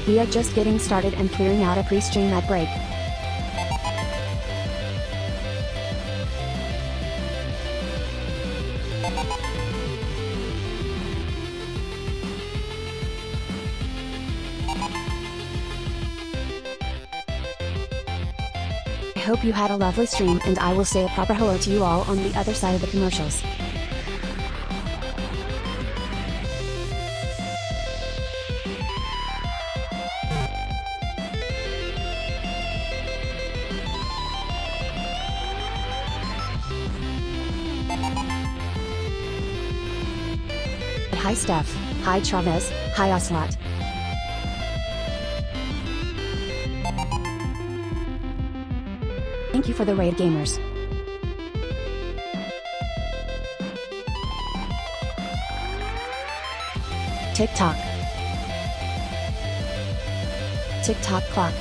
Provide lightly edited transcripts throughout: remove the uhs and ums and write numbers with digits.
We are just getting started and clearing out a pre-stream ad break. I hope you had a lovely stream, and I will say a proper hello to you all on the other side of the commercials. Hi Steph, hi Chavez, hi Ocelot. Thank you for the raid, gamers. TikTok. TikTok clock.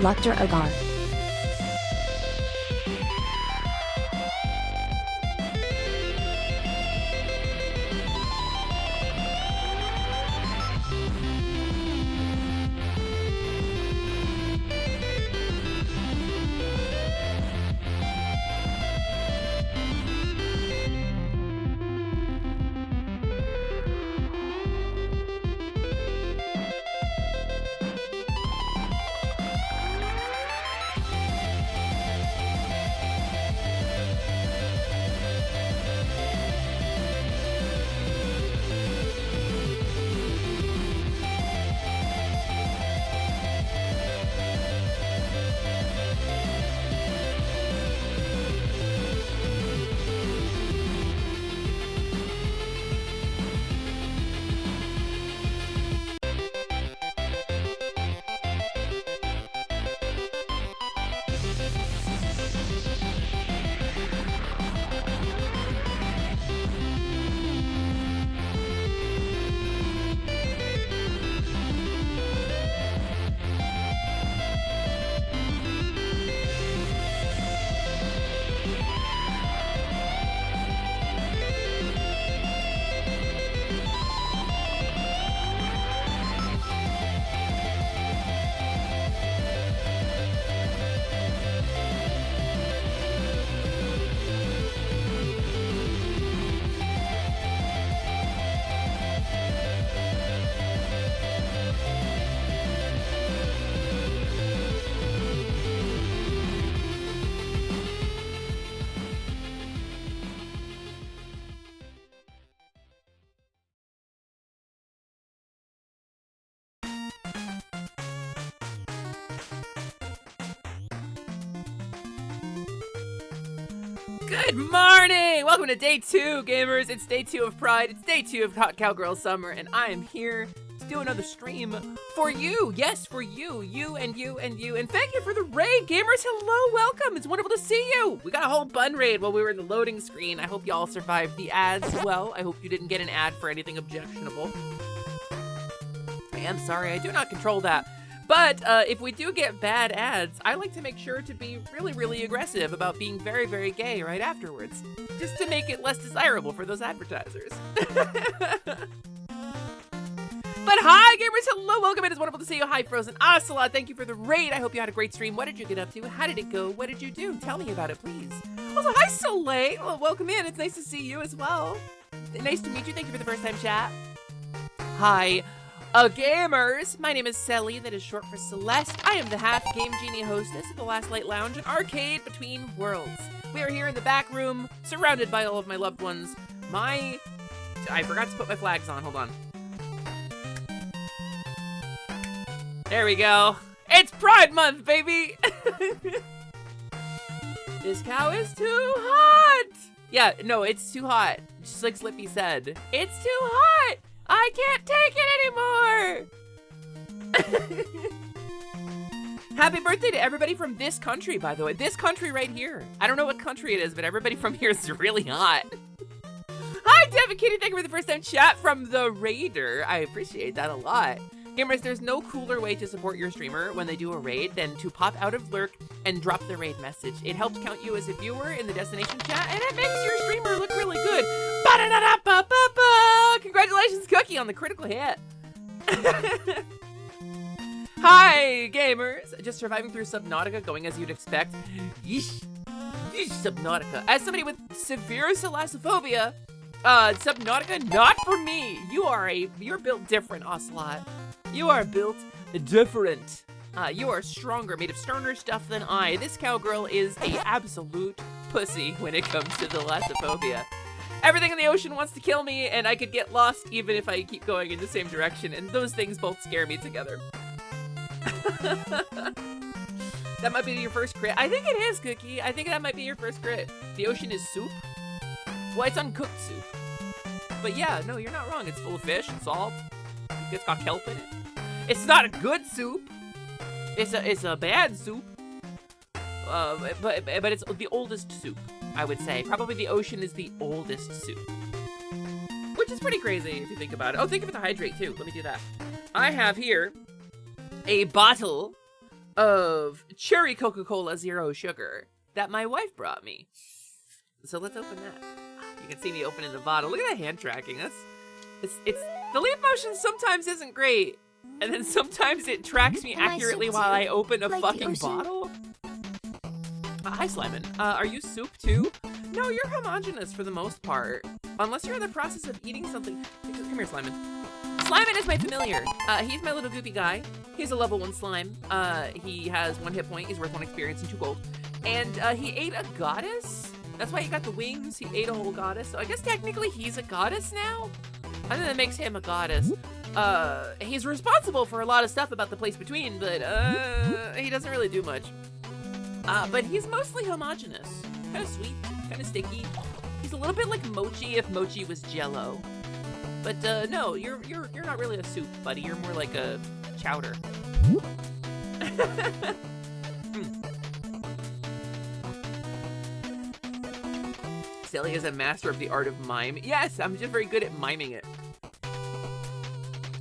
Lecter Agar. Good morning! Welcome to day 2, gamers. It's day 2 of Pride. It's day 2 of Cowgirl Summer, and I am here to do another stream for you. Yes, for you. You and you and you. And thank you for the raid, gamers. Hello, welcome. It's wonderful to see you. We got a whole bun raid while we were in the loading screen. I hope y'all survived the ads well. I hope you didn't get an ad for anything objectionable. I am sorry, I do not control that. But if we do get bad ads, I like to make sure to be really, really aggressive about being very, very gay right afterwards, just to make it less desirable for those advertisers. But hi, gamers. Hello, welcome. It is wonderful to see you. Hi, Frozen Ocelot. Thank you for the raid. I hope you had a great stream. What did you get up to? How did it go? What did you do? Tell me about it, please. Also, hi, Soleil. Well, welcome in. It's nice to see you as well. Nice to meet you. Thank you for the first time chat. Hi, gamers. My name is Selly. That is short for Celeste. I am the half Game Genie hostess of the Last Light Lounge, an arcade between worlds. We are here in the back room, surrounded by all of my loved ones. I forgot to put my flags on. Hold on. There we go. It's Pride Month, baby! This cow is too hot! Yeah, no, it's too hot. Just like Slippy said. It's too hot! I can't take it anymore! Happy birthday to everybody from this country, by the way. This country right here. I don't know what country it is, but everybody from here is really hot. Hi, Devin Kitty. Thank you for the first time chat from the Raider. I appreciate that a lot. Gamers, there's no cooler way to support your streamer when they do a raid than to pop out of lurk and drop the raid message. It helps count you as a viewer in the destination chat, and it makes your streamer look really good. Ba-da-da-da-ba-ba-ba! Congratulations, Cookie, on the critical hit. Hi, gamers. Just surviving through Subnautica, going as you'd expect. Yeesh. Yeesh, Subnautica. As somebody with severe thalassophobia, Subnautica, not for me. You're built different, Ocelot. You are built different. You are stronger, made of sterner stuff than I. This cowgirl is a absolute pussy when it comes to thalassophobia. Everything in the ocean wants to kill me, and I could get lost even if I keep going in the same direction, and those things both scare me together. That might be your first crit. I think it is, Cookie. I think that might be your first crit. The ocean is soup? Well, it's uncooked soup. But yeah, no, you're not wrong. It's full of fish and salt. It's got kelp in it. It's not a good soup. It's a bad soup. But it's the oldest soup, I would say. Probably the ocean is the oldest soup. Which is pretty crazy if you think about it. Oh, think of it to hydrate too. Let me do that. I have here a bottle of cherry Coca-Cola Zero Sugar that my wife brought me. So let's open that. You can see me opening the bottle. Look at that hand tracking. It's the leap motion sometimes isn't great, and then sometimes it tracks me accurately while I open a fucking bottle. Hi, Slimin. Are you soup too? No, you're homogenous for the most part, unless you're in the process of eating something. Come here, Slimin. Slimin is my familiar. He's my little goopy guy. He's a level 1 slime. He has 1 hit point. He's worth 1 experience and 2 gold. And he ate a goddess. That's why he got the wings. He ate a whole goddess. So I guess technically he's a goddess now? I think that makes him a goddess. He's responsible for a lot of stuff about the place between, but he doesn't really do much. But he's mostly homogenous. Kind of sweet, kind of sticky. He's a little bit like mochi if mochi was jello. But no, you're not really a soup, buddy. You're more like a chowder. Sally is a master of the art of mime. Yes, I'm just very good at miming it.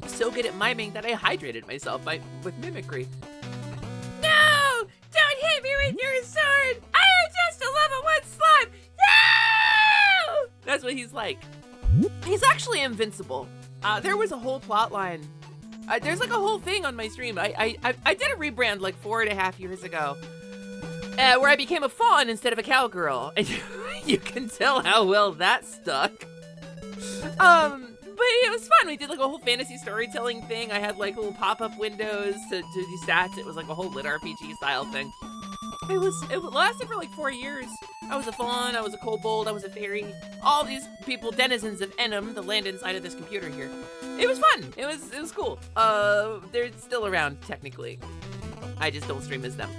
So good at miming that I hydrated myself with mimicry. No! Don't hit me with your sword! I am just a level 1 slime! No! That's what he's like. He's actually invincible. There was a whole plot line. There's like a whole thing on my stream. I did a rebrand like 4.5 years ago. Where I became a fawn instead of a cowgirl. And you can tell how well that stuck. But it was fun. We did like a whole fantasy storytelling thing. I had like little pop-up windows to do stats. It was like a whole lit RPG style thing. It lasted for like 4 years. I was a fawn, I was a kobold, I was a fairy. All these people, denizens of Enum, the land inside of this computer here. It was fun. It was cool. They're still around technically. I just don't stream as them.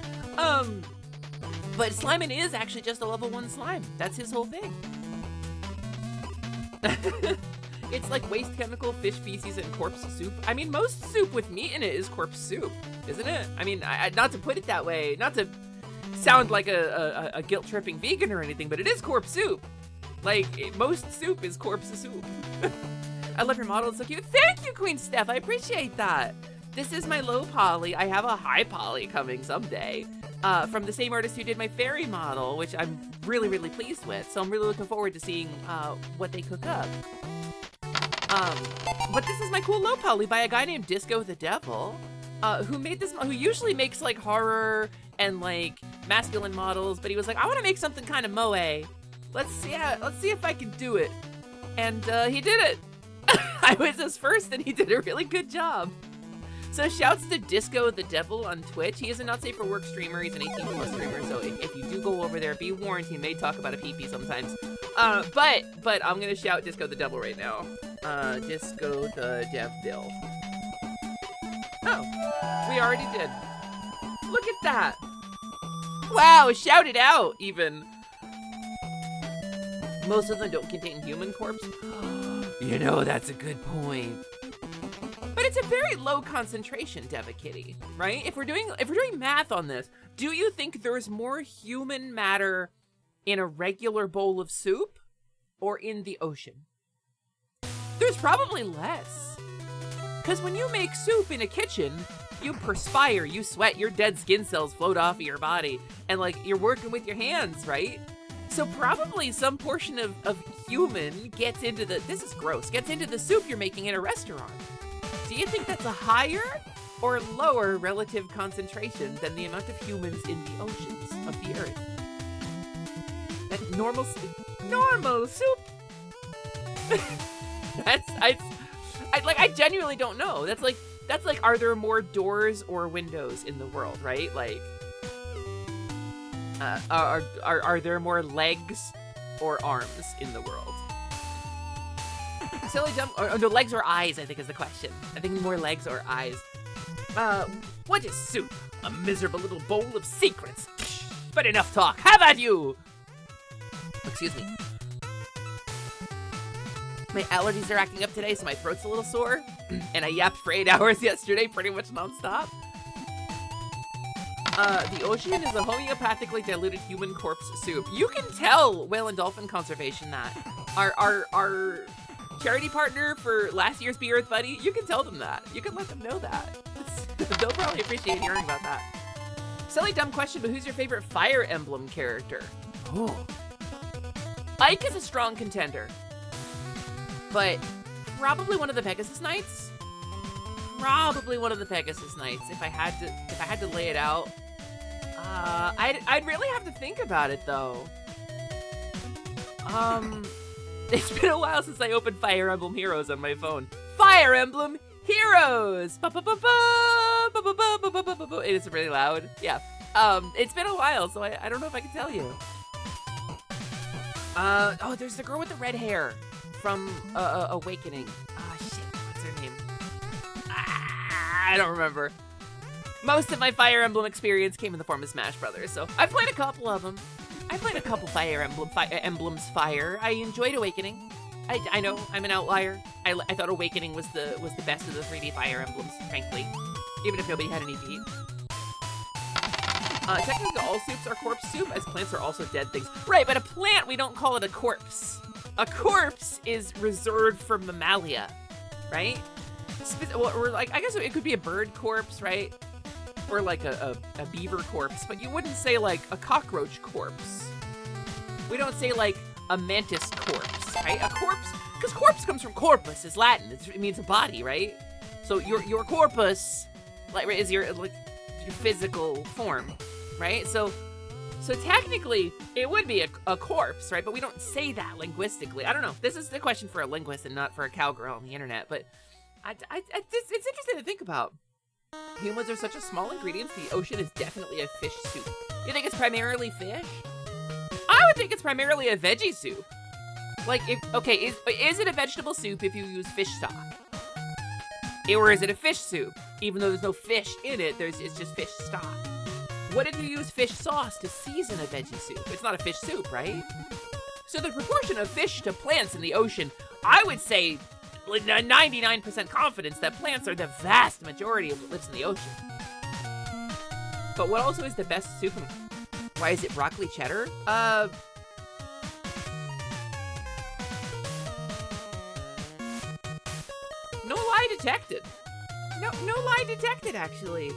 But Slimin is actually just a level 1 slime. That's his whole thing. It's like waste chemical, fish feces, and corpse soup. I mean, most soup with meat in it is corpse soup, isn't it? I mean, not to put it that way, not to sound like a guilt-tripping vegan or anything, but it is corpse soup. Like, most soup is corpse soup. I love your model, it's so cute. Thank you, Queen Steph, I appreciate that. This is my low poly. I have a high poly coming someday from the same artist who did my fairy model, which I'm really, really pleased with. So I'm really looking forward to seeing what they cook up. But this is my cool low poly by a guy named Disco the Devil, who usually makes like horror and like masculine models, but he was like, I want to make something kind of moe. Let's see if I can do it. And he did it. I was his first, and he did a really good job. So shouts to Disco the Devil on Twitch. He is a not safe for work streamer. He's an 18+ streamer. So if you do go over there, be warned, he may talk about a pee-pee sometimes. But I'm gonna shout Disco the Devil right now. Disco the Devil. Oh, we already did. Look at that. Wow, shout it out even. Most of them don't contain human corpse. You know, that's a good point. But it's a very low concentration, Devakitty, right? If we're doing math on this, do you think there's more human matter in a regular bowl of soup or in the ocean? There's probably less. Because when you make soup in a kitchen, you perspire, you sweat, your dead skin cells float off of your body, and like you're working with your hands, right? So probably some portion of human gets into this is gross, gets into the soup you're making in a restaurant. Do you think that's a higher or lower relative concentration than the amount of humans in the oceans of the earth? That normal soup? I genuinely don't know. That's like, are there more doors or windows in the world, right? Like, are there more legs or arms in the world? Silly dumb, or no, legs or eyes, I think is the question. I think more legs or eyes. What is soup? A miserable little bowl of secrets. But enough talk, have at you! Excuse me. My allergies are acting up today, so my throat's a little sore. And I yapped for 8 hours yesterday, pretty much nonstop. The ocean is a homeopathically diluted human corpse soup. You can tell whale and dolphin conservation that. Our charity partner for last year's Be Earth Buddy, you can tell them that. You can let them know that. They'll probably appreciate hearing about that. Silly dumb question, but who's your favorite Fire Emblem character? Oh. Ike is a strong contender. But probably one of the Pegasus Knights. Probably one of the Pegasus Knights. If I had to lay it out, I'd really have to think about it though. It's been a while since I opened Fire Emblem Heroes on my phone. Fire Emblem Heroes. It is really loud. Yeah. It's been a while, so I don't know if I can tell you. Oh, there's the girl with the red hair from Awakening. Ah, shit, what's her name? I don't remember. Most of my Fire Emblem experience came in the form of Smash Brothers, so I've played a couple of them. I played a couple Fire Emblems Fire. I enjoyed Awakening. I know I'm an outlier. I thought Awakening was the best of the 3D Fire Emblems, frankly, even if nobody had any beat. Technically, all soups are corpse soup, as plants are also dead things. Right, but a plant, we don't call it a corpse. A corpse is reserved for mammalia, right? Or like, I guess it could be a bird corpse, right? Or like a beaver corpse, but you wouldn't say like a cockroach corpse. We don't say like a mantis corpse, right? A corpse, because corpse comes from corpus, is Latin. It means a body, right? So your corpus, like, is your physical form, right? So technically, it would be a corpse, right? But we don't say that linguistically. I don't know. This is the question for a linguist and not for a cowgirl on the internet. But it's interesting to think about. Humans are such a small ingredient. The ocean is definitely a fish soup. You think it's primarily fish? I would think it's primarily a veggie soup. Like, is it a vegetable soup if you use fish stock? Or is it a fish soup? Even though there's no fish in it, it's just fish stock. What if you use fish sauce to season a veggie soup? It's not a fish soup, right? So the proportion of fish to plants in the ocean, I would say 99% confidence that plants are the vast majority of what lives in the ocean. But what also is the best soup? Why is it broccoli cheddar? No lie detected. No lie detected, actually.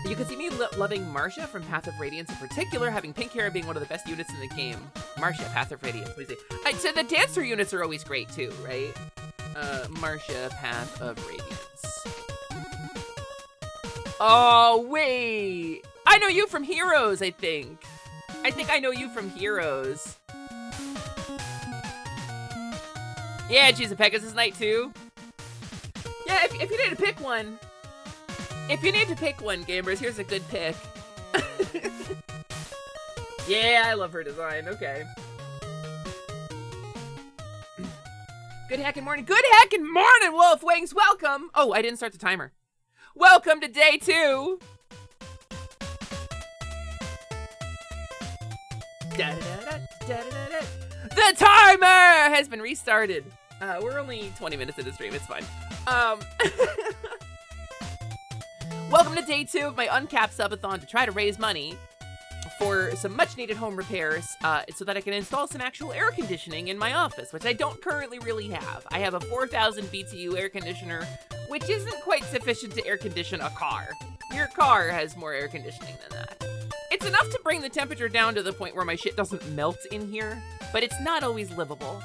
You can see me loving Marcia from Path of Radiance in particular, having pink hair being one of the best units in the game. Marcia, Path of Radiance, what do you say? So the dancer units are always great too, right? Marcia, Path of Radiance. Oh, wait. I know you from Heroes, I think. I know you from Heroes. Yeah, she's a Pegasus Knight too. Yeah, if you need to pick one. If you need to pick one, gamers, here's a good pick. Yeah, I love her design. Okay. Good hackin' morning. Good hackin' morning, Wolf Wings. Welcome. Oh, I didn't start the timer. Welcome to day 2. The timer has been restarted. We're only 20 minutes into the stream. It's fine. Welcome to day 2 of my uncapped subathon to try to raise money for some much needed home repairs so that I can install some actual air conditioning in my office, which I don't currently really have. I have a 4,000 BTU air conditioner, which isn't quite sufficient to air condition a car. Your car has more air conditioning than that. It's enough to bring the temperature down to the point where my shit doesn't melt in here, but it's not always livable.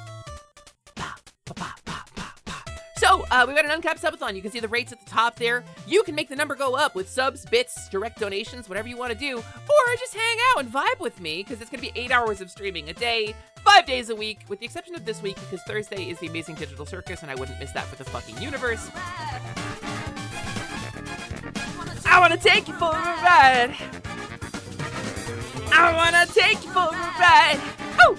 So, we've got an uncapped subathon. You can see the rates at the top there. You can make the number go up with subs, bits, direct donations, whatever you want to do, or just hang out and vibe with me, because it's going to be 8 hours of streaming a day, 5 days a week, with the exception of this week, because Thursday is the Amazing Digital Circus, and I wouldn't miss that for the fucking universe. I want to take you for a ride. I want to take you for a ride. Oh!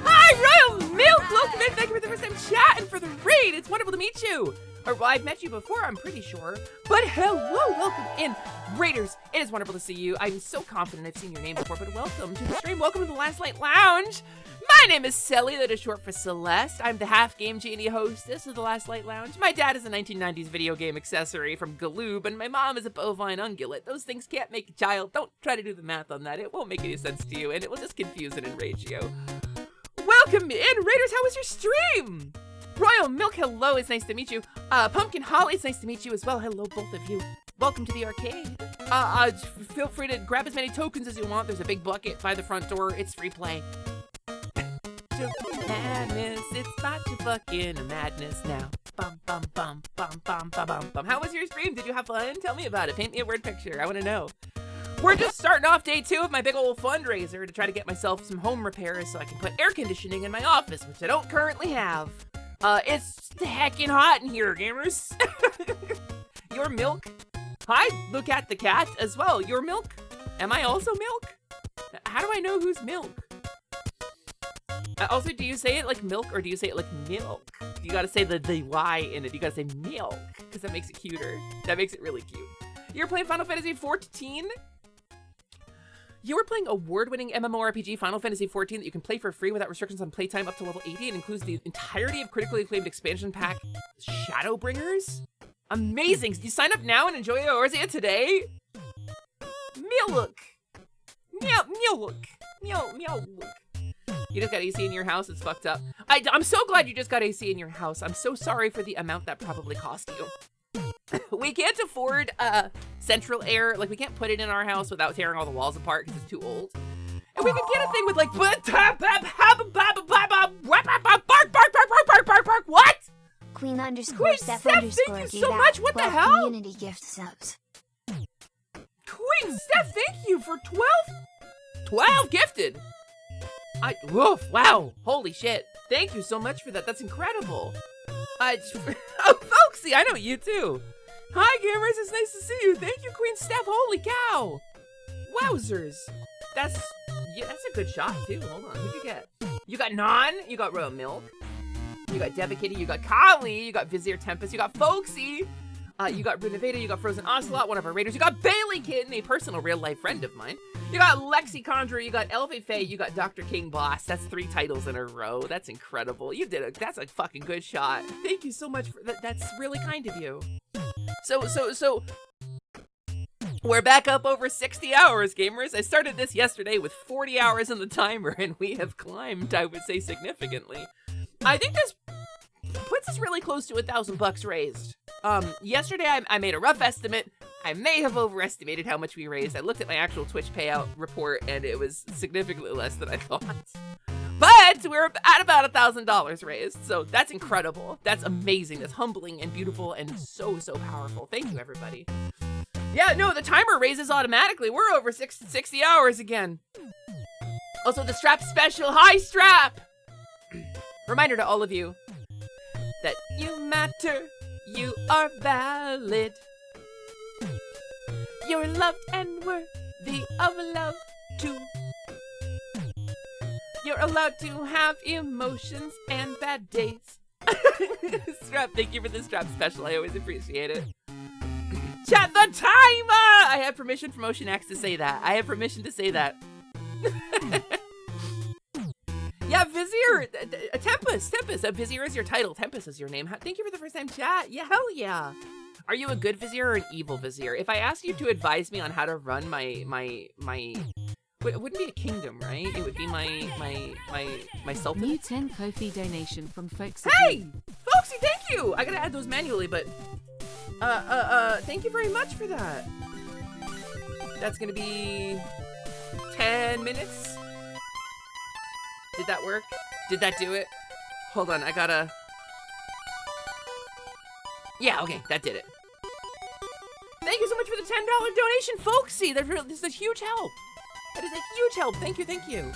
Hi, Royal Milk! Welcome in. Thank you for the first time chatting for the raid. It's wonderful to meet you. Or, well, I've met you before, I'm pretty sure. But hello, welcome in. Raiders, it is wonderful to see you. I'm so confident I've seen your name before, but welcome to the stream. Welcome to the Last Light Lounge. My name is Selly, that is short for Celeste. I'm the half Game Genie hostess of the Last Light Lounge. My dad is a 1990s video game accessory from Galoob, and my mom is a bovine ungulate. Those things can't make a child. Don't try to do the math on that. It won't make any sense to you, and it will just confuse and enrage you. Welcome in, Raiders. How was your stream? Royal Milk, hello. It's nice to meet you. Pumpkin Holly, it's nice to meet you as well. Hello, both of you. Welcome to the arcade. Feel free to grab as many tokens as you want. There's a big bucket by the front door. It's free play. Madness, it's about to fucking madness now. Bum, bum, bum, bum, bum, bum, bum, bum. How was your stream? Did you have fun? Tell me about it. Paint me a word picture. I want to know. We're just starting off day 2 of my big old fundraiser to try to get myself some home repairs so I can put air conditioning in my office, which I don't currently have. It's heckin' hot in here, gamers. Your milk. Hi, look at the cat as well. Your milk. Am I also milk? How do I know who's milk? Also, do you say it like milk or do you say it like milk? You gotta say the Y in it. You gotta say milk because that makes it cuter. That makes it really cute. You're playing Final Fantasy XIV? You are playing award-winning MMORPG Final Fantasy XIV that you can play for free without restrictions on playtime up to level 80 and includes the entirety of critically acclaimed expansion pack Shadowbringers? Amazing! You sign up now and enjoy Eorzea today? Milk! Milk! You just got AC in your house? It's fucked up. I'm so glad you just got AC in your house. I'm so sorry for the amount that probably cost you. We can't afford central air. Like, we can't put it in our house without tearing all the walls apart because it's too old. And we could get a thing with like what? Queen underscore Queen Steph Steph, underscore thank you gave so out much. What the 12 hell? community gift subs. Queen Steph, thank you for 12 gifted. Woof, wow, holy shit. Thank you so much for that. That's incredible. Oh, folksy, I know you too. Hi, gamers, it's nice to see you. Thank you, Queen Steph. Holy cow. Wowzers. That's a good shot too. Hold on, who'd you get? You got Non, you got Royal Milk, you got Debba Kitty, you got Kali, you got Vizier Tempest, you got Folksy, you got Runaveda, you got Frozen Ocelot, one of our raiders, you got Bailey Kitten, a personal real-life friend of mine. You got Lexi Conjurer, you got Elfie Faye, you got Dr. King Boss. That's 3 titles in a row. That's incredible. You did it. That's a fucking good shot. Thank you so much for that. That's really kind of you. So we're back up over 60 hours, gamers. I started this yesterday with 40 hours on the timer, and we have climbed, I would say, significantly. I think this puts puts us really close to $1,000 raised. Yesterday I made a rough estimate. I may have overestimated how much we raised. I looked at my actual Twitch payout report and it was significantly less than I thought. But we're at about $1,000 raised, so that's incredible. That's amazing. That's humbling and beautiful and so powerful. Thank you, everybody. Yeah, no, the timer raises automatically. We're over 60 hours again. Also, the Strap special. Hi, Strap! Reminder to all of you that you matter, you are valid. You're loved and worthy of love too. You're allowed to have emotions and bad days. Strap, thank you for the Strap special. I always appreciate it. Chat the timer! I have permission from Ocean X to say that. I have permission to say that. Yeah, Vizier, Tempest, Vizier is your title, Tempest is your name. Thank you for the first time chat. Yeah, hell yeah. Are you a good Vizier or an evil Vizier? If I asked you to advise me on how to run my, it wouldn't be a kingdom, right? It would be my sultan. New 10 Ko-fi donation from Folksy. Hey, Folksy, thank you. I gotta add those manually, but thank you very much for that. That's gonna be 10 minutes. Did that work? Did that do it? Hold on, I gotta. Yeah, okay, that did it. Thank you so much for the $10 donation, Folksy. This is a huge help. That is a huge help. Thank you, thank you.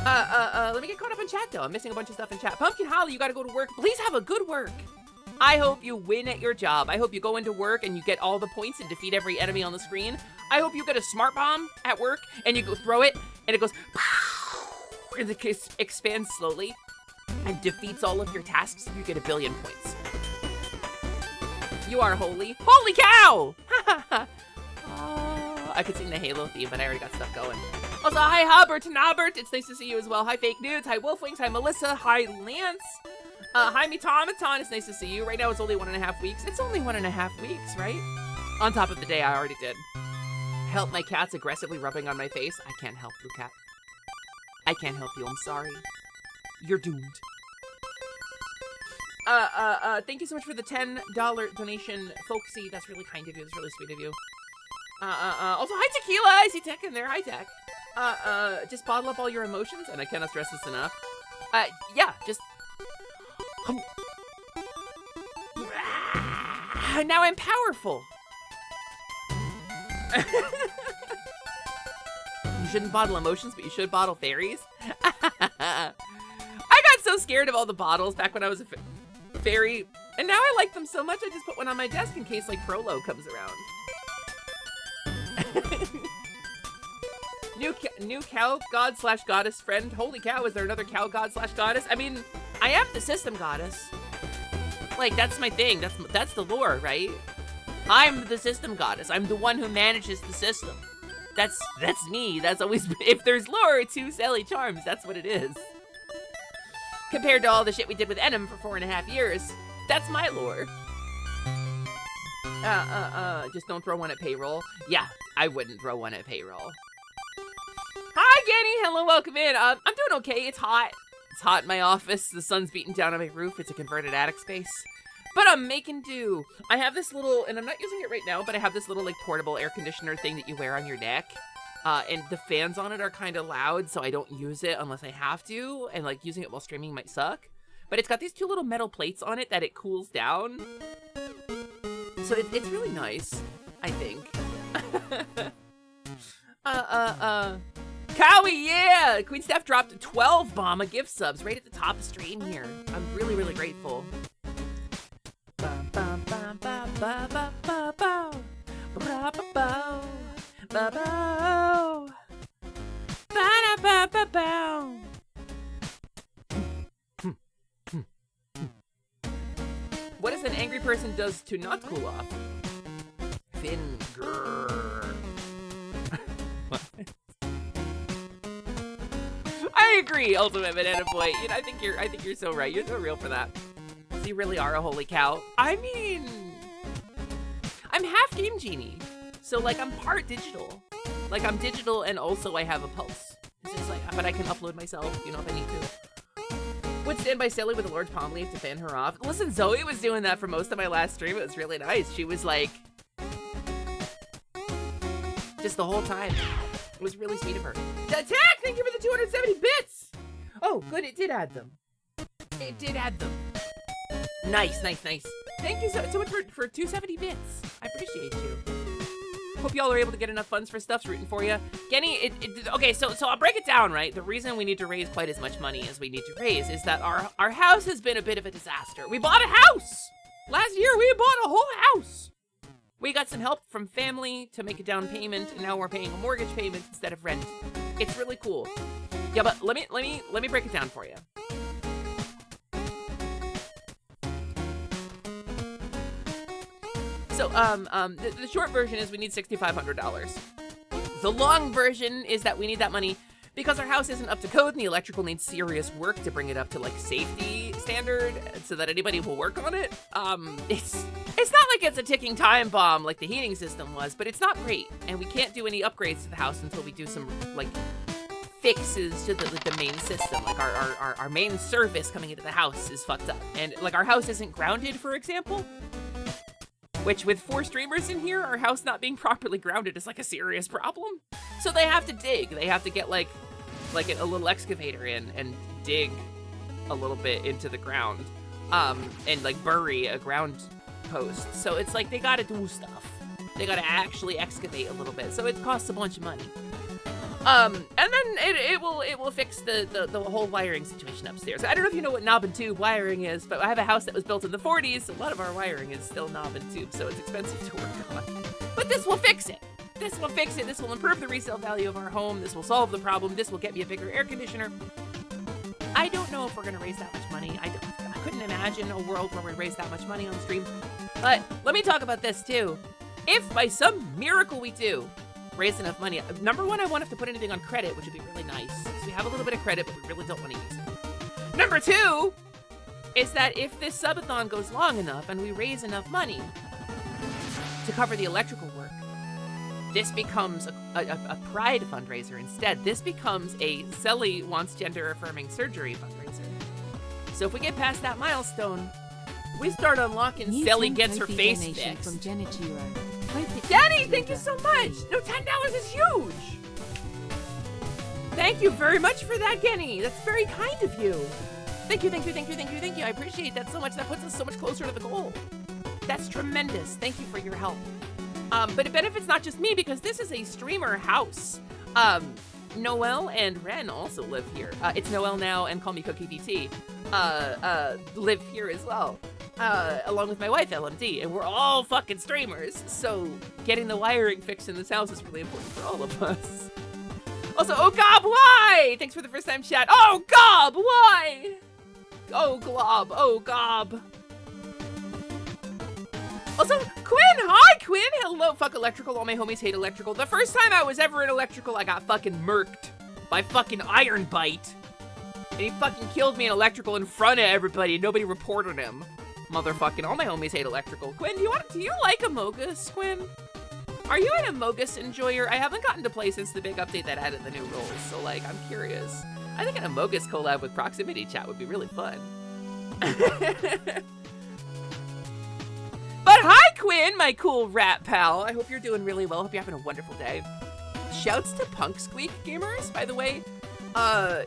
Let me get caught up in chat, though. I'm missing a bunch of stuff in chat. Pumpkin Holly, you gotta go to work. Please have a good work. I hope you win at your job. I hope you go into work and you get all the points and defeat every enemy on the screen. I hope you get a smart bomb at work and you go throw it and it goes and it expands slowly and defeats all of your tasks and you get 1 billion points. You are holy. Holy cow! I could sing the Halo theme, but I already got stuff going. Also, hi Hubbard and Albert. It's nice to see you as well. Hi Fake Nudes. Hi Wolfwings. Hi Melissa. Hi Lance. Hi Mitomaton. It's nice to see you. Right now it's only 1.5 weeks. It's only 1.5 weeks, right? On top of the day I already did. Help, my cat's aggressively rubbing on my face. I can't help you, cat. I can't help you. I'm sorry. You're doomed. Thank you so much for the $10 donation, Folksy. That's really kind of you. That's really sweet of you. Also, hi Tequila. I see Tech in there. Hi Tech. Just bottle up all your emotions, and I cannot stress this enough. Yeah, just. Now I'm powerful. You shouldn't bottle emotions, but you should bottle fairies. I got so scared of all the bottles back when I was a fairy, and now I like them so much I just put one on my desk in case like Prolo comes around. New cow god / goddess friend. Holy cow, is there another cow god / goddess? I mean, I am the system goddess. Like, that's my thing. That's the lore, right? I'm the system goddess. I'm the one who manages the system. That's me. That's always, if there's lore, it's who Sally Charms. That's what it is. Compared to all the shit we did with Enem for 4.5 years, that's my lore. Just don't throw one at payroll. Yeah, I wouldn't throw one at payroll. Hi, Ganny. Hello, welcome in. I'm doing okay. It's hot. It's hot in my office. The sun's beating down on my roof. It's a converted attic space. But I'm making do. I have this little, and I'm not using it right now, but I have this little like portable air conditioner thing that you wear on your neck. And the fans on it are kind of loud, so I don't use it unless I have to. And like using it while streaming might suck. But it's got these 2 little metal plates on it that it cools down. So it's really nice, I think. Cowie, yeah! Queen Steph dropped 12 Bomba gift subs right at the top of stream here. I'm really, really grateful. What is an angry person does to not cool off? Finger. I agree, Ultimate Banana Boy. You know, I think you're so right. You're so real for that. So you really are a holy cow. I mean, I'm half Game Genie, so like I'm part digital. Like I'm digital and also I have a pulse. It's just like, but I can upload myself, you know, if I need to. Would stand by Sally with a large palm leaf to fan her off. Listen, Zoe was doing that for most of my last stream. It was really nice. She was like, just the whole time. It was really sweet of her. The attack! Thank you for the 270 bits! Oh, good, it did add them. It did add them. Nice, nice, nice. Thank you so much for 270 bits. I appreciate you. Hope y'all are able to get enough funds for stuffs rooting for you. Genny, okay, so I'll break it down, right? The reason we need to raise quite as much money as we need to raise is that our house has been a bit of a disaster. We bought a house! Last year, we bought a whole house! We got some help from family to make a down payment, and now we're paying a mortgage payment instead of rent. It's really cool. Yeah, but let me break it down for you. So, the short version is we need $6,500. The long version is that we need that money because our house isn't up to code and the electrical needs serious work to bring it up to like safety standard so that anybody will work on it. It's not like it's a ticking time bomb like the heating system was, but it's not great. And we can't do any upgrades to the house until we do some like fixes to the main system. Like our main service coming into the house is fucked up. And like our house isn't grounded, for example. Which, with 4 streamers in here, our house not being properly grounded is like a serious problem. So they have to dig. They have to get like a little excavator in and dig a little bit into the ground, and like bury a ground post. So it's like they gotta do stuff. They gotta actually excavate a little bit. So it costs a bunch of money. And then it will fix the whole wiring situation upstairs. I don't know if you know what knob and tube wiring is, but I have a house that was built in the 40s. A lot of our wiring is still knob and tube, so it's expensive to work on. But this will fix it. This will fix it. This will improve the resale value of our home. This will solve the problem. This will get me a bigger air conditioner. I don't know if we're gonna raise that much money. I couldn't imagine a world where we raise that much money on stream. But let me talk about this too. If by some miracle we do raise enough money. Number one, I won't have to put anything on credit, which would be really nice. So we have a little bit of credit, but we really don't want to use it. Number two is that if this subathon goes long enough and we raise enough money to cover the electrical work, this becomes a pride fundraiser instead. This becomes a Selly wants gender affirming surgery fundraiser. So if we get past that milestone, we start unlocking Selly gets her face fixed. From Genichiro. Danny, thank you so much. No, $10 is huge. Thank you very much for that, Genny. That's very kind of you. Thank you, thank you, thank you, thank you, thank you. I appreciate that so much. That puts us so much closer to the goal. That's tremendous. Thank you for your help. But it benefits not just me because this is a streamer house. Noelle and Ren also live here. It's Noelle now and Call Me Cookie DT. Live here as well. Along with my wife, LMD, and we're all fucking streamers, so getting the wiring fixed in this house is really important for all of us. Also, oh Gob, why? Thanks for the first time chat. Oh Gob, why? Oh Glob, oh Gob. Also, Quinn, hi Quinn, hello. Fuck electrical, all my homies hate electrical. The first time I was ever in electrical, I got fucking murked by fucking Iron Bite. And he fucking killed me in electrical in front of everybody, and nobody reported him. Motherfucking, all my homies hate electrical. Quinn, do you like Amogus, Quinn? Are you an Amogus enjoyer? I haven't gotten to play since the big update that added the new rules, so like, I'm curious. I think an Amogus collab with proximity chat would be really fun. But hi, Quinn, my cool rat pal. I hope you're doing really well. Hope you're having a wonderful day. Shouts to Punk Squeak gamers, by the way.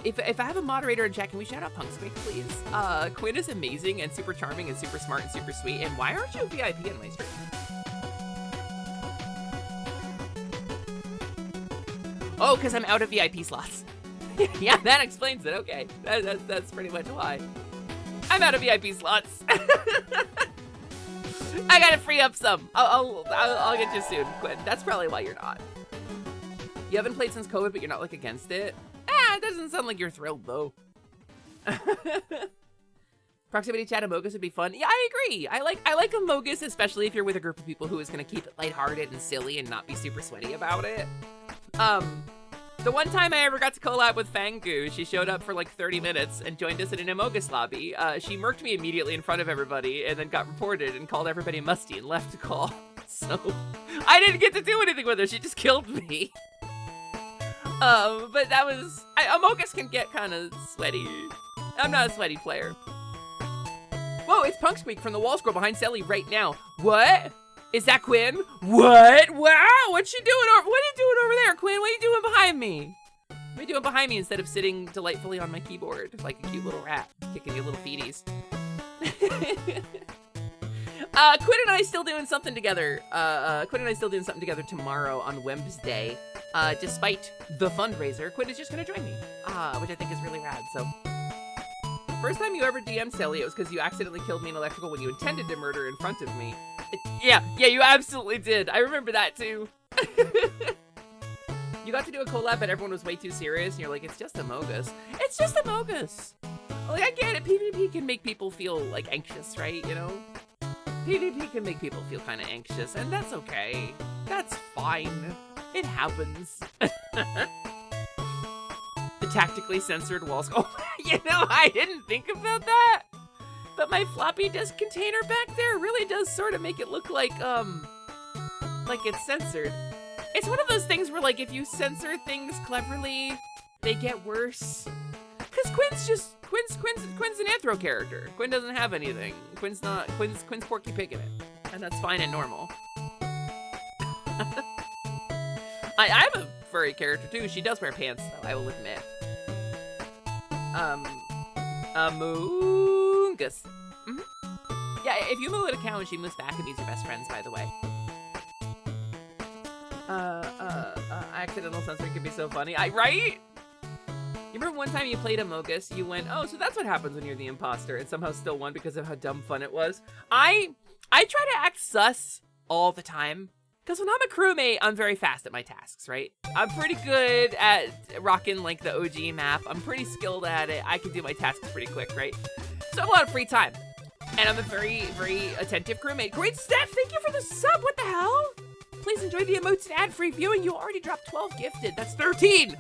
If I have a moderator in chat, can we shout out Punk Squeak, please? Quinn is amazing and super charming and super smart and super sweet. And why aren't you a VIP in my stream? Oh, because I'm out of VIP slots. Yeah, that explains it. Okay, that's pretty much why. I'm out of VIP slots. I gotta free up some. I'll get you soon, Quinn. That's probably why you're not. You haven't played since COVID, but you're not like against it. It doesn't sound like you're thrilled though. Proximity chat Amogus would be fun. Yeah, I agree. I like Amogus, especially if you're with a group of people who is gonna keep it lighthearted and silly and not be super sweaty about it. The one time I ever got to collab with Fangu, she showed up for like 30 minutes and joined us in an Amogus lobby. She murked me immediately in front of everybody and then got reported and called everybody musty and left to call. So I didn't get to do anything with her. She just killed me. But that was, Amogus can get kind of sweaty. I'm not a sweaty player. Whoa, it's Punk Squeak from the wall scroll behind Sally right now. What? Is that Quinn? What? Wow, what's she doing over? What are you doing over there, Quinn? What are you doing behind me? What are you doing behind me instead of sitting delightfully on my keyboard like a cute little rat, kicking your little feeties? Quinn and I still doing something together. Quinn and I still doing something together tomorrow on Wednesday. Despite the fundraiser, Quinn is just gonna join me, which I think is really rad. So, first time you ever DM'd Sally, it was because you accidentally killed me in electrical when you intended to murder in front of me. Yeah, you absolutely did. I remember that too. You got to do a collab, but everyone was way too serious, and you're like, it's just Among Us. It's just Among Us. Like, I get it. PvP can make people feel, like, anxious, right? You know? PvP can make people feel kind of anxious, and that's okay. That's fine. It happens. The tactically censored walls. Oh, you know, I didn't think about that. But my floppy disk container back there really does sort of make it look like it's censored. It's one of those things where, like, if you censor things cleverly, they get worse. Cause Quinn's an anthro character. Quinn doesn't have anything. Quinn's Porky Pig in it, and that's fine and normal. I'm a furry character too. She does wear pants, though, I will admit. Amoongus. Yeah, if you move an account and she moves back, it means you're best friends, by the way. Accidental censoring can be so funny. Right? You remember one time you played Among Us, you went, oh, so that's what happens when you're the imposter, and somehow still won because of how dumb fun it was. I try to act sus all the time, because when I'm a crewmate, I'm very fast at my tasks, right? I'm pretty good at rocking, like, the OG map. I'm pretty skilled at it. I can do my tasks pretty quick, right? So I have a lot of free time. And I'm a very, very attentive crewmate. Great Steph, thank you for the sub. What the hell? Please enjoy the emotes and ad-free viewing. You already dropped 12 gifted. That's 13.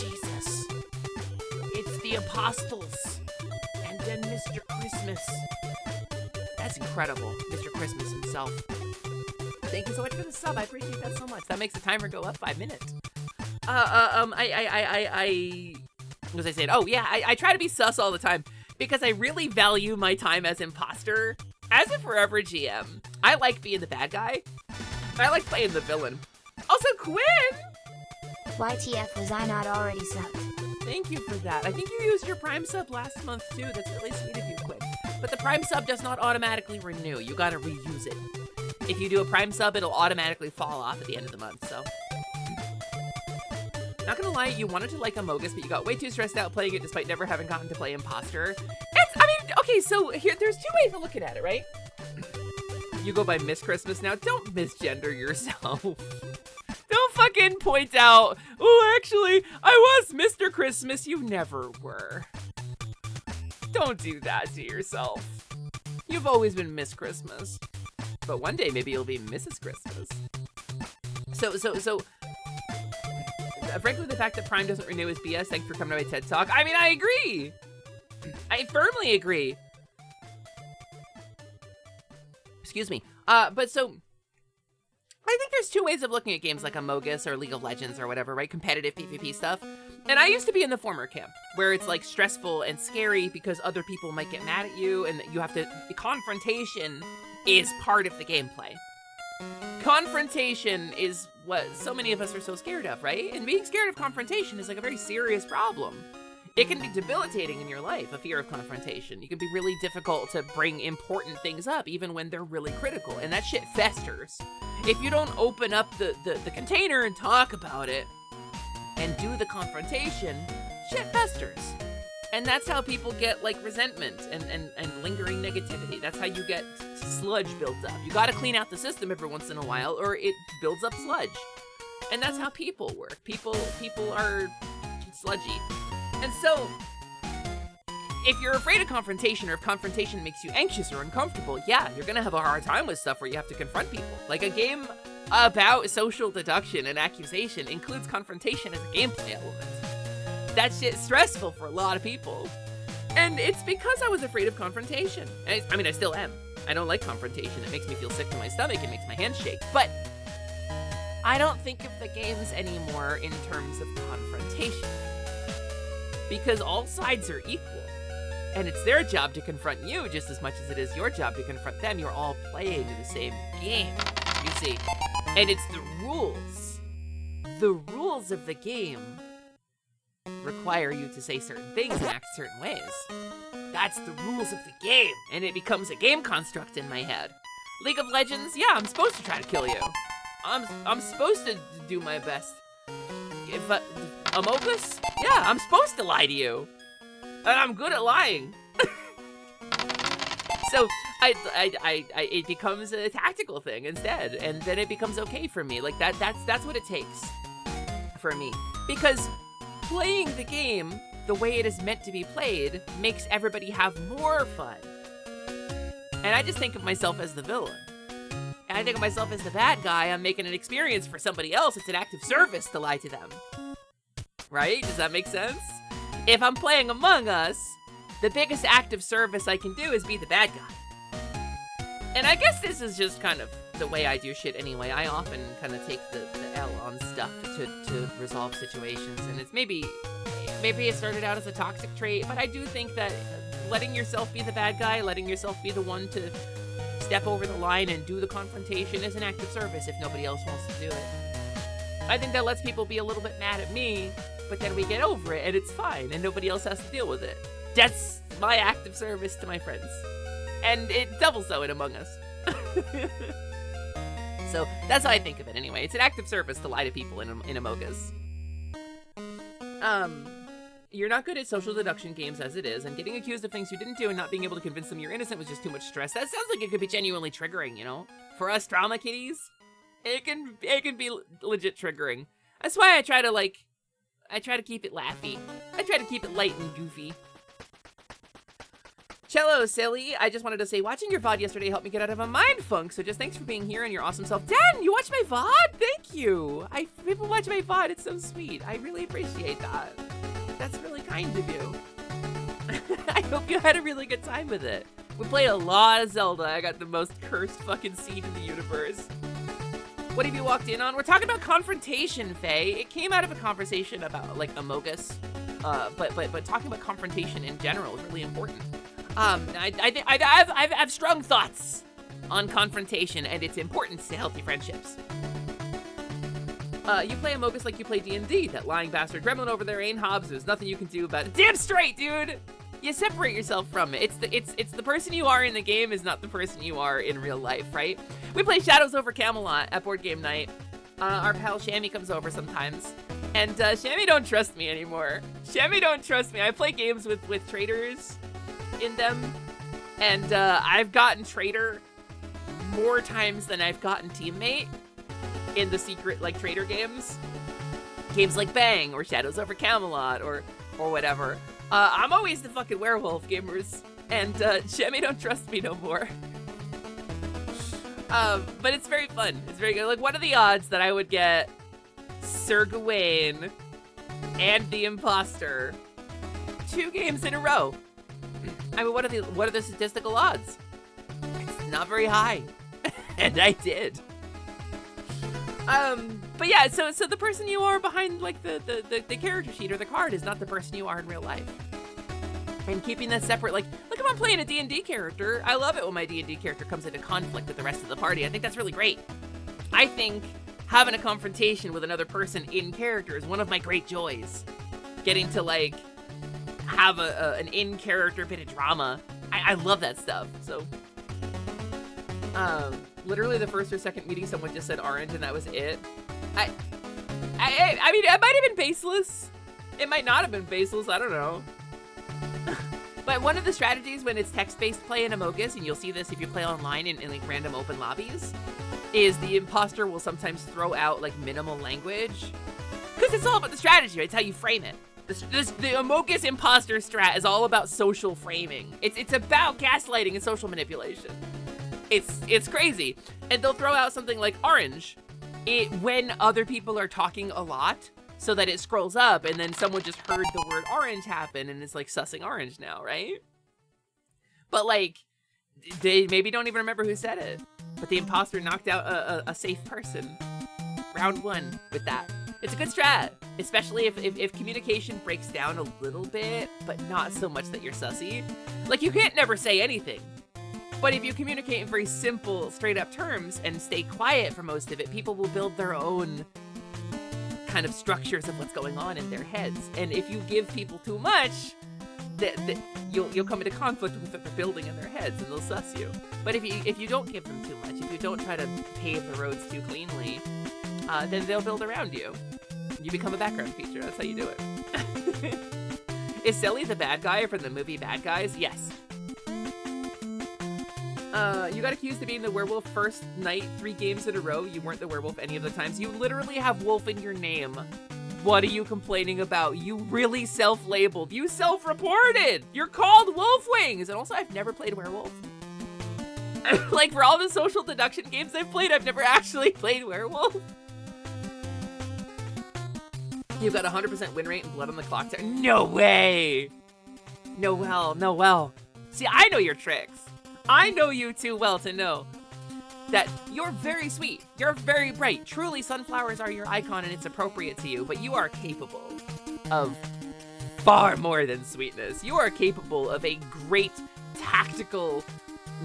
Jesus. It's the Apostles. And then Mr. Christmas. That's incredible. Mr. Christmas himself. Thank you so much for the sub. I appreciate that so much. That makes the timer go up 5 minutes. What was I saying? Oh, yeah, I try to be sus all the time because I really value my time as imposter. As a forever GM, I like being the bad guy. I like playing the villain. Also, Quinn! YTF, was I not already subbed? Thank you for that. I think you used your Prime sub last month, too. That's really sweet of you, Quinn. But the Prime sub does not automatically renew. You gotta reuse it. If you do a Prime sub, it'll automatically fall off at the end of the month, so. Not gonna lie, you wanted to like Among Us, but you got way too stressed out playing it despite never having gotten to play Imposter. Okay, so here, there's two ways of looking at it, right? You go by Miss Christmas now. Don't misgender yourself. Don't fucking point out, oh, actually, I was Mr. Christmas. You never were. Don't do that to yourself. You've always been Miss Christmas. But one day, maybe you'll be Mrs. Christmas. So, frankly, the fact that Prime doesn't renew is BS. Thanks for coming to my TED Talk. I mean, I agree. I firmly agree. Excuse me. But so, I think there's two ways of looking at games like Among Us or League of Legends or whatever, right? Competitive PvP stuff. And I used to be in the former camp, where it's like stressful and scary because other people might get mad at you and you have to, confrontation is part of the gameplay. Confrontation is what so many of us are so scared of, right? And being scared of confrontation is like a very serious problem. It can be debilitating in your life, a fear of confrontation. You can be really difficult to bring important things up, even when they're really critical, and that shit festers. If you don't open up the container and talk about it, and do the confrontation, shit festers. And that's how people get, like, resentment and lingering negativity. That's how you get sludge built up. You gotta clean out the system every once in a while, or it builds up sludge. And that's how people work. People are sludgy. And so, if you're afraid of confrontation, or if confrontation makes you anxious or uncomfortable, yeah, you're gonna have a hard time with stuff where you have to confront people. Like, a game about social deduction and accusation includes confrontation as a gameplay element. That shit's stressful for a lot of people. And it's because I was afraid of confrontation. I mean, I still am. I don't like confrontation. It makes me feel sick to my stomach. It makes my hands shake. But I don't think of the games anymore in terms of confrontation. because all sides are equal. And it's their job to confront you just as much as it is your job to confront them. You're all playing the same game, you see. And it's the rules. The rules of the game require you to say certain things and act certain ways. That's the rules of the game, and it becomes a game construct in my head. League of Legends, yeah, I'm supposed to try to kill you. I'm supposed to do my best. If Among Us, yeah, I'm supposed to lie to you. And I'm good at lying. So it becomes a tactical thing instead, and then it becomes okay for me. Like that's what it takes for me. Because playing the game the way it is meant to be played makes everybody have more fun. And I just think of myself as the villain. And I think of myself as the bad guy. I'm making an experience for somebody else. It's an act of service to lie to them. Right? Does that make sense? If I'm playing Among Us, the biggest act of service I can do is be the bad guy. And I guess this is just kind of the way I do shit anyway. I often kind of take the L on stuff to resolve situations. And it's maybe it started out as a toxic trait, but I do think that letting yourself be the bad guy, letting yourself be the one to step over the line and do the confrontation is an act of service if nobody else wants to do it. I think that lets people be a little bit mad at me, but then we get over it and it's fine and nobody else has to deal with it. That's my act of service to my friends. And it doubles so in Among Us. So that's how I think of it anyway. It's an act of service to lie to people in Among Us. You're not good at social deduction games as it is, and getting accused of things you didn't do and not being able to convince them you're innocent was just too much stress. That sounds like it could be genuinely triggering, you know? For us drama kitties, it can be legit triggering. That's why I try to keep it laughy. I try to keep it light and goofy. Cello, silly. I just wanted to say, watching your VOD yesterday helped me get out of a mind funk, so just thanks for being here and your awesome self. Dan, you watch my VOD? Thank you. People watch my VOD. It's so sweet. I really appreciate that. That's really kind of you. I hope you had a really good time with it. We played a lot of Zelda. I got the most cursed fucking seed in the universe. What have you walked in on? We're talking about confrontation, Faye. It came out of a conversation about, like, Among Us. But talking about confrontation in general is really important. I have strong thoughts on confrontation and its importance to healthy friendships. You play Among Us like you play D&D. That lying bastard gremlin over there ain't Hobbs. There's nothing you can do about it. Damn straight, dude! You separate yourself from it. It's the person you are in the game is not the person you are in real life, right? We play Shadows over Camelot at board game night. Our pal Shammy comes over sometimes. And Shammy don't trust me anymore. Shammy don't trust me. I play games with traitors in them. And I've gotten traitor more times than I've gotten teammate in the secret, like, traitor games. Games like Bang or Shadows over Camelot or whatever. I'm always the fucking werewolf, gamers. And Shammy don't trust me no more. But it's very fun. It's very good. Like, what are the odds that I would get Sir Gawain and the Imposter 2 games in a row? I mean, what are the statistical odds? It's not very high. And I did. But yeah, so the person you are behind, like, the character sheet or the card is not the person you are in real life. And keeping that separate, like, look, if I'm playing a D&D character, I love it when my D&D character comes into conflict with the rest of the party. I think that's really great. I think having a confrontation with another person in character is one of my great joys. Getting to, like, have an in-character bit of drama. I love that stuff, so. Literally the first or second meeting, someone just said orange and that was it. I mean, it might have been baseless. It might not have been baseless, I don't know. But one of the strategies when it's text-based play in Among Us, and you'll see this if you play online in like random open lobbies, is the imposter will sometimes throw out like minimal language. Because it's all about the strategy, right? It's how you frame it. The Among Us imposter strat is all about social framing. It's about gaslighting and social manipulation. It's crazy. And they'll throw out something like orange when other people are talking a lot, so that it scrolls up and then someone just heard the word orange happen and is like sussing orange now, right? But like, they maybe don't even remember who said it, but the imposter knocked out a safe person. Round 1 with that. It's a good strat. Especially if communication breaks down a little bit, but not so much that you're sussy. Like, you can't never say anything. But if you communicate in very simple, straight up terms and stay quiet for most of it, people will build their own kind of structures of what's going on in their heads. And if you give people too much, you'll come into conflict with what they're building in their heads, and they'll suss you. But if you don't give them too much, if you don't try to pave the roads too cleanly, then they'll build around you. You become a background feature. That's how you do it. Is Sally the bad guy from the movie Bad Guys? Yes. You got accused of being the werewolf first night 3 games in a row. You weren't the werewolf any of the times. You literally have wolf in your name. What are you complaining about? You really self-labeled. You self-reported. You're called Wolf Wings. And also, I've never played werewolf. Like, for all the social deduction games I've played, I've never actually played werewolf. You've got 100% win rate and blood on the clock. No way. No well. See, I know your tricks. I know you too well to know that you're very sweet. You're very bright. Truly, sunflowers are your icon and it's appropriate to you, but you are capable of far more than sweetness. You are capable of a great tactical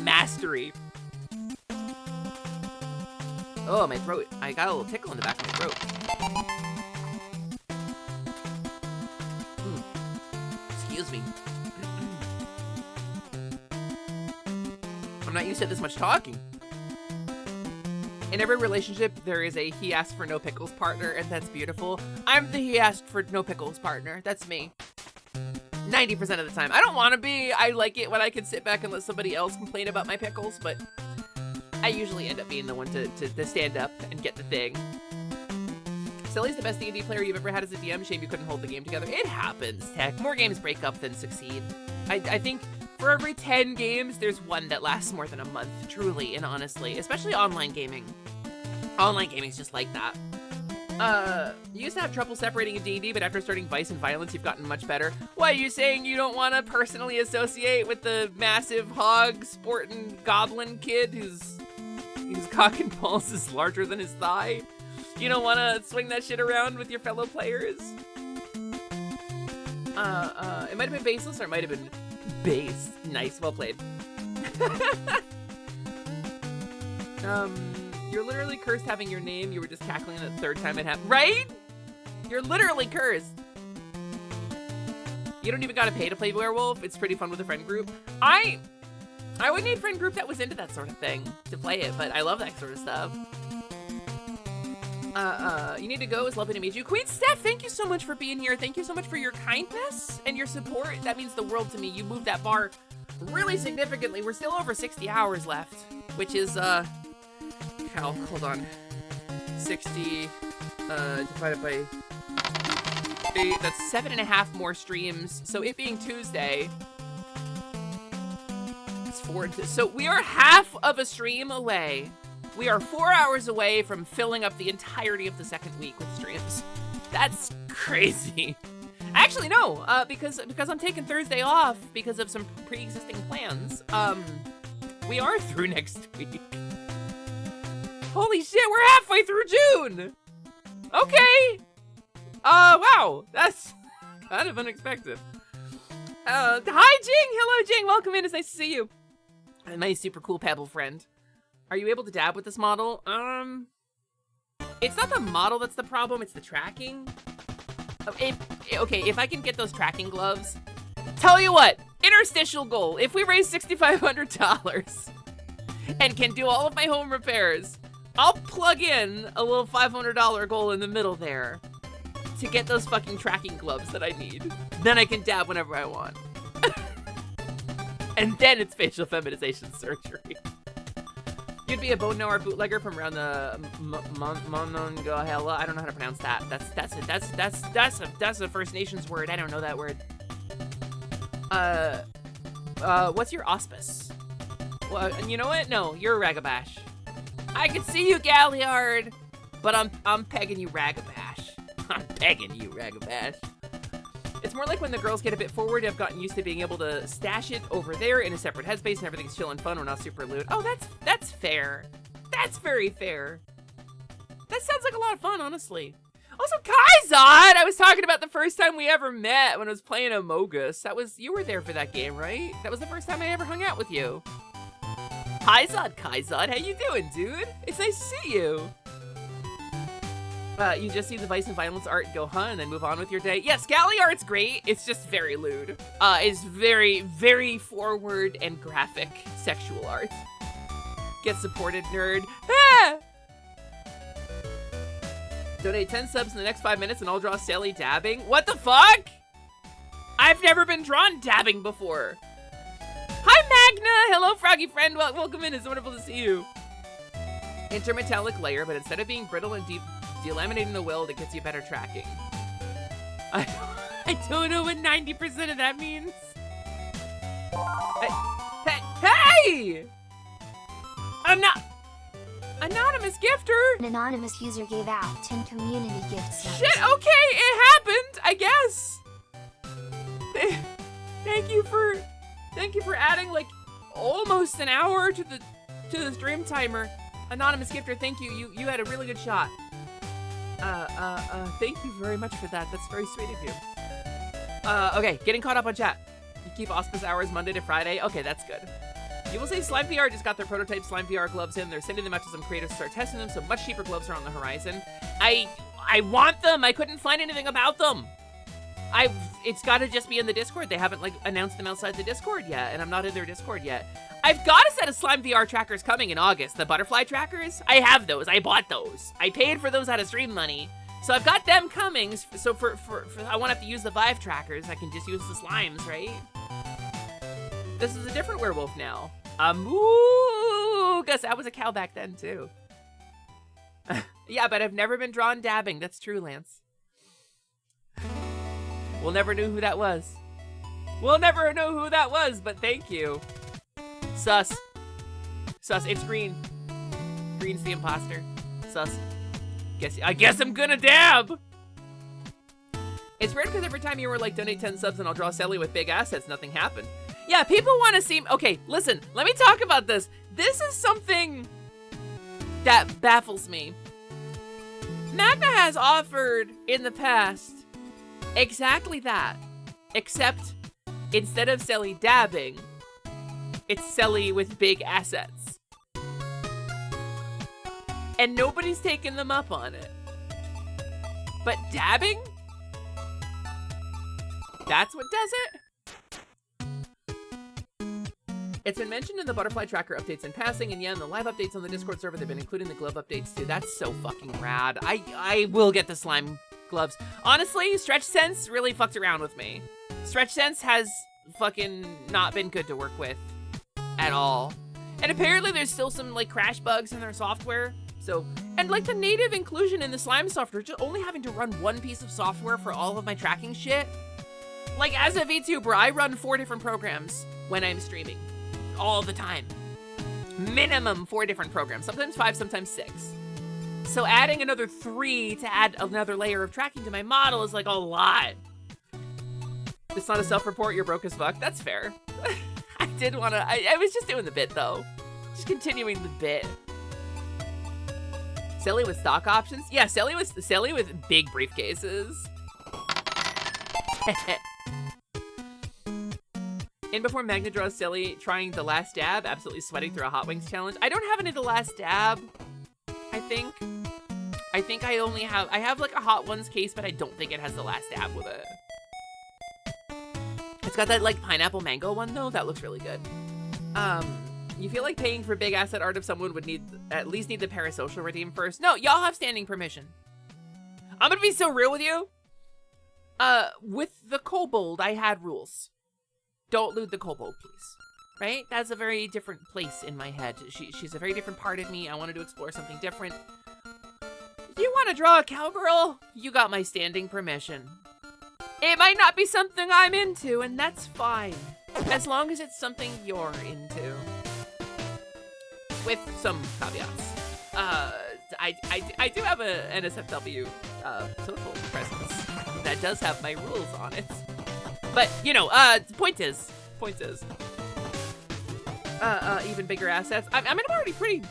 mastery. Oh, my throat. I got a little tickle in the back of my throat. Excuse me. I'm not used to this much talking. In every relationship, there is a he asked for no pickles partner, and that's beautiful. I'm the he asked for no pickles partner. That's me. 90% of the time. I don't want to be. I like it when I can sit back and let somebody else complain about my pickles, but I usually end up being the one to stand up and get the thing. Silly's the best D&D player you've ever had as a DM. Shame you couldn't hold the game together. It happens, Tech. More games break up than succeed. I think for every 10 games, there's one that lasts more than a month, truly and honestly. Especially online gaming. Online gaming's just like that. You used to have trouble separating in D&D, but after starting Vice and Violence, you've gotten much better. What, are you saying you don't want to personally associate with the massive hog sporting goblin kid whose cock and balls is larger than his thigh? You don't want to swing that shit around with your fellow players? It might have been baseless or it might have been based. Nice, well played. You're literally cursed having your name. You were just cackling the 3rd time it happened. Right? You're literally cursed. You don't even gotta pay to play werewolf. It's pretty fun with a friend group. I would need a friend group that was into that sort of thing to play it, but I love that sort of stuff. You need to go. It's lovely to meet you. Queen Steph, thank you so much for being here. Thank you so much for your kindness and your support. That means the world to me. You moved that bar really significantly. We're still over 60 hours left, which is, hold on. 60, divided by 8, that's 7.5 more streams. So it being Tuesday, it's 4, so we are half of a stream away. We are 4 hours away from filling up the entirety of the 2nd week with streams. That's crazy. Actually, no, because I'm taking Thursday off because of some pre-existing plans. We are through next week. Holy shit, we're halfway through June. Okay. Wow, that's kind of unexpected. Hi, Jing. Hello, Jing. Welcome in. It's nice to see you. And my super cool Pebble friend. Are you able to dab with this model? It's not the model that's the problem, it's the tracking. If I can get those tracking gloves, tell you what, interstitial goal. If we raise $6,500 and can do all of my home repairs, I'll plug in a little $500 goal in the middle there to get those fucking tracking gloves that I need. Then I can dab whenever I want. And then it's facial feminization surgery. You'd be a bone knower bootlegger from around the Monongahela. I don't know how to pronounce that. That's a First Nations word. I don't know that word. What's your auspice? Well, you know what? No, you're a Ragabash. I can see you, Galliard, but I'm pegging you, Ragabash. I'm pegging you, Ragabash. It's more like when the girls get a bit forward, I've gotten used to being able to stash it over there in a separate headspace and everything's chill and fun. We're not super lewd. Oh, that's fair. That's very fair. That sounds like a lot of fun, honestly. Also, Kaizad! I was talking about the first time we ever met when I was playing Amogus. You were there for that game, right? That was the first time I ever hung out with you. Kaizad, how you doing, dude? It's nice to see you. You just see the vice and violence art and go, huh, and then move on with your day. Yeah, Scally art's great. It's just very lewd. It's very, very forward and graphic sexual art. Get supported, nerd. Ah! Donate 10 subs in the next 5 minutes and I'll draw Sally dabbing. What the fuck? I've never been drawn dabbing before. Hi, Magna. Hello, Froggy friend. Welcome in. It's wonderful to see you. Intermetallic layer, but instead of being brittle and delaminating the weld, it gets you better tracking. I don't know what 90% of that means. Hey! I'm not... Anonymous gifter! An anonymous user gave out 10 community gift subs. Shit, okay, it happened, I guess. Thank you for adding like almost an hour to the stream timer. Anonymous gifter, thank you. You had a really good shot. Thank you very much for that. That's very sweet of you. Okay, getting caught up on chat. You keep auspice hours Monday to Friday. Okay, that's good. You will say Slime VR just got their prototype Slime VR gloves in. They're sending them out to some creators to start testing them, so much cheaper gloves are on the horizon. I want them. I couldn't find anything about them. It's got to just be in the Discord. They haven't like announced them outside the Discord yet, and I'm not in their Discord yet. I've got a set of Slime VR trackers coming in August. The butterfly trackers. I have those. I bought those. I paid for those out of stream money. So I've got them coming. So for I won't have to use the Vive trackers. I can just use the slimes, right? This is a different werewolf now. Amogus. I was a cow back then too. Yeah, but I've never been drawn dabbing. That's true, Lance. We'll never know who that was. We'll never know who that was, but thank you. Sus. It's Green. Green's the imposter. Sus. I guess I'm gonna dab. It's weird because every time you were like, donate 10 subs and I'll draw Sally with big assets, nothing happened. Yeah, people want to see... Okay, listen, let me talk about this. This is something that baffles me. Magna has offered in the past exactly that, except instead of Sally dabbing, it's Sally with big assets. And nobody's taken them up on it. But dabbing? That's what does it? It's been mentioned in the butterfly tracker updates in passing, and yeah, in the live updates on the Discord server, they've been including the glove updates too. That's so fucking rad. I will get the slime gloves. Honestly, Stretch Sense really fucked around with me. Stretch Sense has fucking not been good to work with at all. And apparently there's still some like crash bugs in their software. So, and like the native inclusion in the slime software, just only having to run one piece of software for all of my tracking shit. Like as a VTuber, I run 4 different programs when I'm streaming. All the time. Minimum 4 different programs, sometimes 5, sometimes 6. So adding another 3 to add another layer of tracking to my model is like a lot. It's not a self-report, you're broke as fuck. That's fair. I did want to, I was just doing the bit though. Just continuing the bit. Sally with stock options? Yeah, Sally with big briefcases. In before Magna draws Sally trying the last dab, absolutely sweating through a Hot Wings challenge. I don't have any of the last dab, I think. I have like a Hot Ones case, but I don't think it has the last dab with it. It's got that like pineapple mango one though, that looks really good. You feel like paying for big asset art if someone would at least need the parasocial redeem first? No, y'all have standing permission. I'm gonna be so real with you. With the kobold, I had rules. Don't loot the kobold, please. Right? That's a very different place in my head. She's a very different part of me. I wanted to explore something different. You want to draw a cowgirl? You got my standing permission. It might not be something I'm into, and that's fine. As long as it's something you're into. With some caveats. I do have a NSFW social presence that does have my rules on it. But, you know, point is, even bigger assets. I mean, I'm already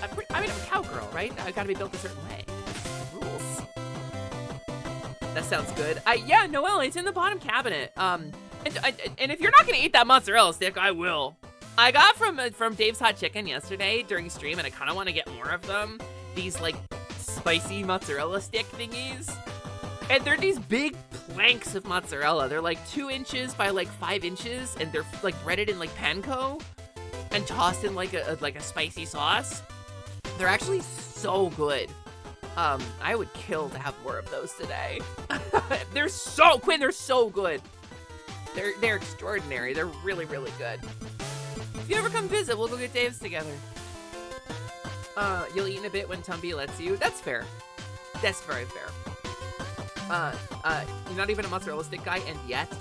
I'm a cowgirl, right? I gotta be built a certain way. Rules. That sounds good. Yeah, Noelle, it's in the bottom cabinet. And if you're not gonna eat that mozzarella stick, I will. I got from Dave's Hot Chicken yesterday during stream, and I kind of want to get more of them. These like spicy mozzarella stick thingies, and they're these big planks of mozzarella. They're like 2 inches by like 5 inches, and they're like breaded in like panko and tossed in like a spicy sauce. They're actually so good. I would kill to have more of those today. They're so good. They're extraordinary. They're really, really good. If you ever come visit, we'll go get Dave's together. You'll eat in a bit when Tumby lets you. That's fair. That's very fair. You're not even a mozzarella stick guy, and yet.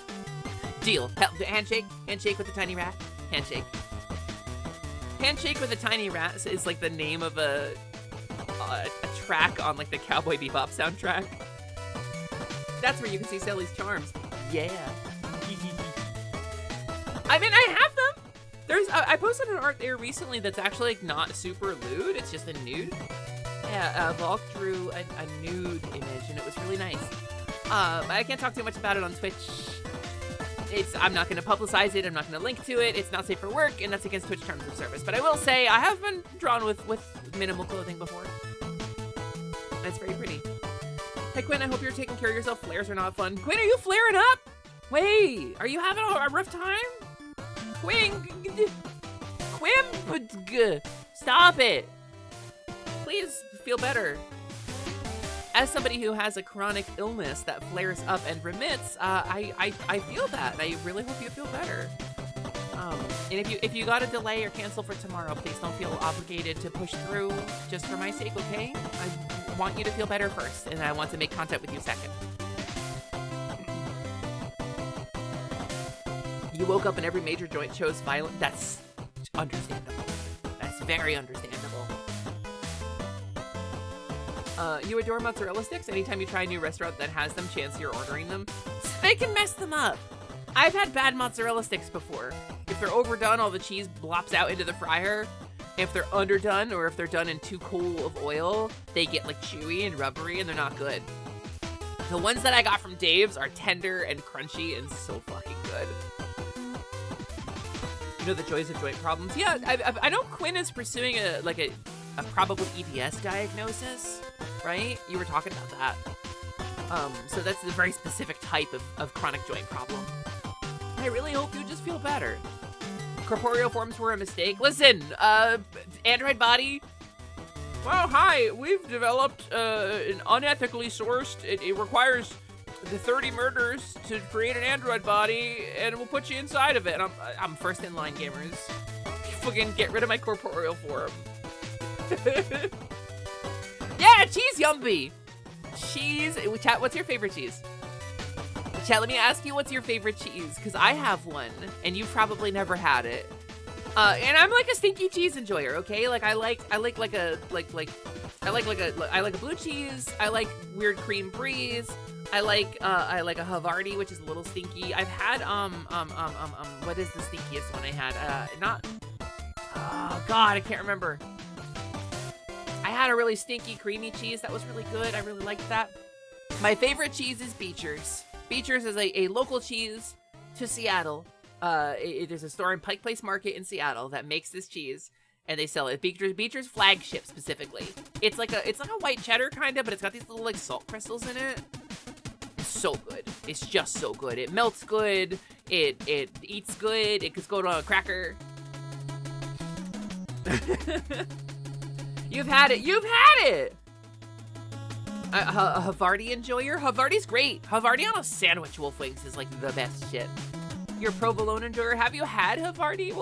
Deal. Handshake. Handshake with the tiny rat. Handshake. Handshake with a tiny rat is like the name of a track on like the Cowboy Bebop soundtrack. That's where you can see Sally's charms. Yeah. I mean, I have them. I posted an art there recently that's actually like not super lewd. It's just a nude. Yeah, Volk drew a nude image, and it was really nice. I can't talk too much about it on Twitch. I'm not going to publicize it. I'm not going to link to it. It's not safe for work, and that's against Twitch terms of service. But I will say I have been drawn with minimal clothing before. It's very pretty. Hey, Quinn, I hope you're taking care of yourself. Flares are not fun. Quinn, are you flaring up? Wait, are you having a rough time? Quinn, stop it. Please feel better. As somebody who has a chronic illness that flares up and remits, I feel that. I really hope you feel better. And if you got to delay or cancel for tomorrow, please don't feel obligated to push through just for my sake, okay? I want you to feel better first, and I want to make contact with you second. You woke up and every major joint shows violent. That's understandable. That's very understandable. You adore mozzarella sticks? Anytime you try a new restaurant that has them, chance you're ordering them. They can mess them up. I've had bad mozzarella sticks before. If they're overdone, all the cheese blops out into the fryer. If they're underdone, or if they're done in too cool of oil, they get like chewy and rubbery and they're not good. The ones that I got from Dave's are tender and crunchy and so fucking good. You know the joys of joint problems? Yeah, I know Quinn is pursuing a probable EDS diagnosis, right? You were talking about that. So that's a very specific type of chronic joint problem. I really hope you just feel better. Corporeal forms were a mistake. Listen, Android body. Well, hi, we've developed an unethically sourced, it requires the 30 murders to create an android body, and we'll put you inside of it. And I'm first in line, gamers. Fucking get rid of my corporeal form. Yeah, cheese yumpy. Cheese. Chat, what's your favorite cheese? Chat, let me ask you, what's your favorite cheese? Because I have one, and you've probably never had it. And I'm like a stinky cheese enjoyer, okay? Like I like a blue cheese. I like weird cream bries. I like a Havarti, which is a little stinky. I've had what is the stinkiest one I had? Oh god, I can't remember. I had a really stinky creamy cheese that was really good. I really liked that. My favorite cheese is Beecher's. Beecher's is a local cheese to Seattle. There's a store in Pike Place Market in Seattle that makes this cheese, and they sell it. Beecher's flagship specifically. It's like a white cheddar kind of, but it's got these little like salt crystals in it. It's so good. It's just so good. It melts good. It eats good. It could go on a cracker. You've had it. You've had it. A Havarti enjoyer? Havarti's great. Havarti on a sandwich, Wolf Wings, is like the best shit. You're a provolone enjoyer. Have you had Havarti,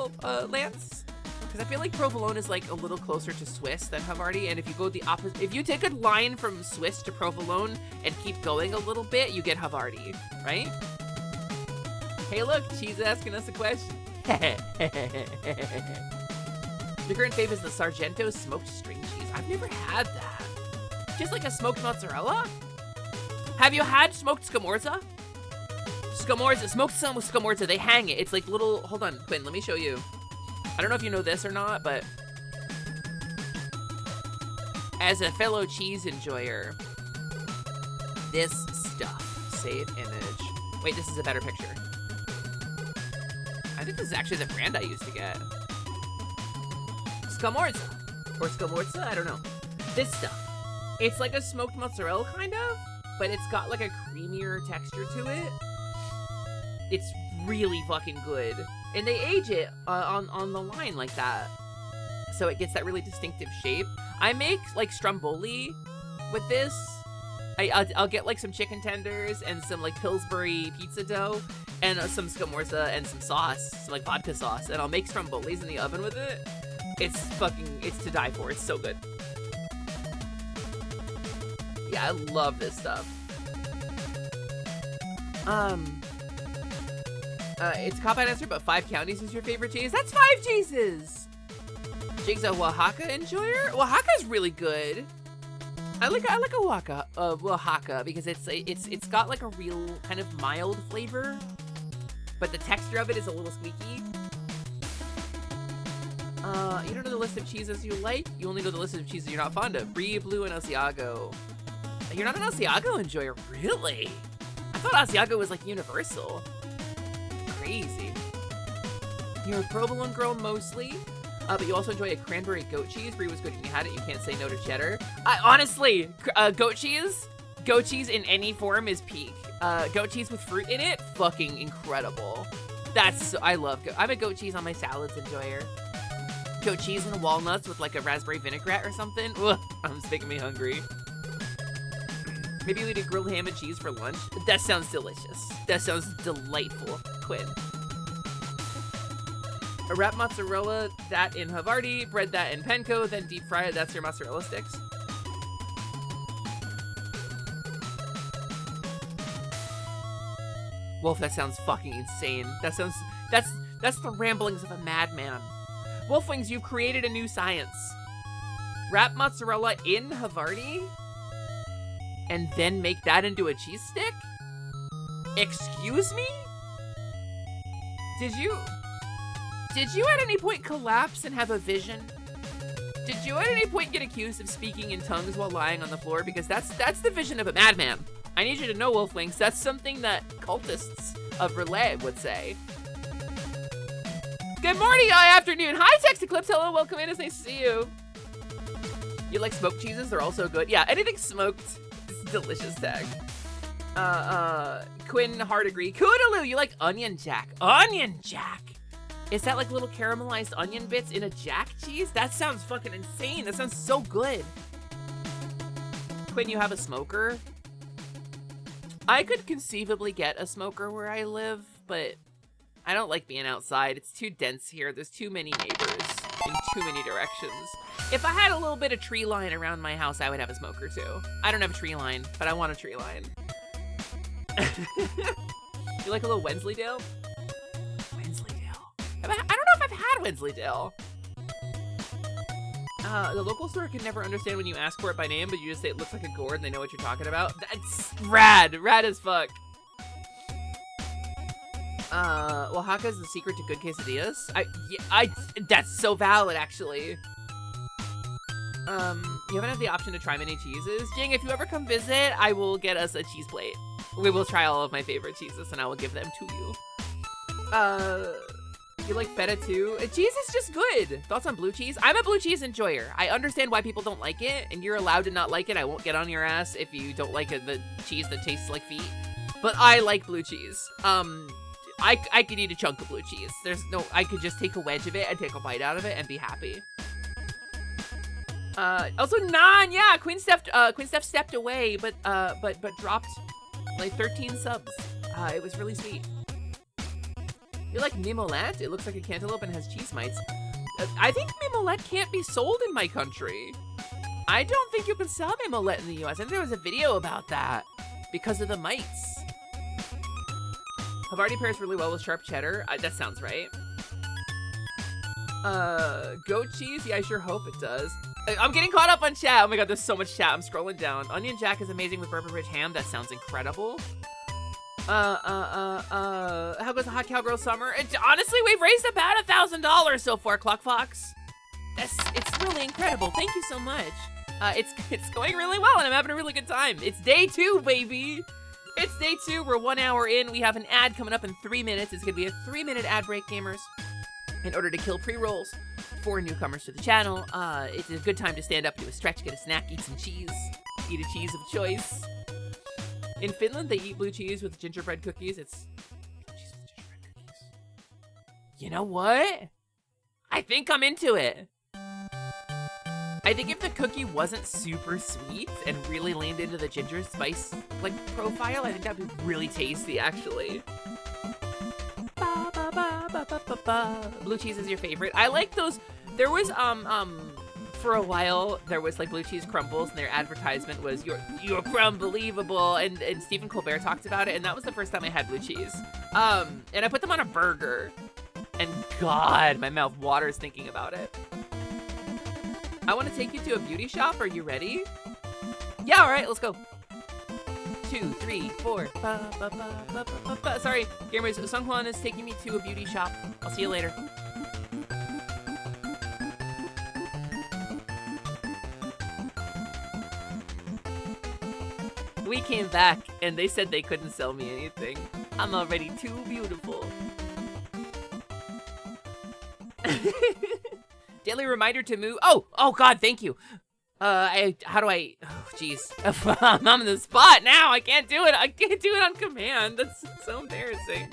Lance? Because I feel like provolone is like a little closer to Swiss than Havarti, and if you go the opposite, if you take a line from Swiss to provolone and keep going a little bit, you get Havarti, right? Hey, look, she's asking us a question. The current fave is the Sargento smoked string cheese. I've never had that. Just like a smoked mozzarella? Have you had smoked scamorza? Smoked scamorza, they hang it. It's like little, hold on, Quinn, let me show you. I don't know if you know this or not, but as a fellow cheese enjoyer, this stuff save image. Wait, this is a better picture. I think this is actually the brand I used to get. Scamorza. Or Scamorza, I don't know. This stuff. It's like a smoked mozzarella, kind of, but it's got like a creamier texture to it. It's really fucking good. And they age it on the line like that. So it gets that really distinctive shape. I make like stromboli with this. I'll get like some chicken tenders and some like Pillsbury pizza dough and some scamorza and some sauce, some like vodka sauce, and I'll make strombolis in the oven with it. It's to die for. It's so good. Yeah, I love this stuff. It's cop-out answer, but 5 counties is your favorite cheese. That's 5 cheeses. Jig's a Oaxaca enjoyer. Oaxaca's really good. I like a Oaxaca because it's got like a real kind of mild flavor, but the texture of it is a little squeaky. You don't know the list of cheeses you like. You only know the list of cheeses you're not fond of. Brie, Blue, and Asiago. You're not an Asiago enjoyer, really? I thought Asiago was like universal. Crazy. You're a provolone girl mostly, but you also enjoy a cranberry goat cheese. Brie was good when you had it. You can't say no to cheddar. Honestly, goat cheese in any form is peak. Goat cheese with fruit in it, fucking incredible. I love I'm a goat cheese on my salads enjoyer. Goat cheese and walnuts with like a raspberry vinaigrette or something. Ugh, it's making me hungry. Maybe we do grilled ham and cheese for lunch. That sounds delicious. That sounds delightful. Quinn. A wrap mozzarella, that in Havarti, bread that in panko, then deep fry it. That's your mozzarella sticks. Wolf, that sounds fucking insane. That's the ramblings of a madman. Wolfwings, you've created a new science. Wrap mozzarella in Havarti? And then make that into a cheese stick? Excuse me? Did you at any point collapse and have a vision? Did you at any point get accused of speaking in tongues while lying on the floor? Because that's the vision of a madman. I need you to know, Wolfwings, that's something that cultists of Relay would say. Good morning, afternoon. Hi, Text Eclipse. Hello, welcome in. It's nice to see you. You like smoked cheeses? They're also good. Yeah, anything smoked is delicious, tag. Quinn, hard agree. Koodaloo, you like onion jack. Onion jack. Is that like little caramelized onion bits in a jack cheese? That sounds fucking insane. That sounds so good. Quinn, you have a smoker? I could conceivably get a smoker where I live, but I don't like being outside. It's too dense here. There's too many neighbors in too many directions. If I had a little bit of tree line around my house, I would have a smoker too. I don't have a tree line, but I want a tree line. You like a little Wensleydale? Wensleydale. I don't know if I've had Wensleydale. The local store can never understand when you ask for it by name, but you just say it looks like a gourd and they know what you're talking about. That's rad. Rad as fuck. Oaxaca is the secret to good quesadillas. That's so valid, actually. You haven't had the option to try many cheeses. Jing, if you ever come visit, I will get us a cheese plate. We will try all of my favorite cheeses, and I will give them to you. You like feta too? Cheese is just good. Thoughts on blue cheese? I'm a blue cheese enjoyer. I understand why people don't like it, and you're allowed to not like it. I won't get on your ass if you don't like the cheese that tastes like feet. But I like blue cheese. I could eat a chunk of blue cheese. I could just take a wedge of it and take a bite out of it and be happy. Also Nan, yeah, Queen Steph stepped away, but dropped like 13 subs. It was really sweet. You like mimolette? It looks like a cantaloupe and has cheese mites. I think mimolette can't be sold in my country. I don't think you can sell mimolette in the US. I think there was a video about that because of the mites. Havarti pairs really well with sharp cheddar. That sounds right. Goat cheese? Yeah, I sure hope it does. I'm getting caught up on chat. Oh my god, there's so much chat. I'm scrolling down. Onion jack is amazing with Bourbon Bridge ham. That sounds incredible. How goes the hot cowgirl summer? Honestly, we've raised about $1,000 so far, Clock Fox. It's really incredible. Thank you so much. It's going really well, and I'm having a really good time. It's day 2, baby. It's day 2. We're 1 hour in. We have an ad coming up in 3 minutes. It's going to be a 3-minute ad break, gamers. In order to kill pre-rolls for newcomers to the channel, it's a good time to stand up, do a stretch, get a snack, eat some cheese. Eat a cheese of choice. In Finland, they eat blue cheese with gingerbread cookies. It's cheese with gingerbread cookies. You know what? I think I'm into it. I think if the cookie wasn't super sweet and really leaned into the ginger spice like profile, I think that'd be really tasty, actually. Ba, ba, ba, ba, ba, ba, ba. Blue cheese is your favorite. I like those. There was for a while there was like blue cheese crumbles, and their advertisement was you're crumbelievable, and Stephen Colbert talked about it, and that was the first time I had blue cheese. And I put them on a burger, and God, my mouth waters thinking about it. I want to take you to a beauty shop. Are you ready? Yeah, all right, let's go. 2, 3, 4. Ba, ba, ba, ba, ba, ba. Sorry, gamers, Sung Hwan is taking me to a beauty shop. I'll see you later. We came back, and they said they couldn't sell me anything. I'm already too beautiful. Daily reminder to move. Oh God, thank you. How do I, oh jeez. I'm on the spot now. I can't do it. I can't do it on command. That's so embarrassing.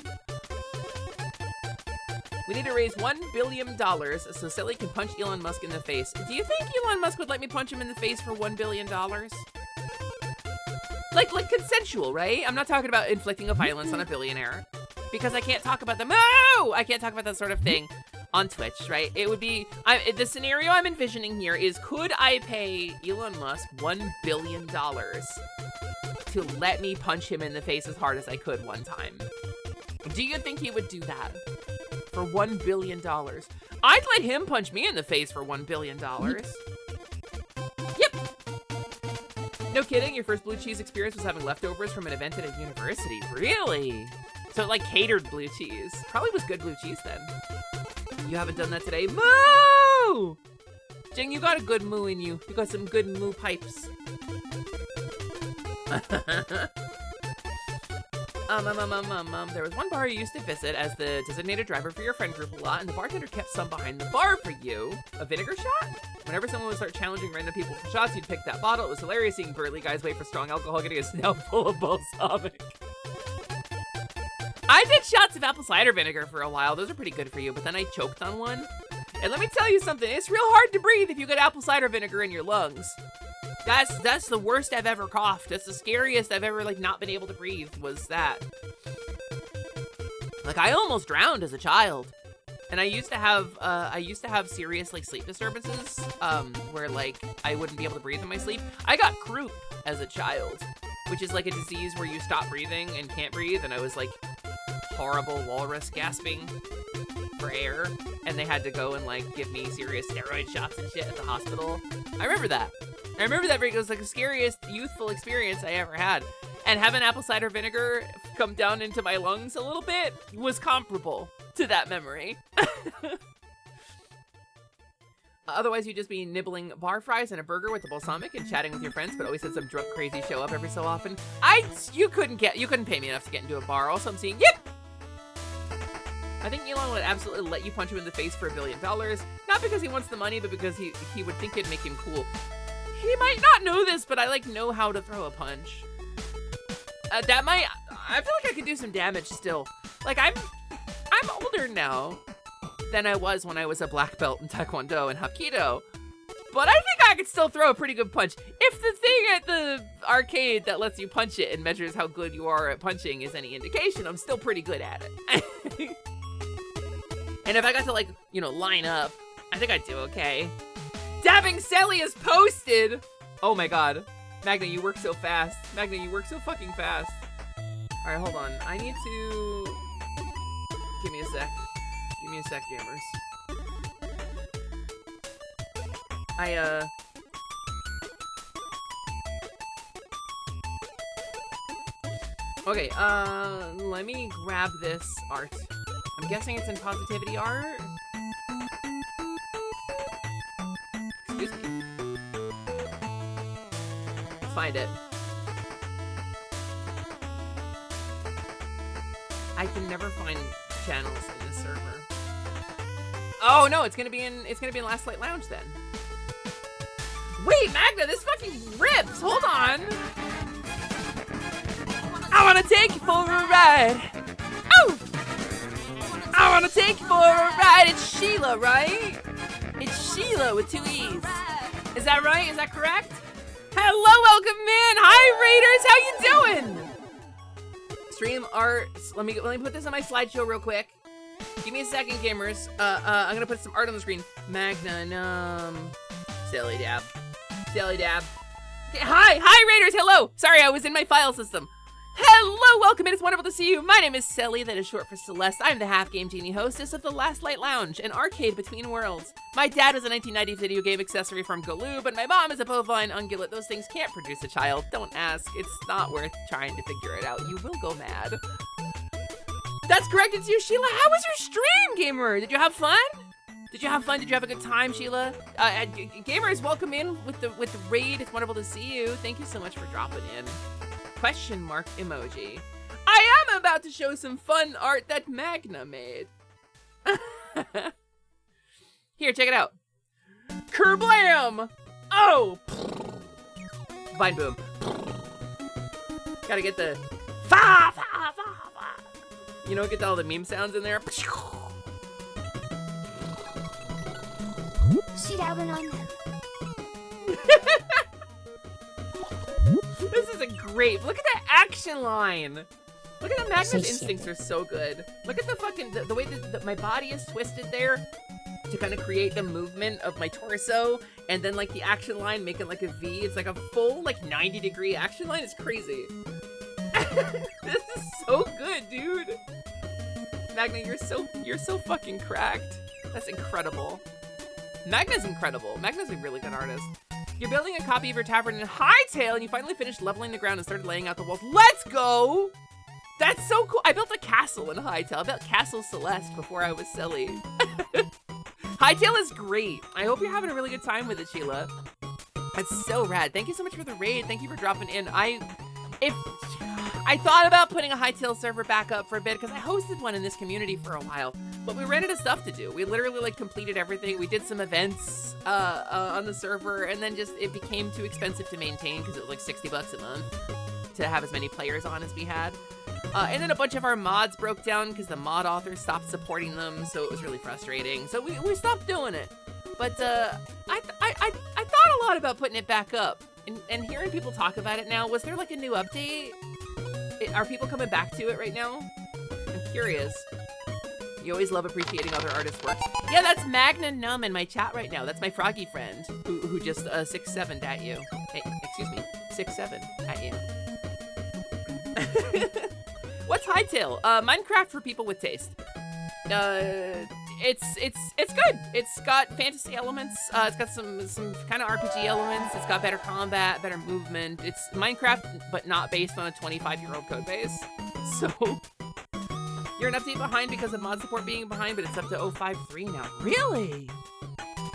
We need to raise $1 billion so Sally can punch Elon Musk in the face. Do you think Elon Musk would let me punch him in the face for $1 billion? Like consensual, right? I'm not talking about inflicting a violence on a billionaire, because I can't talk about I can't talk about that sort of thing on Twitch, right? It would be, the scenario I'm envisioning here is, could I pay Elon Musk $1 billion to let me punch him in the face as hard as I could one time? Do you think he would do that for $1 billion? I'd let him punch me in the face for $1 billion. Yep. No kidding, your first blue cheese experience was having leftovers from an event at a university. Really? So it like catered blue cheese. Probably was good blue cheese then. You haven't done that today. Moo! Jing, you got a good moo in you. You got some good moo pipes. There was one bar you used to visit as the designated driver for your friend group a lot, and the bartender kept some behind the bar for you. A vinegar shot? Whenever someone would start challenging random people for shots, you'd pick that bottle. It was hilarious seeing burly guys wait for strong alcohol, getting a snout full of balsamic. I did shots of apple cider vinegar for a while. Those are pretty good for you, but then I choked on one. And let me tell you something, it's real hard to breathe if you get apple cider vinegar in your lungs. That's the worst I've ever coughed. That's the scariest I've ever not been able to breathe, was that. Like, I almost drowned as a child. And I used to have serious sleep disturbances, where I wouldn't be able to breathe in my sleep. I got croup as a child, which is like a disease where you stop breathing and can't breathe, and I was like horrible walrus gasping for air, and they had to go and give me serious steroid shots and shit at the hospital. I remember that because it was the scariest youthful experience I ever had. And having apple cider vinegar come down into my lungs a little bit was comparable to that memory. Otherwise, you'd just be nibbling bar fries and a burger with the balsamic and chatting with your friends, but always had some drunk crazy show up every so often. You couldn't pay me enough to get into a bar. Also, I'm seeing, yep! I think Elon would absolutely let you punch him in the face for $1 billion. Not because he wants the money, but because he would think it'd make him cool. He might not know this, but I know how to throw a punch. I feel like I could do some damage still. I'm older now than I was when I was a black belt in Taekwondo and Hapkido. But I think I could still throw a pretty good punch. If the thing at the arcade that lets you punch it and measures how good you are at punching is any indication, I'm still pretty good at it. And if I got to line up, I think I'd do okay. Dabbing Sally is posted! Oh my god. Magna, you work so fast. Magna, you work so fucking fast. Alright, hold on. I need to... Give me a sec. Give me a sec, gamers. Okay, let me grab this art. I'm guessing it's in positivity art? Excuse me. Let's find it. can never find channels in this server. Oh no, it's gonna be in Last Light Lounge then. Wait, Magna, this fucking rips. Hold on. I wanna take you for a ride. Oh! I wanna take you for a ride. It's Sheila, right? It's Sheila with 2 E's. Is that right? Is that correct? Hello, welcome in. Hi, Raiders. How you doing? Stream art. Let me put this on my slideshow real quick. Give me a second, gamers. I'm gonna put some art on the screen. Magnanum. Silly dab. Silly dab. Okay, hi, Raiders. Hello. Sorry, I was in my file system. Hello, welcome in. It's wonderful to see you. My name is Sally, that is short for Celeste. I'm the Half Game Genie hostess of the Last Light Lounge, an arcade between worlds. My dad is a 1990s video game accessory from Galoo, but my mom is a bovine ungulate. Those things can't produce a child. Don't ask. It's not worth trying to figure it out. You will go mad. That's correct. It's you, Sheila. How was your stream, gamer? Did you have fun? Did you have fun? Did you have a good time, Sheila? Gamers, welcome in with the raid. It's wonderful to see you. Thank you so much for dropping in. Question mark emoji. I am about to show some fun art that Magna made. Here, check it out. Kerblam! Oh! Vine boom. Gotta get the fa fa fa fa. You know, get all the meme sounds in there. Sit down on them. This is a great. Look at that action line. Look at the Magna's So instincts are so good. Look at the fucking the way that my body is twisted there to kind of create the movement of my torso, and then like the action line making like a V. It's like a full like 90-degree action line. It's crazy. This is so good, dude. Magna, you're so fucking cracked. That's incredible. Magna's incredible. Magna's a really good artist. You're building a copy of your tavern in Hightail, and you finally finished leveling the ground and started laying out the walls. Let's go! That's so cool. I built a castle in Hightail. I built Castle Celeste before I was silly. Hightail is great. I hope you're having a really good time with it, Sheila. That's so rad. Thank you so much for the raid. Thank you for dropping in. I thought about putting a Hightail server back up for a bit because I hosted one in this community for a while, but we ran out of stuff to do. We literally like completed everything. We did some events on the server, and then just it became too expensive to maintain because it was like $60 a month to have as many players on as we had. And then a bunch of our mods broke down because the mod authors stopped supporting them, so it was really frustrating. So we stopped doing it. But I thought a lot about putting it back up, and hearing people talk about it now. Was there like a new update? Are people coming back to it right now? I'm curious. You always love appreciating other artists' works. Yeah, that's Magna Num in my chat right now. That's my froggy friend who just 6'7'd at you. Hey, excuse me, 6'7" at you. What's Hightail? Minecraft for people with taste. It's good. It's got fantasy elements. It's got some kind of RPG elements. It's got better combat, better movement. It's Minecraft, but not based on a 25-year-old code base. So you're an update behind because of mod support being behind, but it's up to 0.53 now. Really?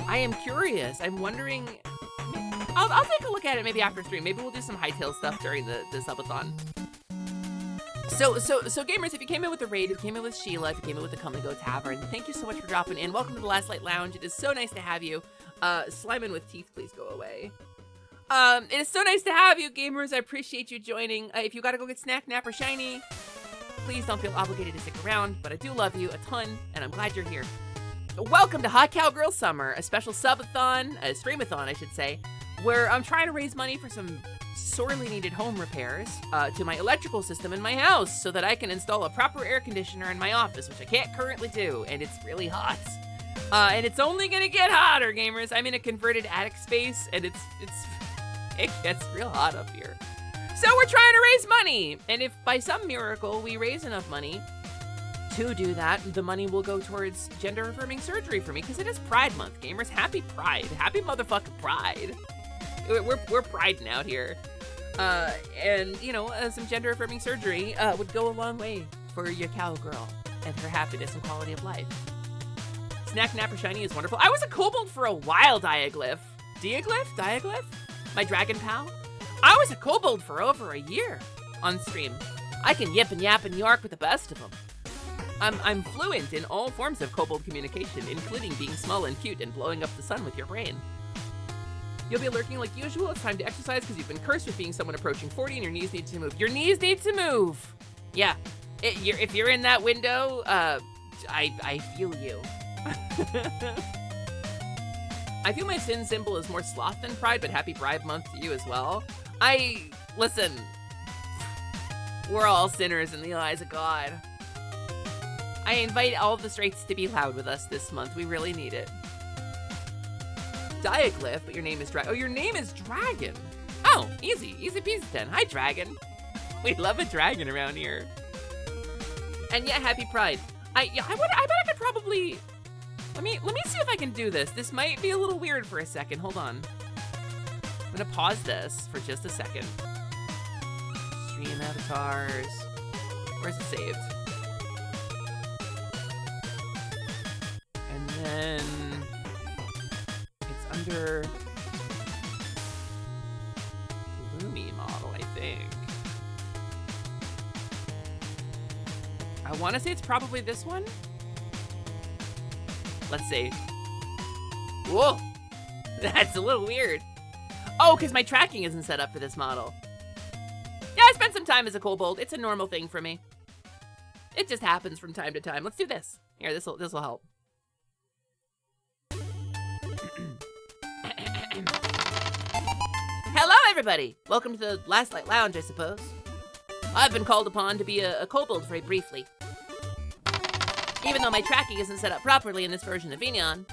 I am curious. I'm wondering. I'll take a look at it maybe after stream. Maybe we'll do some Hightail stuff during the subathon. So gamers, if you came in with the raid, if you came in with Sheila, if you came in with the Come and Go Tavern, thank you so much for dropping in. Welcome to the Last Light Lounge. It is so nice to have you. Slimin with teeth, please go away. It is so nice to have you, gamers. I appreciate you joining. If you gotta go get snack, nap, or shiny, please don't feel obligated to stick around, but I do love you a ton, and I'm glad you're here. Welcome to Hot Cowgirl Summer, a special subathon, a streamathon, I should say, where I'm trying to raise money for some sorely needed home repairs to my electrical system in my house so that I can install a proper air conditioner in my office, which I can't currently do, and it's really hot. And it's only gonna get hotter, gamers. I'm in a converted attic space, and it gets real hot up here. So we're trying to raise money, and if by some miracle we raise enough money to do that, the money will go towards gender-affirming surgery for me, because it is Pride Month, gamers. Happy Pride. Happy motherfucking Pride. We're priding out here. And, you know, some gender-affirming surgery would go a long way for your cowgirl and her happiness and quality of life. Snack Napper Shiny is wonderful. I was a kobold for a while, Diaglyph. Diaglyph? My dragon pal? I was a kobold for over a year on stream. I can yip and yap and yark with the best of them. I'm fluent in all forms of kobold communication, including being small and cute and blowing up the sun with your brain. You'll be lurking like usual. It's time to exercise because you've been cursed with being someone approaching 40 and your knees need to move. Your knees need to move. Yeah. If you're in that window, I feel you. I feel my sin symbol is more sloth than pride, but happy Pride Month to you as well. Listen, we're all sinners in the eyes of God. I invite all the straights to be loud with us this month. We really need it. Diaglyph, but your name is Dragon. Oh, your name is Dragon. Oh, easy peasy then. Hi, Dragon. We love a dragon around here. And yeah, happy Pride. I bet I could probably. Let me see if I can do this. This might be a little weird for a second. Hold on. I'm gonna pause this for just a second. Stream avatars. Where's it saved? And then it's under Bloomy model, I think. I want to say it's probably this one. Let's see. Whoa, that's a little weird. Oh, because my tracking isn't set up for this model. Yeah, I spent some time as a kobold. It's a normal thing for me. It just happens from time to time. Let's do this. Here, this will help. Hello, everybody. Welcome to the Last Light Lounge, I suppose. I've been called upon to be a kobold very briefly. Even though my tracking isn't set up properly in this version of Vignon,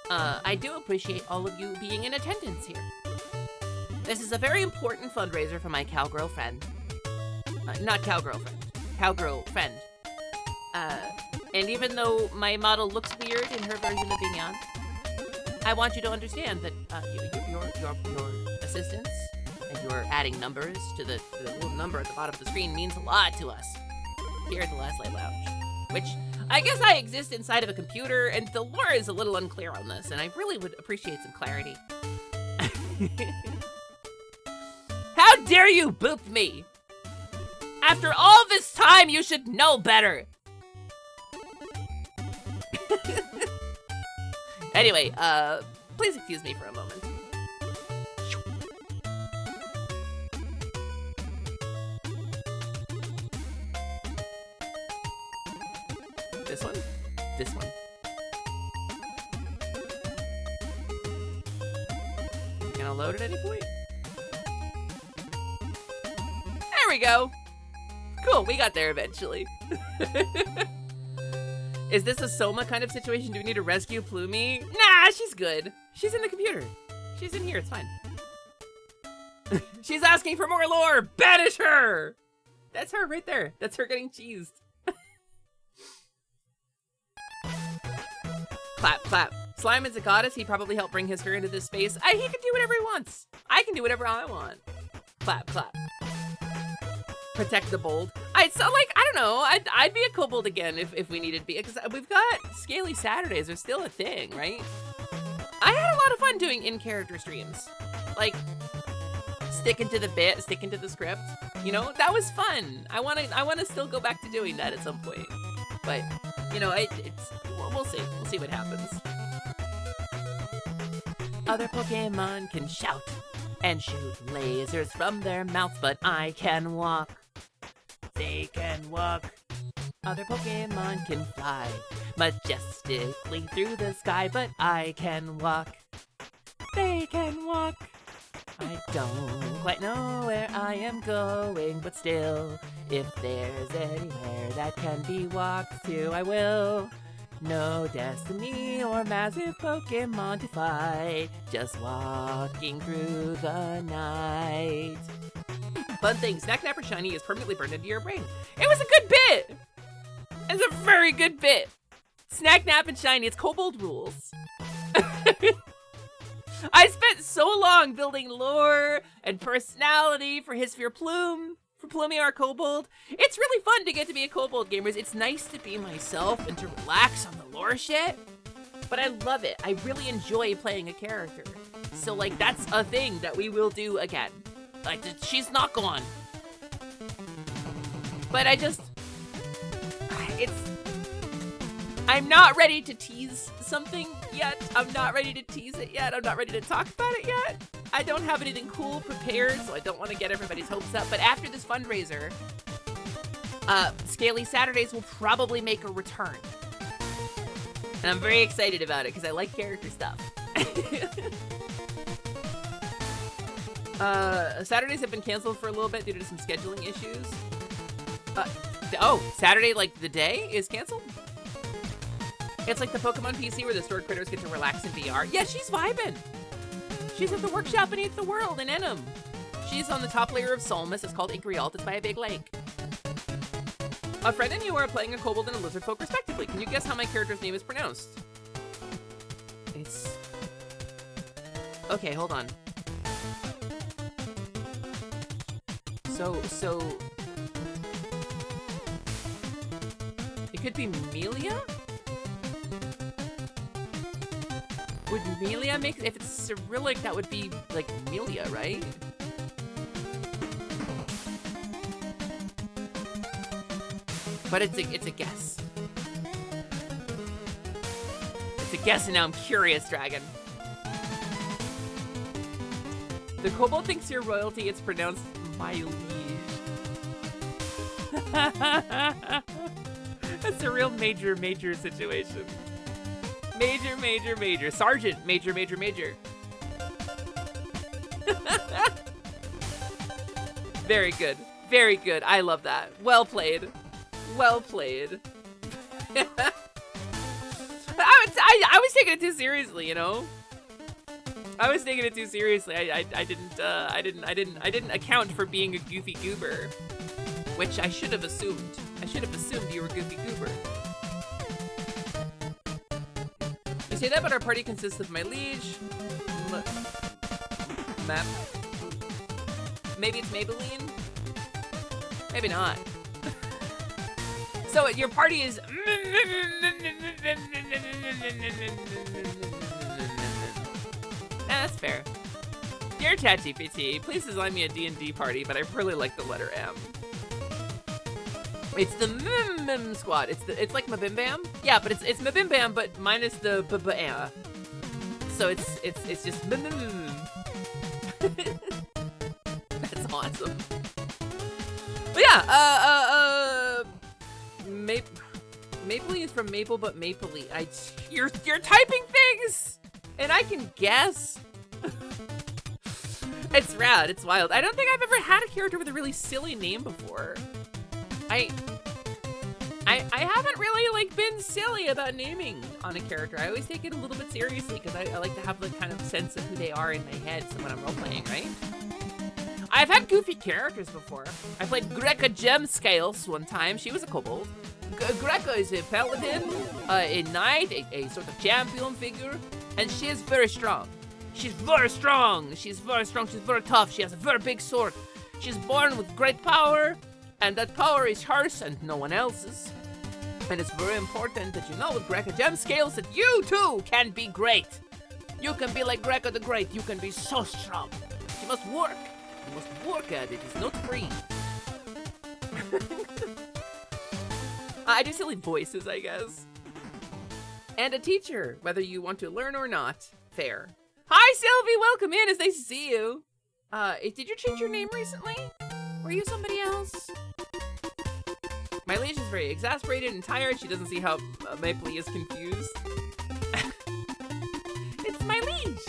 I do appreciate all of you being in attendance here. This is a very important fundraiser for my cowgirl friend. Not cowgirl friend. Cowgirl friend. And even though my model looks weird in her version of Vignon, I want you to understand that your assistance and your adding numbers to the little number at the bottom of the screen means a lot to us here at the Last Light Lounge. Which, I guess I exist inside of a computer, and the lore is a little unclear on this, and I really would appreciate some clarity. How dare you boop me? After all this time, you should know better. Anyway, please excuse me for a moment. This one? This one. Can I load at any point? There we go. Cool, we got there eventually. Is this a Soma kind of situation? Do we need to rescue Plumie? Nah, she's good. She's in the computer. She's in here, it's fine. She's asking for more lore. Banish her! That's her right there. That's her getting cheesed. Clap, clap. Slime is a goddess. He probably helped bring his career into this space. He can do whatever he wants. I can do whatever I want. Clap, clap. Protect the bold. I don't know. I'd be a kobold again if we needed to be, because we've got Scaly Saturdays. They're still a thing, right? I had a lot of fun doing in-character streams. Like, sticking to the bit, sticking to the script. You know, that was fun. I wanna still go back to doing that at some point. But, you know, we'll see. We'll see what happens. Other Pokemon can shout and shoot lasers from their mouths, but I can walk. They can walk. Other Pokemon can fly majestically through the sky, but I can walk. They can walk. I don't quite know where I am going, but still, if there's anywhere that can be walked to, I will. No destiny or massive Pokemon to fight, just walking through the night. Fun thing, Snack Napper Shiny is permanently burned into your brain. It was a good bit! It's a very good bit. Snack Nap and Shiny, it's Kobold rules. I spent so long building lore and personality for Plume, for Plumie our Kobold. It's really fun to get to be a Kobold, gamers. It's nice to be myself and to relax on the lore shit. But I love it. I really enjoy playing a character. So, like, that's a thing that we will do again. Like, she's not gone. But I'm not ready to tease something yet. I'm not ready to tease it yet. I'm not ready to talk about it yet. I don't have anything cool prepared, so I don't want to get everybody's hopes up. But after this fundraiser, Scaly Saturdays will probably make a return. And I'm very excited about it because I like character stuff. Saturdays have been canceled for a little bit due to some scheduling issues. Oh, Saturday, like the day, is canceled? It's like the Pokemon PC where the stored critters get to relax in VR. Yeah, she's vibing. She's at the workshop beneath the world in Enum. She's on the top layer of Solmus. It's called Igrialt. It's by a big lake. A friend and you are playing a kobold and a lizard folk respectively. Can you guess how my character's name is pronounced? It's... Okay, hold on. So... It could be Melia? Would Melia make... If it's Cyrillic, that would be, like, Melia, right? But it's a guess. It's a guess, and now I'm curious, Dragon. The kobold thinks you're royalty. It's pronounced my liege. That's a real major situation. Major. Sergeant, major. Very good. Very good. I love that. Well played. Well played. I was taking it too seriously, you know? I was taking it too seriously. I didn't account for being a goofy goober, which I should have assumed. I should have assumed you were goofy goober. You say that, but our party consists of my liege, map. Maybe it's Maybelline. Maybe not. So your party is. That's fair. Dear ChatGPT, please design me a D&D party, but I really like the letter M. It's the Mim Squad. It's like Mabim Bam. Yeah, but it's Mabim Bam, but minus the B-B-A. So it's just Mim. That's awesome. But yeah, Mapley is from Maple, but Mapley. You're typing things, and I can guess. It's rad. It's wild. I don't think I've ever had a character with a really silly name before. I haven't really like been silly about naming on a character. I always take it a little bit seriously because I like to have the kind of sense of who they are in my head so when I'm role playing, right? I've had goofy characters before. I played Greca Gemscales one time. She was a kobold. Greca is a paladin, a knight, a sort of champion figure, and she is very strong. She's very strong. She's very tough. She has a very big sword. She's born with great power, and that power is hers and no one else's. And it's very important that you know with Greca Gemscales that you too can be great. You can be like Greca the Great. You can be so strong. You must work. You must work at it. It's not free. I do silly voices, I guess. And a teacher, whether you want to learn or not. Fair. Hi, Sylvie. Welcome in. It's nice to see you. Did you change your name recently? Were you somebody else? My liege is very exasperated and tired. She doesn't see how Mapley is confused. It's my liege.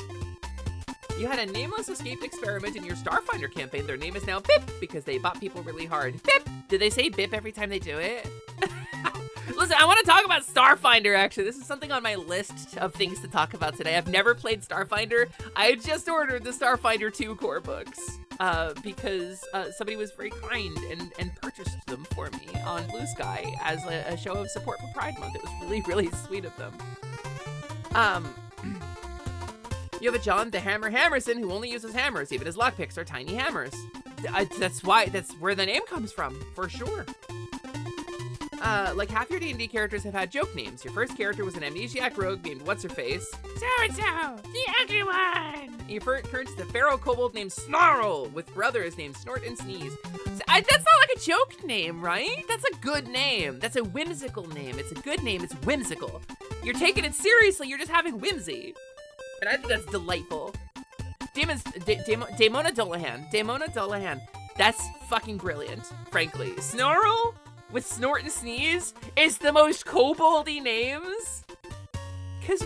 You had a nameless escaped experiment in your Starfinder campaign. Their name is now Bip because they bought people really hard. Bip! Did they say Bip every time they do it? Listen, I want to talk about Starfinder, actually. This is something on my list of things to talk about today. I've never played Starfinder. I just ordered the Starfinder 2 core books because somebody was very kind and purchased them for me on Blue Sky as a show of support for Pride Month. It was really, really sweet of them. You have a John the Hammer Hammerson who only uses hammers. Even his lockpicks are tiny hammers. That's where the name comes from, for sure. like half your D&D characters have had joke names. Your first character was an amnesiac rogue named What's-Her-Face. So-and-so, the ugly one. Your first is a pharaoh kobold named Snarl, with brothers named Snort and Sneeze. That's not like a joke name, right? That's a good name. That's a whimsical name. It's a good name. It's whimsical. You're taking it seriously. You're just having whimsy. And I think that's delightful. Damona Dullahan. That's fucking brilliant, frankly. Snarl with Snort and Sneeze is the most koboldy names. Because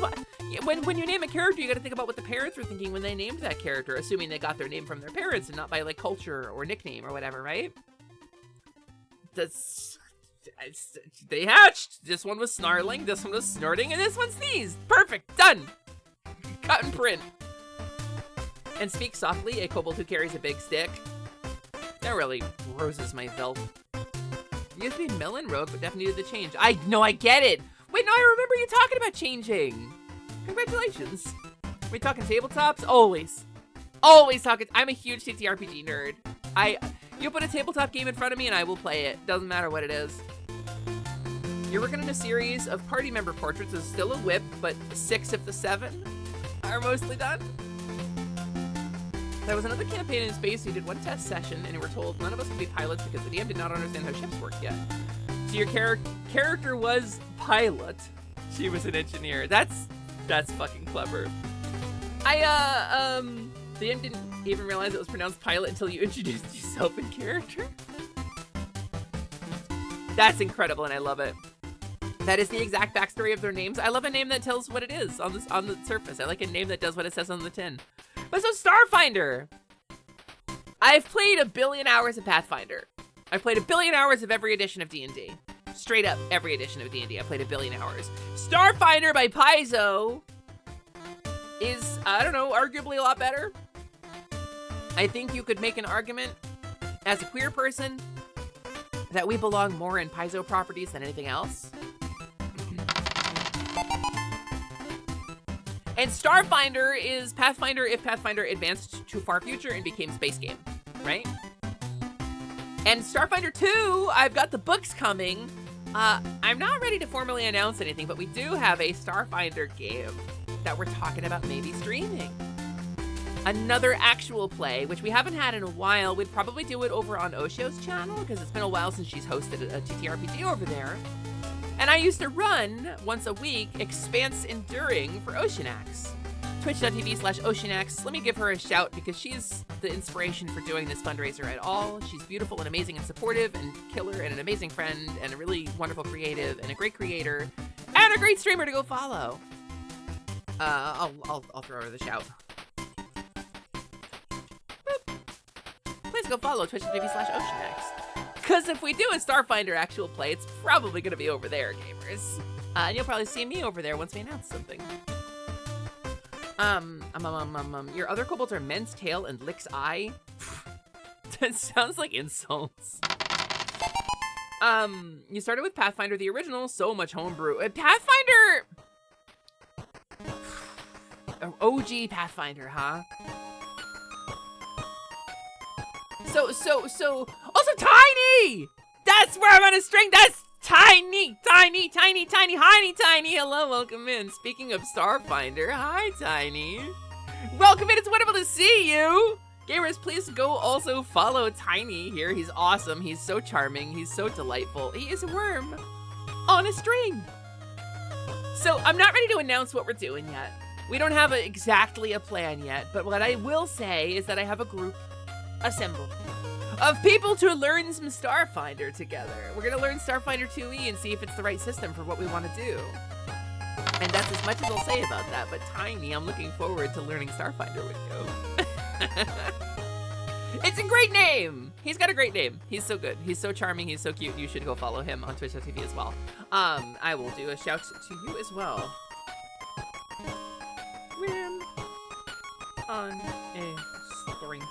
when you name a character, you got to think about what the parents were thinking when they named that character, assuming they got their name from their parents and not by like culture or nickname or whatever, right? They hatched. This one was snarling, this one was snorting, and this one sneezed. Perfect. Done. Cut and print. And speak softly, a kobold who carries a big stick. That really roses my velvet. Used to be melon rogue, but definitely needed the change. I get it. Wait, no, I remember you talking about changing. Congratulations. We talking tabletops? Always. Always talking. I'm a huge TTRPG nerd. You put a tabletop game in front of me and I will play it. Doesn't matter what it is. You're working on a series of party member portraits. There's still a whip, but 6 of the 7 are mostly done. There was another campaign in space. We did one test session and we were told none of us would be pilots because the DM did not understand how ships worked yet. So your character was pilot. She was an engineer. That's fucking clever. The DM didn't even realize it was pronounced pilot until you introduced yourself in character. That's incredible and I love it. That is the exact backstory of their names. I love a name that tells what it is on the surface. I like a name that does what it says on the tin. But so Starfinder. I've played 1 billion hours of Pathfinder. I've played 1 billion hours of every edition of D&D. Straight up, every edition of D&D. I played 1 billion hours. Starfinder by Paizo is, I don't know, arguably a lot better. I think you could make an argument as a queer person that we belong more in Paizo properties than anything else. And Starfinder is Pathfinder if Pathfinder advanced to far future and became space game, right? And Starfinder 2, I've got the books coming. I'm not ready to formally announce anything, but we do have a Starfinder game that we're talking about maybe streaming. Another actual play, which we haven't had in a while. We'd probably do it over on Oshio's channel because it's been a while since she's hosted a TTRPG over there. And I used to run once a week Expanse Enduring for Oceanax. Twitch.tv/Oceanax. Let me give her a shout because she's the inspiration for doing this fundraiser at all. She's beautiful and amazing and supportive and killer and an amazing friend and a really wonderful creative and a great creator and a great streamer to go follow. I'll throw her the shout. Boop. Please go follow Twitch.tv/Oceanax. Because if we do a Starfinder actual play, it's probably going to be over there, gamers. And you'll probably see me over there once we announce something. Your other kobolds are Men's Tail and Lick's Eye. That sounds like insults. You started with Pathfinder, the original, so much homebrew. Pathfinder... OG Pathfinder, huh? So, also Tiny! That's where I'm on a string, that's Tiny! Tiny! Hello, welcome in. Speaking of Starfinder, hi Tiny. Welcome in, it's wonderful to see you! Gamers, please go also follow Tiny here. He's awesome, he's so charming, he's so delightful. He is a worm on a string. So, I'm not ready to announce what we're doing yet. We don't have exactly a plan yet, but what I will say is that I have a group assembled of people to learn some Starfinder together. We're gonna learn Starfinder 2e and see if it's the right system for what we want to do. And that's as much as I'll say about that, but Tiny, I'm looking forward to learning Starfinder with you. It's a great name! He's got a great name. He's so good. He's so charming, he's so cute. You should go follow him on Twitch.tv as well. I will do a shout to you as well. Ram on a string.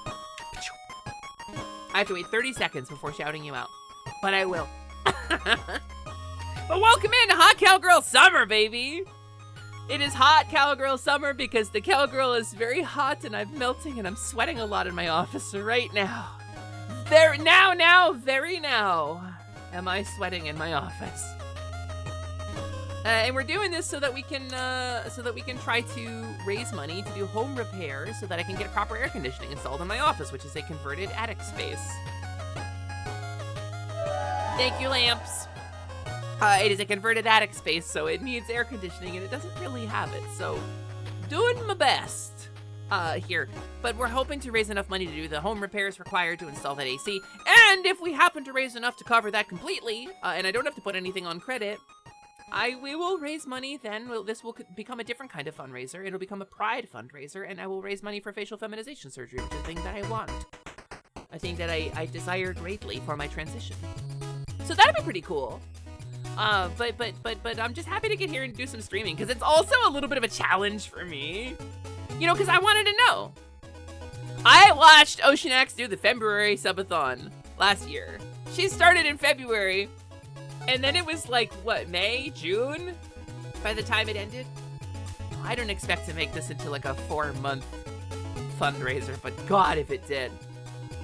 I have to wait 30 seconds before shouting you out, but I will. But welcome in to Hot Cowgirl Summer, baby. It is Hot Cowgirl Summer because the cowgirl is very hot and I'm melting and I'm sweating a lot in my office right now. Very now. am I sweating in my office. And we're doing this so that we can try to raise money to do home repairs so that I can get proper air conditioning installed in my office, which is a converted attic space. Thank you, lamps. It is a converted attic space, so it needs air conditioning, and it doesn't really have it. So, doing my best here. But we're hoping to raise enough money to do the home repairs required to install that AC. And if we happen to raise enough to cover that completely, and I don't have to put anything on credit, we will raise money then. This will become a different kind of fundraiser. It'll become a pride fundraiser, and I will raise money for facial feminization surgery, which is a thing that I want. A thing that I desire greatly for my transition. So that'd be pretty cool. But I'm just happy to get here and do some streaming, because it's also a little bit of a challenge for me. You know, because I wanted to know. I watched Ocean X do the February subathon last year. She started in February, and then it was like, what, May, June? By the time it ended? I don't expect to make this into like a 4-month fundraiser, but God, if it did.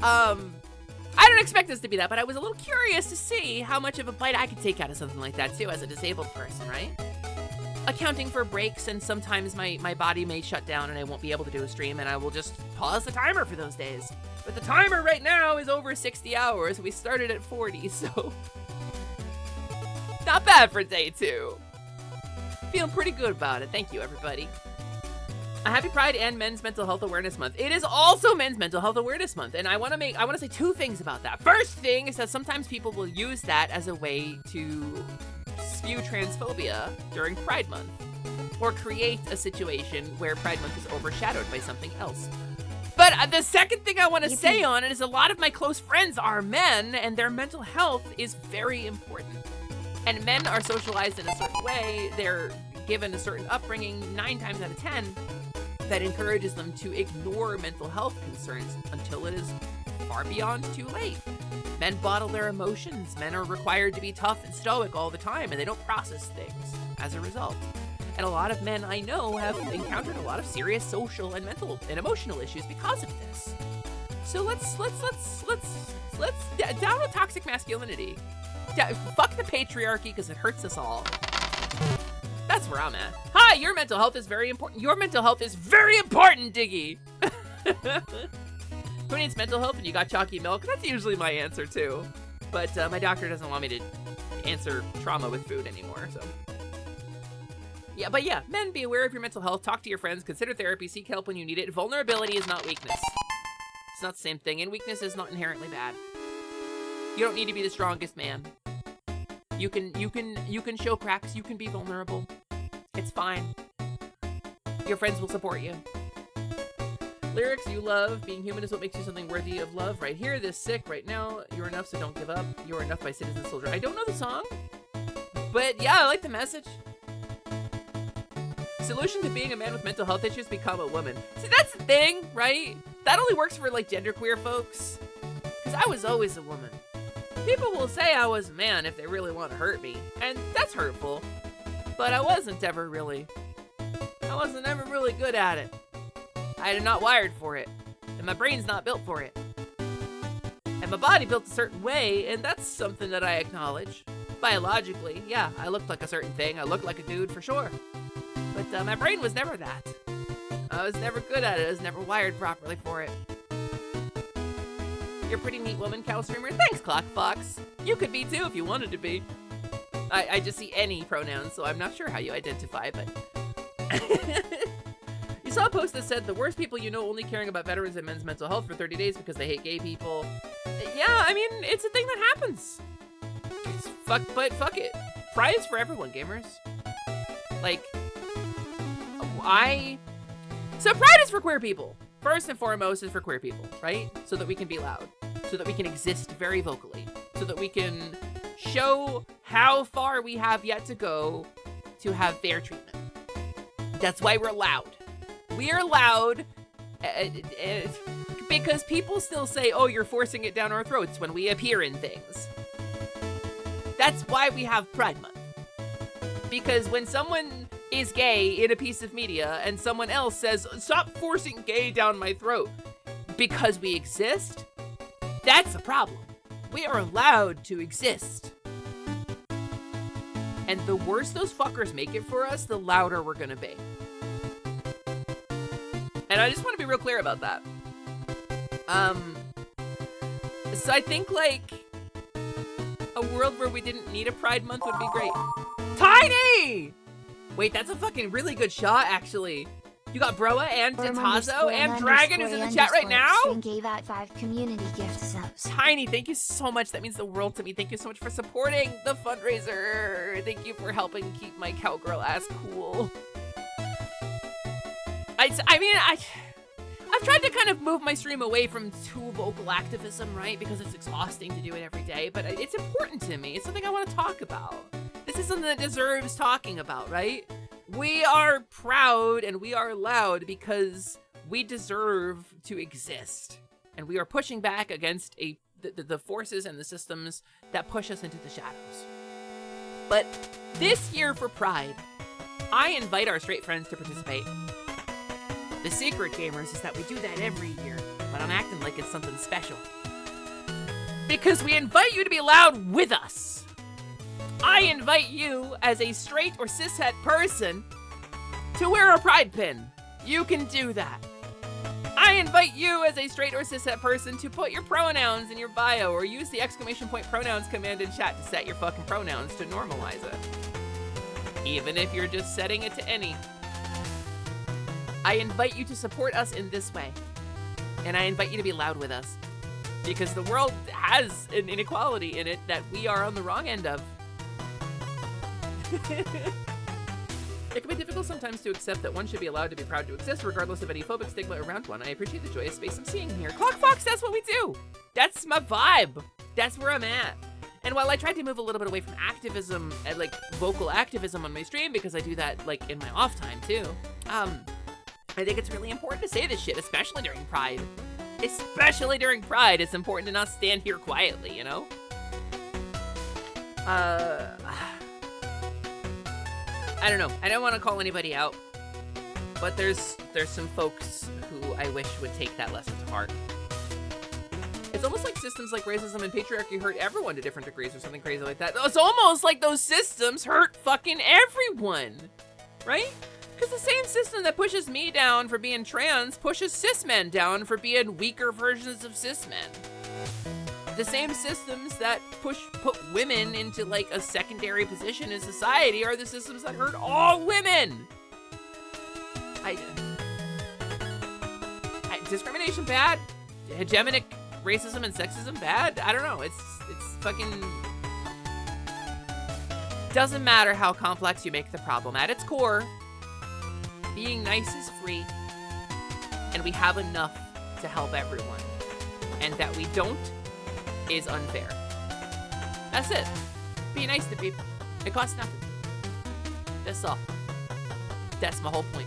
I don't expect this to be that, but I was a little curious to see how much of a bite I could take out of something like that too, as a disabled person, right? Accounting for breaks, and sometimes my body may shut down and I won't be able to do a stream, and I will just pause the timer for those days. But the timer right now is over 60 hours. We started at 40, so not bad for day 2. Feeling pretty good about it. Thank you, everybody. A happy Pride and Men's Mental Health Awareness Month. It is also Men's Mental Health Awareness Month, and I want to say 2 things about that. First thing is that sometimes people will use that as a way to spew transphobia during Pride Month, or create a situation where Pride Month is overshadowed by something else. But the second thing I want to say on it is a lot of my close friends are men, and their mental health is very important. And men are socialized in a certain way. They're given a certain upbringing 9 times out of 10 that encourages them to ignore mental health concerns until it is far beyond too late. Men bottle their emotions. Men are required to be tough and stoic all the time, and they don't process things as a result. And a lot of men I know have encountered a lot of serious social and mental and emotional issues because of this. So let's down with toxic masculinity. Fuck the patriarchy, because it hurts us all. That's where I'm at. Hi, your mental health is very important. Your mental health is very important, Diggy. Who needs mental health and you got chalky milk? That's usually my answer too. But my doctor doesn't want me to answer trauma with food anymore, so. Yeah, but yeah, men, be aware of your mental health. Talk to your friends. Consider therapy. Seek help when you need it. Vulnerability is not weakness. It's not the same thing, and weakness is not inherently bad. You don't need to be the strongest man. You can show cracks. You can be vulnerable. It's fine. Your friends will support you. Lyrics you love. Being human is what makes you something worthy of love. Right here, this sick. Right now, you're enough, so don't give up. You're enough by Citizen Soldier. I don't know the song, but yeah, I like the message. Solution to being a man with mental health issues: become a woman. See, that's the thing, right? That only works for like genderqueer folks. Because I was always a woman. People will say I was a man if they really want to hurt me, and that's hurtful. But I wasn't ever really good at it. I'm not wired for it, and my brain's not built for it. And my body built a certain way, and that's something that I acknowledge. Biologically, yeah, I looked like a certain thing. I looked like a dude for sure. But my brain was never that. I was never good at it. I was never wired properly for it. You're a pretty neat woman, Cow Streamer. Thanks, Clock Fox. You could be too if you wanted to be. I just see any pronouns, so I'm not sure how you identify, but... You saw a post that said, the worst people you know only caring about veterans and men's mental health for 30 days because they hate gay people. Yeah, I mean, it's a thing that happens. But fuck it. Pride is for everyone, gamers. Like... So Pride is for queer people. First and foremost is for queer people, right? So that we can be loud. So that we can exist very vocally. So that we can show how far we have yet to go to have fair treatment. That's why we're loud. We are loud because people still say, oh, you're forcing it down our throats when we appear in things. That's why we have Pride Month. Because when someone is gay in a piece of media and someone else says, stop forcing gay down my throat because we exist, that's a problem. We are allowed to exist. And the worse those fuckers make it for us, the louder we're gonna be. And I just want to be real clear about that. So I think, like, a world where we didn't need a Pride Month would be great. Tiny! Wait, that's a fucking really good shot, actually. You got Broa and Tatazo and Dragon is in the chat right now? Stream gave out 5 community gift subs. Tiny, thank you so much. That means the world to me. Thank you so much for supporting the fundraiser. Thank you for helping keep my cowgirl ass cool. I've tried to kind of move my stream away from too vocal activism, right? Because it's exhausting to do it every day, but it's important to me. It's something I want to talk about. This is something that deserves talking about, right? We are proud and we are loud because we deserve to exist. And we are pushing back against the forces and the systems that push us into the shadows. But this year for Pride, I invite our straight friends to participate. The secret, gamers, is that we do that every year, but I'm acting like it's something special. Because we invite you to be loud with us. I invite you, as a straight or cishet person, to wear a pride pin. You can do that. I invite you, as a straight or cishet person, to put your pronouns in your bio or use the ! pronouns command in chat to set your fucking pronouns to normalize it. Even if you're just setting it to any. I invite you to support us in this way. And I invite you to be loud with us. Because the world has an inequality in it that we are on the wrong end of. It can be difficult sometimes to accept that one should be allowed to be proud to exist regardless of any phobic stigma around one. I appreciate the joyous space I'm seeing here. Clock Fox, that's what we do! That's my vibe! That's where I'm at. And while I tried to move a little bit away from activism, and like vocal activism on my stream, because I do that like in my off time too, I think it's really important to say this shit, especially during Pride. Especially during Pride, it's important to not stand here quietly, you know? I don't know. I don't want to call anybody out, but there's some folks who I wish would take that lesson to heart. It's almost like systems like racism and patriarchy hurt everyone to different degrees or something crazy like that. It's almost like those systems hurt fucking everyone, right? Because the same system that pushes me down for being trans pushes cis men down for being weaker versions of cis men. The same systems that put women into like a secondary position in society are the systems that hurt all women. Discrimination bad? Hegemonic racism and sexism bad? I don't know. It's fucking... Doesn't matter how complex you make the problem. At its core, being nice is free, and we have enough to help everyone. And that we don't is unfair. That's it. Be nice to people. It costs nothing. That's all. That's my whole point.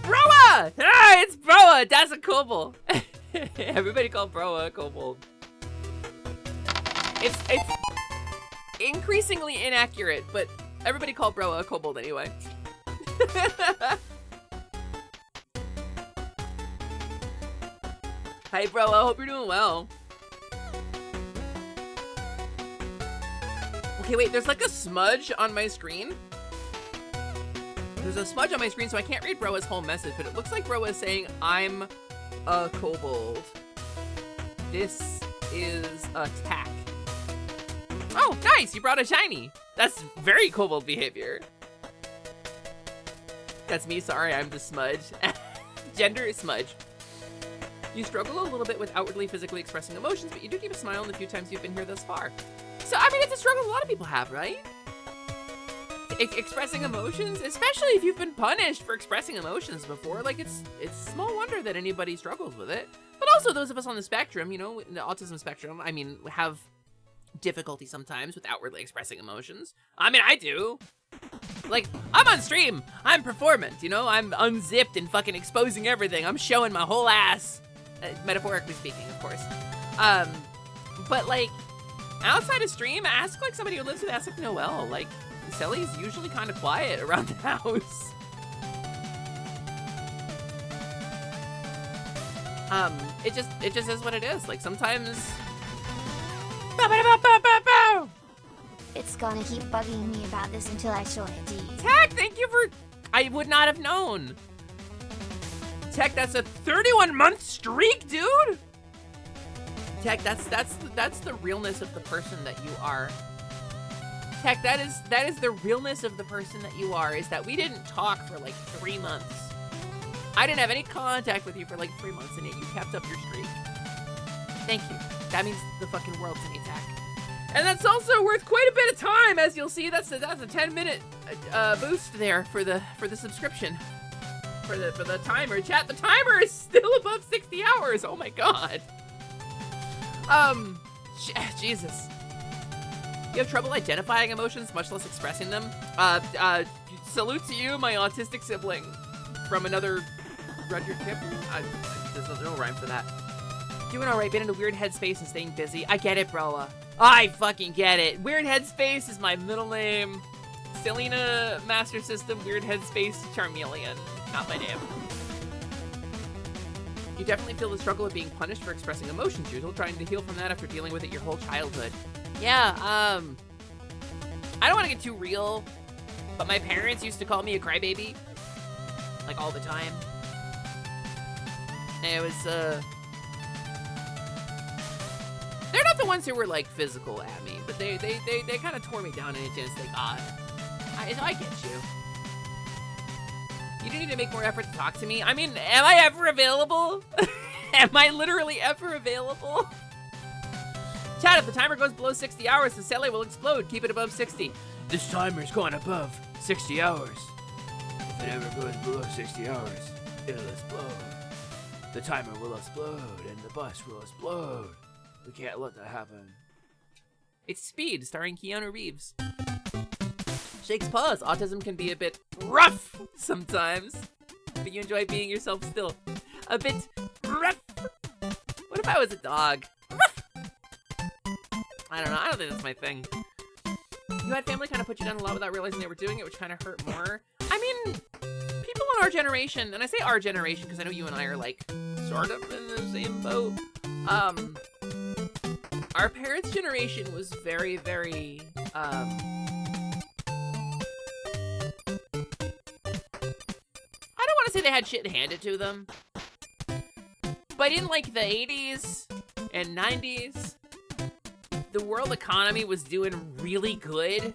Broa! Ah, it's Broa! That's a kobold. Everybody call Broa a kobold. It's increasingly inaccurate, but everybody call Broa a kobold anyway. Hi, Broa. Hope you're doing well. Okay, wait. There's like a smudge on my screen. There's a smudge on my screen, so I can't read Broa's whole message, but it looks like Broa is saying, I'm a kobold. This is attack. Oh, nice! You brought a shiny. That's very kobold behavior. That's me, sorry, I'm the smudge. Gender is smudge. You struggle a little bit with outwardly physically expressing emotions, but you do keep a smile in the few times you've been here thus far. So, I mean, it's a struggle a lot of people have, right? Expressing emotions, especially if you've been punished for expressing emotions before, like it's small wonder that anybody struggles with it. But also those of us on the spectrum, you know, in the autism spectrum, I mean, have difficulty sometimes with outwardly expressing emotions. I mean, I do. Like, I'm on stream, I'm performant, you know, I'm unzipped and fucking exposing everything. I'm showing my whole ass, metaphorically speaking, of course. But like, outside of stream, ask like somebody who lives with Ask Noel, like, Sally's usually kind of quiet around the house. It just is what it is. Like sometimes. It's gonna keep bugging me about this until I show it to you. Tech, thank you for. I would not have known. Tech, that's a 31-month streak, dude. Tech, that's the realness of the person that you are. Tech, that is the realness of the person that you are. Is that we didn't talk for like 3 months. I didn't have any contact with you for like 3 months, and yet you kept up your streak. Thank you. That means the fucking world to me, Tech. And that's also worth quite a bit of time, as you'll see. That's a 10-minute boost there for the subscription, for the timer. Chat, the timer is still above 60 hours. Oh my god. Jesus. You have trouble identifying emotions, much less expressing them. Salute to you, my autistic sibling, from another Rudyard Kipling. There's no rhyme for that. Doing all right, been in a weird headspace and staying busy. I get it, broa. I fucking get it. Weird Headspace is my middle name. Selena, Master System, Weird Headspace, Charmeleon. Not my name. You definitely feel the struggle of being punished for expressing emotions. You're still trying to heal from that after dealing with it your whole childhood. Yeah, I don't want to get too real, but my parents used to call me a crybaby. Like, all the time. And it was, they're not the ones who were, like, physical at me, but they kind of tore me down in a sense, like, I get you. You do need to make more effort to talk to me. I mean, am I ever available? Am I literally ever available? Chat, if the timer goes below 60 hours, the celly will explode. Keep it above 60. This timer's gone above 60 hours. If it ever goes below 60 hours, it'll explode. The timer will explode, and the bus will explode. We can't let that happen. It's Speed, starring Keanu Reeves. Shakes paws. Autism can be a bit rough sometimes, but you enjoy being yourself still. A bit rough. What if I was a dog? Ruff. I don't know. I don't think that's my thing. You had family kind of put you down a lot without realizing they were doing it, which kind of hurt more. I mean, people in our generation, and I say our generation because I know you and I are like sort of in the same boat. Our parents' generation was very, very, I don't want to say they had shit handed to them, but in like the 80s and 90s, the world economy was doing really good.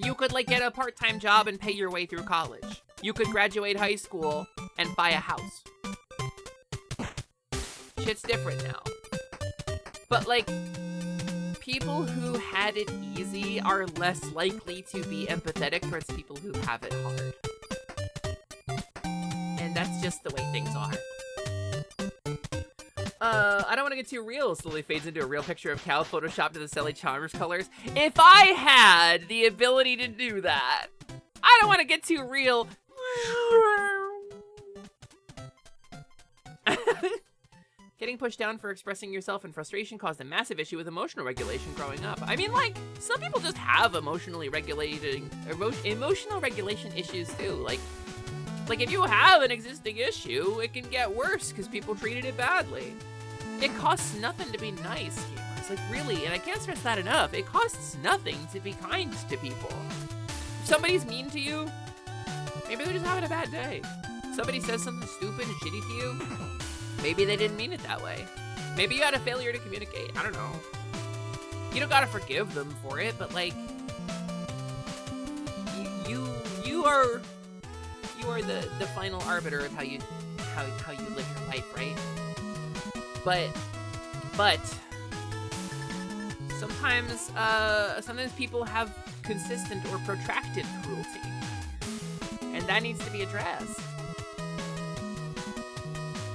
You could like get a part-time job and pay your way through college. You could graduate high school and buy a house. Shit's different now. But, like, people who had it easy are less likely to be empathetic towards people who have it hard. And that's just the way things are. I don't want to get too real. Slowly fades into a real picture of Cow photoshopped to the Sally Chalmers colors. If I had the ability to do that, I don't want to get too real. Getting pushed down for expressing yourself in frustration caused a massive issue with emotional regulation growing up. I mean, like, some people just have emotional regulation issues too. Like if you have an existing issue, it can get worse because people treated it badly. It costs nothing to be nice, gamers. Like, really, and I can't stress that enough. It costs nothing to be kind to people. If somebody's mean to you, maybe they're just having a bad day. Somebody says something stupid and shitty to you, maybe they didn't mean it that way. Maybe you had a failure to communicate. I don't know. You don't gotta forgive them for it, but like, you are the final arbiter of how you live your life, right? But sometimes people have consistent or protracted cruelty, and that needs to be addressed.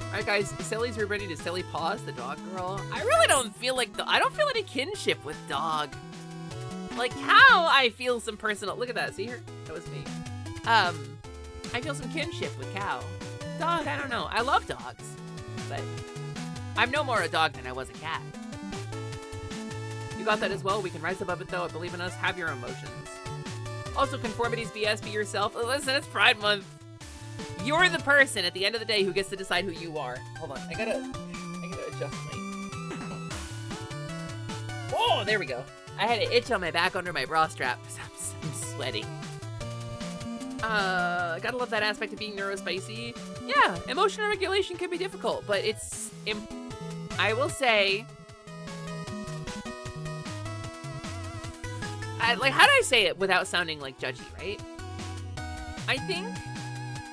Alright guys, Sally's ready to Sally Paws, the dog girl. I really don't feel I don't feel any kinship with dog. Like how I feel some personal, look at that, see her? That was me. I feel some kinship with Cow. Dog, I don't know. I love dogs, but I'm no more a dog than I was a cat. You got that as well. We can rise above it though. I believe in us. Have your emotions. Also, conformity's BS. Be yourself. Listen, it's Pride Month. You're the person at the end of the day who gets to decide who you are. Hold on, I gotta adjust my... Oh, there we go. I had an itch on my back under my bra strap because I'm sweaty. Gotta love that aspect of being neurospicy. Yeah, emotional regulation can be difficult, but it's... I will say... like, how do I say it without sounding, like, judgy, right? I think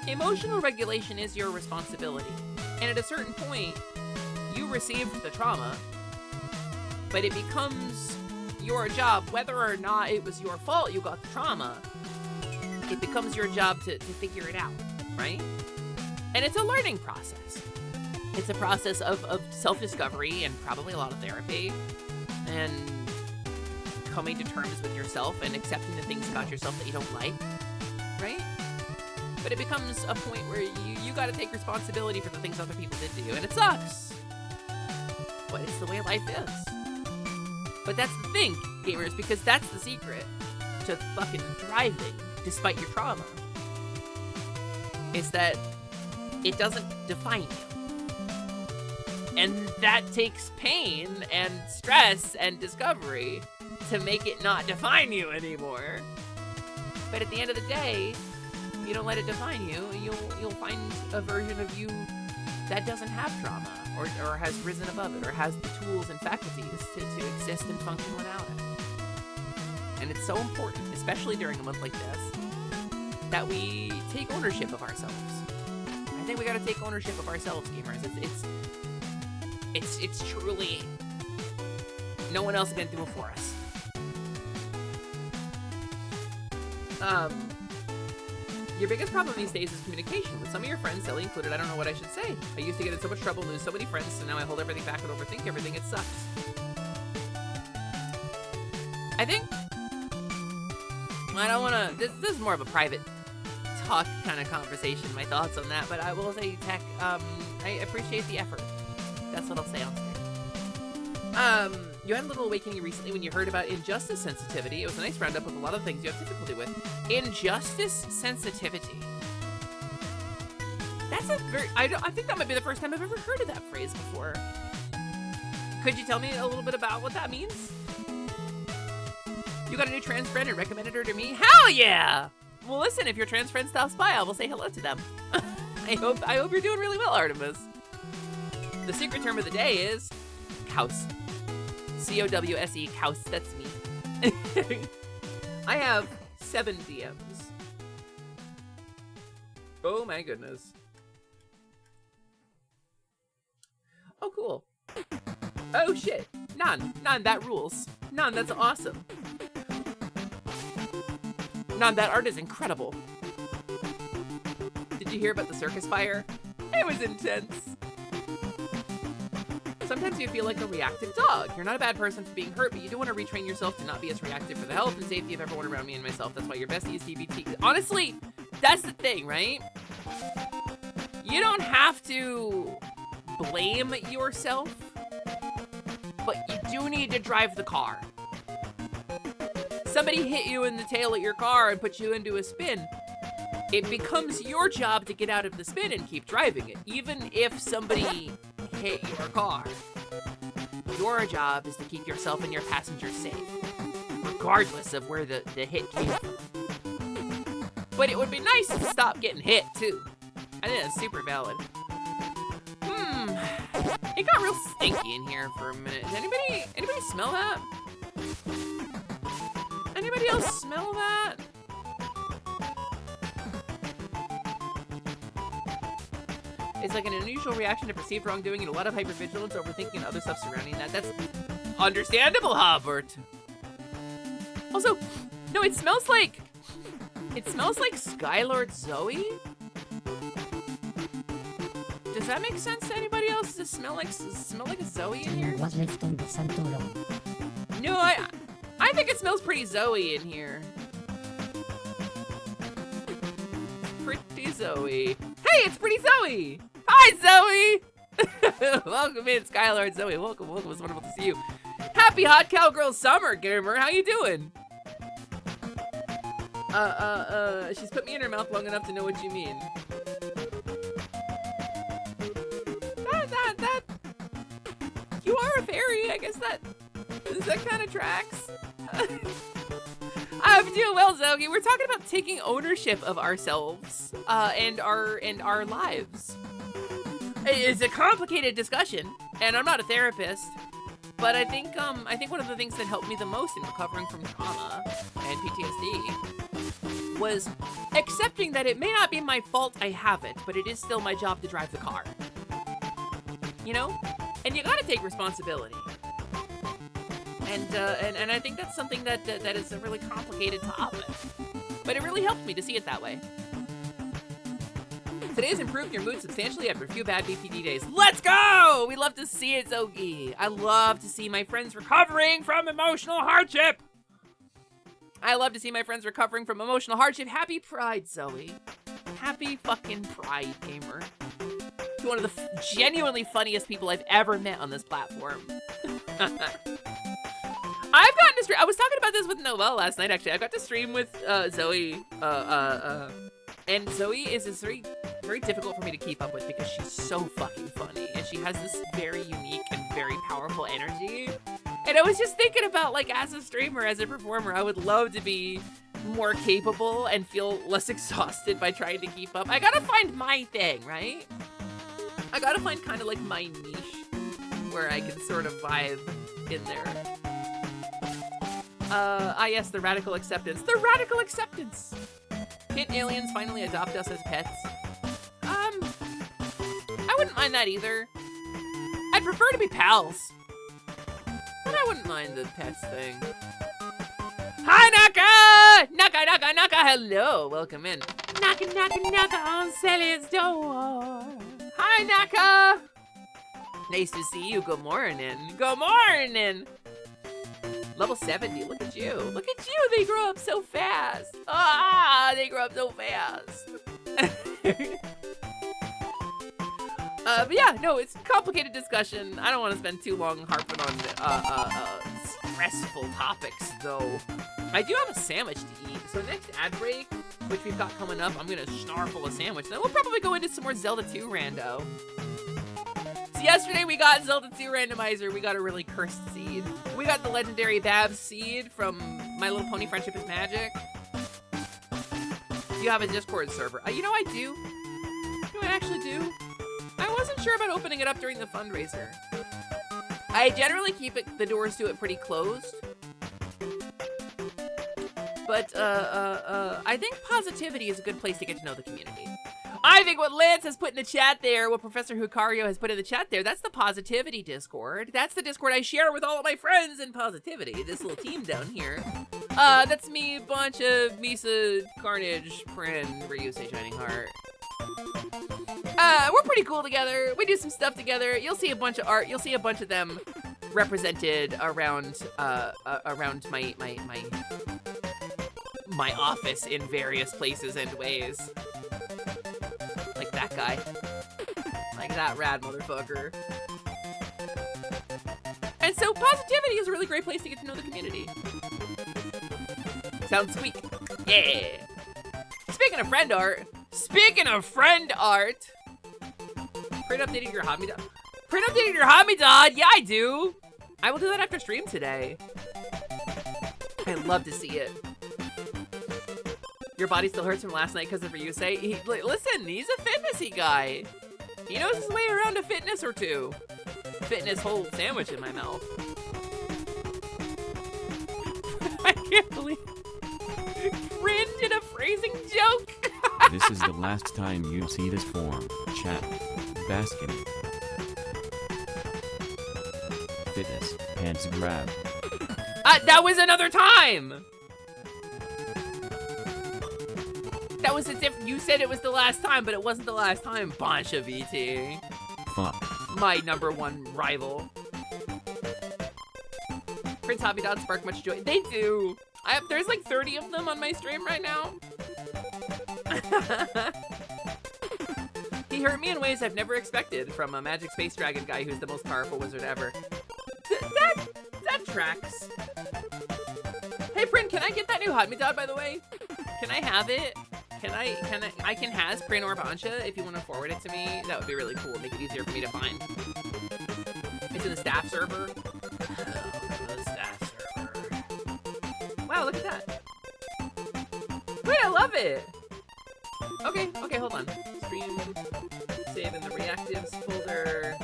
emotional regulation is your responsibility. And at a certain point, you received the trauma, but it becomes your job, whether or not it was your fault you got the trauma, it becomes your job to figure it out, right? And it's a learning process. It's a process of self-discovery and probably a lot of therapy and coming to terms with yourself and accepting the things about yourself that you don't like, right? But it becomes a point where you gotta take responsibility for the things other people did to you, and it sucks. But it's the way life is. But that's the thing, gamers, because that's the secret to fucking thriving despite your trauma. Is that it doesn't define you. And that takes pain and stress and discovery to make it not define you anymore. But at the end of the day, if you don't let it define you, you'll find a version of you that doesn't have trauma or has risen above it or has the tools and faculties to exist and function without it. And it's so important, especially during a month like this, that we take ownership of ourselves. I think we gotta take ownership of ourselves, gamers. It's truly no one else can do it for us. Your biggest problem these days is communication. With some of your friends, Sally included, I don't know what I should say. I used to get in so much trouble, lose so many friends, so now I hold everything back and overthink everything. It sucks. I think... I don't want to... This is more of a private talk kind of conversation, my thoughts on that, but I will say, Tech, I appreciate the effort. That's what I'll say on screen. You had a little awakening recently when you heard about injustice sensitivity. It was a nice roundup of a lot of things you have difficulty with. Injustice sensitivity. That's a very... I think that might be the first time I've ever heard of that phrase before. Could you tell me a little bit about what that means? You got a new trans friend and recommended her to me? Hell yeah! Well, listen, if your trans friend stops by, I will say hello to them. I hope you're doing really well, Artemis. The secret term of the day is Couse. C-O-W-S-E, Couse, that's me. I have 7 DMs. Oh my goodness. Oh, cool. Oh shit. Nan, that rules. Nan, that's awesome. Nan, that art is incredible. Did you hear about the circus fire? It was intense. Sometimes you feel like a reactive dog. You're not a bad person for being hurt, but you do want to retrain yourself to not be as reactive for the health and safety of everyone around me and myself. That's why your bestie is TBT. Honestly, that's the thing, right? You don't have to blame yourself, but you do need to drive the car. Somebody hit you in the tail of your car and put you into a spin. It becomes your job to get out of the spin and keep driving it, even if somebody hit your car. Your job is to keep yourself and your passengers safe, regardless of where the hit came from. But it would be nice to stop getting hit, too. I think that's super valid. It got real stinky in here for a minute. Does anybody smell that? Anybody else smell that? It's like an unusual reaction to perceived wrongdoing and a lot of hypervigilance, overthinking, and other stuff surrounding that. That's understandable, Hobart. Also, no, it smells like Skylord Zoe. Does that make sense to anybody else? Does it smell like a Zoe in here? Was left on the Santorum. No, I think it smells pretty Zoe in here. Pretty Zoe. Hey, it's Pretty Zoe! Hi, Zoe! Welcome in, Skylord Zoe. Welcome. It's wonderful to see you. Happy hot Cowgirl Summer, gamer. How you doing? She's put me in her mouth long enough to know what you mean. I guess that kind of tracks. I'm doing well, Zogi. We're talking about taking ownership of ourselves and our lives. It's a complicated discussion, and I'm not a therapist, but I think one of the things that helped me the most in recovering from trauma and PTSD was accepting that it may not be my fault I have it, but it is still my job to drive the car. You know? And you gotta take responsibility. And I think that's something that is a really complicated topic. But it really helped me to see it that way. Today has improved your mood substantially after a few bad BPD days. Let's go! We love to see it, Zogi. I love to see my friends recovering from emotional hardship. I love to see my friends recovering from emotional hardship. Happy Pride, Zoe. Happy fucking Pride, gamer. You're one of the genuinely funniest people I've ever met on this platform. I've gotten to stream. I was talking about this with Noelle last night, actually. I got to stream with Zoe. And Zoe is very, very difficult for me to keep up with because she's so fucking funny. And she has this very unique and very powerful energy. And I was just thinking about, like, as a streamer, as a performer, I would love to be more capable and feel less exhausted by trying to keep up. I gotta find my thing, right? I gotta find kind of like my niche where I can sort of vibe in there. Yes, the radical acceptance. The radical acceptance! Can't aliens finally adopt us as pets? I wouldn't mind that either. I'd prefer to be pals. But I wouldn't mind the pets thing. Hi, Naka! Naka, Naka, Naka, hello! Welcome in. Naka, Naka, Naka on Celia's door. Hi, Naka! Nice to see you. Good morning. Good morning! Level 70, look at you. Look at you, they grow up so fast. Ah, they grow up so fast. But yeah, no, it's a complicated discussion. I don't want to spend too long harping on stressful topics, though. I do have a sandwich to eat, so next ad break, which we've got coming up, I'm gonna snarfle a sandwich. Then we'll probably go into some more Zelda 2 rando. So yesterday we got Zelda 2 randomizer. We got a really cursed seed. We got the legendary Babs seed from My Little Pony Friendship is Magic. You have a Discord server. You know I do. You know I actually do. I wasn't sure about opening it up during the fundraiser. I generally keep the doors to it pretty closed. But I think positivity is a good place to get to know the community. I think what Lance has put in the chat there, what Professor Hucario has put in the chat there, that's the positivity Discord. That's the Discord I share with all of my friends in positivity. This little team down here. That's me, bunch of Misa, Carnage, Prin, Ryusei, Shining Heart. We're pretty cool together. We do some stuff together. You'll see a bunch of art. You'll see a bunch of them represented around my office in various places and ways. Like that guy. Like that rad motherfucker. And so positivity is a really great place to get to know the community. Sounds sweet. Yeah. Speaking of friend art. Print updating your Hamidad. Print updating your Hamidad. Yeah, I do. I will do that after stream today. I'd love to see it. Your body still hurts from last night because of Ryusei. Listen, he's a fitnessy guy. He knows his way around a fitness or two. Fitness whole sandwich in my mouth. I can't believe Rin did a phrasing joke. This is the last time you see this form. Chat. Basket. Fitness. Pants grab. That was another time. That was a different. You said it was the last time, but it wasn't the last time. Bansha VT. Fuck. My #1 rival. Prince Hobby Dots spark much joy. They do. There's like 30 of them on my stream right now. He hurt me in ways I've never expected from a Magic Space Dragon guy who's the most powerful wizard ever. That tracks. Hey, Prin, can I get that new Hamidad, by the way? Can I have it? I can has Prin or Bansha if you want to forward it to me. That would be really cool. Make it easier for me to find. It's in the staff server. Wow, look at that. Wait, I love it. Okay, hold on. Stream, save in the reactives folder.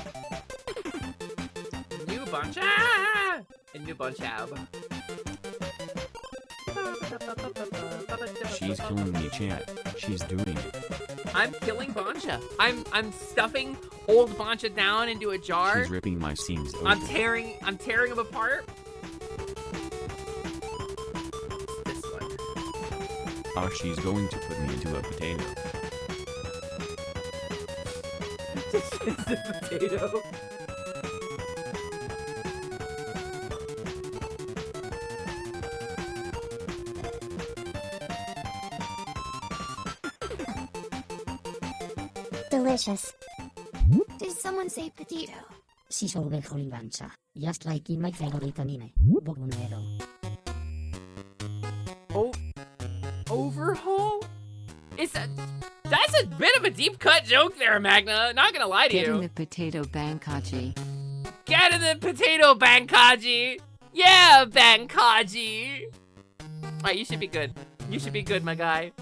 New bunch, a new bunch ab. She's killing me, chat. She's doing it. I'm killing Bancha. I'm stuffing old Bancha down into a jar. She's ripping my seams open. I'm tearing them apart. This one. Oh, she's going to put me into a potato. It's a potato. Delicious. Did someone say potato? She's overhauling Bancha, just like in my favorite anime, Boku no Hero. Oh, overhaul? That's a bit of a deep cut joke there, Magna. Not gonna lie to Get in you. the potato Bankaji. Get in the potato, Bankaji. Yeah, Bankaji. Alright, you should be good. You should be good, my guy.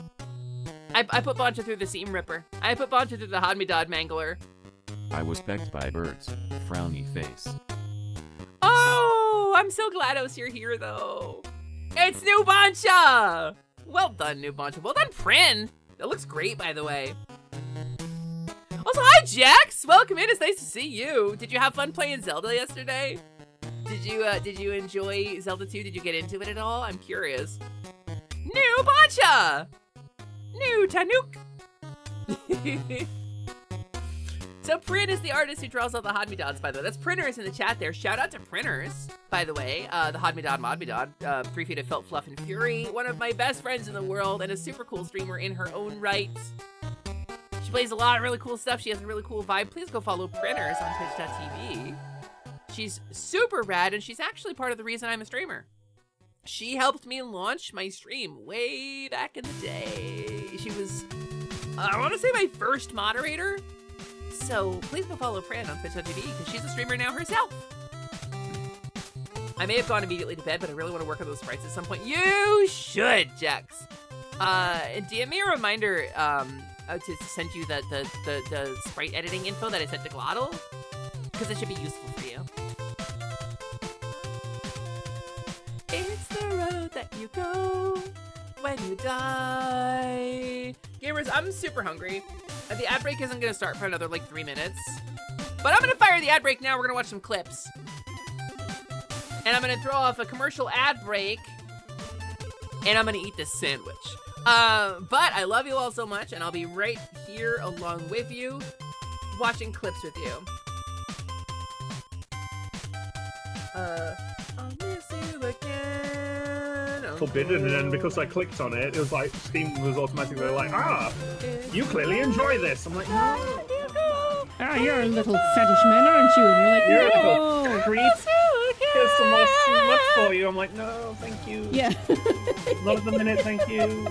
I put Bancha through the seam ripper. I put Bancha through the Hadmidad mangler. I was pecked by birds. Frowny face. Oh, I'm so glad you're here, though. It's New Bancha! Well done, New Bancha. Well done, Prin. That looks great, by the way. Also, hi, Jax. Welcome in. It's nice to see you. Did you have fun playing Zelda yesterday? Did you enjoy Zelda 2? Did you get into it at all? I'm curious. New Bancha! New Tanuk! So Prin is the artist who draws all the Hadmidads, by the way. That's Printers in the chat there. Shout out to Printers, by the way. The Hadmidad Modmidad, 3 feet of felt, fluff, and fury. One of my best friends in the world and a super cool streamer in her own right. She plays a lot of really cool stuff. She has a really cool vibe. Please go follow Printers on twitch.tv. She's super rad, and she's actually part of the reason I'm a streamer. She helped me launch my stream way back in the day. She was, I want to say, my first moderator. So please go follow Fran on twitch.tv because she's a streamer now herself. I may have gone immediately to bed, but I really want to work on those sprites at some point. You should, Jax. And DM me a reminder to send you the sprite editing info that I sent to Glottal, because it should be useful for you. It's the road that you go when you die. Gamers, I'm super hungry. The ad break isn't gonna start for another like 3 minutes. But I'm gonna fire the ad break now. We're gonna watch some clips. And I'm gonna throw off a commercial ad break. And I'm gonna eat this sandwich. But I love you all so much, and I'll be right here along with you, watching clips with you. I'll miss you again. Forbidden, and then because I clicked on it, it was like Steam was automatically like, you clearly enjoy this. I'm like, no. You're a little fetish man, aren't you? And you're like, You're a no. little creep. Here's some more smut for you. I'm like, no, thank you. Yeah. Not at the minute, thank you.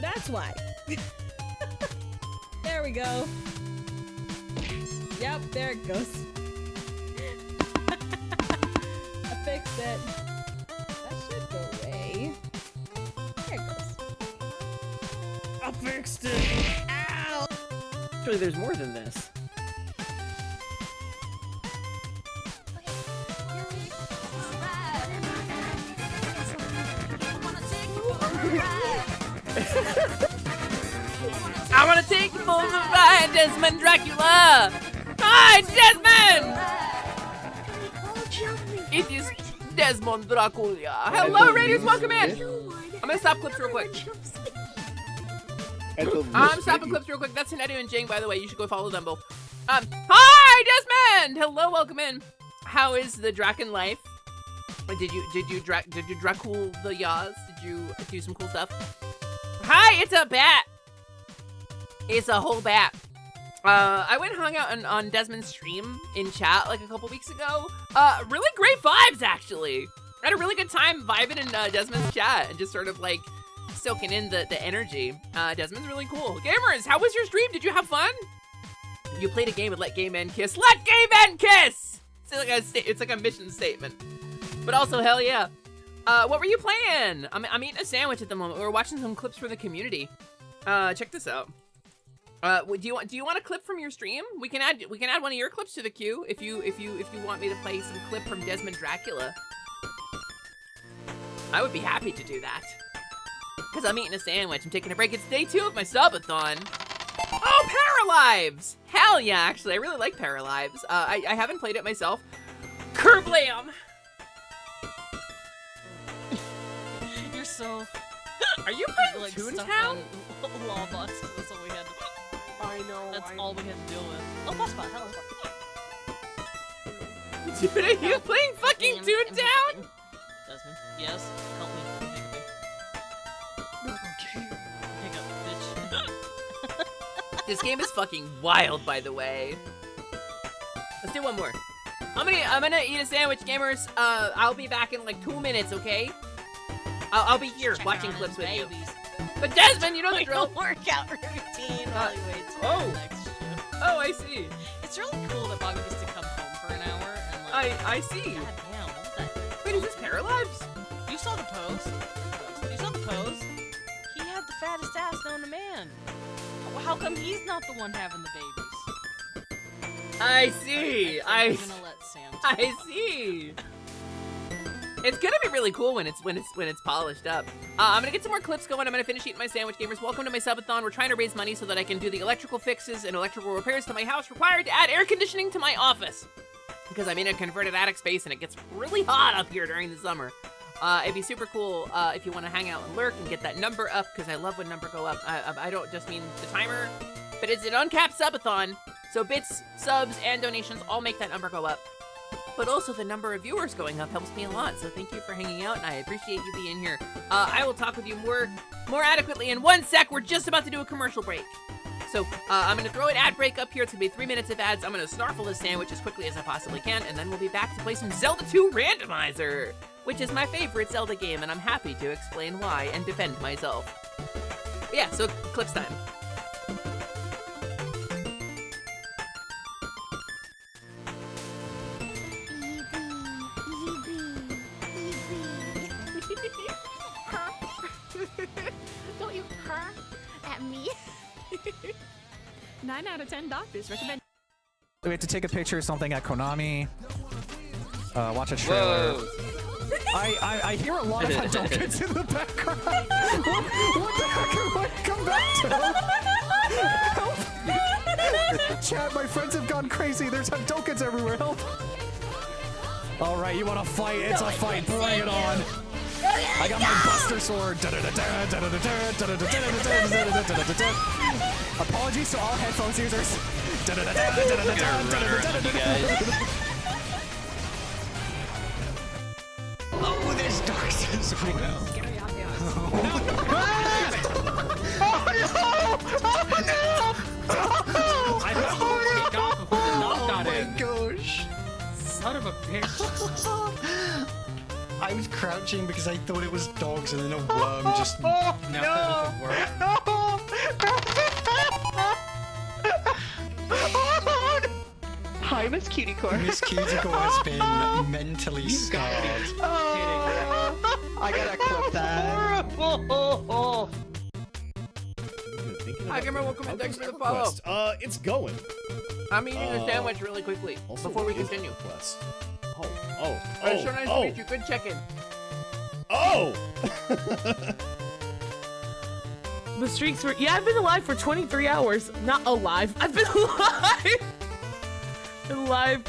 That's why. There we go. Yep, there it goes. I fixed it. That should go away. There it goes. I fixed it. Ow! Actually, there's more than this. I want to take you for the ride, Desmond Dracula! Hi, Desmond! It is Desmond Dracula. Hello, Raiders, welcome in! I'm gonna stop clips real quick. I'm stopping clips real quick. That's Hinedu and Jing, by the way. You should go follow them both. Hi, Desmond! Hello, welcome in. How is the Draken life? Did you Dracul the Yaz? Did you do some cool stuff? Hi, it's a bat. It's a whole bat. I went and hung out on Desmond's stream in chat like a couple weeks ago. Really great vibes, actually. I had a really good time vibing in Desmond's chat and just sort of like soaking in the energy. Desmond's really cool. Gamers, how was your stream? Did you have fun? You played a game with Let Gay Men Kiss. Let Gay Men Kiss! It's like a mission statement. But also, hell yeah. What were you playing? I'm eating a sandwich at the moment. We're watching some clips from the community. Check this out. Do you want a clip from your stream? We can add one of your clips to the queue if you want me to play some clip from Desmond Dracula. I would be happy to do that. Because I'm eating a sandwich. I'm taking a break. It's day 2 of my subathon. Oh, Paralives! Hell yeah, actually. I really like Paralives. I haven't played it myself. Kerblam! You're so... Are you playing like Toontown? Lawbox, that's all we had to... I know. That's all we had to deal with. Oh, boss spot, hello. Dude, are you playing fucking Toontown? Desmond, yes, help me. Pick up, bitch. This game is fucking wild, by the way. Let's do one more. I'm gonna eat a sandwich, gamers. I'll be back in like 2 minutes, okay? I'll be here watching clips with you. But Desmond, you know the drill. Workout routine while he waits for the next shift. Oh, I see. It's really cool that Bobby gets to come home for an hour and like. I see. God damn, what was that? Wait, is this Paralives? You saw the post. You saw the post. He had the fattest ass known to man. How come he's not the one having the babies? I see. I'm gonna let Sam. I see. It's gonna be really cool when it's polished up. I'm gonna get some more clips going. I'm gonna finish eating my sandwich, gamers. Welcome to my subathon. We're trying to raise money so that I can do the electrical fixes and electrical repairs to my house required to add air conditioning to my office. Because I'm in a converted attic space and it gets really hot up here during the summer. It'd be super cool if you want to hang out and lurk and get that number up, because I love when number go up. I don't just mean the timer, but it's an uncapped subathon, so bits, subs, and donations all make that number go up. But also the number of viewers going up helps me a lot, so thank you for hanging out, and I appreciate you being here. I will talk with you more adequately in 1 sec. We're just about to do a commercial break. So I'm gonna throw an ad break up here. It's gonna be 3 minutes of ads. I'm gonna snarfle this sandwich as quickly as I possibly can, and then we'll be back to play some Zelda 2 Randomizer, which is my favorite Zelda game, and I'm happy to explain why and defend myself. But yeah, so clips time. Don't you purr at me? 9 out of 10 doctors recommend. We have to take a picture of something at Konami. Watch a trailer. Whoa. I hear a lot of Hadokens in the background. What the heck am I? Come back to help. Chat, my friends have gone crazy. There's Hadokens everywhere. Help. All right, you want to fight? It's a fight. Bring it on. I got my Buster Sword. Apologies to all headphones users. Oh, there's Dark Souls. Oh no. Oh my gosh. Son of a bitch. I was crouching because I thought it was dogs, and then a worm just. No, it was a worm. Hi, Miss Cutie Core. Miss Cutie Core has been mentally scarred. I gotta clip that. Horrible. Hi, Gamer, welcome and thanks for the follow. It's going. I'm eating a sandwich really quickly before we continue. It's so nice to meet you. Good check-in. Oh! The streaks were. Yeah, I've been alive for 23 hours. Not alive. I've been alive.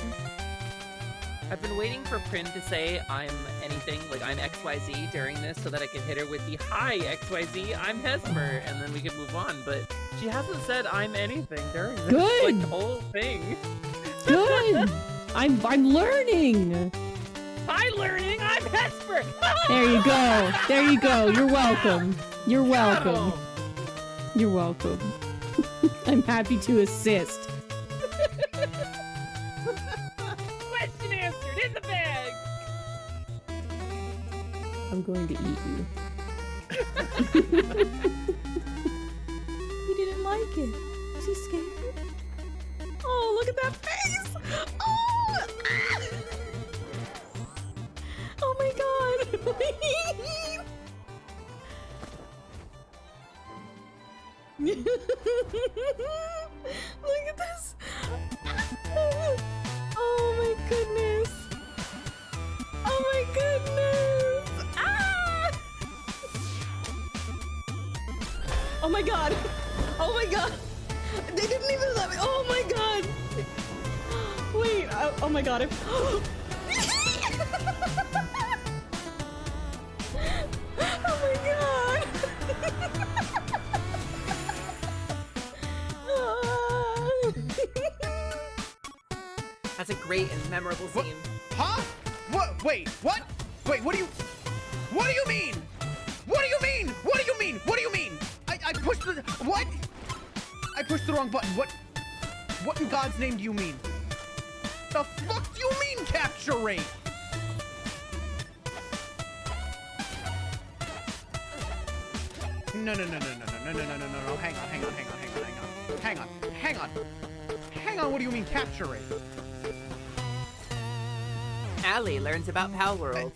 I've been waiting for Prin to say I'm anything, like I'm XYZ during this so that I can hit her with the hi XYZ, I'm Hesper, and then we can move on, but she hasn't said I'm anything during this like, whole thing. Good! I'm learning! Hi learning, I'm Hesper! There you go. There you go. You're welcome. You're welcome. You're welcome. I'm happy to assist. Question answered, in the bag! I'm going to eat you. He didn't like it. Was he scared? Oh, look at that face! Oh! Oh my god! Look at this. Oh my goodness. Oh my goodness. Ah! Oh my god. Oh my god. They didn't even let me. Oh my god. Wait. Oh my god. Oh my god. That's a great and memorable scene. Huh? What? Wait, what? Wait, what do you mean? What do you mean? What do you mean? What do you mean? I pushed the, what? I pushed the wrong button. What in God's name do you mean? The fuck do you mean capture rate? No. Hang on, what do you mean capture rate? Allie learns about Pal World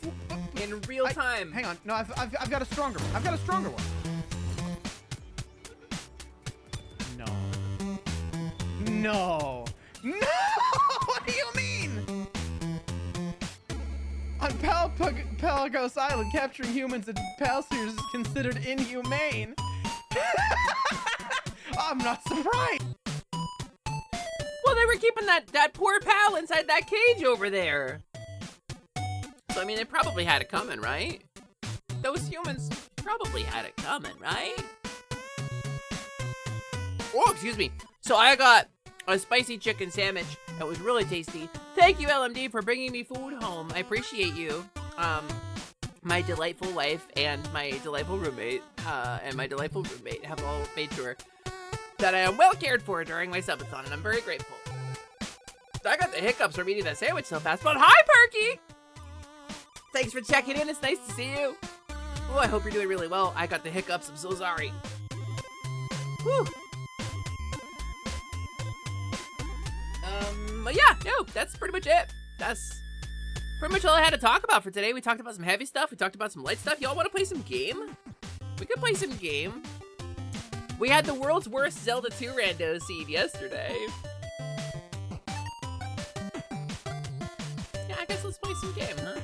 in real time. Hang on, no, I've got a stronger one. I've got a stronger one. No. What do you mean? On Palagos Island, capturing humans in Palspheres is considered inhumane. I'm not surprised. Well, they were keeping that poor pal inside that cage over there. So, I mean, they probably had it coming, right? Those humans probably had it coming, right? Oh, excuse me. So I got a spicy chicken sandwich. It was really tasty. Thank you, LMD, for bringing me food home. I appreciate you. My delightful wife and my delightful roommate have all made sure that I am well cared for during my subathon, and I'm very grateful. I got the hiccups from eating that sandwich so fast, but hi, Perky! Thanks for checking in. It's nice to see you. Oh, I hope you're doing really well. I got the hiccups. I'm so sorry. Whew. But yeah, no, that's pretty much it. That's pretty much all I had to talk about for today. We talked about some heavy stuff. We talked about some light stuff. Y'all want to play some game? We could play some game. We had the world's worst Zelda 2 rando seed yesterday. Yeah, I guess let's play some game, huh?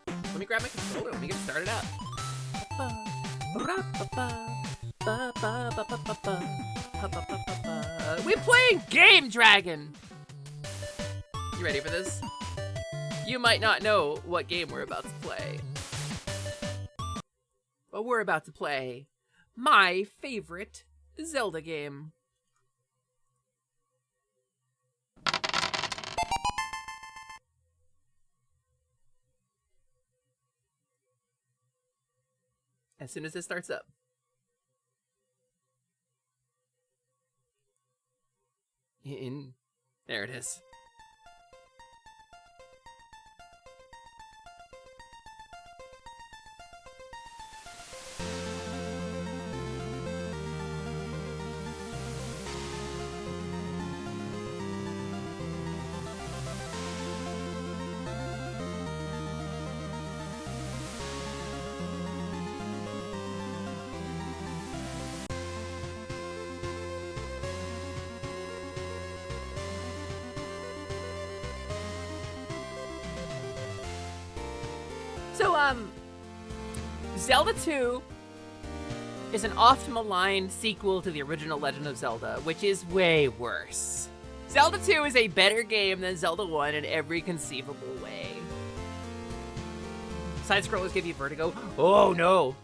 Let me grab my controller. Let me get started up. We're playing Game Dragon! You ready for this? You might not know what game we're about to play. But we're about to play my favorite Zelda game. As soon as it starts up. There it is. So, Zelda 2 is an oft-maligned sequel to the original Legend of Zelda, which is way worse. Zelda 2 is a better game than Zelda 1 in every conceivable way. Side-scrollers give you vertigo? Oh, no.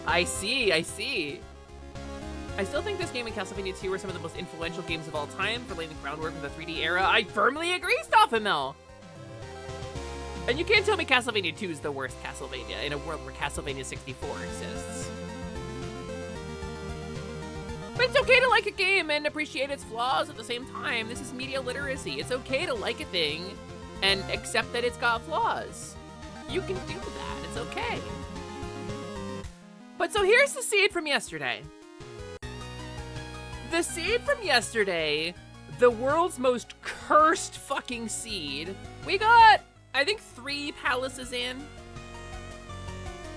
I see. I still think this game and Castlevania 2 are some of the most influential games of all time for laying the groundwork for the 3D era. I firmly agree, Stoffenmel! And you can't tell me Castlevania 2 is the worst Castlevania in a world where Castlevania 64 exists. But it's okay to like a game and appreciate its flaws at the same time. This is media literacy. It's okay to like a thing and accept that it's got flaws. You can do that. It's okay. But so here's the seed from yesterday. The seed from yesterday, the world's most cursed fucking seed. We got I think 3 palaces in.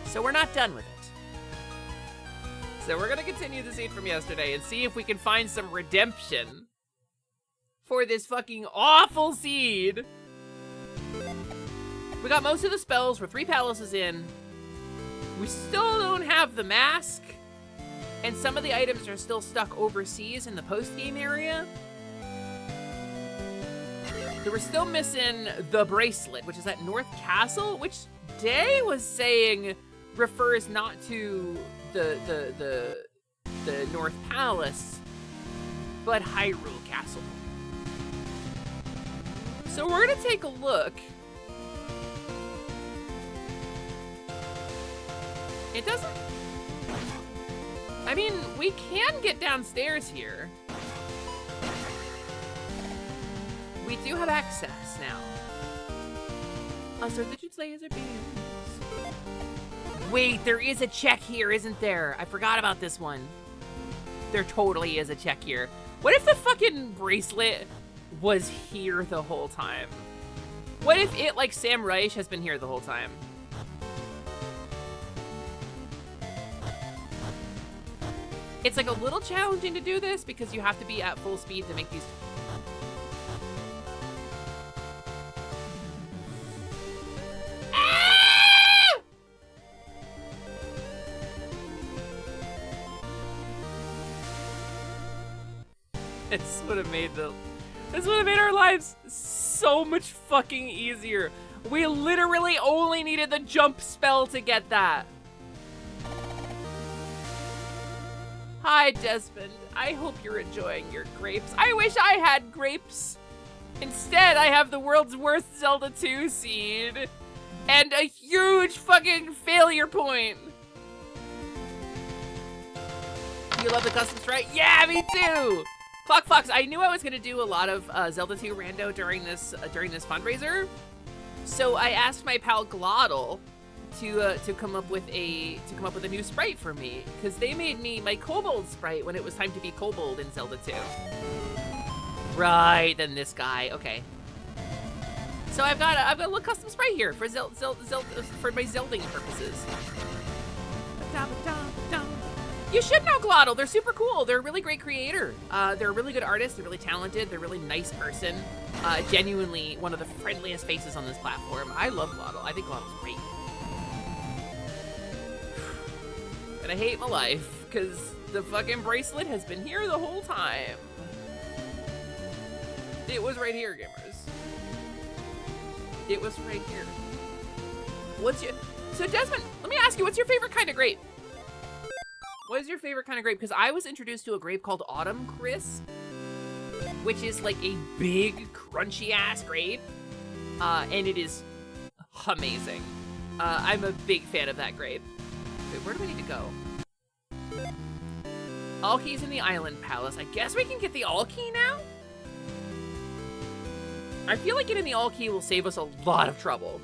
So we're not done with it. So we're gonna continue the scene from yesterday and see if we can find some redemption for this fucking awful seed. We got most of the spells. We're 3 palaces in. We still don't have the mask. And some of the items are still stuck overseas in the post-game area. So we're still missing the bracelet, which is at North Castle, which Day was saying refers not to the North Palace, but Hyrule Castle. So we're gonna take a look. It doesn't... I mean, we can get downstairs here. We do have access now. Also, the laser beams. Wait, there is a check here, isn't there? I forgot about this one. There totally is a check here. What if the fucking bracelet was here the whole time? What if it, like Sam Reich, has been here the whole time? It's like a little challenging to do this because you have to be at full speed to make these. Ah! This would have made our lives so much fucking easier. We literally only needed the jump spell to get that. Hi, Desmond. I hope you're enjoying your grapes. I wish I had grapes. Instead, I have the world's worst Zelda 2 seed and a huge fucking failure point. You love the custom strike? Yeah, me too. Clock Fox, I knew I was gonna do a lot of Zelda 2 rando during this fundraiser, so I asked my pal Glottal to come up with a new sprite for me, because they made me my kobold sprite when it was time to be kobold in Zelda 2. Right, then this guy. Okay. So I've got a little custom sprite here for for my Zelding purposes. You should know Glottal. They're super cool. They're a really great creator. They're a really good artist. They're really talented. They're a really nice person. Genuinely one of the friendliest faces on this platform. I love Glottal. I think Glottal's great. And I hate my life because the fucking bracelet has been here the whole time. It was right here, gamers. It was right here. So Desmond, let me ask you, what's your favorite kind of grape? What is your favorite kind of grape? Because I was introduced to a grape called Autumn Crisp, which is like a big, crunchy ass grape. And it is amazing. I'm a big fan of that grape. Wait, where do we need to go? All keys in the Island Palace. I guess we can get the all key now? I feel like getting the all key will save us a lot of trouble.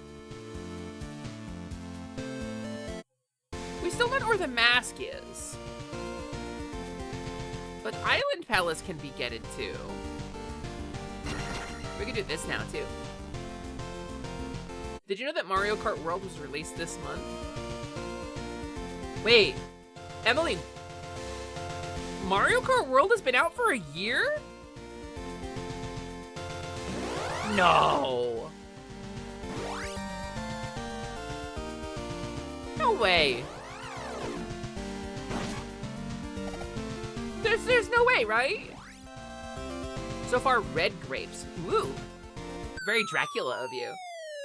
We still don't know where the mask is. But Island Palace can be getted too. We can do this now too. Did you know that Mario Kart World was released this month? Wait, Emily, Mario Kart World has been out for a year? No. No way. There's no way, right? So far, red grapes. Woo. Very Dracula of you.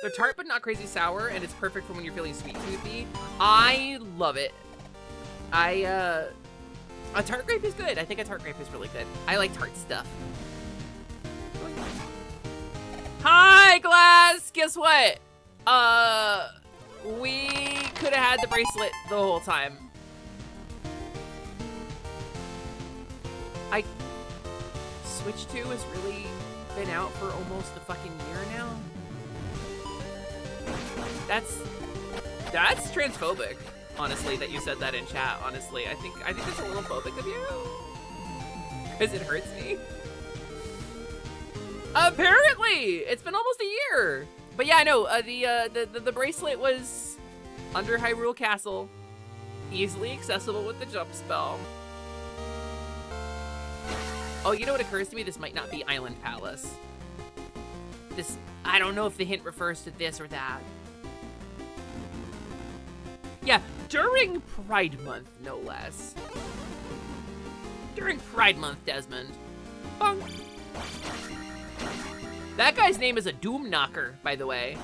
They're tart but not crazy sour, and it's perfect for when you're feeling sweet toothy. I love it. A tart grape is good. I think a tart grape is really good. I like tart stuff. Hi, Glass! Guess what? We could have had the bracelet the whole time. Switch 2 has really been out for almost a fucking year now. That's transphobic, honestly, that you said that in chat, honestly. I think that's a little phobic of you. Because it hurts me. Apparently! It's been almost a year! But yeah, no, the bracelet was under Hyrule Castle, easily accessible with the jump spell. Oh, you know what occurs to me? This might not be Island Palace. This, I don't know if the hint refers to this or that. Yeah, during Pride Month, no less. During Pride Month, Desmond. Bonk. That guy's name is a Doom Knocker, by the way.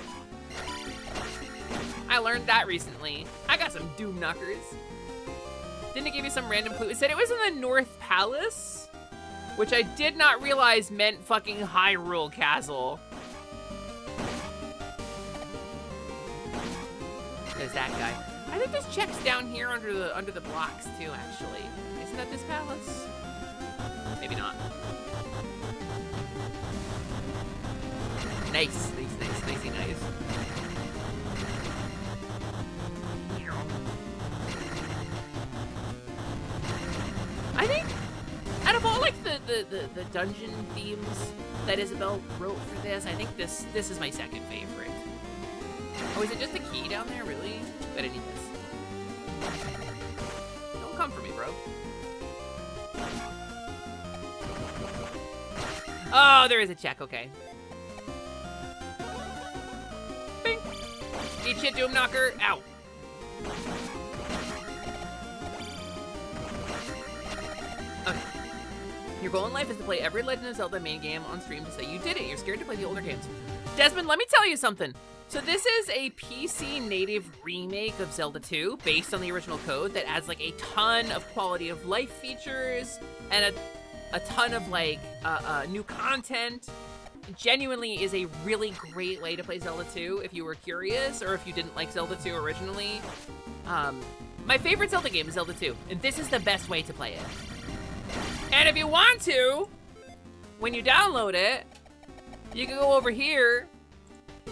I learned that recently. I got some Doom Knockers. Didn't it give you some random clue? It said it was in the North Palace, which I did not realize meant fucking Hyrule Castle. There's that guy. I think this check's down here under the blocks too, actually. Isn't that this palace? Maybe not. Nice, nicey nice. I think out of all like the dungeon themes that Isabelle wrote for this, I think this is my second favorite. Oh, is it just a key down there, really? Bet I need this. Don't come for me, bro. Oh, there is a check, okay. Bing. Eat shit, Doom Knocker. Ow. Okay. Your goal in life is to play every Legend of Zelda main game on stream to say you did it. You're scared to play the older games. Desmond, let me tell you something. So this is a PC native remake of Zelda 2 based on the original code that adds like a ton of quality of life features and a ton of like new content. Genuinely is a really great way to play Zelda 2 if you were curious or if you didn't like Zelda 2 originally. My favorite Zelda game is Zelda 2, and this is the best way to play it. And if you want to, when you download it, you can go over here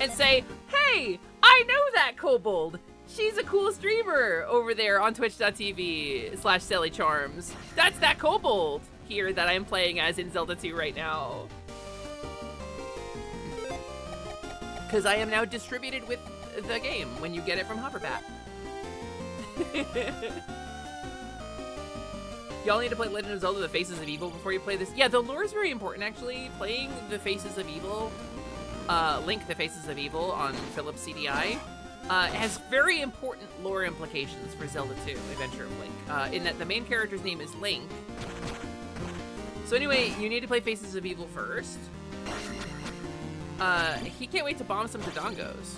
and say, hey, I know that kobold. She's a cool streamer over there on twitch.tv/SallyCharms. That's that kobold here that I'm playing as in Zelda 2 right now. Because I am now distributed with the game when you get it from Hoverbat. Y'all need to play Legend of Zelda The Faces of Evil before you play this. Yeah, the lore is very important, actually. Playing The Faces of Evil, Link The Faces of Evil on Philips CDI, has very important lore implications for Zelda 2, Adventure of Link, in that the main character's name is Link. So anyway, you need to play Faces of Evil first. He can't wait to bomb some Dodongos.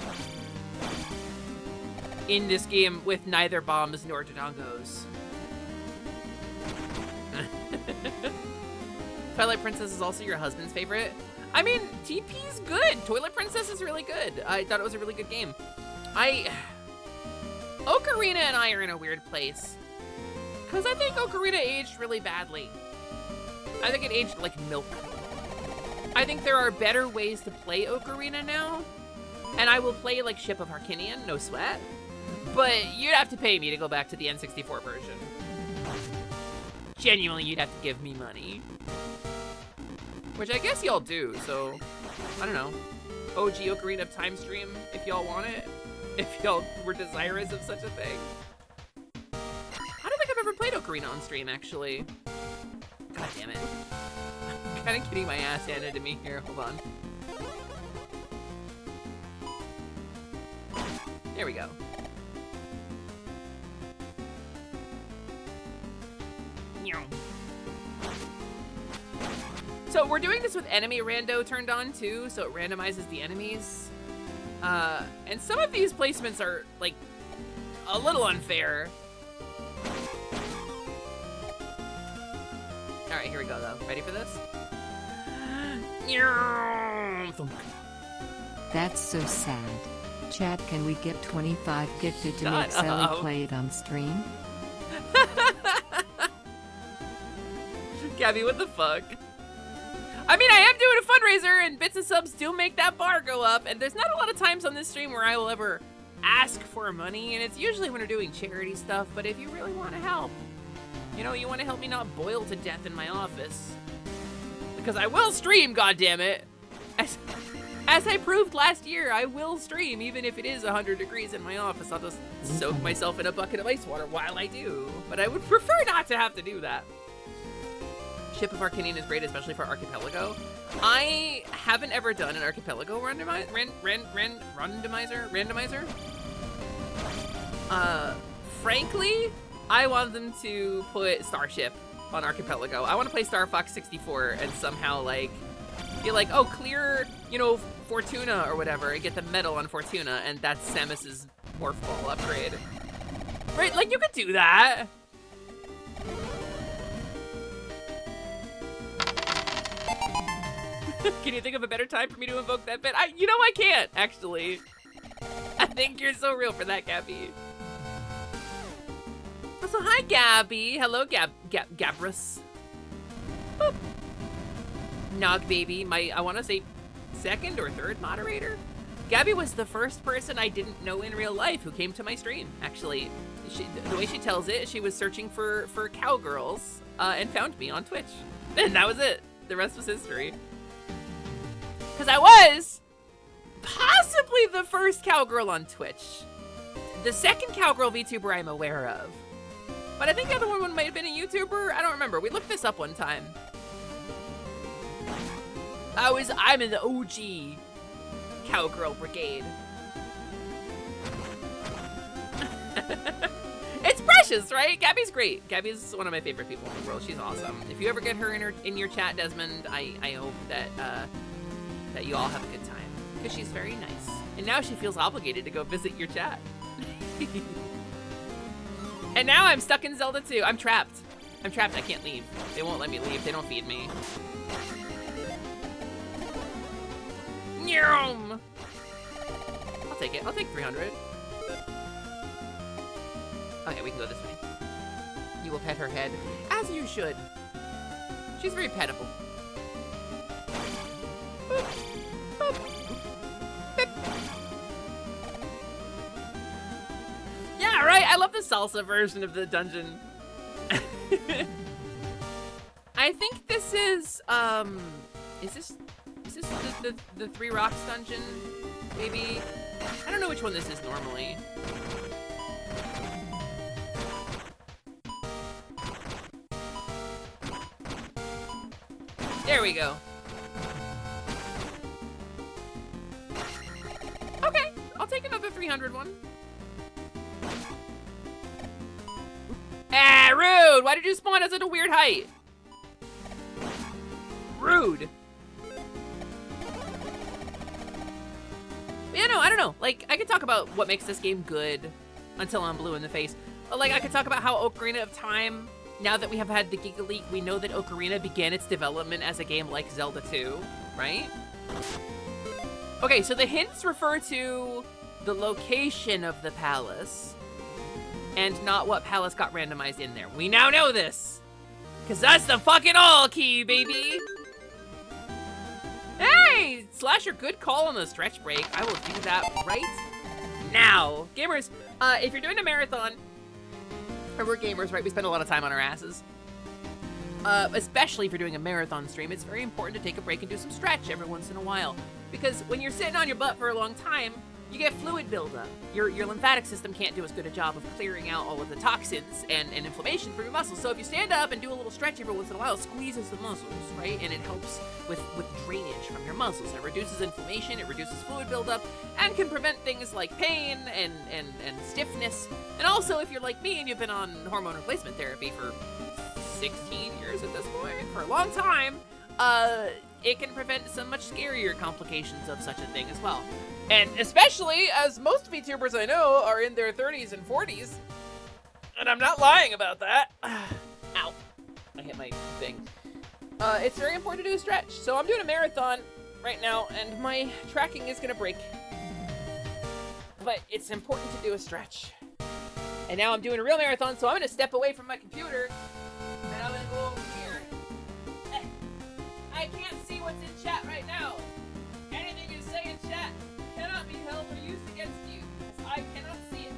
In this game with neither bombs nor Dodongos. Twilight Princess is also your husband's favorite. I mean, TP's good. Toilet Princess is really good. I thought it was a really good game. Ocarina and I are in a weird place. Because I think Ocarina aged really badly. I think it aged like milk. I think there are better ways to play Ocarina now. And I will play like Ship of Harkinian, no sweat. But you'd have to pay me to go back to the N64 version. Genuinely, you'd have to give me money. Which I guess y'all do, so I don't know. OG Ocarina of Time stream, if y'all want it. If y'all were desirous of such a thing. I don't think I've ever played Ocarina on stream, actually. God damn it. I'm kind of getting my ass handed to me here. Hold on. There we go. So we're doing this with enemy rando turned on too, so it randomizes the enemies. And some of these placements are like a little unfair. All right, here we go though. Ready for this? That's so sad. Chat, can we get 25 gifted to make Sally play it on stream? Gabby, what the fuck? I mean, I am doing a fundraiser, and bits and subs do make that bar go up, and there's not a lot of times on this stream where I will ever ask for money, and it's usually when we're doing charity stuff, but if you really want to help, you know, you want to help me not boil to death in my office, because I will stream, goddammit. As I proved last year, I will stream even if it is 100 degrees in my office. I'll just soak myself in a bucket of ice water while I do. But I would prefer not to have to do that. Ship of Arcanian is great, especially for Archipelago. I haven't ever done an Archipelago randomizer. Frankly, I want them to put Starship on Archipelago. I want to play Star Fox 64 and somehow like be like, oh, clear, you know, Fortuna or whatever, and get the medal on Fortuna, and that's Samus's Morph Ball upgrade. Right? Like, you could do that. Can you think of a better time for me to invoke that bit? You know I can't, actually. I think you're so real for that, Gabby. So hi, Gabby. Hello, Gabrus. Boop. Nog baby, I want to say second or third moderator. Gabby was the first person I didn't know in real life who came to my stream. Actually, the way she tells it, she was searching for cowgirls and found me on Twitch, and that was it. The rest was history. Because I was possibly the first cowgirl on Twitch. The second cowgirl VTuber I'm aware of. But I think the other one might have been a YouTuber. I don't remember. We looked this up one time. I'm in the OG cowgirl brigade. It's precious, right? Gabby's great. Gabby's one of my favorite people in the world. She's awesome. If you ever get her in your chat, Desmond, I hope that that you all have a good time, because she's very nice. And now she feels obligated to go visit your chat. And now I'm stuck in Zelda 2. I'm trapped. I can't leave. They won't let me leave. They don't feed me. Nyum! I'll take it. I'll take 300. Okay, we can go this way. You will pet her head, as you should. She's very pettable. Boop. Boop. Beep. Yeah, right? I love the salsa version of the dungeon. I think this is this the Three Rocks dungeon? Maybe? I don't know which one this is normally. There we go. Okay, I'll take another 300 one. Ah, rude! Why did you spawn us at a weird height? Rude. Yeah, no, I don't know. Like, I could talk about what makes this game good until I'm blue in the face. But, like, I could talk about how Ocarina of Time, now that we have had the Giga Leak, we know that Ocarina began its development as a game like Zelda 2, right? Okay, so the hints refer to the location of the palace and not what palace got randomized in there. We now know this, because that's the fucking all key, baby. Hey, Slasher, good call on the stretch break. I will do that right now. Gamers, if you're doing a marathon, or we're gamers, right? We spend a lot of time on our asses. Especially if you're doing a marathon stream, it's very important to take a break and do some stretch every once in a while. Because when you're sitting on your butt for a long time, you get fluid buildup. Your lymphatic system can't do as good a job of clearing out all of the toxins and inflammation from your muscles. So if you stand up and do a little stretch every once in a while, it squeezes the muscles, right? And it helps with drainage from your muscles. It reduces inflammation, it reduces fluid buildup, and can prevent things like pain and stiffness. And also, if you're like me and you've been on hormone replacement therapy for 16 years at this point, for a long time, it can prevent some much scarier complications of such a thing as well. And especially as most VTubers I know are in their 30s and 40s. And I'm not lying about that. Ow. I hit my thing. It's very important to do a stretch. So I'm doing a marathon right now, and my tracking is gonna break. But it's important to do a stretch. And now I'm doing a real marathon, so I'm gonna step away from my computer, and I'm gonna go over here. I can't see what's in chat right now. Anything you say in chat cannot be held or used against you, because I cannot see it.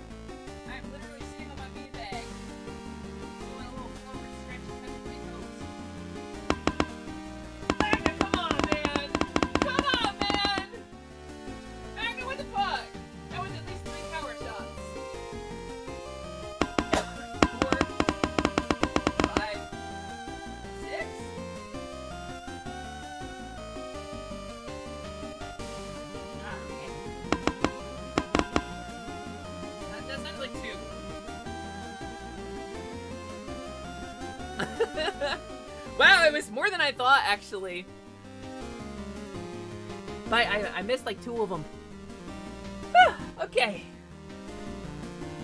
I'm literally sitting on my beanbag, doing a little forward stretch and touching my toes. Come on, man! Come on, man! 2. Wow, it was more than I thought, actually. But I missed like 2 of them. Okay.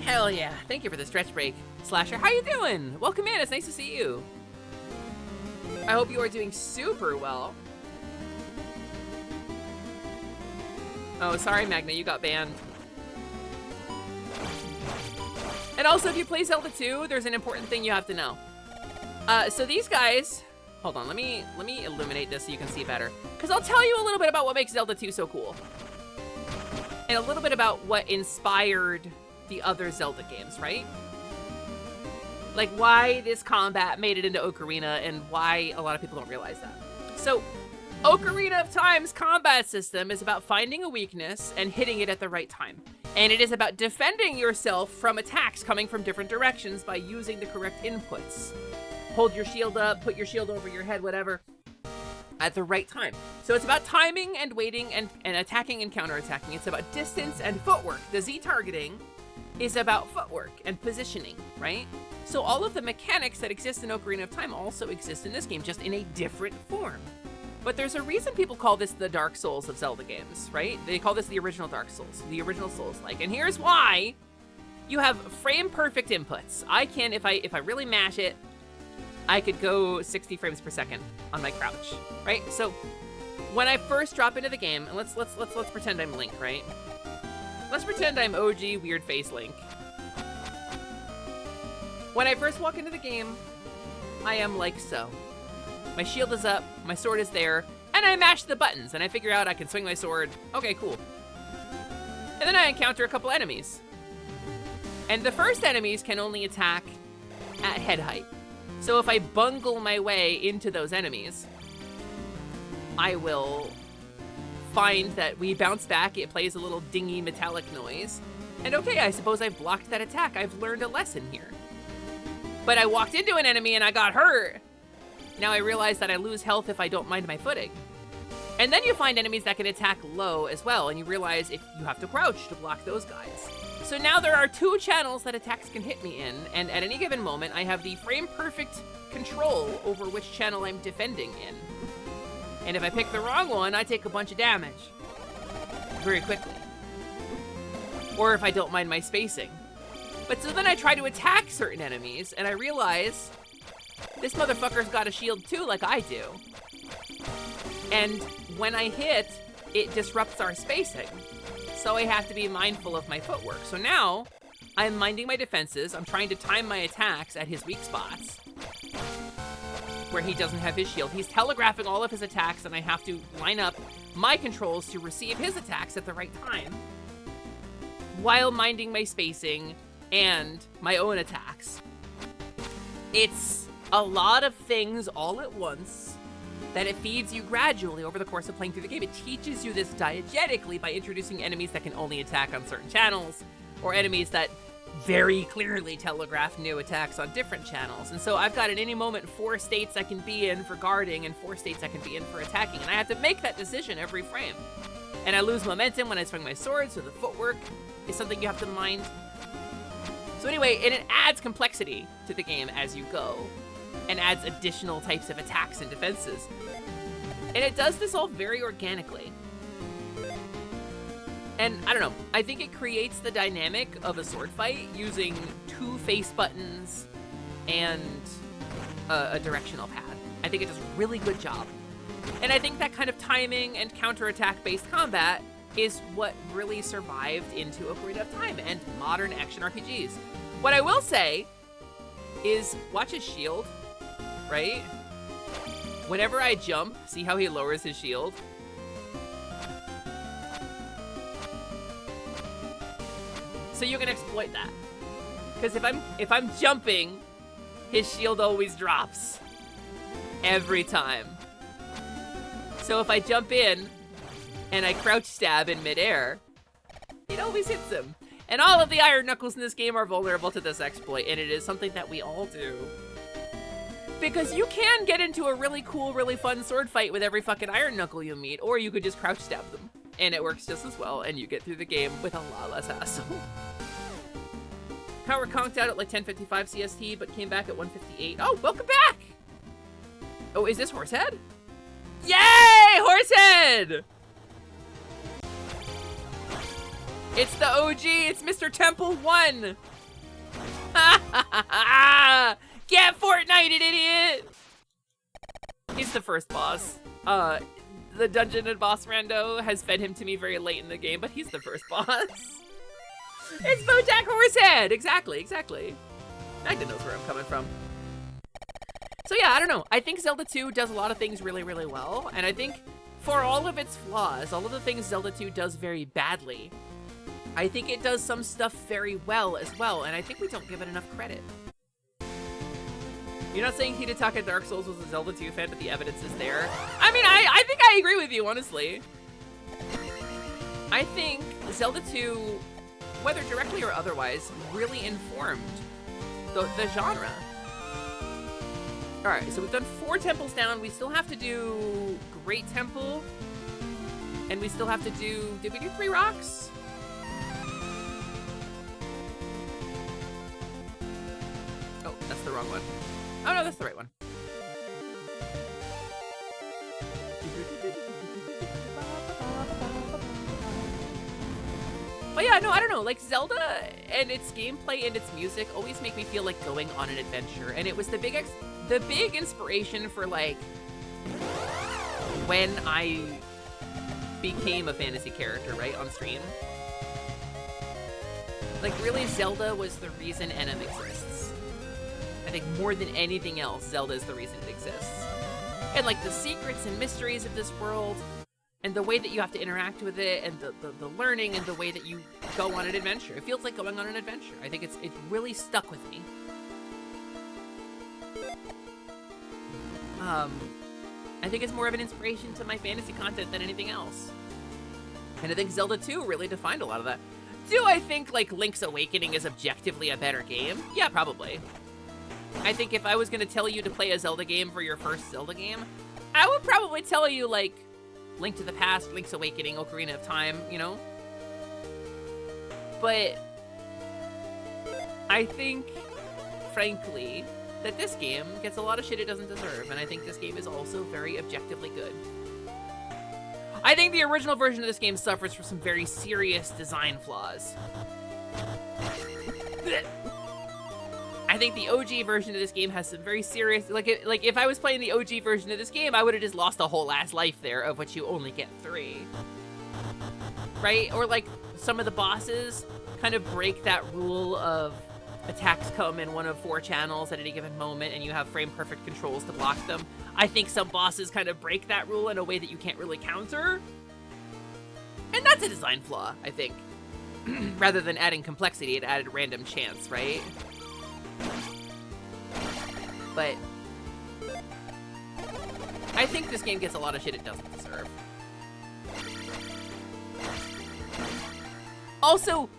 Hell yeah. Thank you for the stretch break. Slasher, how you doing? Welcome in. It's nice to see you. I hope you are doing super well. Oh, sorry, Magna. You got banned. And also, if you play Zelda 2, there's an important thing you have to know. So these guys... Hold on, let me illuminate this so you can see better. Because I'll tell you a little bit about what makes Zelda 2 so cool. And a little bit about what inspired the other Zelda games, right? Like why this combat made it into Ocarina and why a lot of people don't realize that. So, Ocarina of Time's combat system is about finding a weakness and hitting it at the right time. And it is about defending yourself from attacks coming from different directions by using the correct inputs. Hold your shield up, put your shield over your head, whatever, at the right time. So it's about timing and waiting and attacking and counterattacking. It's about distance and footwork. The Z targeting is about footwork and positioning, right? So all of the mechanics that exist in Ocarina of Time also exist in this game, just in a different form. But there's a reason people call this the Dark Souls of Zelda games, right? They call this the original Dark Souls, the original Souls-like. And here's why. You have frame-perfect inputs. I can, if I really mash it, I could go 60 frames per second on my crouch, right? So when I first drop into the game, and let's pretend I'm Link, right? Let's pretend I'm OG Weird Face Link. When I first walk into the game, I am like so. My shield is up, my sword is there, and I mash the buttons, and I figure out I can swing my sword. Okay, cool. And then I encounter a couple enemies. And the first enemies can only attack at head height. So if I bungle my way into those enemies, I will find that we bounce back, it plays a little dingy metallic noise, and okay, I suppose I've blocked that attack. I've learned a lesson here. But I walked into an enemy and I got hurt. Now I realize that I lose health if I don't mind my footing. And then you find enemies that can attack low as well, and you realize if you have to crouch to block those guys. So now there are 2 channels that attacks can hit me in, and at any given moment, I have the frame-perfect control over which channel I'm defending in. And if I pick the wrong one, I take a bunch of damage. Very quickly. Or if I don't mind my spacing. But so then I try to attack certain enemies, and I realize this motherfucker's got a shield too, like I do. And when I hit, it disrupts our spacing. So I have to be mindful of my footwork. So now, I'm minding my defenses. I'm trying to time my attacks at his weak spots, where he doesn't have his shield. He's telegraphing all of his attacks, and I have to line up my controls to receive his attacks at the right time, while minding my spacing and my own attacks. It's a lot of things all at once that it feeds you gradually over the course of playing through the game. It teaches you this diegetically by introducing enemies that can only attack on certain channels, or enemies that very clearly telegraph new attacks on different channels. And so I've got at any moment 4 states I can be in for guarding and 4 states I can be in for attacking, and I have to make that decision every frame. And I lose momentum when I swing my sword, so the footwork is something you have to mind. So anyway, and it adds complexity to the game as you go, and adds additional types of attacks and defenses. And it does this all very organically. And I don't know, I think it creates the dynamic of a sword fight using 2 face buttons and a directional pad. I think it does a really good job. And I think that kind of timing and counterattack based combat is what really survived into Ocarina of Time and modern action RPGs. What I will say is, watch his shield, right? Whenever I jump, see how he lowers his shield? So you can exploit that. Because if I'm jumping, his shield always drops. Every time. So if I jump in and I crouch stab in midair, it always hits him. And all of the Iron Knuckles in this game are vulnerable to this exploit, and it is something that we all do. Because you can get into a really cool, really fun sword fight with every fucking Iron Knuckle you meet, or you could just crouch stab them. And it works just as well, and you get through the game with a lot less hassle. Power conked out at like 10:55 CST, but came back at 1:58. Oh, welcome back! Oh, is this Horsehead? Yay! Horsehead! It's the OG, it's Mr. Temple 1! Get Fortnite, idiot! He's the first boss. The dungeon and boss rando has fed him to me very late in the game, but he's the first boss. It's Bojack Horsehead! Exactly. Magda knows where I'm coming from. So yeah, I don't know. I think Zelda 2 does a lot of things really, really well, and I think for all of its flaws, all of the things Zelda 2 does very badly, I think it does some stuff very well as well, and I think we don't give it enough credit. You're not saying Hidetaka Dark Souls was a Zelda 2 fan, but the evidence is there. I mean, I think I agree with you, honestly. I think Zelda 2, whether directly or otherwise, really informed the genre. Alright, so we've done 4 temples down. We still have to do Great Temple. And we still have to do... Did we do 3 rocks? Oh, that's the wrong one. Oh no, that's the right one. But yeah, no, I don't know. Like, Zelda and its gameplay and its music always make me feel like going on an adventure. And it was the big inspiration for, like, when I became a fantasy character, right, on stream. Like, really, Zelda was the reason NM exists. I think more than anything else, Zelda is the reason it exists. And, like, the secrets and mysteries of this world, and the way that you have to interact with it, and the learning, and the way that you go on an adventure. It feels like going on an adventure. I think it's really stuck with me. I think it's more of an inspiration to my fantasy content than anything else. And I think Zelda 2 really defined a lot of that. Do I think, like, Link's Awakening is objectively a better game? Yeah, probably. I think if I was going to tell you to play a Zelda game for your first Zelda game, I would probably tell you, like, Link to the Past, Link's Awakening, Ocarina of Time, you know? But I think, frankly, that this game gets a lot of shit it doesn't deserve, and I think this game is also very objectively good. I think the original version of this game suffers from some very serious design flaws. I think the OG version of this game has some very serious, like if I was playing the OG version of this game, I would have just lost a whole ass life there, of which you only get 3. Right? Or like some of the bosses kind of break that rule of attacks come in one of 4 channels at any given moment and you have frame perfect controls to block them. I think some bosses kind of break that rule in a way that you can't really counter. And that's a design flaw, I think. Rather than adding complexity, it added random chance, right? But I think this game gets a lot of shit it doesn't deserve. Also,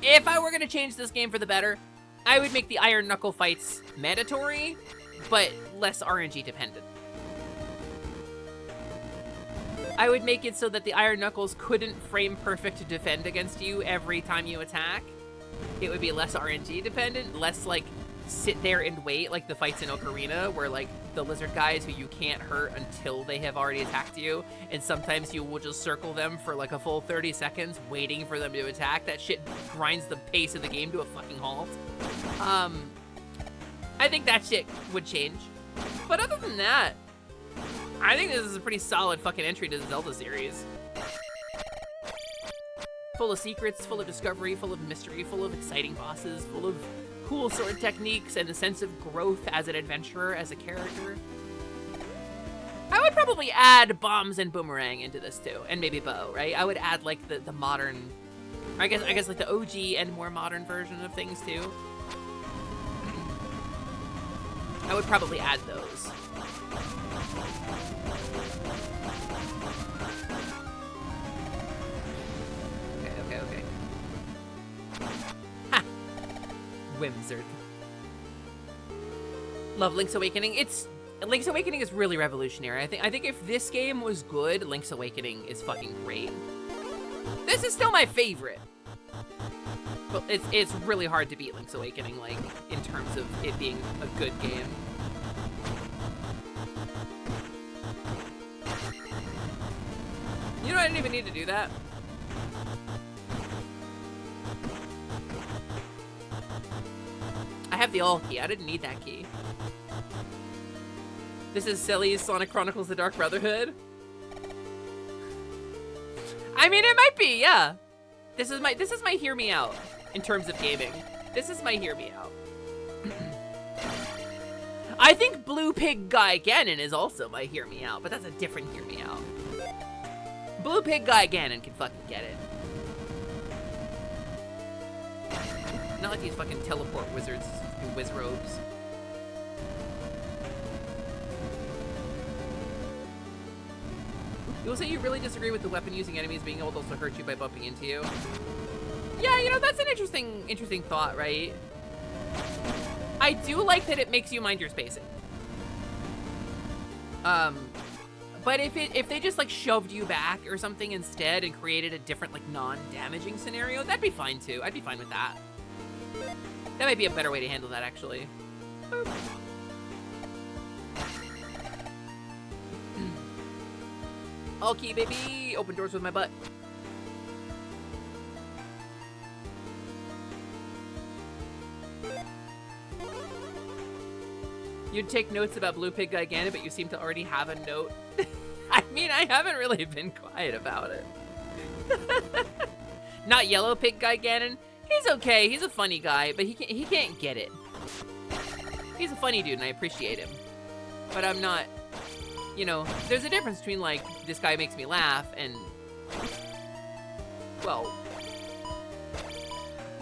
if I were going to change this game for the better, I would make the Iron Knuckle fights mandatory, but less RNG dependent. I would make it so that the Iron Knuckles couldn't frame perfect defend against you every time you attack. It would be less RNG dependent, less like sit there and wait, like the fights in Ocarina, where like the lizard guys who you can't hurt until they have already attacked you, and sometimes you will just circle them for like a full 30 seconds waiting for them to attack. That shit grinds the pace of the game to a fucking halt. I think that shit would change. But other than that, I think this is a pretty solid fucking entry to the Zelda series. Full of secrets, full of discovery, full of mystery, full of exciting bosses, full of cool sword techniques, and a sense of growth as an adventurer, as a character. I would probably add bombs and boomerang into this too, and maybe bow, right? I would add like the modern, I guess like the OG and more modern version of things too. I would probably add those. Okay. Ha! Whimsard. Love Link's Awakening. Link's Awakening is really revolutionary. I think if this game was good, Link's Awakening is fucking great. This is still my favorite. But it's really hard to beat Link's Awakening, like, in terms of it being a good game. You know, I didn't even need to do that. I have the all key. I didn't need that key. This is Silly's Sonic Chronicles: The Dark Brotherhood. I mean, it might be, yeah. This is my hear me out in terms of gaming. This is my hear me out. I think Blue Pig Guy Ganon is also my hear me out, but that's a different hear me out. Blue Pig Guy Ganon can fucking get it. Not like these fucking teleport wizards in whiz robes. You will say you really disagree with the weapon using enemies being able to also hurt you by bumping into you. Yeah, you know, that's an interesting thought, right? I do like that it makes you mind your spacing. But if they just like shoved you back or something instead and created a different like non-damaging scenario, that'd be fine too. I'd be fine with that. That might be a better way to handle that actually. Boop. All key, baby. Open doors with my butt. You'd take notes about Blue Pig Guy Ganon, but you seem to already have a note. I mean, I haven't really been quiet about it. Not Yellow Pig Guy Ganon. He's okay. He's a funny guy, but he can't get it. He's a funny dude, and I appreciate him. But I'm not... You know, there's a difference between, like, this guy makes me laugh and... Well...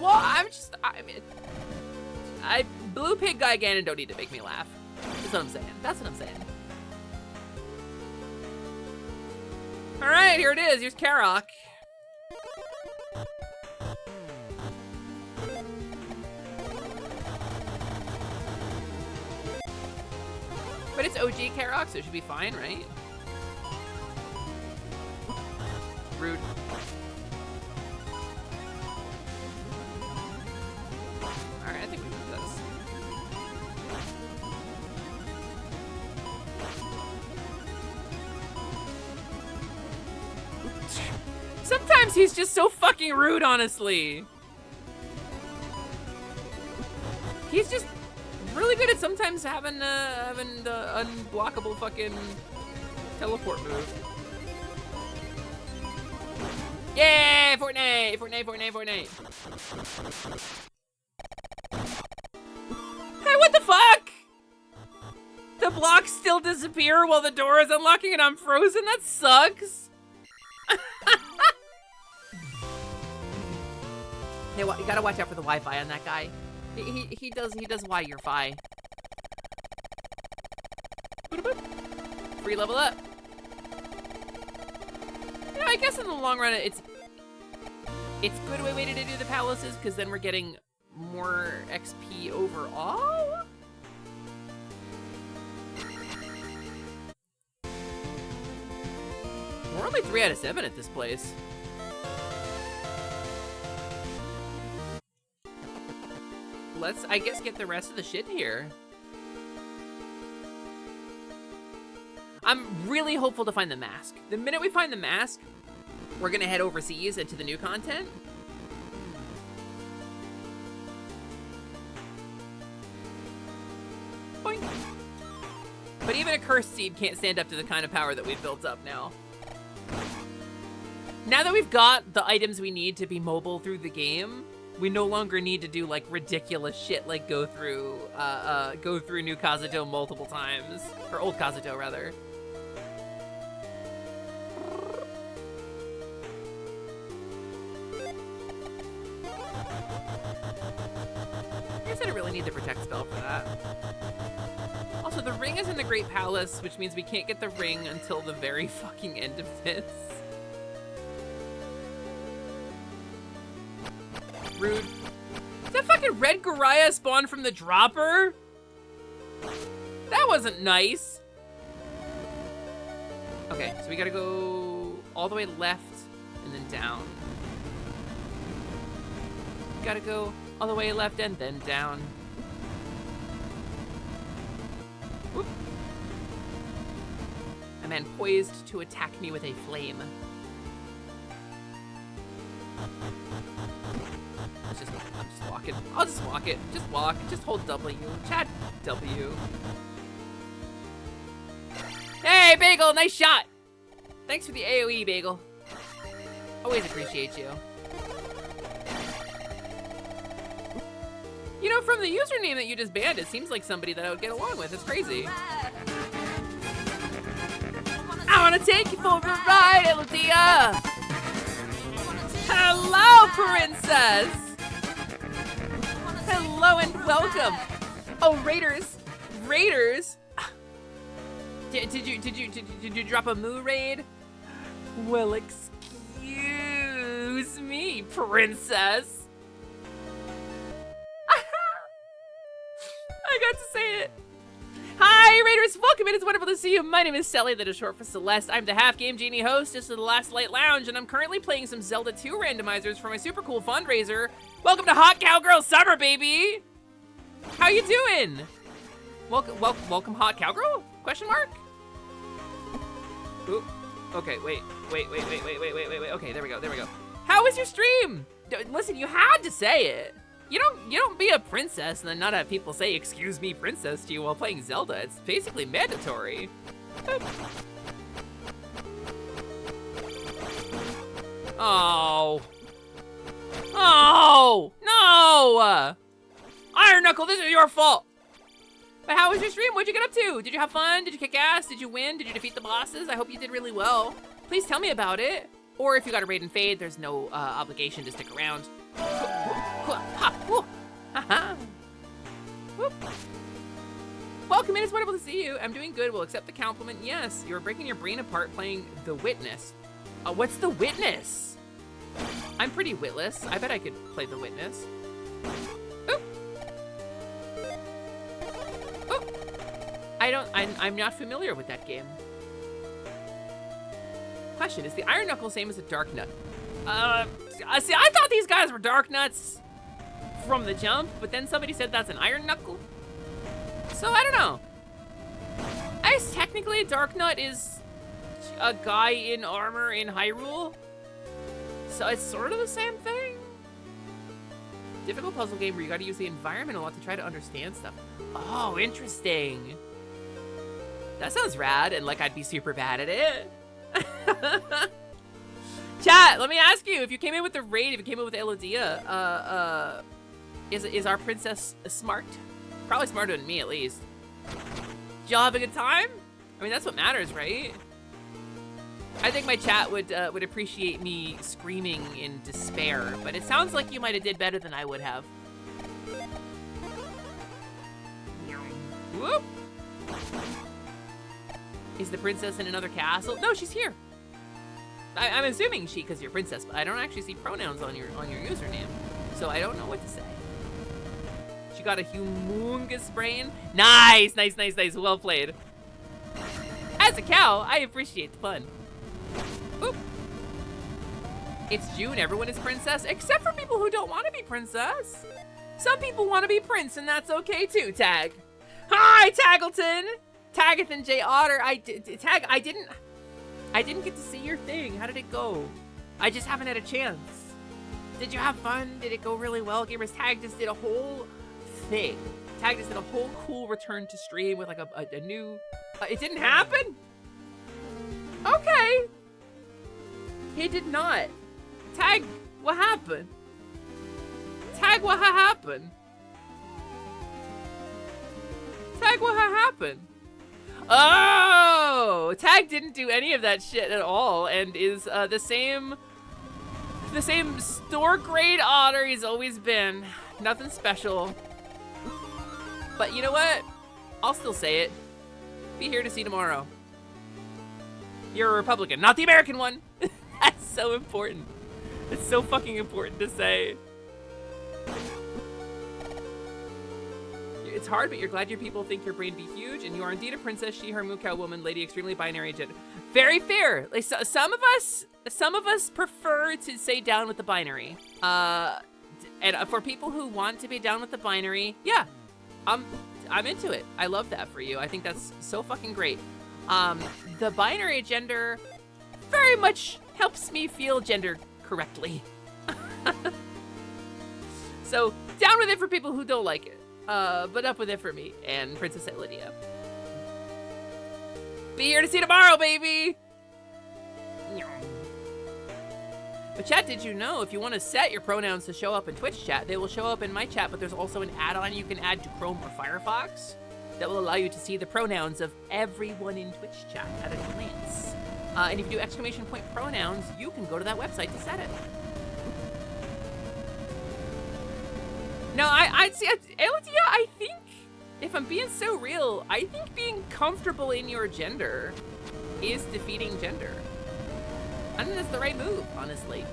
I mean... Blue Pig Guy Ganon don't need to make me laugh. That's what I'm saying. That's what I'm saying. Alright, here it is. Here's Karok. But it's OG Karok, so it should be fine, right? Rude. Alright, I think we can do this. Sometimes he's just so fucking rude, honestly. He's just really good at sometimes having the unblockable fucking teleport move. Yay! Fortnite! Fortnite, Fortnite, Fortnite! Hey, what the fuck? The blocks still disappear while the door is unlocking and I'm frozen? That sucks! Hey, you gotta watch out for the Wi-Fi on that guy. He does Wi-Your-Fi. Free level up. You know, I guess in the long run, it's good way to do the palaces because then we're getting more XP overall. We're only 3 out of 7 at this place. Let's, I guess, get the rest of the shit here. I'm really hopeful to find the mask. The minute we find the mask, we're gonna head overseas into the new content. Boing. But even a cursed seed can't stand up to the kind of power that we've built up now. Now that we've got the items we need to be mobile through the game, we no longer need to do like ridiculous shit like go through New Kazuto multiple times. Or Old Kazuto, rather. I guess I don't really need the protect spell for that. Also, the ring is in the Great Palace, which means we can't get the ring until the very fucking end of this. Rude. Is that fucking red Goriah spawned from the dropper? That wasn't nice. Okay, so we gotta go all the way left and then down. gotta go all the way left and then down. Whoop. A man poised to attack me with a flame. I'm just walking. I'll just walk it. Just walk. Just hold W. Chat W. Hey, Bagel, nice shot. Thanks for the AoE, Bagel. Always appreciate you. You know, from the username that you just banned, it seems like somebody that I would get along with. It's crazy. I wanna take you for a ride, Elodia. Hello, princess. Hello and welcome. Oh, Raiders. Raiders. Did you drop a moo raid? Well, excuse me, princess. I got to say it. Hi, Raiders. Welcome in. It's wonderful to see you. My name is Sally, that is short for Celeste. I'm the Half Game Genie hostess of the Last Light Lounge, and I'm currently playing some Zelda 2 randomizers for my super cool fundraiser. Welcome to Hot Cowgirl Summer, baby. How you doing? Welcome, Hot Cowgirl? Question mark? Ooh. Okay, wait. Okay, there we go. How was your stream? Listen, you had to say it. You don't be a princess and then not have people say, "Excuse me, princess," to you while playing Zelda. It's basically mandatory. Oh. Oh, no! Iron Knuckle, this is your fault. But how was your stream? What'd you get up to? Did you have fun? Did you kick ass? Did you win? Did you defeat the bosses? I hope you did really well. Please tell me about it. Or if you got a raid and fade, there's no obligation to stick around. Welcome in, it's wonderful to see you. I'm doing good, we'll accept the compliment. Yes, you're breaking your brain apart playing The Witness. What's The Witness? I'm pretty witless. I bet I could play The Witness. Oop. Oop. I'm not familiar with that game. Question, is the Iron Knuckle same as a Dark Nut? See, I thought these guys were Dark Nuts from the jump, but then somebody said that's an Iron Knuckle. So I don't know. I guess technically a Dark Nut is a guy in armor in Hyrule. So it's sort of the same thing. Difficult puzzle game where you gotta use the environment a lot to try to understand stuff. Oh, interesting. That sounds rad, and like I'd be super bad at it. Chat, let me ask you, if you came in with the raid, if you came in with Elodia, is our princess smart? Probably smarter than me, at least. Did y'all have a good time? I mean, that's what matters, right? I think my chat would appreciate me screaming in despair, but it sounds like you might have did better than I would have. Whoop! Is the princess in another castle? No, she's here. I'm assuming she, because you're princess, but I don't actually see pronouns on your username, so I don't know what to say. She got a humongous brain. Nice. Well played. As a cow, I appreciate the fun. Oop. It's June. Everyone is princess, except for people who don't want to be princess. Some people want to be prince, and that's okay too. Tag. Hi, Taggleton. Tagathan J Otter. I didn't get to see your thing. How did it go? I just haven't had a chance. Did you have fun? Did it go really well? Gamers Tag just did a whole thing. Tag just did a whole cool return to stream with like a new... it didn't happen? Okay. He did not. Tag, what happened? Tag, what happened? Tag, what happened? Oh, Tag didn't do any of that shit at all, and is the same store grade otter he's always been. Nothing special. But you know what? I'll still say it. Be here to see tomorrow. You're a Republican, not the American one. That's so important. It's so fucking important to say. It's hard, but you're glad your people think your brain be huge, and you are indeed a princess, she, her, moo, cow, woman, lady, extremely binary, gender. Very fair. Like, some of us prefer to say down with the binary. And for people who want to be down with the binary, yeah, I'm into it. I love that for you. I think that's so fucking great. The binary gender very much helps me feel gender correctly. So down with it for people who don't like it, but up with it for me and Princess Lydia. Be here to see tomorrow, baby. But chat, did you know if you want to set your pronouns to show up in Twitch chat, they will show up in my chat, but there's also an add-on you can add to Chrome or Firefox that will allow you to see the pronouns of everyone in Twitch chat at a glance. And if you do exclamation point pronouns, you can go to that website to set it. No, I'd say, Eladia, I think, if I'm being so real, I think being comfortable in your gender is defeating gender. I think that's the right move, honestly.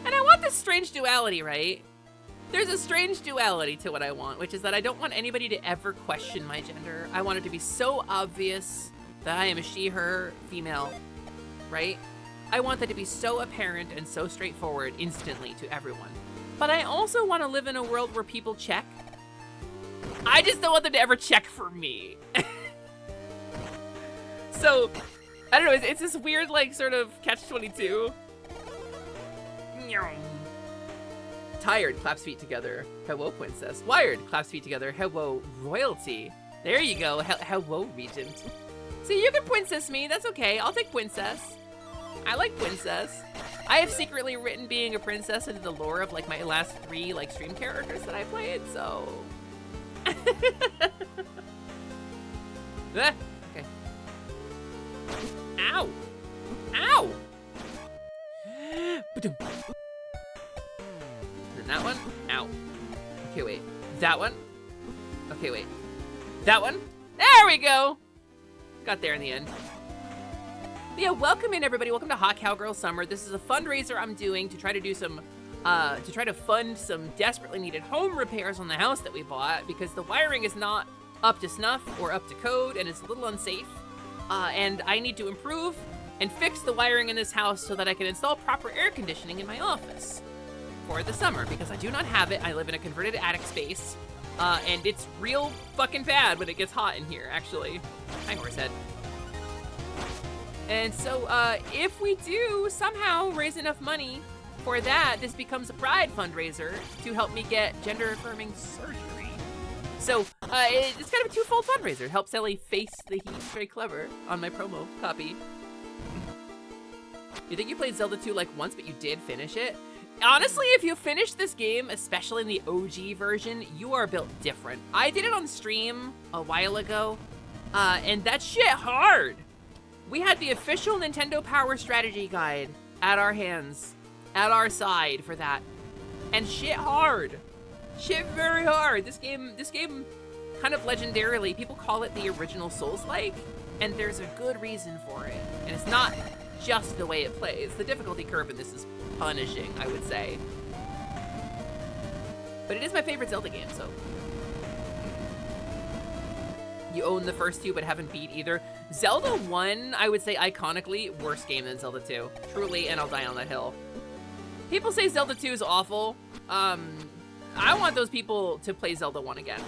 And I want this strange duality, right? There's a strange duality to what I want, which is that I don't want anybody to ever question my gender. I want it to be so obvious that I am a she, her, female, right? I want that to be so apparent and so straightforward instantly to everyone. But I also want to live in a world where people check. I just don't want them to ever check for me. So, I don't know, it's this weird, like, sort of catch-22. Tired, claps feet together. Hello, princess. Wired, claps feet together. Hello, royalty. There you go. Hello, regent. See, you can princess me. That's okay. I'll take princess. I like princess. I have secretly written being a princess into the lore of, like, my last 3, like, stream characters that I played, so... Ah, okay. Ow! Ow! Then that one? Ow. Okay, wait. That one? Okay, wait. That one? There we go! Got there in the end. But yeah, welcome in everybody. Welcome to Hot Cowgirl Summer. This is a fundraiser I'm doing to try to do some to try to fund some desperately needed home repairs on the house that we bought because the wiring is not up to snuff or up to code and it's a little unsafe. And I need to improve and fix the wiring in this house so that I can install proper air conditioning in my office for the summer because I do not have it. I live in a converted attic space and it's real fucking bad when it gets hot in here, actually. Hi, Horsehead. And so if we do somehow raise enough money for that, this becomes a Pride fundraiser to help me get gender-affirming surgery. So it's kind of a twofold fundraiser. It helps Ellie face the heat. Very clever on my promo copy. You think you played Zelda 2 like once, but you did finish it? Honestly, if you finish this game, especially in the OG version, you are built different. I did it on stream a while ago, and that shit hard. We had the official Nintendo Power Strategy Guide at our hands, at our side for that. And shit hard. Shit very hard. This game kind of legendarily, people call it the original Souls-like, and there's a good reason for it. And it's not just the way it plays. The difficulty curve in this is punishing, I would say. But it is my favorite Zelda game, so. You own the first 2 but haven't beat either. Zelda 1, I would say iconically, worse game than Zelda 2. Truly, and I'll die on that hill. People say Zelda 2 is awful. I want those people to play Zelda 1 again.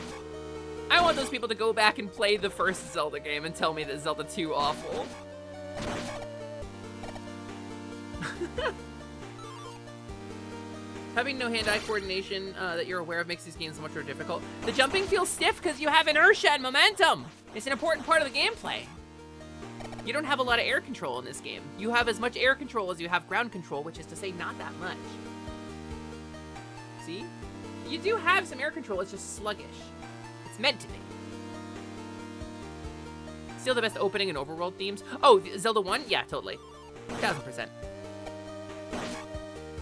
I want those people to go back and play the first Zelda game and tell me that Zelda 2 awful. Having no hand-eye coordination that you're aware of makes these games so much more difficult. The jumping feels stiff because you have inertia and momentum. It's an important part of the gameplay. You don't have a lot of air control in this game. You have as much air control as you have ground control, which is to say not that much. See? You do have some air control, it's just sluggish. It's meant to be. Still the best opening and overworld themes. Oh, Zelda 1? Yeah, totally. 1000%.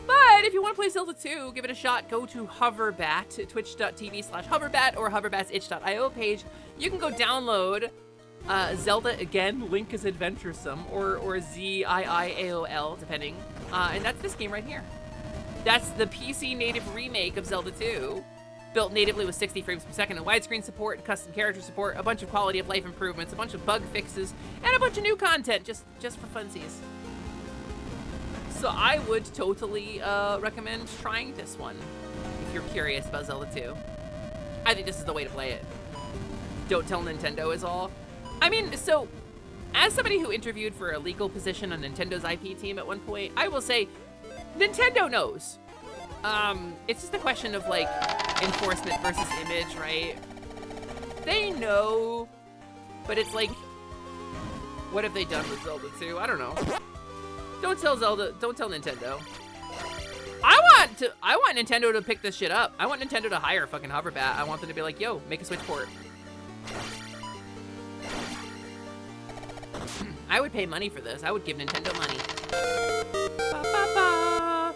But if you want to play Zelda 2, give it a shot. Go to Hoverbat, twitch.tv/Hoverbat or hoverbatsitch.io page. You can go download Zelda again, Link is Adventuresome, or ZIIAOL, depending. And that's this game right here. That's the PC native remake of Zelda 2. built natively with 60 frames per second and widescreen support, and custom character support, a bunch of quality of life improvements, a bunch of bug fixes, and a bunch of new content just for funsies. So I would totally recommend trying this one if you're curious about Zelda 2. I think this is the way to play it. Don't tell Nintendo is all. I mean, so as somebody who interviewed for a legal position on Nintendo's IP team at one point, I will say Nintendo knows. It's just a question of like enforcement versus image, right? They know, but it's like, what have they done with Zelda 2? I don't know. Don't tell Nintendo. I want Nintendo to pick this shit up. I want Nintendo to hire a fucking Hoverbat. I want them to be like, yo, make a Switch port. I would pay money for this. I would give Nintendo money. Ba, ba, ba.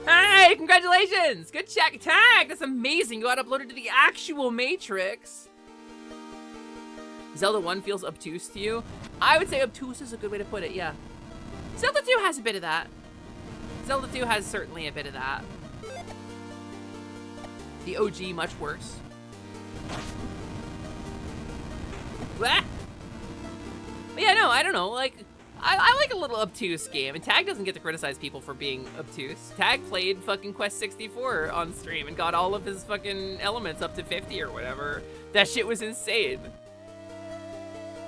Hey, congratulations! Good check tag! That's amazing. You got uploaded to the actual Matrix. Zelda 1 feels obtuse to you? I would say obtuse is a good way to put it, yeah. Zelda 2 has a bit of that. Zelda 2 has certainly a bit of that. The OG, much worse. Blah! But yeah, no, I don't know, like, I like a little obtuse game, and Tag doesn't get to criticize people for being obtuse. Tag played fucking Quest 64 on stream and got all of his fucking elements up to 50 or whatever. That shit was insane.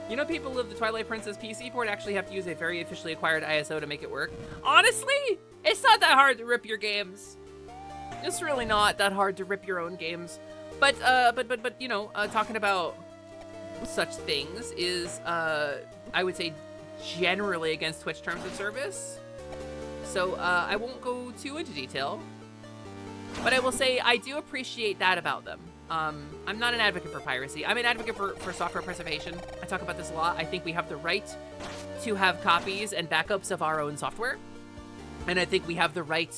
You know, people of the Twilight Princess PC port actually have to use a very officially acquired ISO to make it work. Honestly, it's not that hard to rip your games. It's really not that hard to rip your own games. But you know, talking about such things is, I would say, generally against Twitch terms of service. So I won't go too into detail, but I will say I do appreciate that about them. I'm not an advocate for piracy. I'm an advocate for software preservation. I talk about this a lot. I think we have the right to have copies and backups of our own software. And I think we have the right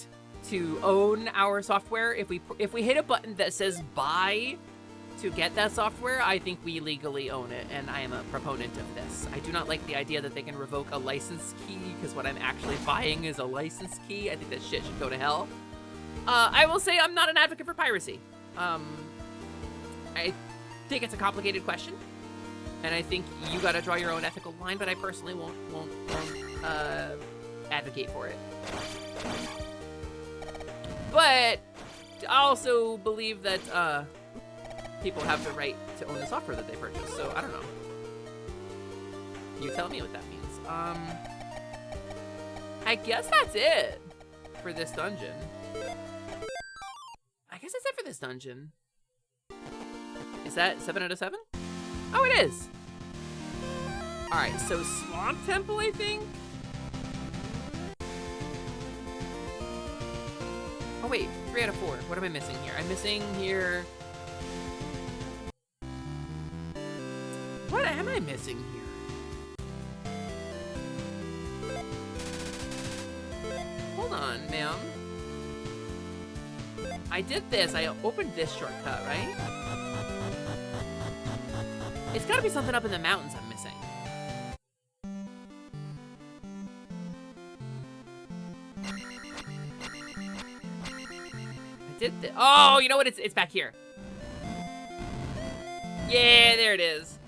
to own our software. If we hit a button that says buy to get that software, I think we legally own it, and I am a proponent of this. I do not like the idea that they can revoke a license key, because what I'm actually buying is a license key. I think that shit should go to hell. I will say I'm not an advocate for piracy. I think it's a complicated question, and I think you gotta draw your own ethical line, but I personally won't advocate for it. But I also believe that people have the right to own the software that they purchase, so I don't know. You tell me what that means. I guess that's it for this dungeon. I guess that's it for this dungeon. Is that 7 out of 7? Oh, it is. All right, so Swamp Temple, I think. Oh wait, 3 out of 4. What am I missing here? I'm missing here. What am I missing here? Hold on, ma'am. I did this. I opened this shortcut, right? It's gotta be something up in the mountains I'm missing. I did this. Oh, you know what? It's back here. Yeah, there it is.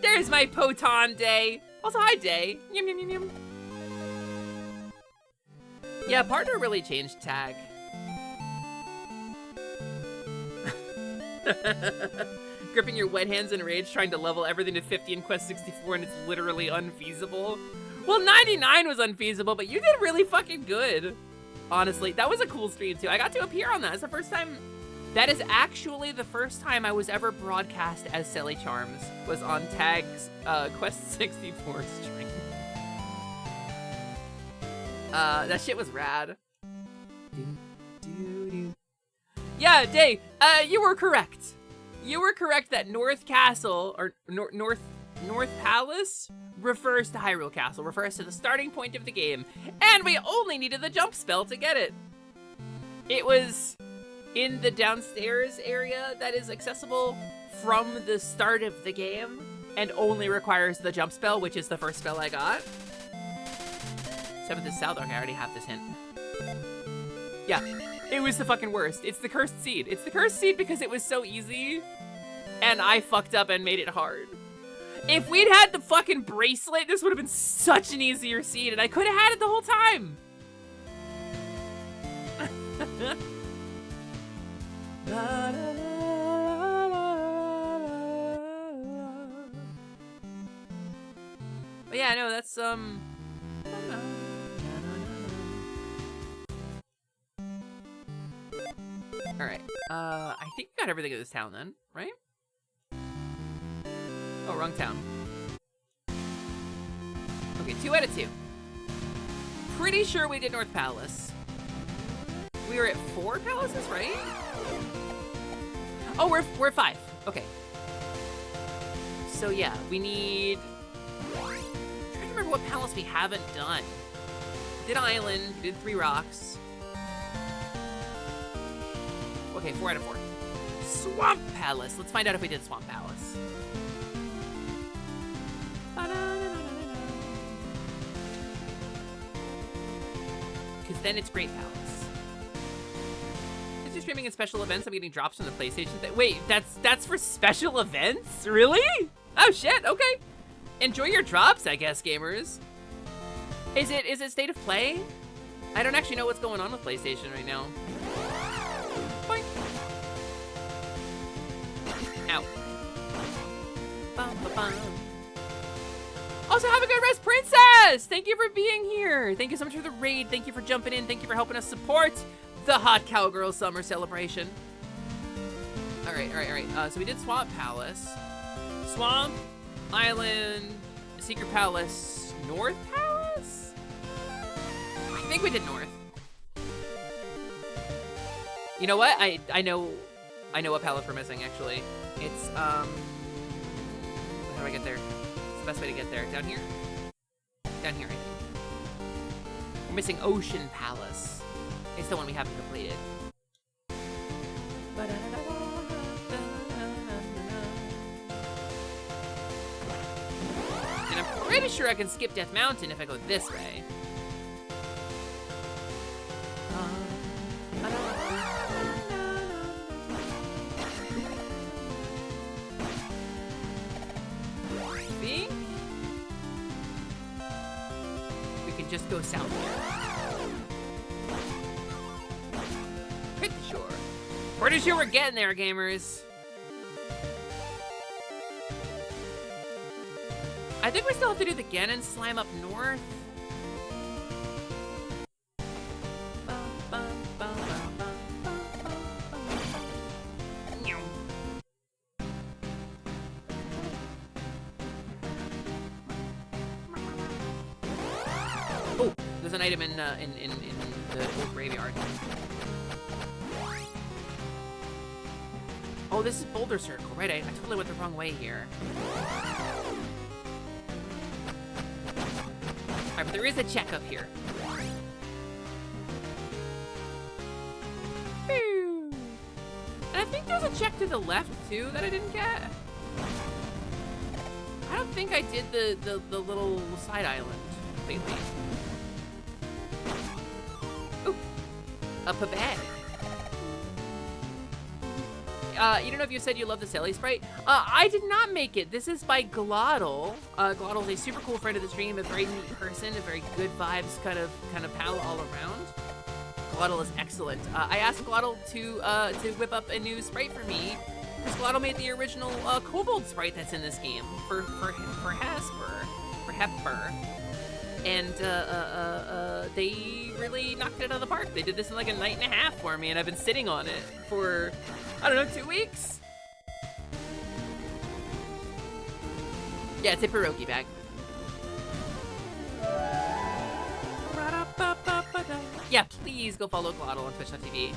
There's my Poton Day. Also, hi, Day. Yum, yum, yum, yum. Yeah, partner really changed Tag. Gripping your wet hands in rage, trying to level everything to 50 in Quest 64, and it's literally unfeasible. Well, 99 was unfeasible, but you did really fucking good. Honestly, that was a cool stream, too. I got to appear on that. It's the first time... That is actually the first time I was ever broadcast as Sally Charms, was on Tag's Quest 64 stream. That shit was rad. Yeah, Day, you were correct. You were correct that North Castle, or North Palace, refers to Hyrule Castle, refers to the starting point of the game, and we only needed the jump spell to get it. It was in the downstairs area that is accessible from the start of the game, and only requires the jump spell, which is the first spell I got. 7th is south. Okay, I already have this hint. Yeah, It was the fucking worst. It's the cursed seed. It's the cursed seed because it was so easy, and I fucked up and made it hard. If we'd had the fucking bracelet, this would have been such an easier seed, and I could have had it the whole time. But yeah, no, that's Alright, I think we got everything in this town then, right? Oh, wrong town. Okay, 2 out of 2. Pretty sure we did North Palace. We were at 4 palaces, right? Oh, we're 5. Okay. So yeah, we need... I'm trying to remember what palace we haven't done. We did Island, we did 3 Rocks. Okay, 4 out of 4. Swamp Palace. Let's find out if we did Swamp Palace. Because then it's Great Palace. Is you're streaming in special events, I'm getting drops from the PlayStation thing. Wait, that's for special events? Really? Oh shit, okay. Enjoy your drops, I guess, gamers. Is it State of Play? I don't actually know what's going on with PlayStation right now. Boink. Ow. Bum, ba, bum. Also, have a good rest, Princess! Thank you for being here. Thank you so much for the raid. Thank you for jumping in. Thank you for helping us support the Hot Cowgirl Summer celebration. All right. So we did Swamp Palace. Swamp, Island, Secret Palace, North Palace? I think we did North. You know what? I know what palace we're missing, actually. It's, how do I get there? It's the best way to get there. Down here? Down here, I think. We're missing Ocean Palace. It's the one we haven't completed. And I'm pretty sure I can skip Death Mountain if I go this way. I think we can just go south here. Pretty sure. Pretty sure we're getting there, gamers. I think we still have to do the Ganon slime up north. Oh, there's an item in the old graveyard. Oh, this is Boulder Circle, right? I totally went the wrong way here. Alright, but there is a check up here. And I think there's a check to the left, too, that I didn't get. I don't think I did the little side island lately. Ooh, up a bag. You don't know if you said you love the Sally Sprite? I did not make it. This is by Glottal. Glottal's a super cool friend of the stream, a very neat person, a very good vibes kind of pal all around. Glottal is excellent. I asked Glottal to whip up a new sprite for me, because Glottal made the original Kobold sprite that's in this game for Hepburn. And they really knocked it out of the park. They did this in like a night and a half for me, and I've been sitting on it for, I don't know, 2 weeks? Yeah, it's a pierogi bag. Yeah, please go follow Glottal on Twitch.tv.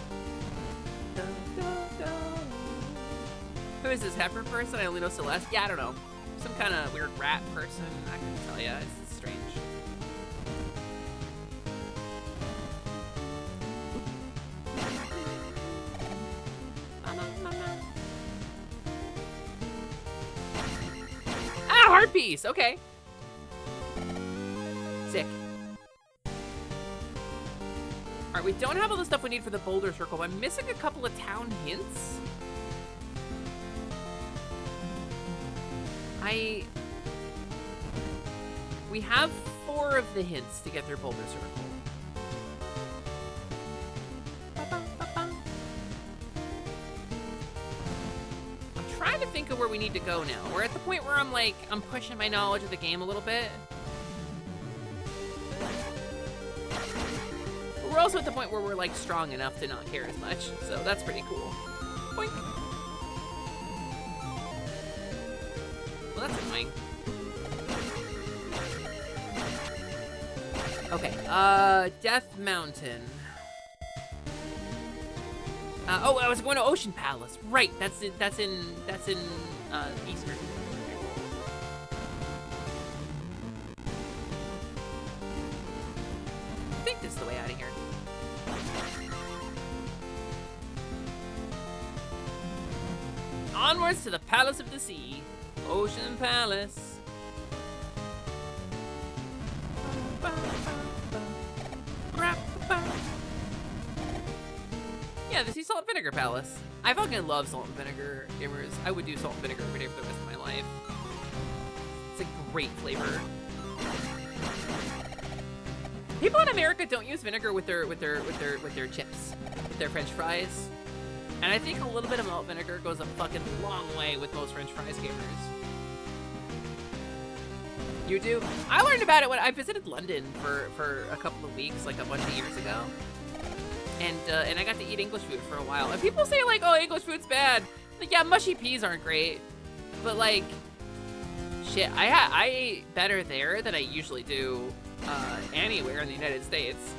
Who is this Heifer person? I only know Celeste. Yeah, I don't know. Some kind of weird rat person. I couldn't tell ya. It's strange. Ah, heart piece. Okay. Sick. Alright, we don't have all the stuff we need for the boulder circle, but I'm missing a couple of town hints. We have 4 of the hints to get through boulder circle. I'm trying to think of where we need to go now. We're at the point where I'm pushing my knowledge of the game a little bit. But we're also at the point where we're like strong enough to not care as much, so that's pretty cool. Boink. Well, that's annoying. Okay, Death Mountain. Oh, I was going to Ocean Palace. Right, that's in Eastern. I think this is the way out of here. Onwards to the Palace of the Sea. Ocean Palace. Yeah, the Sea Salt and Vinegar Palace. I fucking love salt and vinegar, gamers. I would do salt and vinegar every day for the rest of my life. It's a great flavor. People in America don't use vinegar with their chips, with their French fries. And I think a little bit of malt vinegar goes a fucking long way with most French fries, gamers. You do? I learned about it when I visited London for a couple of weeks, like a bunch of years ago. And I got to eat English food for a while. And people say like, oh, English food's bad. Like, yeah, mushy peas aren't great. But like, shit, I ate better there than I usually do anywhere in the United States.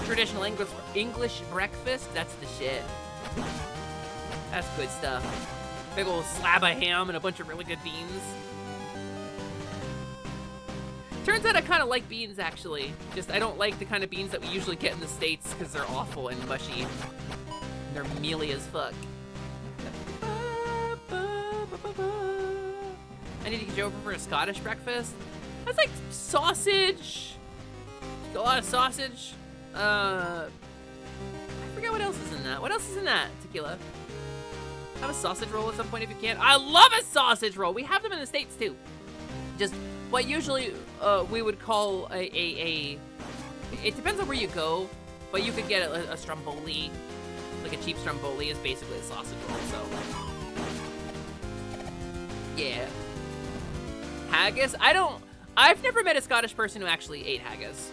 Traditional English breakfast, that's the shit. That's good stuff. Big old slab of ham and a bunch of really good beans. Turns out I kind of like beans, actually. Just, I don't like the kind of beans that we usually get in the States because they're awful and mushy. They're mealy as fuck. I need to get you over for a Scottish breakfast. That's like sausage. A lot of sausage. I forget what else is in that. What else is in that, Tequila? Have a sausage roll at some point if you can. I love a sausage roll. We have them in the States too. Just what usually we would call a it depends on where you go, but you could get a stromboli. Like a cheap stromboli is basically a sausage roll, so. Yeah. Haggis? I've never met a Scottish person who actually ate haggis.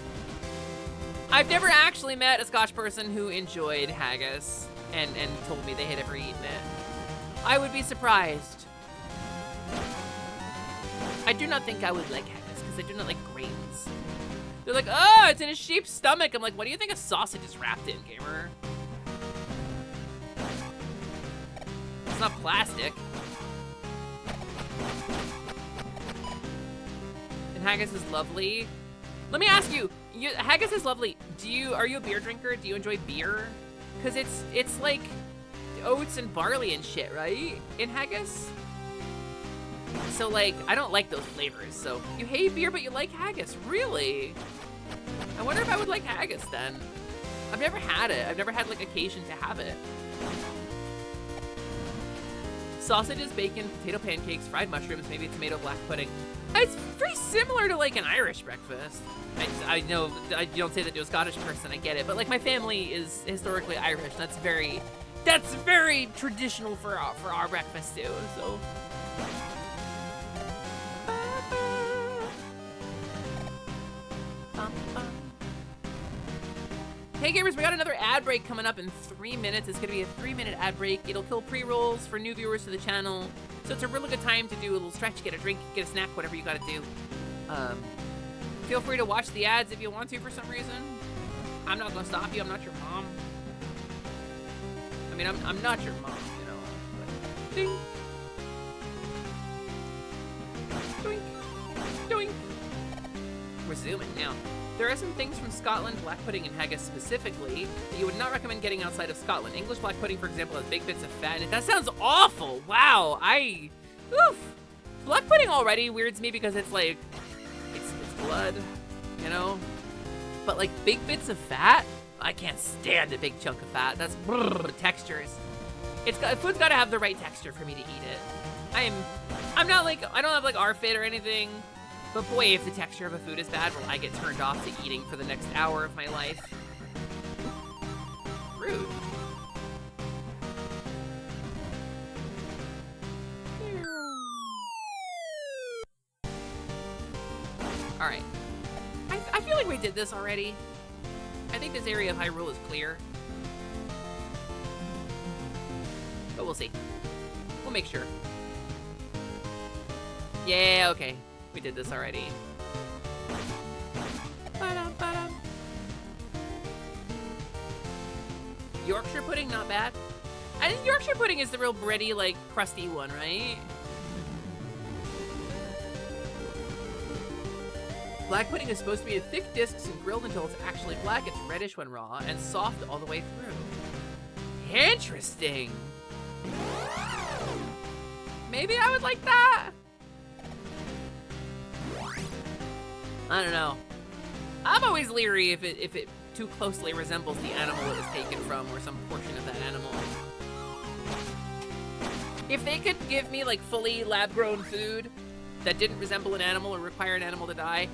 I've never actually met a Scotch person who enjoyed haggis and told me they had ever eaten it. I would be surprised. I do not think I would like haggis because I do not like grains. They're like, oh, it's in a sheep's stomach. I'm like, what do you think a sausage is wrapped in, gamer? It's not plastic. And haggis is lovely. Let me ask you, haggis is lovely. Are you a beer drinker? Do you enjoy beer? Because it's like oats and barley and shit, right? In haggis? So like, I don't like those flavors. So you hate beer, but you like haggis. Really? I wonder if I would like haggis then. I've never had it. I've never had like occasion to have it. Sausages, bacon, potato pancakes, fried mushrooms, maybe tomato black pudding. It's very similar to like an Irish breakfast. I know you don't say that to a Scottish person, I get it, but like my family is historically Irish. That's very traditional for our breakfast too. So. Hey gamers, we got another ad break coming up in 3 minutes. It's gonna be a 3-minute ad break. It'll kill pre-rolls for new viewers to the channel. So it's a really good time to do a little stretch, get a drink, get a snack, whatever you gotta do. Feel free to watch the ads if you want to for some reason. I'm not gonna stop you, I'm not your mom. I mean, I'm not your mom, you know. But ding. Doink. Doink. We're zooming now. There are some things from Scotland, black pudding and haggis specifically, that you would not recommend getting outside of Scotland. English black pudding, for example, has big bits of fat in it. That sounds awful. Wow. Oof. Black pudding already weirds me because it's like, it's blood, you know? but like big bits of fat, I can't stand a big chunk of fat. That's textures. Food's gotta have the right texture for me to eat it. I'm not like, I don't have like RFID or anything, but boy, if the texture of a food is bad, well, I get turned off to eating for the next hour of my life. Rude. All right. I feel like we did this already. I think this area of Hyrule is clear. But we'll see. We'll make sure. Yeah, okay. We did this already. Ba-dum. Yorkshire pudding, not bad. I think Yorkshire pudding is the real bready, like, crusty one, right? Black pudding is supposed to be in thick discs and grilled until it's actually black. It's reddish when raw and soft all the way through. Interesting. Maybe I would like that. I don't know. I'm always leery if it too closely resembles the animal it was taken from or some portion of that animal. If they could give me like fully lab-grown food that didn't resemble an animal or require an animal to die,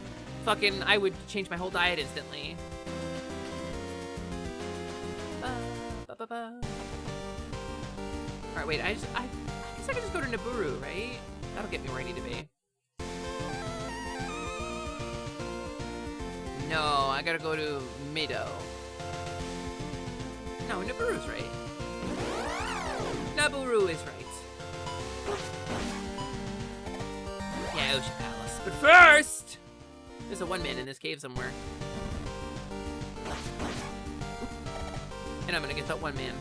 fucking, I would change my whole diet instantly. Alright, wait, I guess I could just go to Naburu, right? That'll get me where I need to be. No, I gotta go to Mido. No, Naburu's right. Naburu is right. Yeah, Ocean Palace. But first, there's a one-man in this cave somewhere. And I'm gonna get that one man.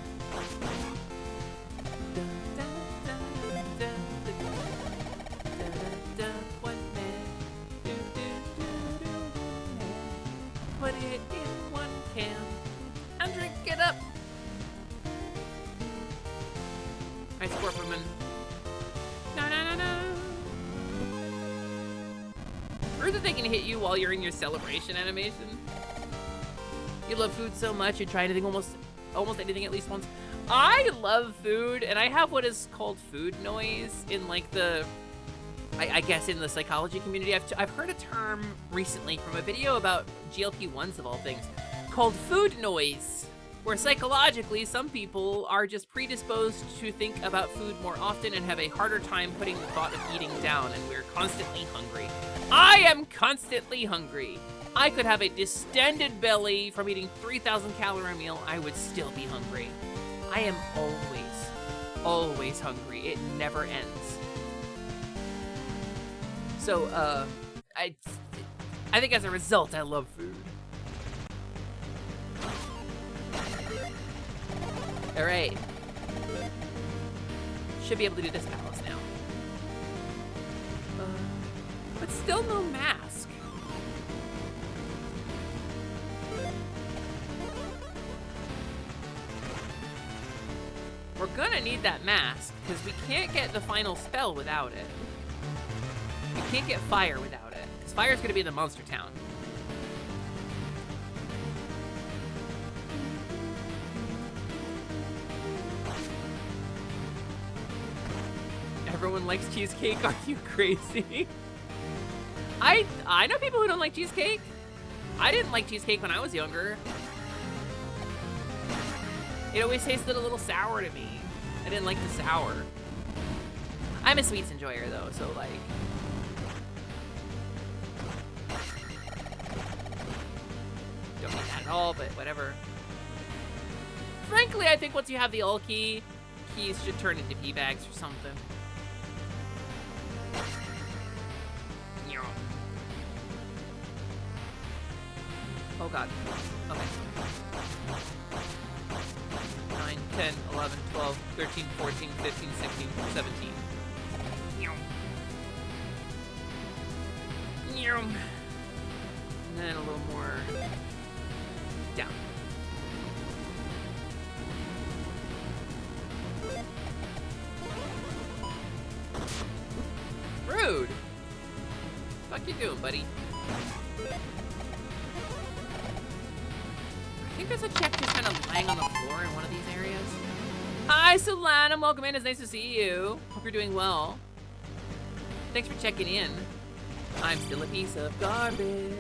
Put it in one can and drink it up. Nice work, woman. No. Rude that they can hit you while you're in your celebration animation. You love food so much, you try anything, almost anything at least once. I love food, and I have what is called food noise in like the, I guess in the psychology community. I've heard a term recently from a video about GLP-1s of all things called food noise, where psychologically some people are just predisposed to think about food more often and have a harder time putting the thought of eating down, and we're constantly hungry. I am constantly hungry. I could have a distended belly from eating 3,000 calorie meal, I would still be hungry. I am always hungry. It never ends. So, I think as a result, I love food. All right. Should be able to do this palace now. But still no mask. We're gonna need that mask, because we can't get the final spell without it. We can't get fire without it, because fire's gonna be in the monster town. Everyone likes cheesecake, are you crazy? I know people who don't like cheesecake. I didn't like cheesecake when I was younger. It always tasted a little sour to me. I didn't like the sour. I'm a sweets enjoyer though, so like. Don't mean that at all, but whatever. Frankly, I think once you have the all keys should turn into pea bags or something. Oh god. Okay. 9, 10, 11, 12, 13, 14, 15, 16, 17. And then a little more down. Rude! What the fuck you doing, buddy? think there's a check just kind of laying on the floor in one of these areas. Hi, Solanum. Welcome in. It's nice to see you. Hope you're doing well. Thanks for checking in. I'm still a piece of garbage.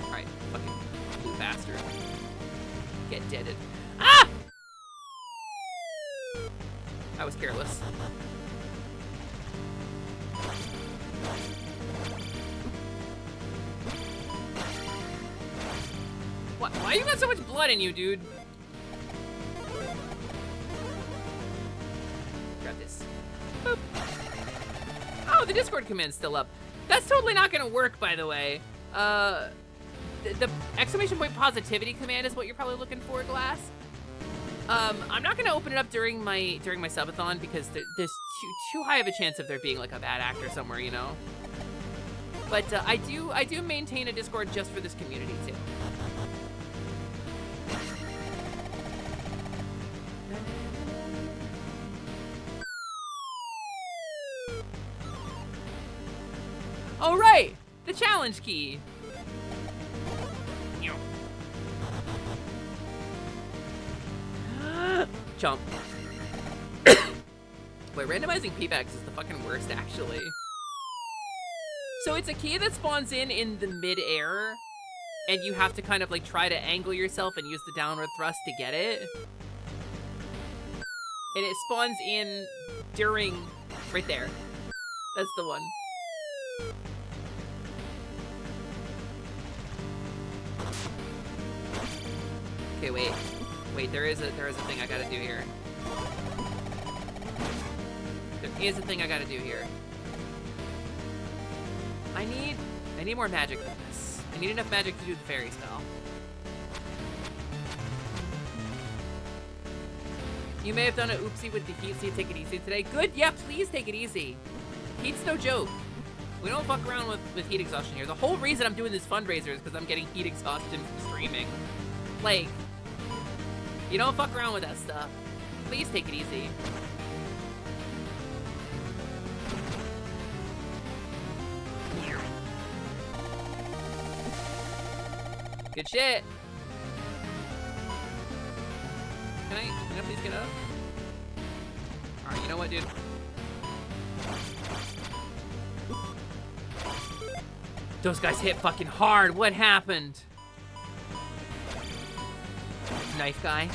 Alright, fucking blue bastard. Get deaded. Ah! I was careless. What? Why you got so much blood in you, dude? Grab this. Boop. Oh, the Discord command's still up. That's totally not gonna work, by the way. The exclamation point positivity command is what you're probably looking for, Glass. I'm not gonna open it up during my subathon because there's too high of a chance of there being like a bad actor somewhere, you know. But I do maintain a Discord just for this community too. All right, the challenge key. Jump. Wait, randomizing P-bags is the fucking worst, actually. So it's a key that spawns in the mid-air, and you have to kind of like try to angle yourself and use the downward thrust to get it. And it spawns in during, right there. That's the one. Okay, wait. Wait, there is a thing I gotta do here. There is a thing I gotta do here. I need more magic than this. I need enough magic to do the fairy spell. You may have done an oopsie with the heat, so you take it easy today. Good, yeah, please take it easy. Heat's no joke. We don't fuck around with heat exhaustion here. The whole reason I'm doing this fundraiser is because I'm getting heat exhaustion from streaming. Like, you don't fuck around with that stuff. Please take it easy. Good shit. Can I please get up? Alright, you know what, dude? Those guys hit fucking hard. What happened? Knife guy.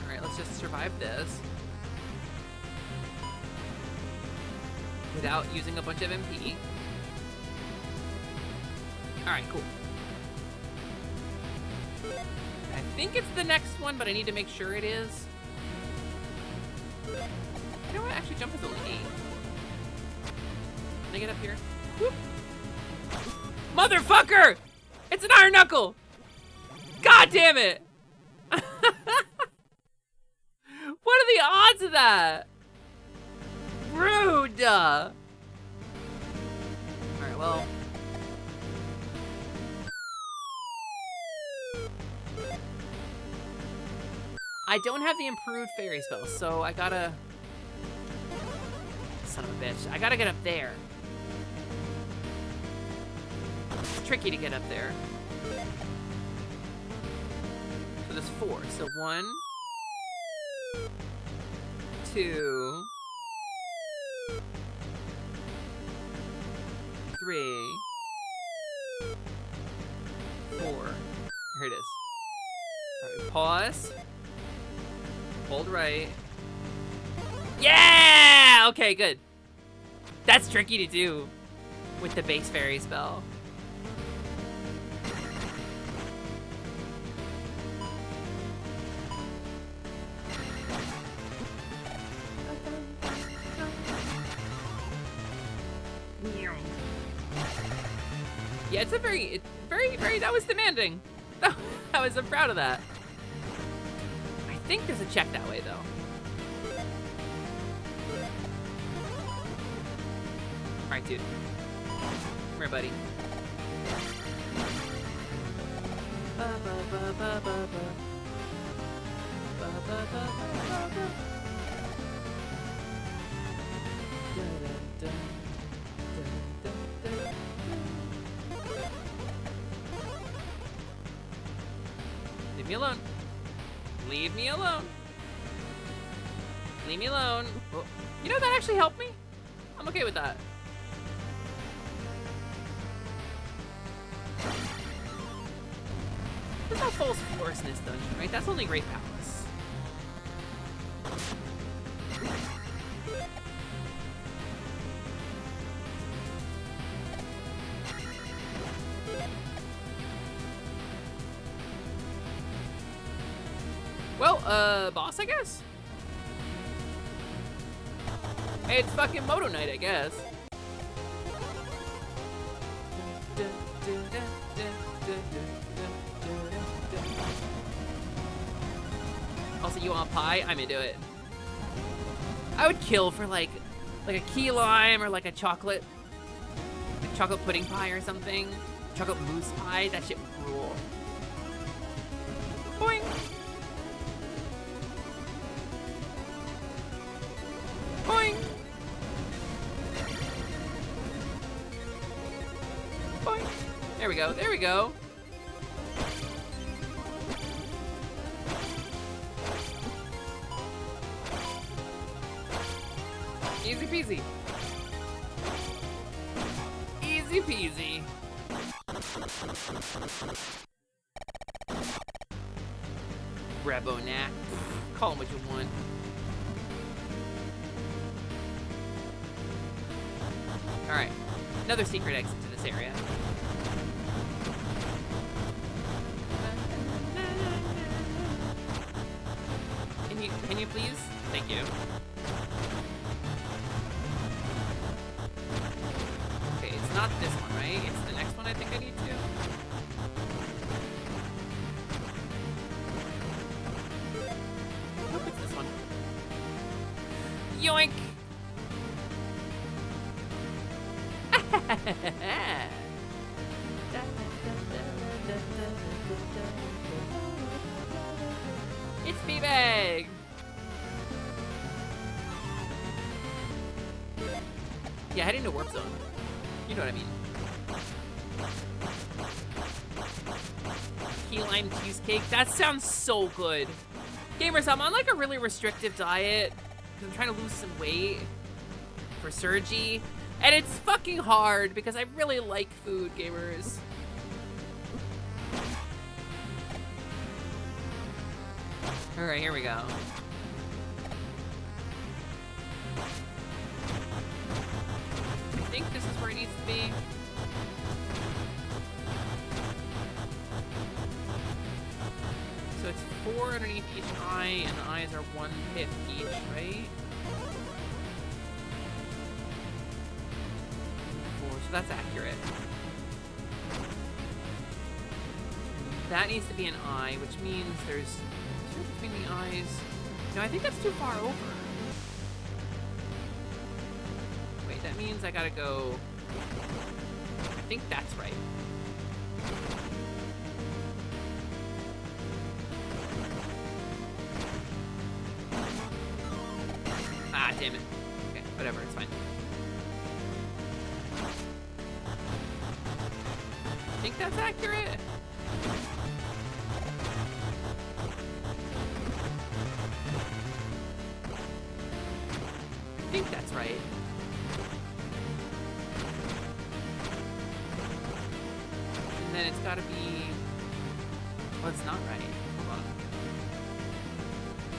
Alright, let's just survive this. Without using a bunch of MP. Alright, cool. I think it's the next one, but I need to make sure it is. You know what? Actually, jump is only 8. Can I get up here? Whoop. Motherfucker! It's an iron knuckle! God damn it! What are the odds of that? Rude! Alright, well. I don't have the improved fairy spell, so I gotta... Son of a bitch. I gotta get up there. It's tricky to get up there. So there's 4. So 1, 2, 3, 4. Here it is. Alright, pause. Hold right. Yeah! Okay, good. That's tricky to do with the base fairy spell. Yeah, it's a very, that was demanding. I'm proud of that. I think there's a check that way, though. Alright, dude. Come here, buddy. Leave me alone. Leave me alone. Leave me alone. Oh, you know, that actually helped me. I'm okay with that. There's no false force in this dungeon, right? That's only Great Palace. Well, boss, I guess? It's fucking Moto Night, I guess. Also, you want pie? I'm into it. I would kill for like a key lime or like a chocolate pudding pie or something. Chocolate mousse pie. That shit would rule. Boing. Boing. Boing. There we go. There we go. Easy peasy. Easy peasy. Rebonac. Call him what you want. Alright. Another secret exit to this area. Can you please? Thank you. Okay, it's not this one, right? It's the next one I think I need to. Nope, it's this one. Yoink! It's P-Bag! Yeah, heading to Warp Zone. You know what I mean. Key lime cheesecake. That sounds so good. Gamers, I'm on like a really restrictive diet because I'm trying to lose some weight for Surgy. And it's fucking hard because I really like food, gamers. Alright, here we go. I think this is where it needs to be. So it's 4 underneath each eye, and the eyes are 1 hit each, right? 4, so that's accurate. That needs to be an eye, which means there's 2 between the eyes. No, I think that's too far over. Wait, that means I gotta go... I think that's right. Ah, damn it. Okay, whatever, it's fine. I think that's accurate. I think that's right. And then it's gotta be... Well, it's not right. Hold on.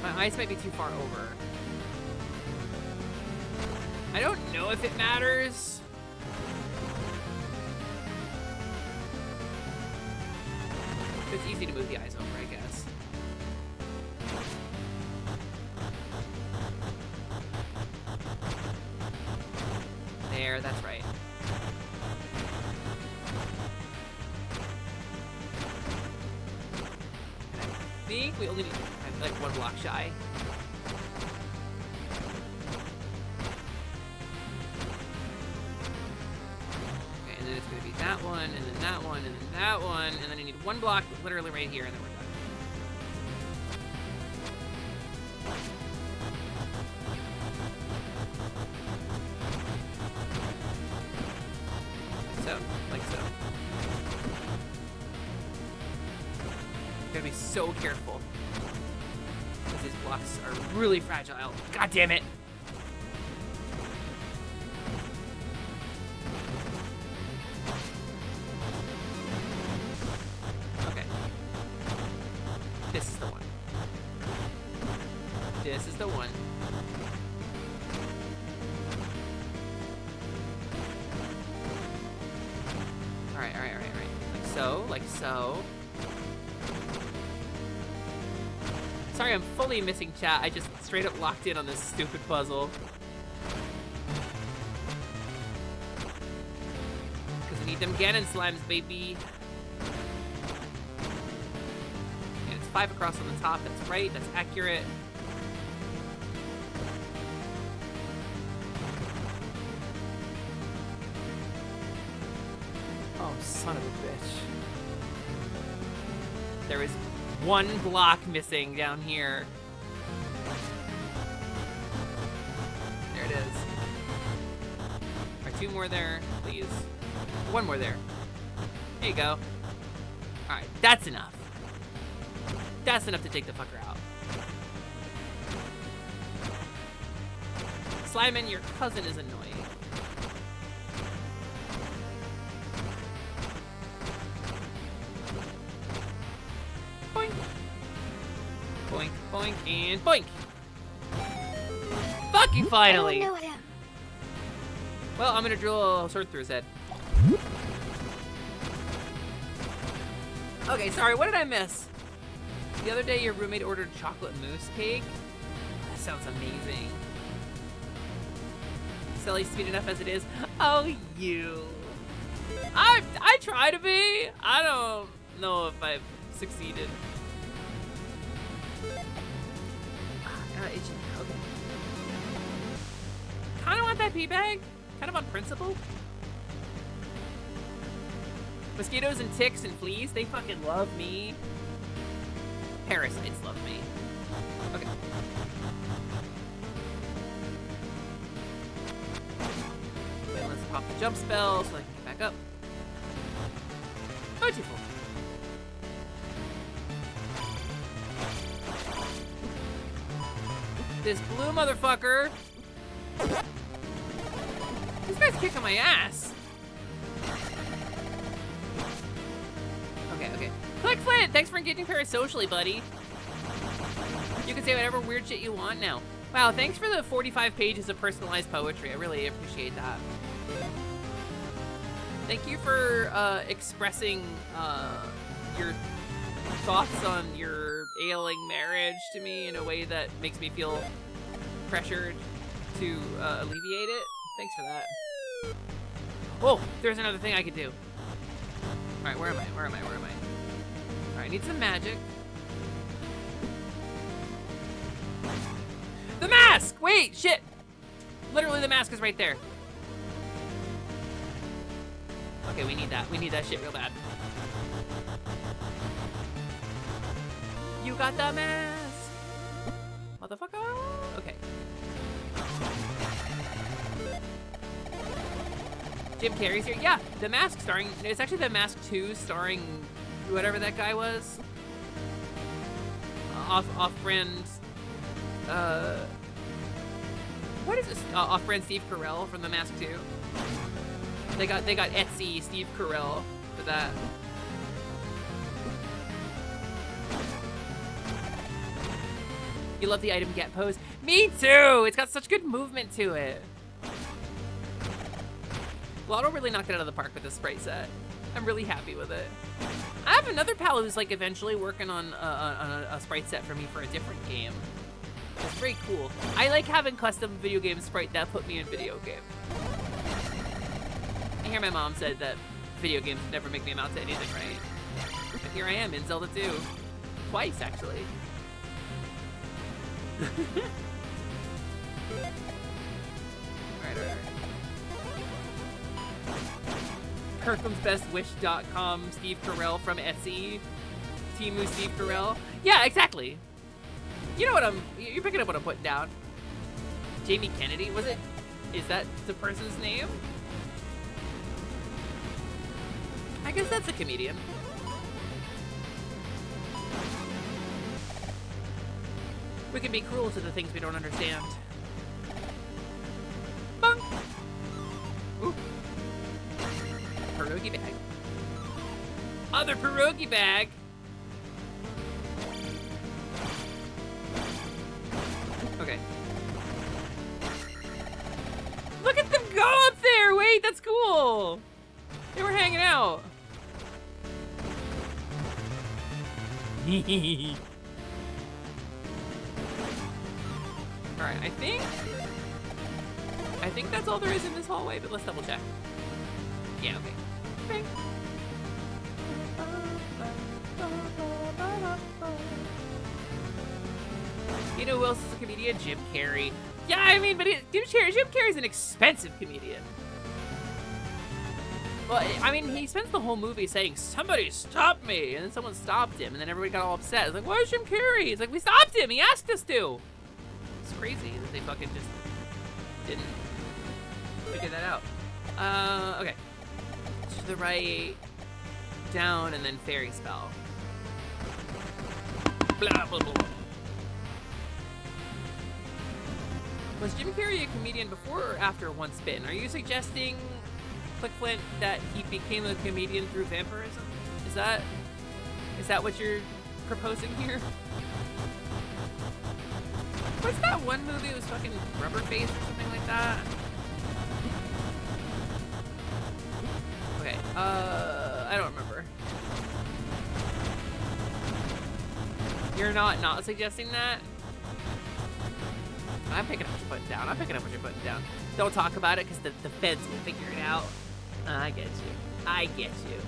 My eyes might be too far over. I don't know if it matters. It's easy to move the eyes over, I guess. There, that's right. And I think we only need like 1 block shy. Okay, and then it's gonna be that one, and then that one, and then that one, and then I need 1 block literally right here, and then we're Gotta be so careful. Because these blocks are really fragile. God damn it! Okay. This is the one. This is the one. Alright. Like so. Sorry, I'm fully missing chat. I just straight up locked in on this stupid puzzle. Because we need them Ganon slimes, baby. And it's 5 across on the top. That's right. That's accurate. Oh, son of a bitch. There is one block missing down here. There it is. Are 2 more there, please? 1 more there. There you go. Alright, that's enough. That's enough to take the fucker out. Slimin, your cousin is annoying. Boink. Boink, boink, and boink! Fucking finally! I don't know him. Well, I'm gonna drill a sword through his head. Okay, sorry, what did I miss? The other day your roommate ordered chocolate mousse cake? That sounds amazing. Silly sweet enough as it is. Oh, you. I try to be. I don't know if I've succeeded. Okay. Kind of want that pee bag. Kind of on principle. Mosquitoes and ticks and fleas, they fucking love me. Parasites love me. Okay. Okay, let's pop the jump spell so I can get back up. Beautiful. This blue motherfucker. This guy's kicking my ass. Okay. Click Flint, thanks for engaging parasocially, buddy. You can say whatever weird shit you want now. Wow, thanks for the 45 pages of personalized poetry. I really appreciate that. Thank you for expressing your thoughts on your ailing marriage to me in a way that makes me feel pressured to alleviate it. Thanks for that. Oh, there's another thing I could do. All right, where am I? All right, I need some magic. The mask! Wait, shit! Literally, the mask is right there. Okay, we need that. We need that shit real bad. You got the mask! Motherfucker! Okay. Jim Carrey's here. Yeah, The Mask starring... It's actually The Mask 2 starring whatever that guy was. Off-brand... what is this? Off-brand Steve Carell from The Mask 2. They got Etsy Steve Carell for that. You love the item get pose? Me too! It's got such good movement to it. Lotto really knocked it out of the park with this sprite set. I'm really happy with it. I have another pal who's like eventually working on a sprite set for me for a different game. It's very cool. I like having custom video game sprite that put me in video game. I hear my mom said that video games never make me amount to anything, right? But here I am in Zelda 2. Twice, actually. Alright. Kirkham'sBestWish.com, Steve Carell from Etsy. Timu Steve Carell. Yeah, exactly. You know what you're picking up what I'm putting down. Jamie Kennedy, was it? Is that the person's name? I guess that's a comedian. We can be cruel to the things we don't understand. Bunk! Ooh. Pierogi bag. Other pierogi bag! Okay. Look at them go up there! Wait, that's cool! They were hanging out. Alright, I think that's all there is in this hallway, but let's double check. Yeah, okay. Bing. You know who else is a comedian? Jim Carrey. Yeah, I mean, but Jim Carrey's an expensive comedian. Well, I mean, he spends the whole movie saying, "Somebody stop me!" And then someone stopped him, and then everybody got all upset. It's like, where's Jim Carrey? It's like, we stopped him! He asked us to! It's crazy that they fucking just didn't figure that out. Okay. To the right, down, and then fairy spell. Blah, blah, blah. Was Jim Carrey a comedian before or after Once Bitten? Are you suggesting, Clickflint, that he became a comedian through vampirism? Is that what you're proposing here? What's that one movie that was fucking Rubberface or something like that? Okay, I don't remember. You're not suggesting that? I'm picking up what you're putting down. I'm picking up what you're putting down. Don't talk about it, because the feds will figure it out. I get you. I get you.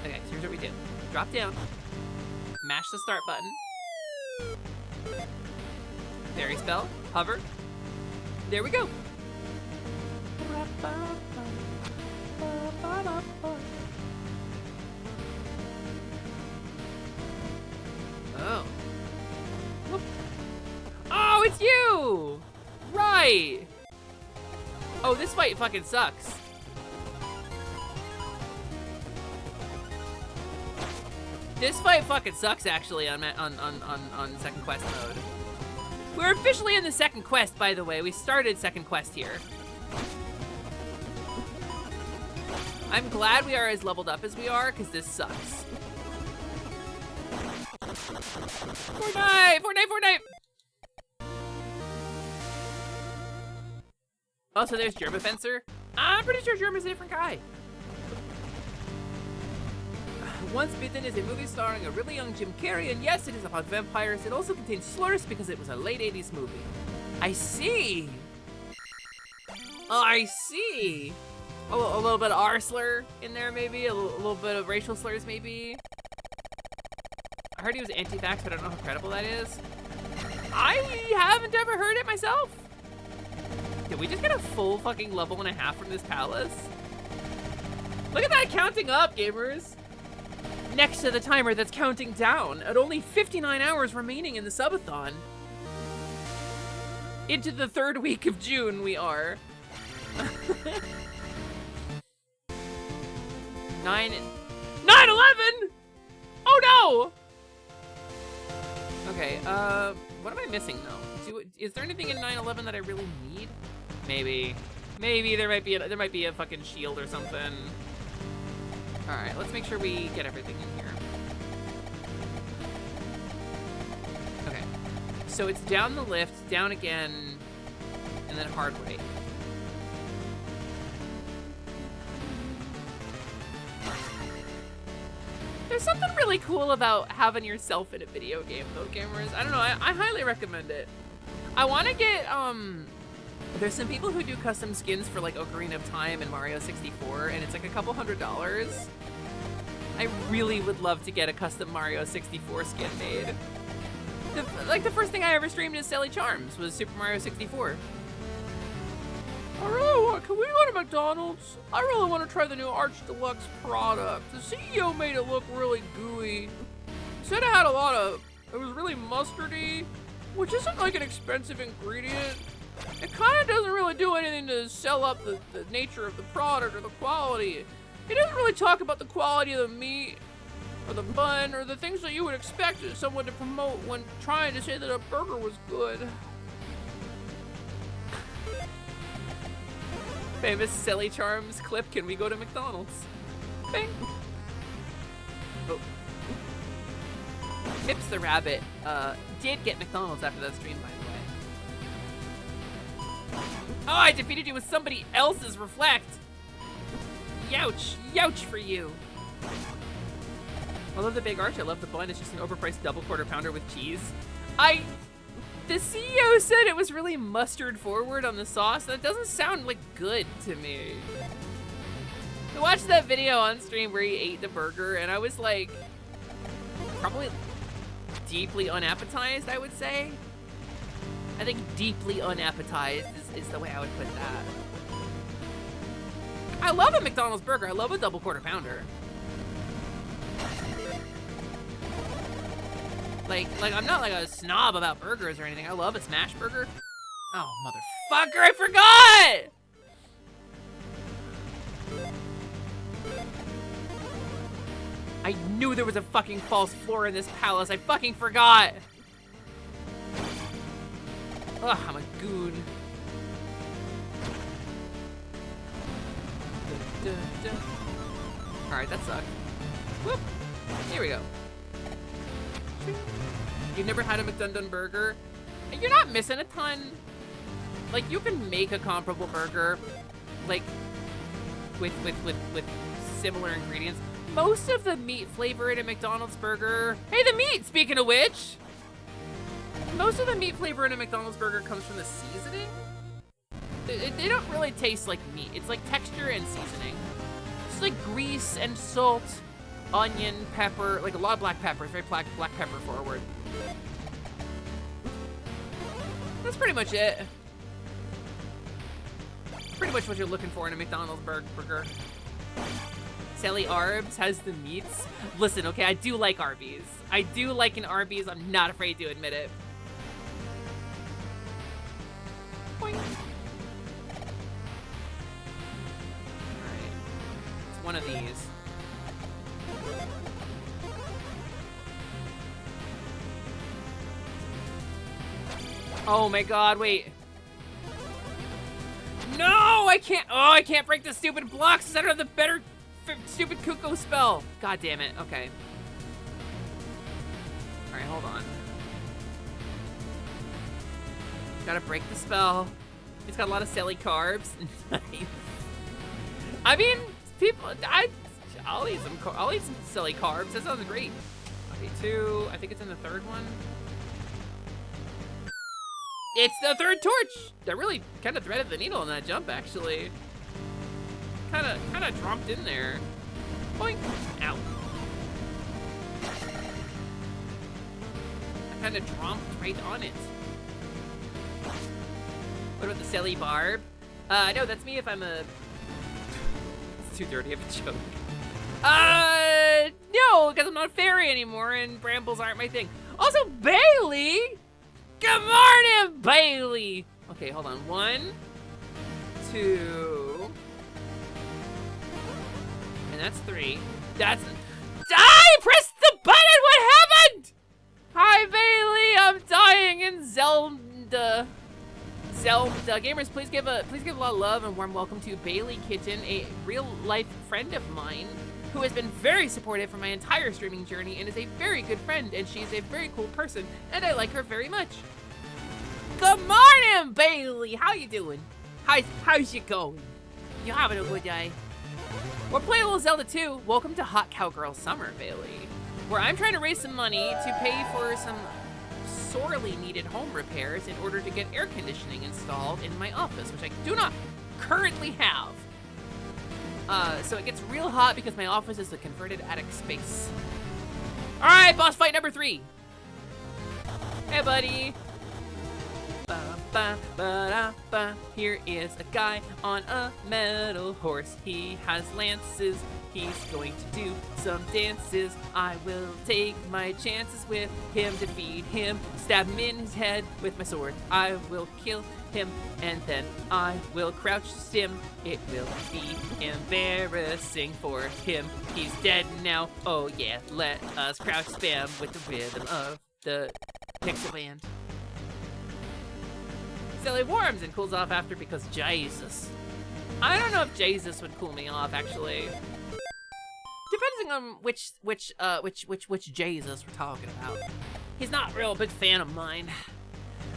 Okay, so here's what we do. Drop down. Mash the start button. Fairy spell. Hover. There we go. Oh. Whoop. Oh, it's you! Right! Oh, this fight fucking sucks. This fight fucking sucks, actually, on second quest mode. We're officially in the second quest, by the way. We started second quest here. I'm glad we are as leveled up as we are, because this sucks. Fortnite! Fortnite! Fortnite! Oh, so there's Germa Fencer? I'm pretty sure Germa's a different guy. Once Bitten is a movie starring a really young Jim Carrey, and yes, it is about vampires. It also contains slurs because it was a late 80s movie. I see. Oh, I see. Oh, a little bit of R slur in there, maybe? A little bit of racial slurs, maybe? I heard he was anti-vax, but I don't know how credible that is. I haven't ever heard it myself. Did we just get a full fucking level and a half from this palace? Look at that counting up, gamers. Next to the timer that's counting down at only 59 hours remaining in the subathon. Into the 3rd week of June we are. 9/11? Oh no! Okay, what am I missing though? Is there anything in 9/11 that I really need? Maybe there might be a fucking shield or something. All right, let's make sure we get everything in here. Okay, so it's down the lift, down again, and then hard way. There's something really cool about having yourself in a video game, though, gamers. I don't know, I highly recommend it. I want to get, there's some people who do custom skins for like Ocarina of Time and Mario 64, and it's like a couple $100s. I really would love to get a custom Mario 64 skin made. The first thing I ever streamed as Sally Charms was Super Mario 64. I really want, can we go to McDonald's? I really want to try the new Arch Deluxe product. The CEO made it look really gooey. Said it had a lot of, it was really mustardy, which isn't like an expensive ingredient. It kind of doesn't really do anything to sell up the nature of the product or the quality. It doesn't really talk about the quality of the meat. or the bun, or the things that you would expect someone to promote when trying to say that a burger was good. Famous Silly Charms clip, can we go to McDonald's? Bing. Oh. Pips the Rabbit did get McDonald's after that stream, by the way. Oh, I defeated you with somebody else's reflect. Youch. Youch for you. I love the big arch. I love the bun. It's just an overpriced double quarter pounder with cheese. The CEO said it was really mustard forward on the sauce. That doesn't sound like good to me. I watched that video on stream where he ate the burger and I was like, probably deeply unappetized, I would say. I think deeply unappetized is the way I would put that. I love a McDonald's burger. I love a double quarter pounder. Like I'm not like a snob about burgers or anything. I love a smash burger. Oh, motherfucker, I forgot! I knew there was a fucking false floor in this palace. I fucking forgot. Ugh, I'm a goon. Alright, that sucked. Whoop. Here we go. You've never had a McDundun burger? You're not missing a ton. Like, you can make a comparable burger, like, with similar ingredients. Most of the meat flavor in a McDonald's burger... Hey, the meat, speaking of which! Most of the meat flavor in a McDonald's burger comes from the seasoning. They don't really taste like meat. It's like texture and seasoning. It's like grease and salt, onion, pepper, like a lot of black pepper. It's very black pepper forward. That's pretty much it. Pretty much what you're looking for in a McDonald's burger. Sally Arbs has the meats. Listen, okay, I do like Arby's. I do like an Arby's. I'm not afraid to admit it. Boing. Alright. It's one of these. Oh my god, wait. No, I can't. Oh, I can't break the stupid blocks because I don't have the better stupid cuckoo spell. God damn it. Okay. Alright, hold on. Gotta break the spell. It's got a lot of silly carbs. I mean, people. I'll eat some silly carbs. That sounds great. Okay, 2. I think it's in the third one. It's the third torch! I really kind of threaded the needle on that jump, actually. Kind of dropped in there. Boink! Ow. I kind of dropped right on it. What about the silly barb? No, that's me if I'm a... It's too dirty of a joke. No, because I'm not a fairy anymore and brambles aren't my thing. Also, Bailey! Good morning, Bailey! Okay, hold on. 1, 2... And that's 3. That's... I pressed the button! What happened? Hi, Bailey! I'm dying in Zelda. Gamers, please give a lot of love and warm welcome to Bailey Kitten, a real-life friend of mine who has been very supportive for my entire streaming journey and is a very good friend, and she's a very cool person, and I like her very much. Good morning, Bailey! How you doing? How's you going? You having a good day? We're playing a little Zelda 2. Welcome to Hot Cowgirl Summer, Bailey, where I'm trying to raise some money to pay for some sorely needed home repairs in order to get air conditioning installed in my office, which I do not currently have. So it gets real hot because my office is a converted attic space. All right, boss fight number 3. Hey, buddy. Here is a guy on a metal horse. He has lances He's going to do some dances. I will take my chances with him, defeat him, stab him in his head with my sword. I will kill him, and then I will crouch stim. It will be embarrassing for him. He's dead now. Oh yeah, let us crouch spam with the rhythm of the pixel band. Silly warms and cools off after because Jesus. I don't know if Jesus would cool me off, actually. Depending on which Jesus we're talking about. He's not a real big fan of mine.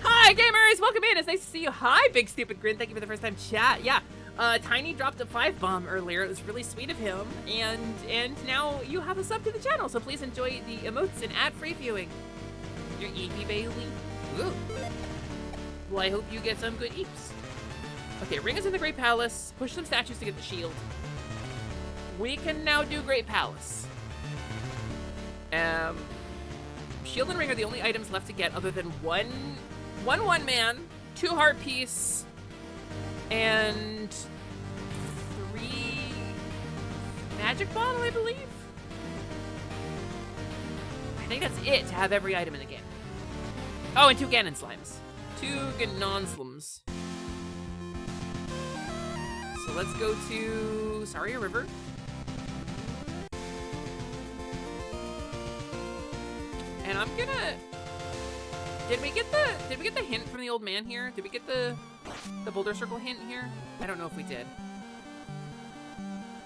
Hi, gamers! Welcome in. It's nice to see you. Hi, Big Stupid Grin. Thank you for the first time chat. Yeah, Tiny dropped a 5-bomb earlier. It was really sweet of him. And now you have a sub to the channel, so please enjoy the emotes and ad-free viewing. You're eepy, Bailey. Ooh. Well, I hope you get some good eeps. Okay, ring us in the Great Palace. Push some statues to get the shield. We can now do Great Palace. Shield and ring are the only items left to get other than one man, 2 heart piece, and 3 magic bottle, I believe. I think that's it to have every item in the game. Oh, and 2 Ganon slimes. 2 Ganon slimes. So let's go to Saria River. And I'm gonna... Did we get the hint from the old man here? Did we get the Boulder Circle hint here? I don't know if we did.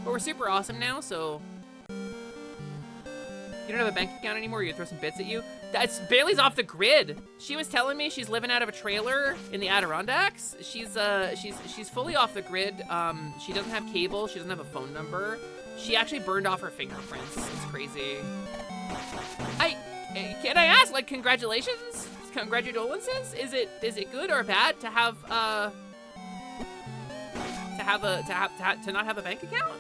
But we're super awesome now, so... You don't have a bank account anymore? You throw some bits at you? That's Bailey's off the grid. She was telling me she's living out of a trailer in the Adirondacks. She's fully off the grid. She doesn't have cable. She doesn't have a phone number. She actually burned off her fingerprints. It's crazy. Can I ask, like, congratulations? Congratulations? Is it good or bad to have to not have a bank account?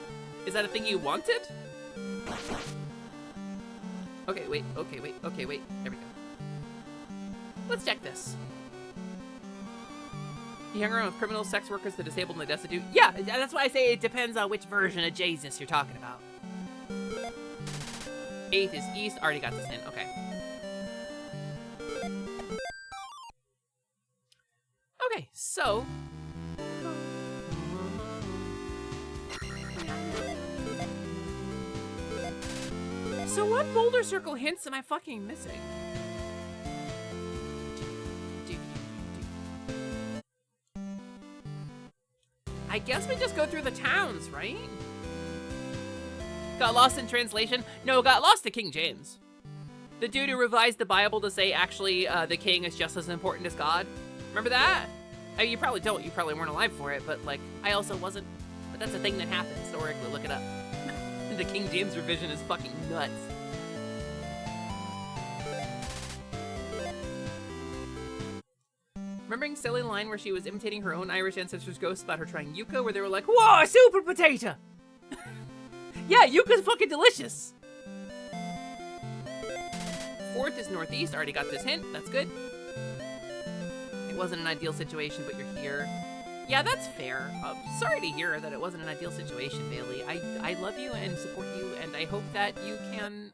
Is that a thing you wanted? Okay, wait. There we go. Let's check this. You hang around with criminals, sex workers, the disabled, and the destitute. Yeah, that's why I say it depends on which version of Jesus you're talking about. 8th is east. Already got this in. Okay. Okay, so... So what Boulder Circle hints am I fucking missing? I guess we just go through the towns, right? Got lost in translation? No, got lost to King James. The dude who revised the Bible to say, actually, the king is just as important as God. Remember that? I mean, you probably don't. You probably weren't alive for it, but, like, I also wasn't. But that's a thing that happened historically. Look it up. The King James revision is fucking nuts. Remembering silly line where she was imitating her own Irish ancestors' ghosts about her trying yucca, where they were like, whoa, a super potato! Yeah, yucca's fucking delicious! 4th is northeast. Already got this hint. That's good. It wasn't an ideal situation, but you're here. Yeah, that's fair. Sorry to hear that it wasn't an ideal situation, Bailey. I love you and support you, and I hope that you can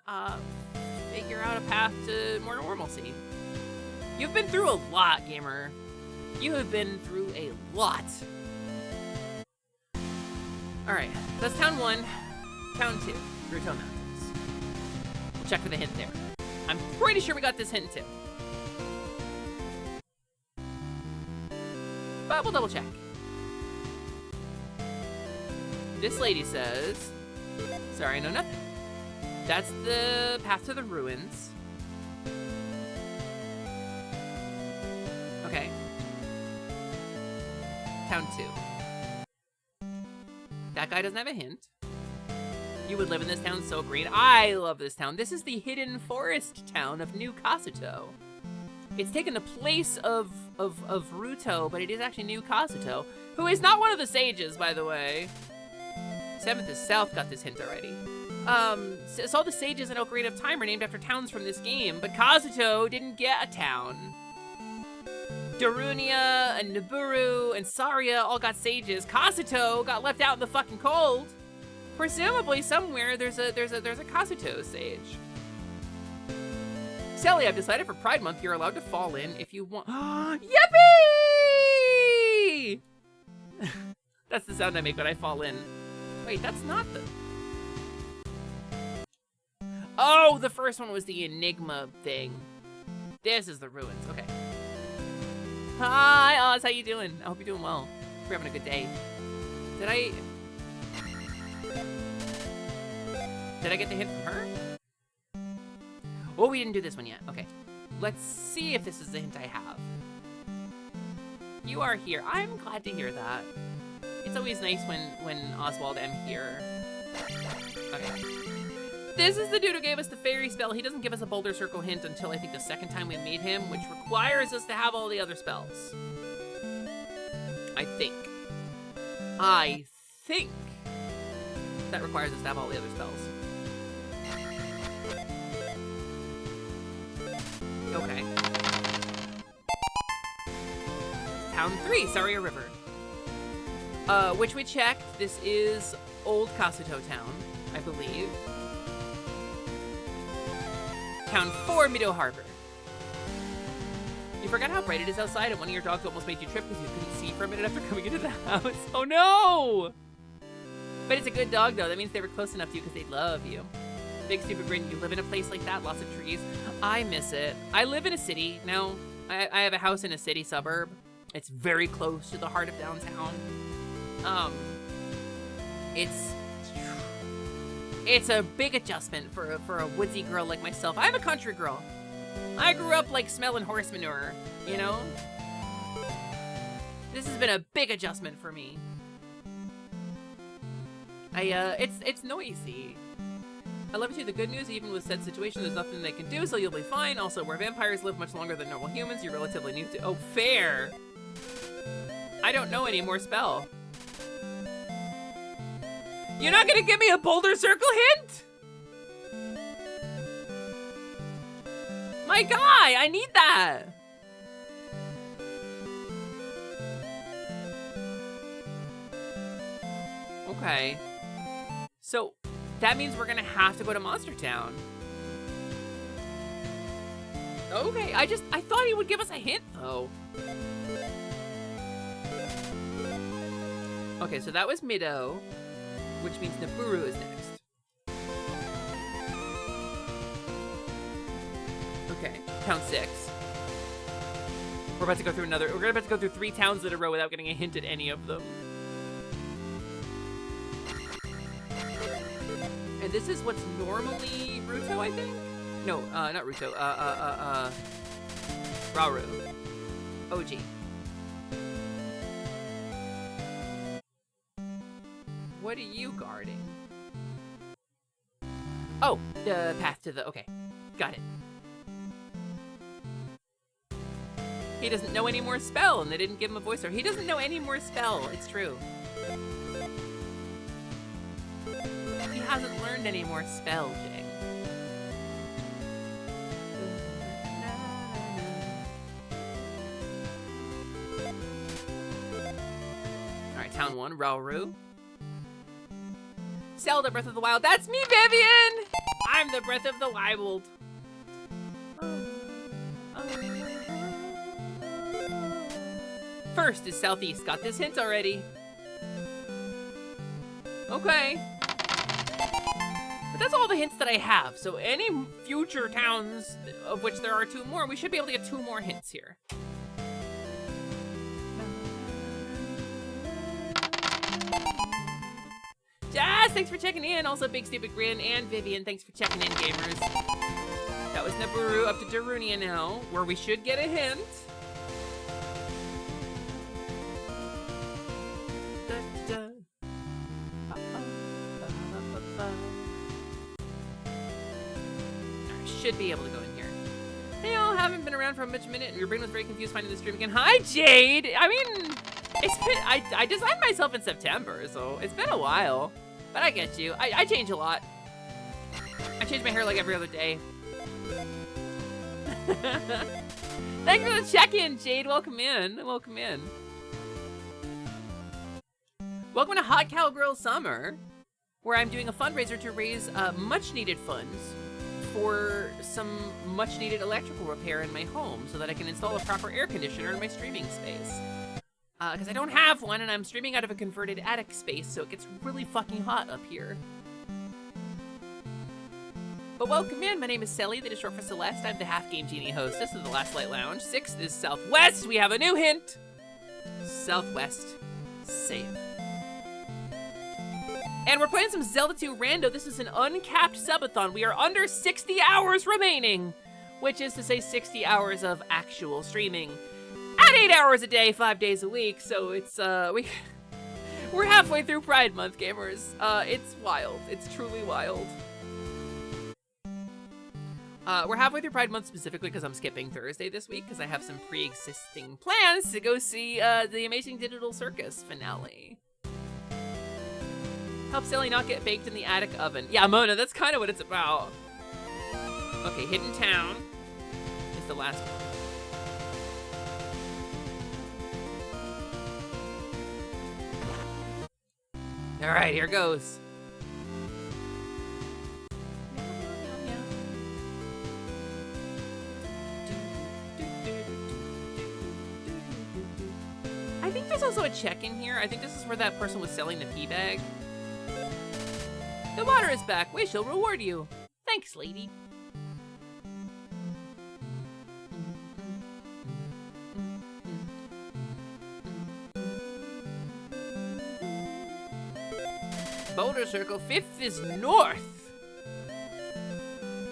figure out a path to more normalcy. You've been through a lot, gamer. You have been through a lot. Alright, that's town 1. Town 2, Ruto Mountains. We'll check for the hint there. I'm pretty sure we got this hint too. But we'll double check. This lady says, sorry, I know nothing. That's the path to the ruins. Okay. Town 2. That guy doesn't have a hint. You would live in this town, so green. I love this town. This is the hidden forest town of New Kazuto. It's taken the place of Ruto, but it is actually New Kazuto, who is not one of the sages, by the way. 7th is south, got this hint already. So all the sages in Ocarina of Time are named after towns from this game, but Kazuto didn't get a town. Darunia and Naburu and Saria all got sages. Kazuto got left out in the fucking cold. Presumably somewhere there's a Kazuto stage. Sally, I've decided for Pride Month you're allowed to fall in if you want. Yippee! That's the sound I make when I fall in. Wait, that's not the... Oh, the first one was the Enigma thing. This is the ruins. Okay. Hi, Oz. How you doing? I hope you're doing well. Hope you're having a good day. Did I get the hint from her? Oh, we didn't do this one yet. Okay. Let's see if this is the hint I have. You are here. I'm glad to hear that. It's always nice when Oswald M here. Okay. This is the dude who gave us the fairy spell. He doesn't give us a boulder circle hint until I think the second time we meet him, which requires us to have all the other spells. I think that requires us to have all the other spells. Okay. Town 3, Saria River. Which we checked. This is Old Kazuto Town, I believe. Town 4, Mido Harbor. You forgot how bright it is outside and one of your dogs almost made you trip because you couldn't see for a minute after coming into the house. Oh no! But it's a good dog though. That means they were close enough to you because they love you. Big stupid grin. You live in a place like that, lots of trees. I miss it. I live in a city now. I have a house in a city suburb. It's very close to the heart of downtown. It's a big adjustment for a woodsy girl like myself. I'm a country girl. I grew up like smelling horse manure, you know? This has been a big adjustment for me. It's noisy. I love it too. The good news, even with said situation, there's nothing they can do, so you'll be fine. Also, where vampires live much longer than normal humans, you're relatively new to— Oh, fair! I don't know any more spell. You're not gonna give me a boulder circle hint? My guy, I need that! Okay. So, that means we're gonna have to go to Monster Town. Okay, I thought he would give us a hint, though. Okay, so that was Mido, which means Naburu is next. Okay, Town 6. We're about to go through 3 towns in a row without getting a hint at any of them. And this is what's normally Ruto, I think? No, not Ruto. Rauru. OG. What are you guarding? Oh, the path to the... Okay, got it. He doesn't know any more spell, and they didn't give him a voice. Or he doesn't know any more spell. It's true. He hasn't learned any more spell, Jing. Alright, Town 1, Rauru. Zelda Breath of the Wild. That's me, Vivian! I'm the Breath of the Wild. First is Southeast. Got this hint already. Okay. But that's all the hints that I have. So any future towns, of which there are 2 more, we should be able to get 2 more hints here. Jazz, thanks for checking in. Also, Big Stupid Grin and Vivian, thanks for checking in, gamers. That was Naburu up to Darunia now, where we should get a hint. I should be able to go in here. Hey, y'all, haven't been around for a minute, and your brain was very confused finding the stream again. Hi, Jade! I mean, it's been, I designed myself in September, so it's been a while. But I get you. I change a lot. I change my hair like every other day. Thanks for the check-in, Jade. Welcome in. Welcome in. Welcome to Hot Cowgirl Summer. where I'm doing a fundraiser to raise much-needed funds for some much-needed electrical repair in my home so that I can install a proper air conditioner in my streaming space. Because I don't have one, and I'm streaming out of a converted attic space, so it gets really fucking hot up here. But welcome in, my name is Sally, that is short for Celeste. I'm the Half Game Genie host. This is the Last Light Lounge. 6th is Southwest. We have a new hint. Southwest. Save. And we're playing some Zelda 2 Rando. This is an uncapped subathon. We are under 60 hours remaining, which is to say 60 hours of actual streaming. At 8 hours a day, 5 days a week, so it's, we're halfway through Pride Month, gamers. It's wild. It's truly wild. We're halfway through Pride Month specifically because I'm skipping Thursday this week because I have some pre-existing plans to go see, the Amazing Digital Circus finale. Help Sally not get baked in the attic oven. Yeah, Mona, that's kind of what it's about. Okay, Hidden Town is the last one. All right, here goes. I think there's also a check in here. I think this is where that person was selling the pee bag. The water is back. We shall reward you. Thanks, lady. Boulder Circle, 5th is north.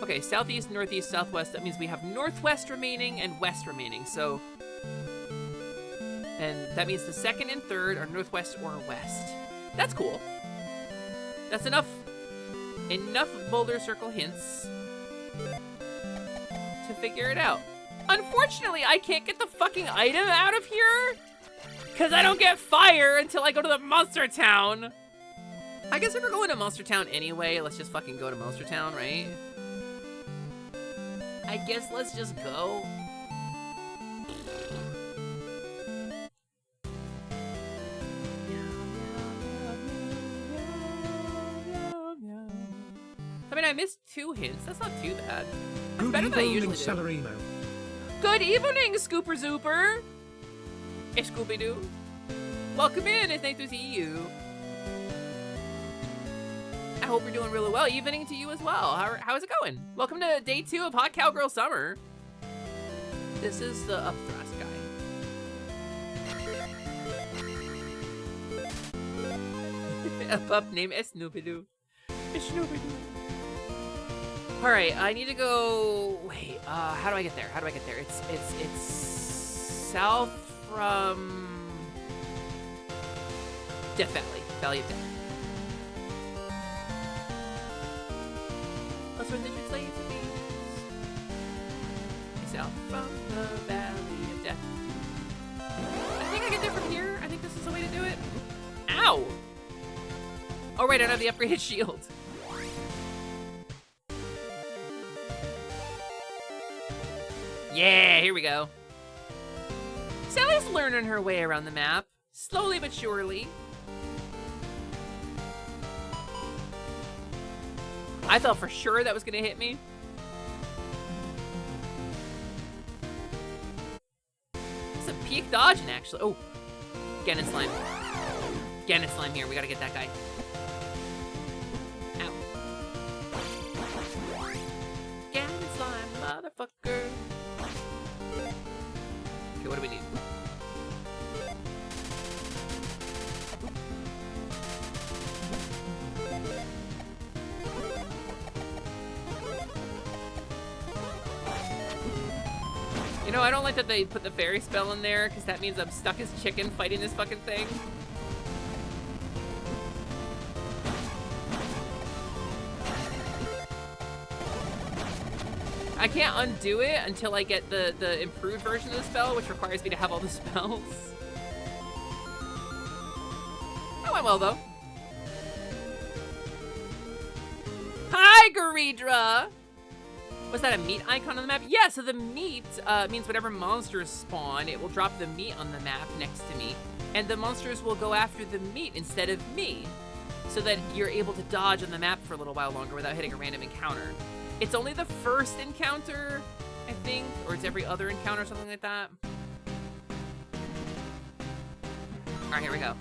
Okay, southeast, northeast, southwest. That means we have northwest remaining and west remaining. So, and that means the 2nd and 3rd are northwest or west. That's cool. That's enough Boulder Circle hints to figure it out. Unfortunately, I can't get the fucking item out of here because I don't get fire until I go to the Monster Town. I guess if we're going to Monster Town anyway, let's just fucking go to Monster Town, right? I guess let's just go. I mean, I missed 2 hints. That's not too bad. That's better than I usually do. Good evening, Scooper Zooper. Hey, Scooby-Doo. Welcome in. It's nice to see you. I hope you're doing really well. Evening to you as well. How is it going? Welcome to day 2 of Hot Cowgirl Summer. This is the upthrust guy. A pup named Snoopy-Doo. Snoopy-Doo. All right, I need to go. Wait, how do I get there? How do I get there? It's south from Death Valley, Valley of Death. That's where the slaves be. South from the Valley of Death. I think I get there from here. I think this is the way to do it. Ow! Oh right, I don't have the upgraded shield. Yeah, here we go. Sally's learning her way around the map, slowly but surely. I thought for sure that was gonna hit me. It's a peak dodging, actually. Oh, Ganon Slime. Ganon Slime here, we gotta get that guy. Ow. Ganon Slime, motherfucker. Okay, what do we need? You know, I don't like that they put the fairy spell in there, because that means I'm stuck as chicken fighting this fucking thing. I can't undo it until I get the improved version of the spell, which requires me to have all the spells. That went well, though. Hi, Garidra! Was that a meat icon on the map? Yeah, so the meat means whenever monsters spawn, it will drop the meat on the map next to me. And the monsters will go after the meat instead of me. so that you're able to dodge on the map for a little while longer without hitting a random encounter. It's only the first encounter, I think, or it's every other encounter, something like that. All right, here we go.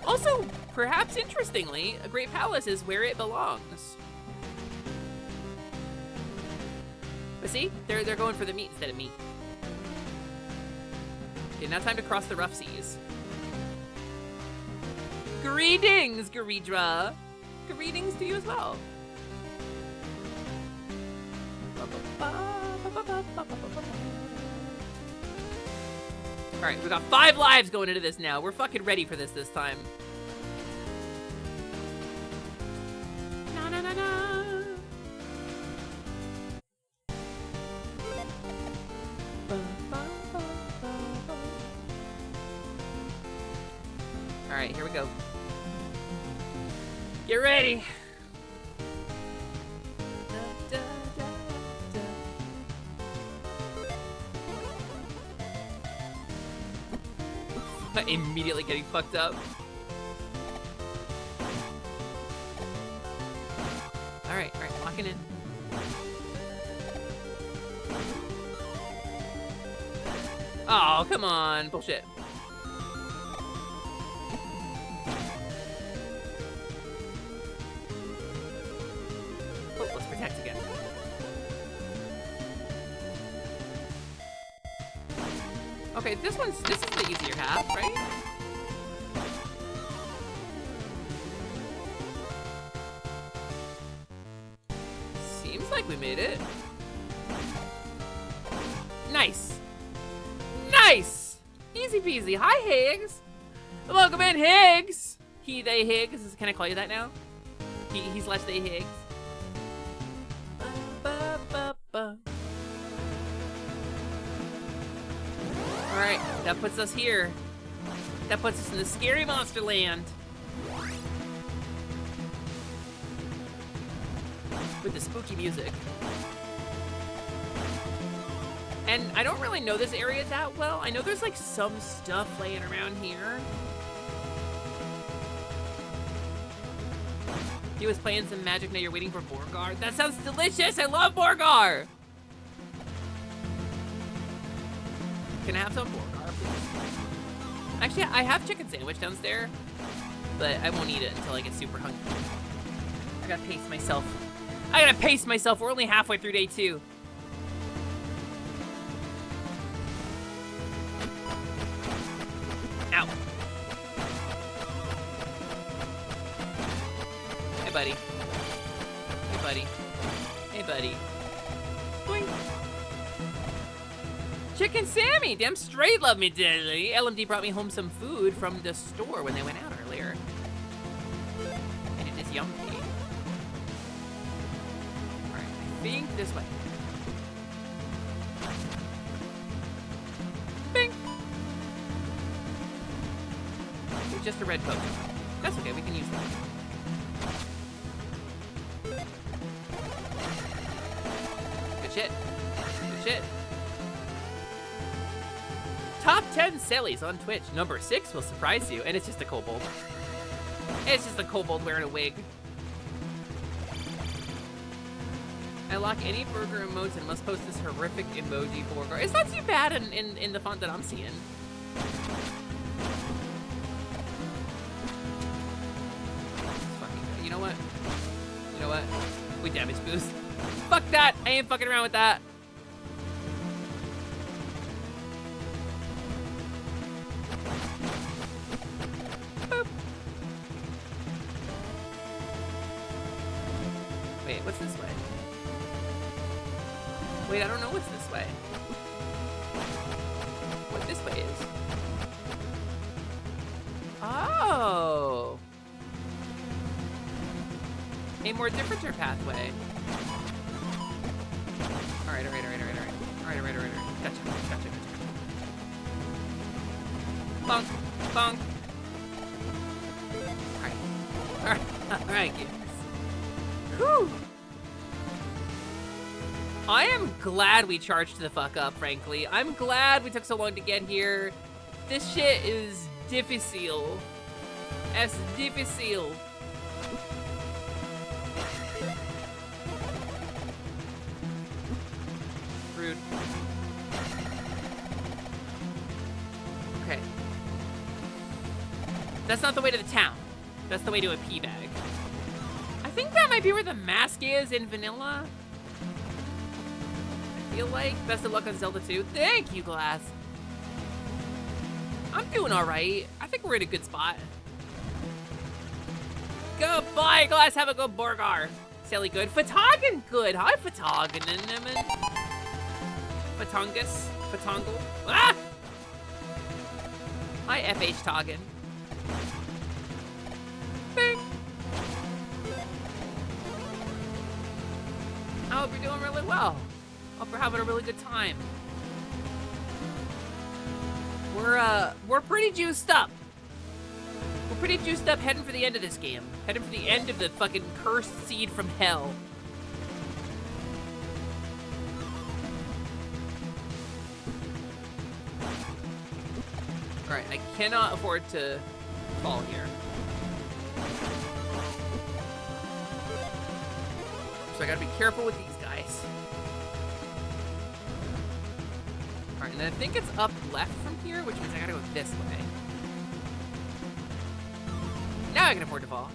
Also, perhaps interestingly, a great palace is where it belongs. But see, they're going for the meat instead of me. Okay, now time to cross the rough seas. Greetings, Garidra. Greetings to you as well. All right, we got 5 lives going into this now. We're fucking ready for this time. Na na na na. All right, here we go. Get ready. Immediately getting fucked up. All right, walking in. Oh, come on, bullshit. Oh, let's protect again. Okay, this is the easier half, right? Seems like we made it. Nice. Nice! Easy peasy. Hi, Higgs. Welcome in, Higgs. He, they, Higgs. Can I call you that now? He's slash they, Higgs. Alright, that puts us here. That puts us in the scary monster land. With the spooky music. And I don't really know this area that well. I know there's like some stuff laying around here. He was playing some magic, now you're waiting for Borgar. That sounds delicious, I love Borgar! Can I have some Borgar, please? Actually, I have chicken sandwich downstairs, but I won't eat it until I get super hungry. I gotta pace myself. I gotta pace myself, we're only halfway through day 2. Ow. Hey, buddy. Hey, buddy. Hey, buddy. Boing. Chicken Sammy! Damn straight love me dearly. LMD brought me home some food from the store when they went out earlier. And it is yummy. Alright, I think this way. Bing! It's just a red coat. That's okay, we can use that. Good shit. Good shit. Top 10 Sallys on Twitch. Number 6 will surprise you, and it's just a kobold. It's just a kobold wearing a wig. I lock any burger emotes and must post this horrific emoji burger. It's not too bad in the font that I'm seeing. You know what? You know what? We damage boost. Fuck that! I ain't fucking around with that. Boop. Wait, what's this way? Wait, I don't know what's this way. What this way is. Oh! A more different pathway. Alright. Gotcha. Bonk. Bonk. Alright, kids. Whew. I am glad we charged the fuck up, frankly. I'm glad we took so long to get here. This shit is difficile. Es difficile. Rude. Okay. That's not the way to the town. That's the way to a pea bag. I think that might be where the mask is in vanilla. I feel like. Best of luck on Zelda 2. Thank you, Glass. I'm doing all right. I think we're in a good spot. Goodbye, Glass. Have a good burger. Sally good. Fatagan good. Hi, Fatagan. Fatungus. Fatungle. Ah! Hi, FH Toggin. Bing. I hope you're doing really well. Hope you're having a really good time. We're pretty juiced up. We're pretty juiced up heading for the end of this game. Heading for the end of the fucking cursed seed from hell. Alright, I cannot afford to fall here. So I gotta be careful with these guys. Alright, and then I think it's up left from here, which means I gotta go this way. Now I can afford to fall.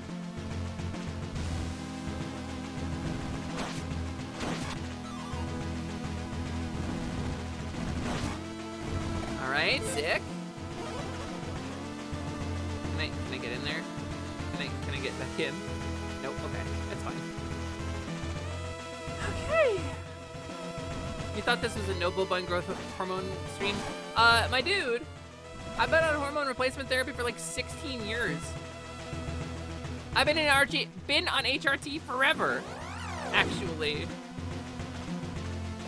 Alright, sick. Can I get in there? Can I get back in? Nope, okay, that's fine. Okay. You thought this was a no bone growth hormone stream? My dude, I've been on hormone replacement therapy for like 16 years. I've been on HRT forever, actually.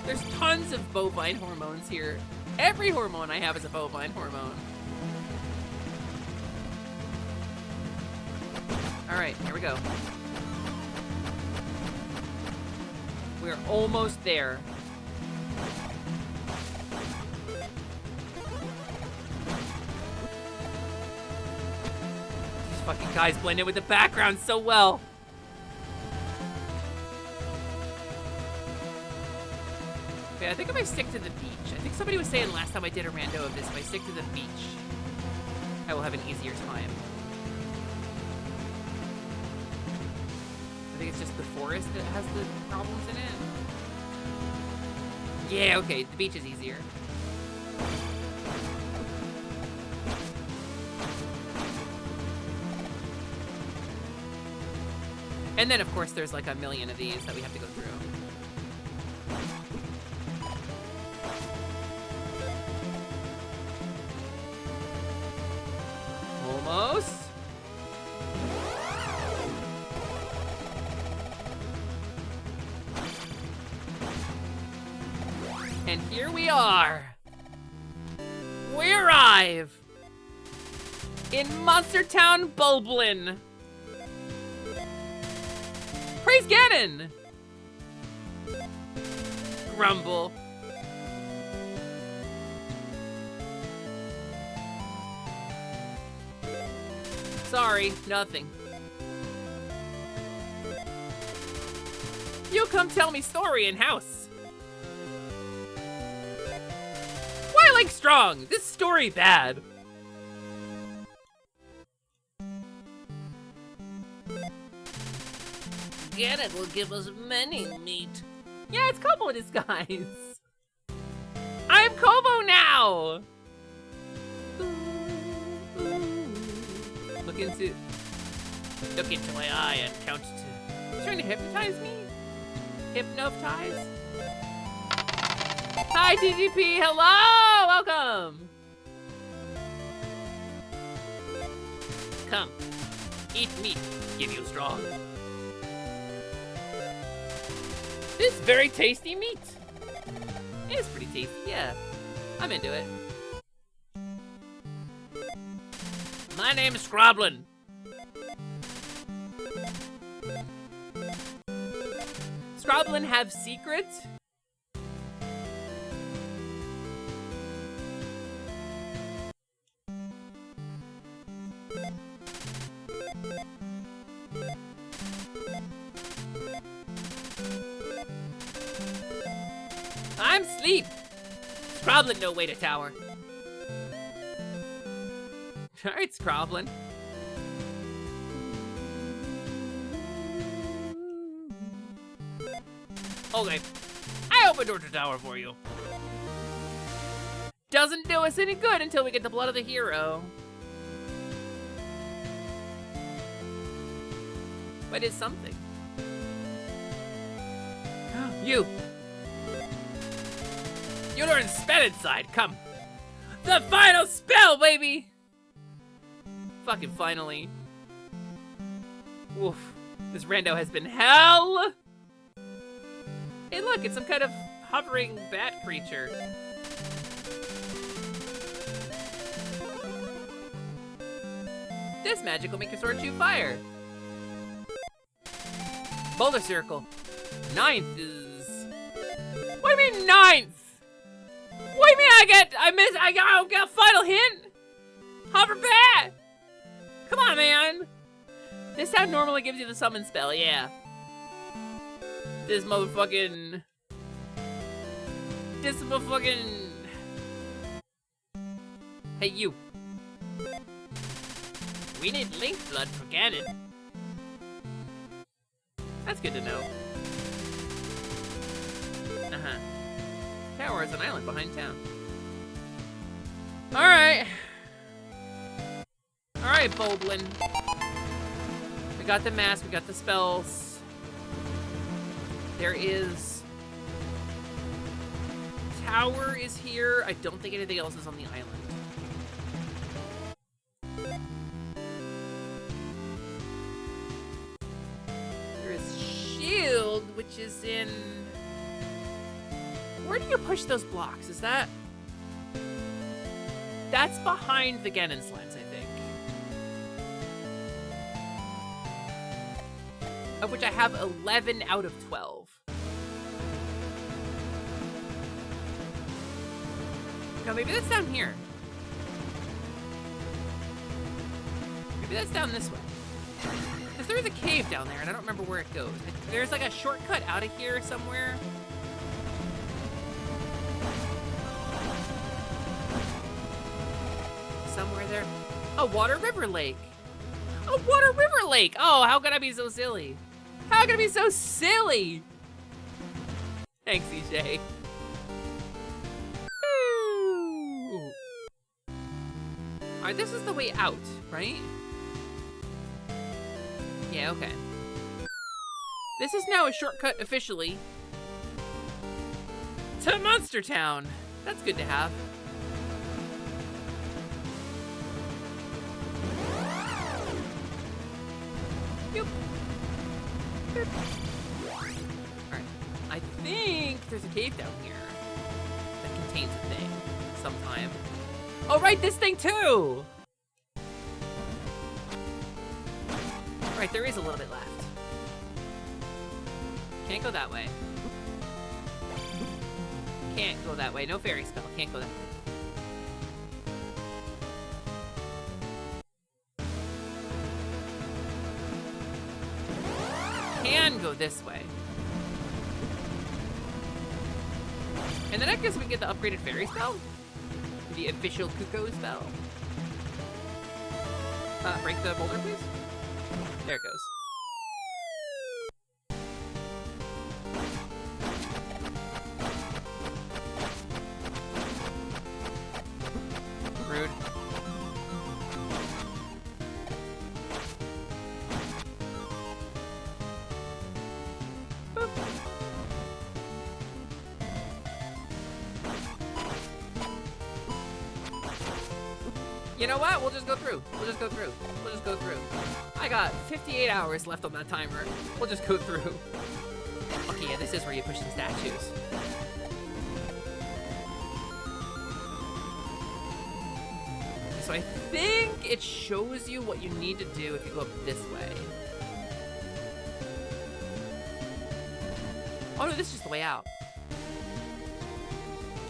There's tons of bovine hormones here. Every hormone I have is a bovine hormone. All right, here we go. We're almost there. These fucking guys blend in with the background so well. Okay, I think if I stick to the beach, I think somebody was saying last time I did a rando of this, if I stick to the beach, I will have an easier time. I think it's just the forest that has the problems in it. Yeah, okay, the beach is easier. And then, of course, there's like a million of these that we have to go through. Almost. And here we are. We arrive in Monster Town, Bulblin. Praise Ganon! Grumble. Sorry, nothing. You come tell me story in house. Why like strong? This story bad. Ganon will give us many meat. Yeah, it's Kobo disguise. I'm Kobo now. Look into my eye and count to. He's trying to hypnotize me? Hypnotize? Hi, DGP. Hello. Welcome. Come. Eat meat. Give you strong. This is very tasty meat. It is pretty tasty, yeah. I'm into it. My name is Scroblin. Scroblin have secrets? I'm asleep. Scroblin no way to tower. Alright, Scroblin. Okay. I opened door to tower for you. Doesn't do us any good until we get the blood of the hero. But it's something. You! You learn spell inside, come! The final spell, baby! Fucking finally. Oof. This rando has been hell! Hey look, it's some kind of hovering bat creature. This magic will make your sword shoot fire. Boulder circle. 9th is... What do you mean 9th? What do you mean I got a final hint? Hover bat! Come on, man. This sound normally gives you the summon spell, yeah. This motherfucking... Hey, you. We need link blood for Ganon. That's good to know. Uh-huh. Tower is an island behind town. Alright. Alright, Boblin. We got the mask, we got the spells. There is... Tower is here. I don't think anything else is on the island. There is Shield, which is in... Where do you push those blocks? Is that... That's behind the Ganon's lens, I think. Of which I have 11 out of 12. No, maybe that's down here. Maybe that's down this way. Because there's a cave down there, and I don't remember where it goes. There's like a shortcut out of here somewhere. Somewhere there. A Water River Lake. A Water River Lake! Oh, how could I be so silly? How could I be so silly? Thanks, EJ. Alright, this is the way out, right? Yeah, okay. This is now a shortcut officially to Monster Town. That's good to have. Alright, I think there's a cave down here that contains a thing sometime. Oh, right, this thing too! Right, there is a little bit left. Can't go that way. Can't go that way. No fairy spell. Can't go that way. Can go this way. And then I guess we can get the upgraded fairy spell? The official Kuko spell. Break the boulder, please. There it goes. Rude. Boop. You know what? We'll just go through. We'll just go through. We'll just go through. I got 58 hours left on that timer. We'll just go through. Okay, yeah, this is where you push the statues. So I think it shows you what you need to do if you go up this way. Oh no, this is just the way out.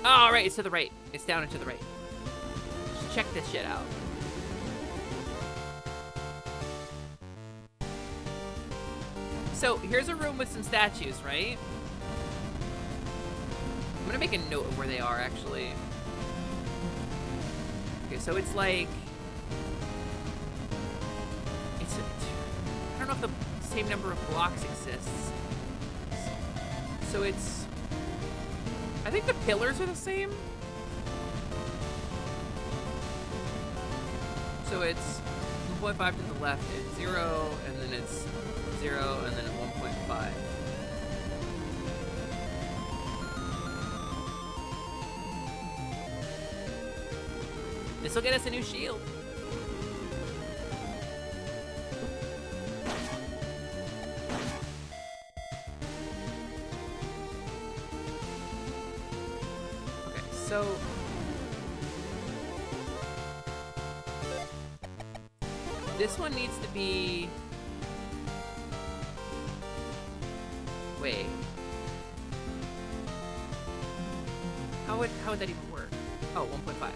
Oh, right, it's to the right. It's down and to the right. Just check this shit out. So here's a room with some statues, right? gonna make a note of where they are, actually. Okay, so it's like... I don't know if the same number of blocks exists. So it's... I think the pillars are the same. So it's 1.5 to the left and 0, and then it's 0, and then 1.5. This will get us a new shield. Okay, so this one needs to be... Wait. How would that even work? Oh, 1.5.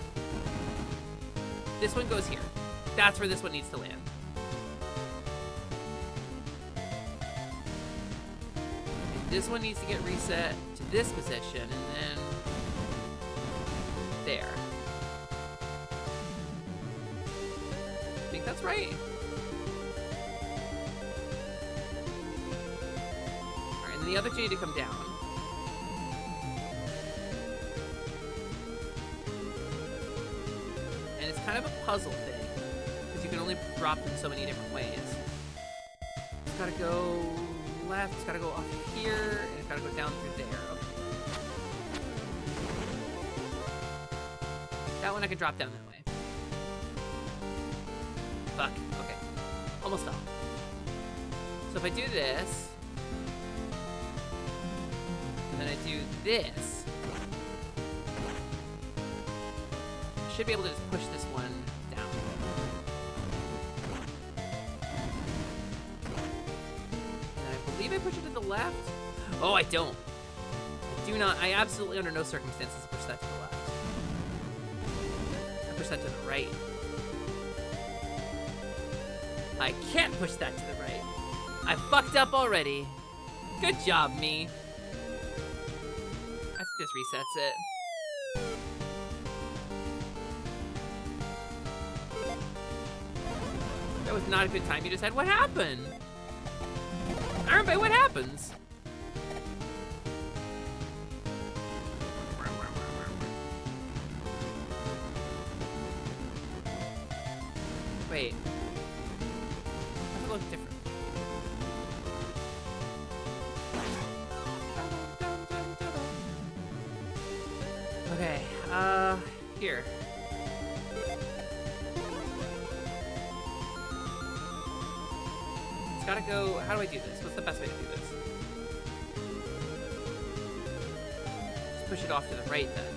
This one goes here. That's where this one needs to land. And this one needs to get reset to this position, and then there. I think that's right. Alright, and then the other two need to come down. And it's kind of a puzzle thing, because you can only drop them so many different ways. It's gotta go left, it's gotta go up here, and it's gotta go down through there. Okay. That one I could drop down that way. Fuck. Okay. Almost fell. So if I do this, and then I do this, I should be able to just push this one down. And I believe I push it to the left. Oh, I don't. I do not. I absolutely, under no circumstances, push that to the left. I push that to the right. I can't push that to the right. I fucked up already. Good job, me. I think this resets it. That was not a good time you just had. What happened? Everybody, what happens? Wait. That looks different. Okay, here. It's gotta go, how do I do this? What's the best way to do this? Just push it off to the right then.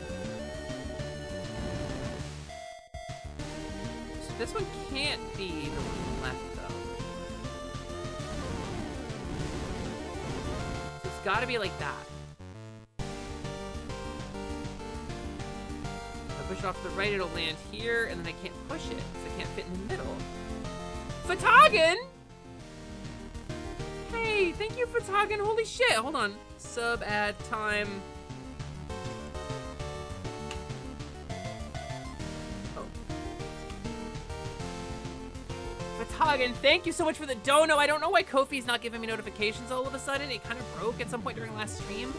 So this one can't be the one left though. So it's gotta be like that. Push it off to the right, it'll land here, and then I can't push it, because I can't fit in the middle. Fatagan! Hey, thank you, Fatagan. Holy shit, hold on. Sub, add, time. Oh. Fatagan, thank you so much for the dono. I don't know why Kofi's not giving me notifications all of a sudden. It kind of broke at some point during last stream.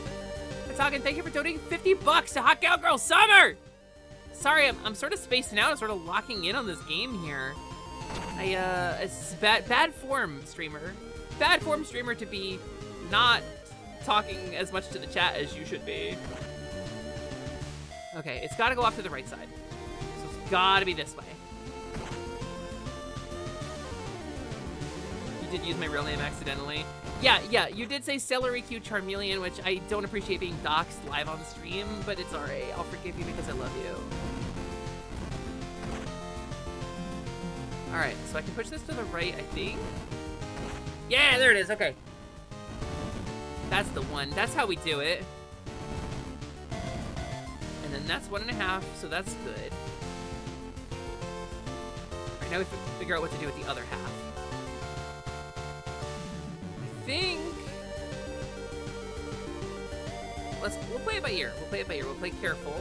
Fatagan, thank you for donating 50 bucks to Hot Cowgirl Summer! Sorry, I'm sort of spacing out. I'm sort of locking in on this game here. It's bad form, streamer. Bad form, streamer, to be not talking as much to the chat as you should be. Okay, it's got to go off to the right side. So it's got to be this way. You did use my real name accidentally. Yeah, you did say Celery Q Charmeleon, which I don't appreciate being doxxed live on the stream, but it's alright. I'll forgive you because I love you. Alright, so I can push this to the right, I think. Yeah, there it is, okay. That's the one. That's how we do it. And then that's 1.5, so that's good. Alright, now we figure out what to do with the other half. I think... we'll play it by ear. We'll play it by ear. We'll play careful.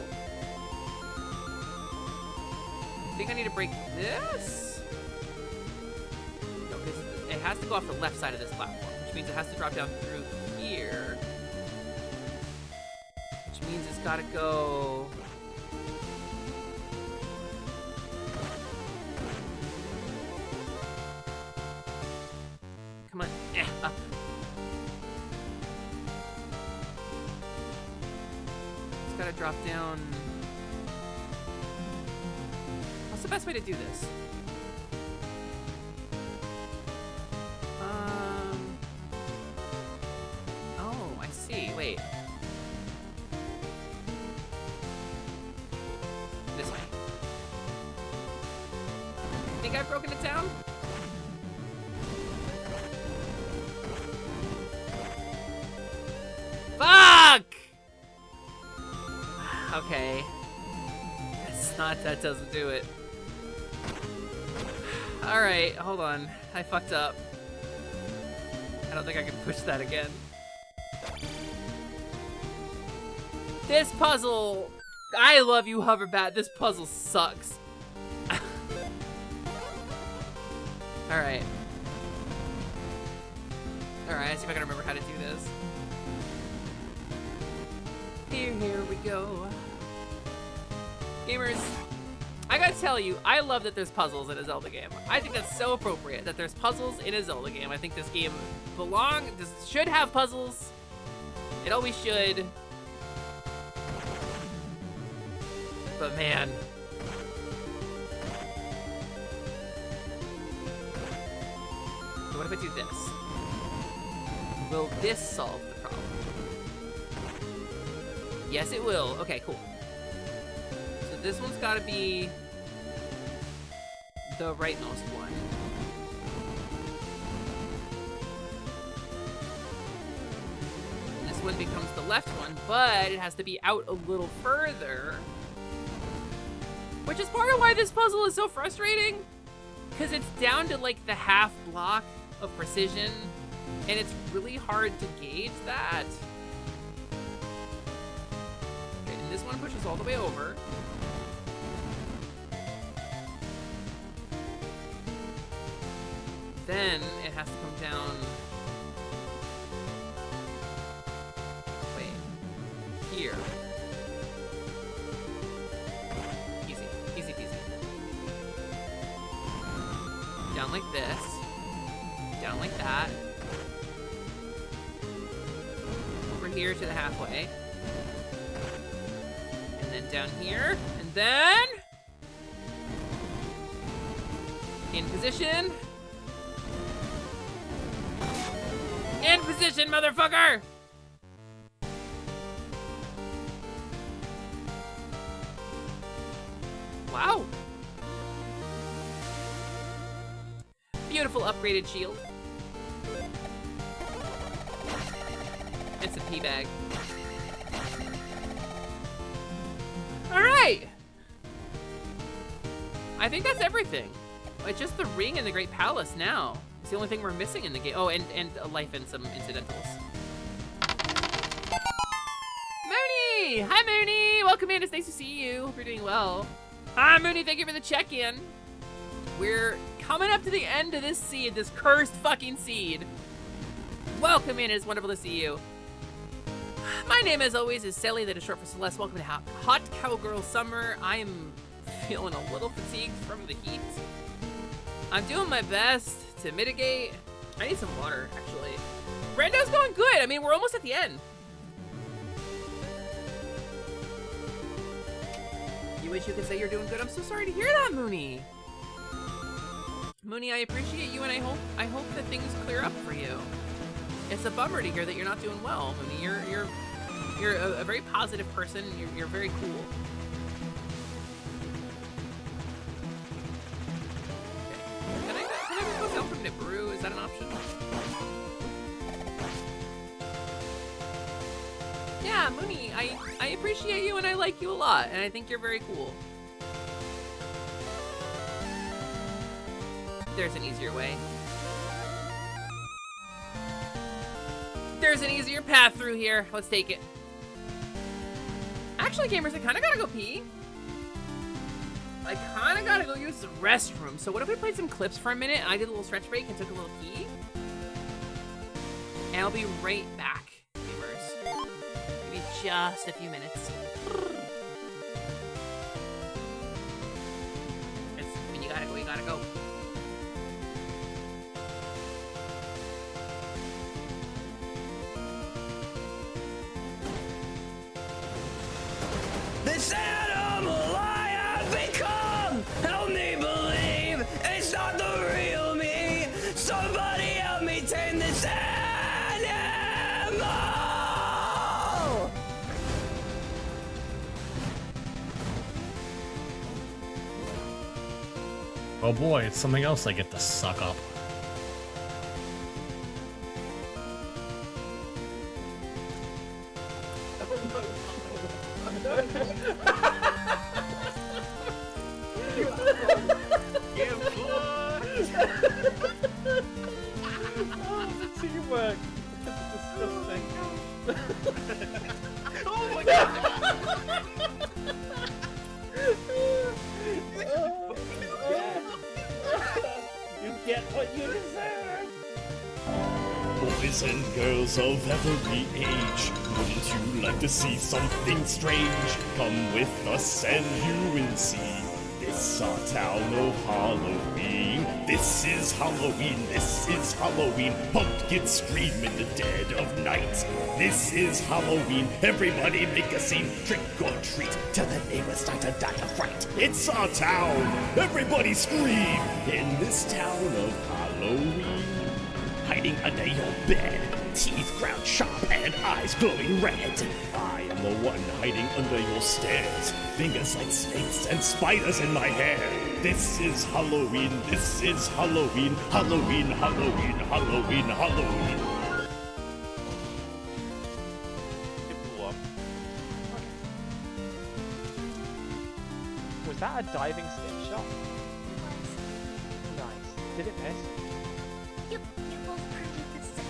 I think I need to break this. No, it has to go off the left side of this platform, which means it has to drop down through here. Which means it's gotta go. Come on. Up. It's gotta drop down. What's the best way to do this? Oh, I see. Wait. This way. Think I've broken it down? Fuck! Okay. That doesn't do it. Alright, hold on. I fucked up. I don't think I can push that again. This puzzle! I love you, Hoverbat. This puzzle sucks. Alright. Alright, let's see if I can remember how to do this. Here we go. Gamers, I gotta tell you, I love that there's puzzles in a Zelda game. I think that's so appropriate that there's puzzles in a Zelda game. I think this game should have puzzles. It always should. But man. So what if I do this? Will this solve the problem? Yes, it will. Okay, cool. So this one's gotta be the rightmost one. This one becomes the left one, but it has to be out a little further. Which is part of why this puzzle is so frustrating. Because it's down to like the half block of precision, and it's really hard to gauge that. Okay, and this one pushes all the way over. Then it has to come down. Wait, here. Easy, easy peasy. Down like this. Down like that. Over here to the halfway. And then down here. And then in position. In position, motherfucker! Wow. Beautiful upgraded shield. It's a pee bag. Alright! I think that's everything. It's just the ring and the Great Palace now. It's the only thing we're missing in the game. Oh, and a life and some incidentals. Mooney! Hi, Mooney! Welcome in. It's nice to see you. Hope you're doing well. Hi, Mooney. Thank you for the check-in. We're coming up to the end of this seed, this cursed fucking seed. Welcome in. It's wonderful to see you. My name, as always, is Sally. That is short for Celeste. Welcome to Hot Cowgirl Summer. I am feeling a little fatigued from the heat. I'm doing my best to mitigate. I need some water, actually. Rando's going good. I mean, we're almost at the end. You wish you could say you're doing good. I'm so sorry to hear that, Mooney. Mooney, I appreciate you, and I hope that things clear up for you. It's a bummer to hear that you're not doing well, Mooney. You're a very positive person. You're very cool. Can I go down from Nibiru? Is that an option? Yeah, Mooney, I appreciate you and I like you a lot, and I think you're very cool. There's an easier way. There's an easier path through here. Let's take it. Actually, gamers, I kind of gotta go pee. I kind of gotta go use the restroom. So what if we played some clips for a minute and I did a little stretch break and took a little pee? And I'll be right back, gamers. Maybe just a few minutes. When you gotta go, you gotta go. This animal I have become, help me believe it's not the real me. Somebody help me tame this animal. Oh boy, it's something else I get to suck up. Teamwork. Disgusting. Oh my god! You get what you deserve. Boys and girls of every age, wouldn't you like to see something strange? Come with us and you will see. This our town of Halloween. This is Halloween, this is Halloween. Pumpkins scream in the dead of night. This is Halloween, everybody make a scene. Trick or treat, till the neighbors start to die of fright. It's our town, everybody scream. In this town of Halloween. Hiding under your bed, teeth ground sharp and eyes glowing red. I am the one hiding under your stairs, fingers like snakes and spiders in my hair. This is Halloween, this is Halloween, Halloween, Halloween, Halloween, Halloween. It blew up. Was that a diving stick shot? Nice. Did it miss? You both proved the same.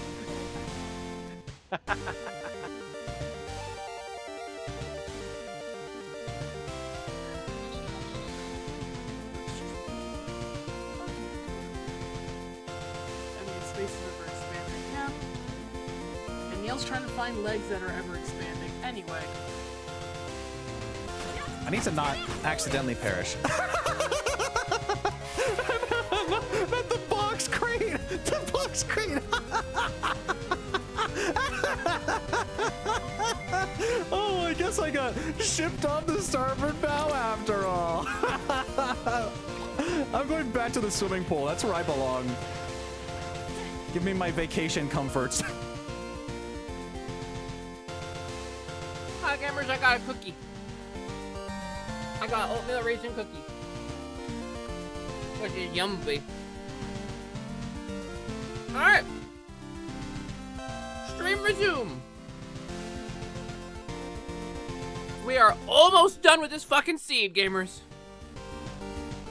Space is ever expanding. Yeah. And Neil's trying to find legs that are ever expanding. Anyway. I need to not accidentally perish. At the box crate! The box crate! Oh, I guess I got shipped on the starboard bow after all. I'm going back to the swimming pool. That's where I belong. Give me my vacation comforts. Hi, gamers, I got a cookie. I got oatmeal raisin cookie. Which is yummy. Alright. Stream resume. We are almost done with this fucking seed, gamers.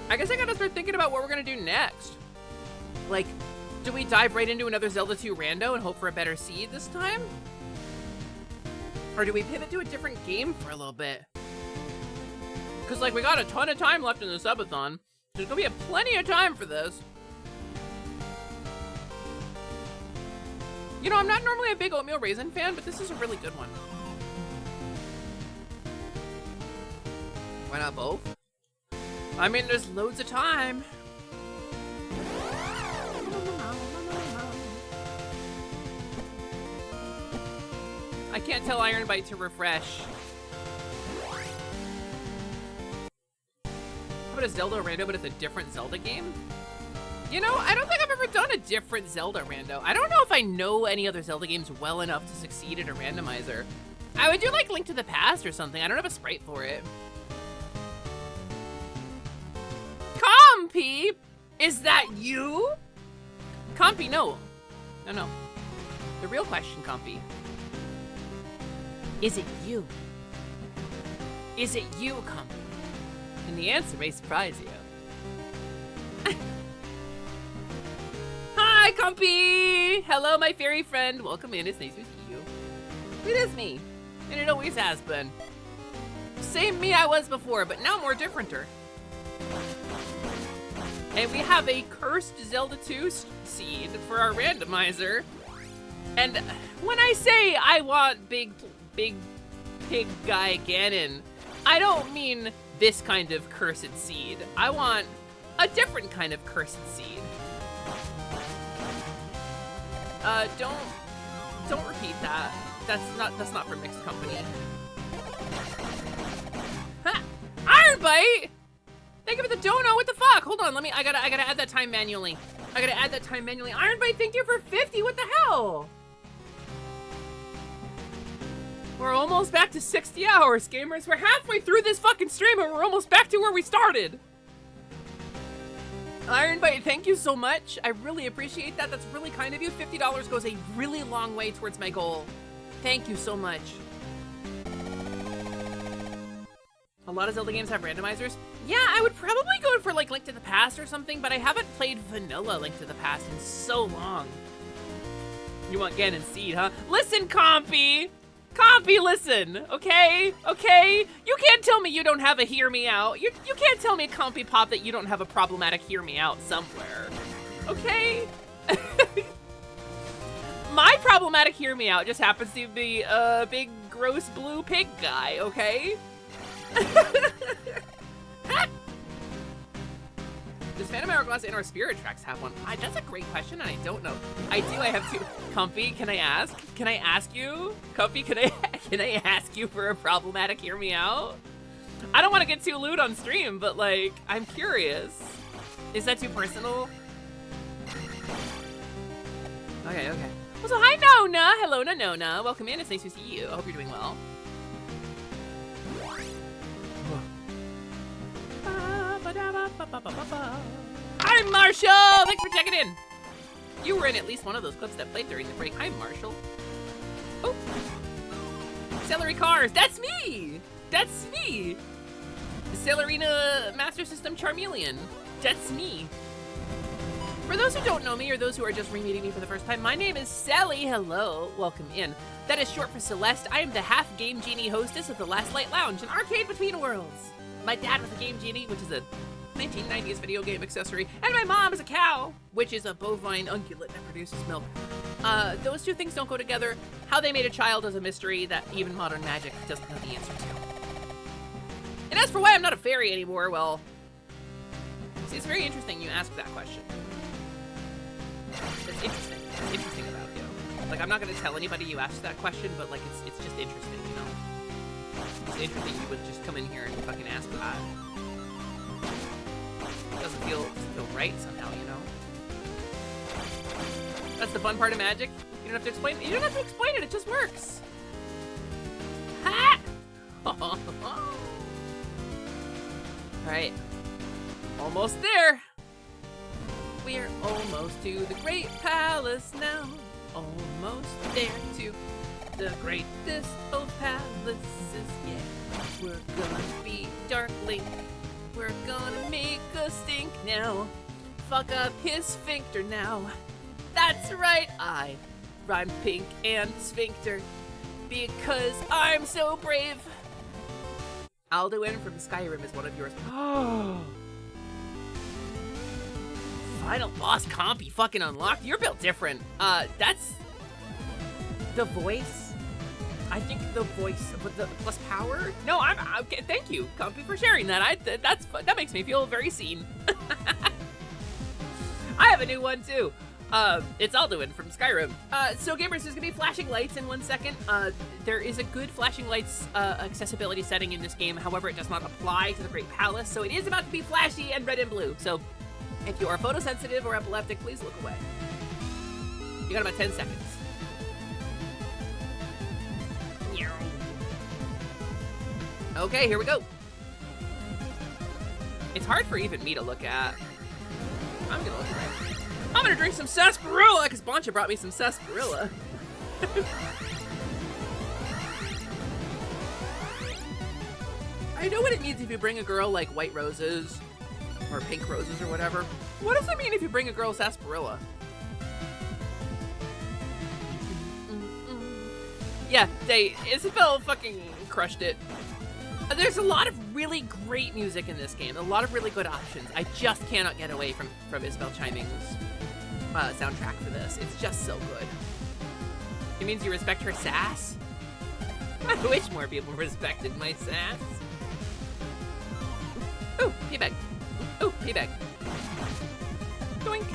I guess I gotta start thinking about what we're gonna do next. Like, do we dive right into another Zelda 2 rando and hope for a better seed this time? Or do we pivot to a different game for a little bit? Because, like, we got a ton of time left in the subathon. There's gonna be plenty of time for this. You know, I'm not normally a big oatmeal raisin fan, but this is a really good one. Why not both? I mean, there's loads of time. I can't tell Iron Bite to refresh. How about a Zelda rando, but it's a different Zelda game? You know, I don't think I've ever done a different Zelda rando. I don't know if I know any other Zelda games well enough to succeed at a randomizer. I would do like Link to the Past or something. I don't have a sprite for it. Compy? Is that you? Compy, no. No. The real question, Compy. Is it you? Is it you, Compy? And the answer may surprise you. Hi, Compy! Hello, my fairy friend. Welcome in. It's nice to see you. It is me. And it always has been. Same me I was before, but now more differenter. And we have a cursed Zelda 2 seed for our randomizer. And when I say I want big pig guy Ganon, I don't mean this kind of cursed seed. I want a different kind of cursed seed. Don't repeat that. That's not for mixed company. Ha! Iron Bite! Thank you for the dono. What the fuck? Hold on, I gotta add that time manually. Iron Bite, thank you for 50. What the hell? We're almost back to 60 hours, gamers. We're halfway through this fucking stream and we're almost back to where we started. Iron Bite, thank you so much. I really appreciate that. That's really kind of you. $50 goes a really long way towards my goal. Thank you so much. A lot of Zelda games have randomizers. Yeah, I would probably go for like Link to the Past or something, but I haven't played vanilla Link to the Past in so long. You want Ganon Seed, huh? Listen, Compy! Compy, listen, okay? Okay? You can't tell me you don't have a hear me out. You can't tell me, Compy Pop, that you don't have a problematic hear me out somewhere. Okay? My problematic hear me out just happens to be a big, gross blue pig guy, okay? Does Phantom Hourglass and or Spirit Tracks have one? That's a great question, and I don't know. I have two. Comfy, can I ask? Can I ask you? Comfy, can I ask you for a problematic hear me out? I don't want to get too lewd on stream, but like, I'm curious. Is that too personal? Okay. Also, hi Nona! Hello Nona. Welcome in, it's nice to see you. I hope you're doing well. I'm Marshall! Thanks for checking in! You were in at least one of those clips that played during the break. Hi, Marshall. Oh! Celery Cars! That's me! That's me! Celerina Master System Charmeleon. That's me. For those who don't know me, or those who are just re-meeting me for the first time, my name is Sally. Hello. Welcome in. That is short for Celeste. I am the half-Game Genie hostess of the Last Light Lounge, an arcade between worlds. My dad was a Game Genie, which is a 1990s video game accessory, and my mom is a cow, which is a bovine ungulate that produces milk. Those two things don't go together. How they made a child is a mystery that even modern magic doesn't know the answer to. And as for why I'm not a fairy anymore, well, see, it's very interesting you ask that question. It's interesting. It's interesting about you. Like, I'm not gonna tell anybody you asked that question, but like, it's just interesting, you know? It's interesting you would just come in here and fucking ask that. It doesn't feel right somehow, you know? That's the fun part of magic. You don't have to explain it. You don't have to explain it, it just works. Ha! Alright. Almost there. We're almost to the Great Palace now. Almost there to the greatest of palaces, yeah. We're gonna be Darkling. We're gonna make a stink now. Fuck up his sphincter now. That's right, I rhyme pink and sphincter because I'm so brave. Alduin from Skyrim is one of yours. Final boss Compy fucking unlocked. You're built different. That's the voice. I think the voice with the plus power. No, I'm okay. Thank you, Compy, for sharing that. That makes me feel very seen. I have a new one too. It's Alduin from Skyrim. So gamers, there's gonna be flashing lights in 1 second. There is a good flashing lights accessibility setting in this game. However, it does not apply to the Great Palace, so it is about to be flashy and red and blue. So if you are photosensitive or epileptic, please look away. You got about 10 seconds. Okay, here we go. It's hard for even me to look at. I'm gonna look at it. I'm gonna drink some sarsaparilla because Boncha brought me some sarsaparilla. I know what it means if you bring a girl like white roses or pink roses or whatever. What does it mean if you bring a girl sarsaparilla? Yeah, Isabel fucking crushed it. There's a lot of really great music in this game. A lot of really good options. I just cannot get away from Isabel Chiming's soundtrack for this. It's just so good. It means you respect her sass? I wish more people respected my sass. Ooh, teabag. Ooh, teabag. Doink.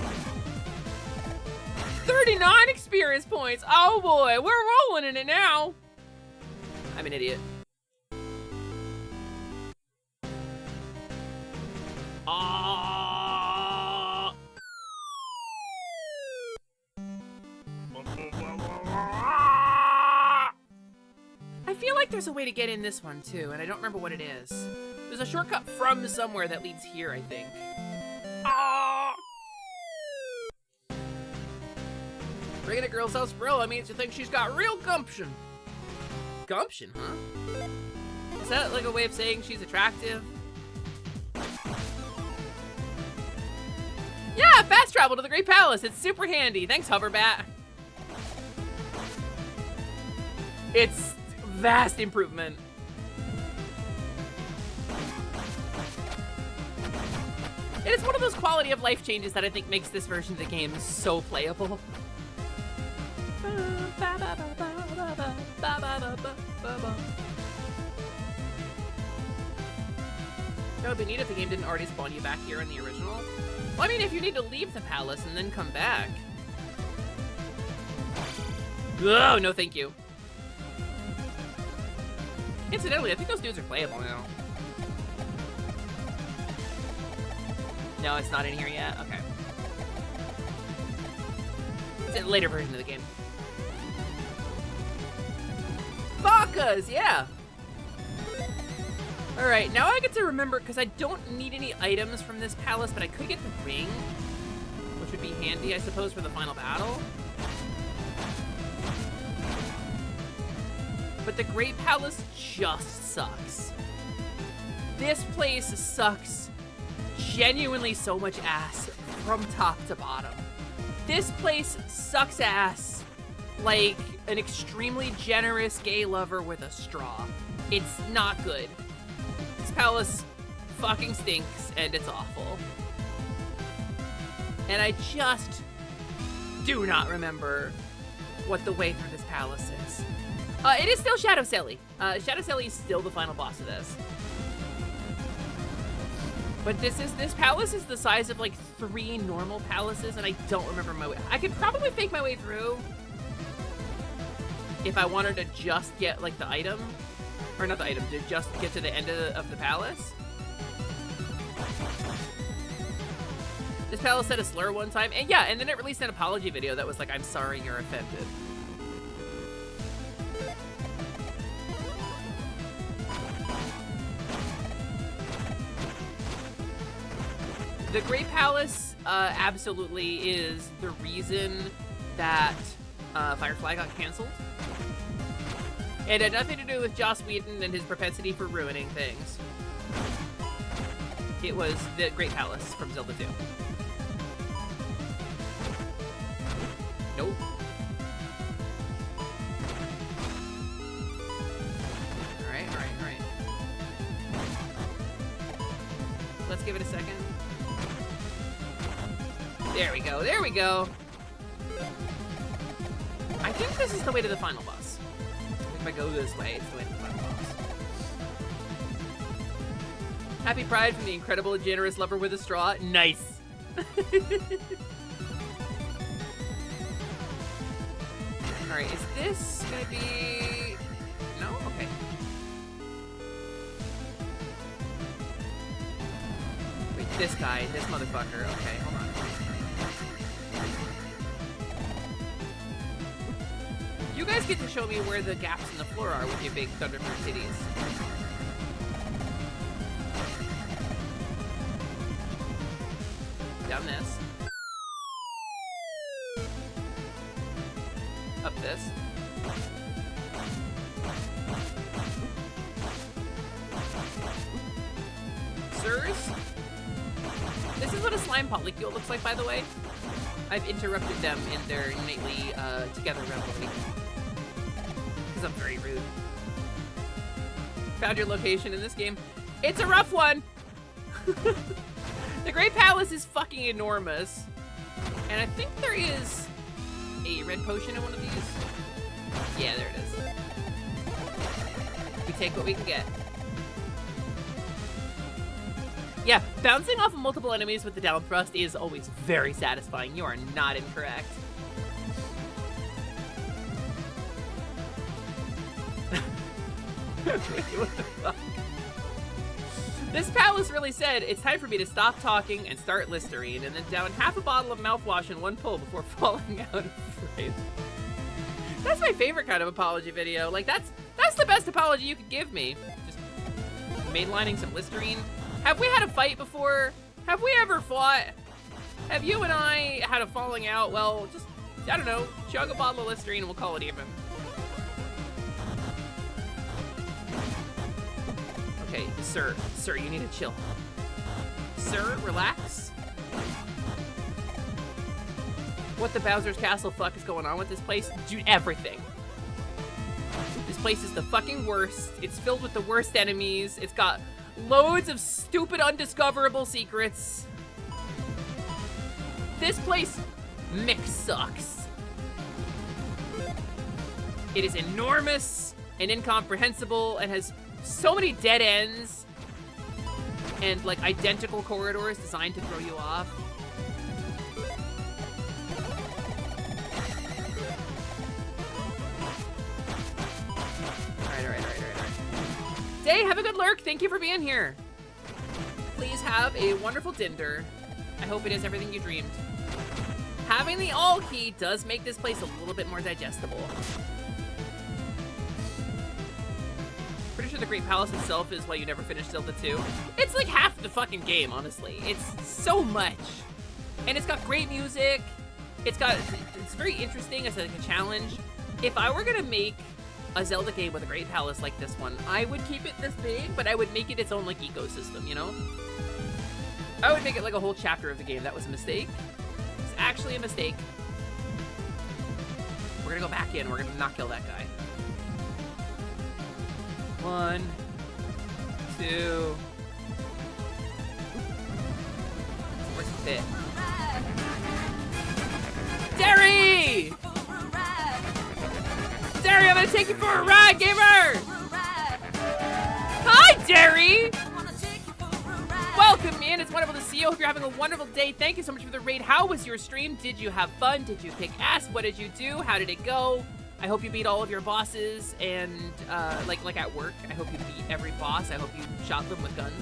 39 experience points. Oh boy, we're rolling in it now. I'm an idiot. I feel like there's a way to get in this one too, and I don't remember what it is. There's a shortcut from somewhere that leads here, I think. Bringing a girl's house Brilla means you think she's got real gumption. Gumption, huh? Is that like a way of saying she's attractive? Yeah, fast travel to the Great Palace. It's super handy. Thanks, Hoverbat. It's vast improvement. It is one of those quality of life changes that I think makes this version of the game so playable. That would be neat if the game didn't already spawn you back here in the original. Well, I mean, if you need to leave the palace and then come back. Oh, no thank you. Incidentally, I think those dudes are playable now. No, it's not in here yet? Okay. It's a later version of the game. Vodkas, yeah! Alright, now I get to remember, because I don't need any items from this palace, but I could get the ring, which would be handy, I suppose, for the final battle. But the Great Palace just sucks. This place sucks genuinely so much ass from top to bottom. This place sucks ass like an extremely generous gay lover with a straw. It's not good. This palace fucking stinks and it's awful. And I just do not remember what the way through this palace is. It is still Shadow Sally. Shadow Sally is still the final boss of this. But this palace is the size of like 3 normal palaces, and I don't remember my way. I could probably fake my way through if I wanted to just get like the item, or not the item, to just get to the end of the palace. This palace said a slur one time, and yeah, and then it released an apology video that was like, "I'm sorry, you're offended." The Great Palace absolutely is the reason that Firefly got canceled. It had nothing to do with Joss Whedon and his propensity for ruining things. It was the Great Palace from Zelda 2. Nope. Alright. Let's give it a second. There we go. I think this is the way to the final boss. If I go this way, it's the way to the final boss. Happy Pride from the incredible and generous lover with a straw. Nice. Alright, is this gonna be... No? Okay. Wait, this guy, this motherfucker. Okay, hold on. You guys get to show me where the gaps in the floor are with your big Thunderbird titties. Down this. Up this. Sirs? This is what a slime polycule looks like, by the way. I've interrupted them in their nightly together revelry. I'm very rude. found your location in this game. It's a rough one. The Great Palace is fucking enormous. And I think there is a red potion in one of these. Yeah, there it is. We take what we can get. Yeah, bouncing off of multiple enemies with the down thrust is always very satisfying. You are not incorrect. What the fuck? This palace really said, it's time for me to stop talking and start Listerine, and then down half a bottle of mouthwash in one pull before falling out of frame. That's my favorite kind of apology video. Like, that's the best apology you could give me. Just mainlining some Listerine. Have we had a fight before? Have we ever fought? Have you and I had a falling out? Well, just, I don't know, chug a bottle of Listerine and we'll call it even. Okay, sir, you need to chill. Sir, relax. What the Bowser's Castle fuck is going on with this place? Dude, everything. This place is the fucking worst. It's filled with the worst enemies. It's got loads of stupid undiscoverable secrets. This place mix sucks. It is enormous and incomprehensible and has so many dead ends and like identical corridors designed to throw you off. All right. Day, have a good lurk. Thank you for being here. Please have a wonderful dinner. I hope it is everything you dreamed. Having the all key does make this place a little bit more digestible. Pretty sure the Great Palace itself is why you never finished Zelda 2. It's like half the fucking game, honestly. It's so much. And it's got great music. It's very interesting as like a challenge. If I were gonna make a Zelda game with a Great Palace like this one, I would keep it this big, but I would make it its own like ecosystem, you know? I would make it like a whole chapter of the game. That was a mistake. It's actually a mistake. We're gonna go back in. We're gonna not kill that guy. 1, 2. Where's the fit? Derry! Derry, I'm gonna take you for a ride, gamer! Hi, Derry! Welcome in, it's wonderful to see you. Hope you're having a wonderful day. Thank you so much for the raid. How was your stream? Did you have fun? Did you kick ass? What did you do? How did it go? I hope you beat all of your bosses and like at work. I hope you beat every boss. I hope you shot them with guns.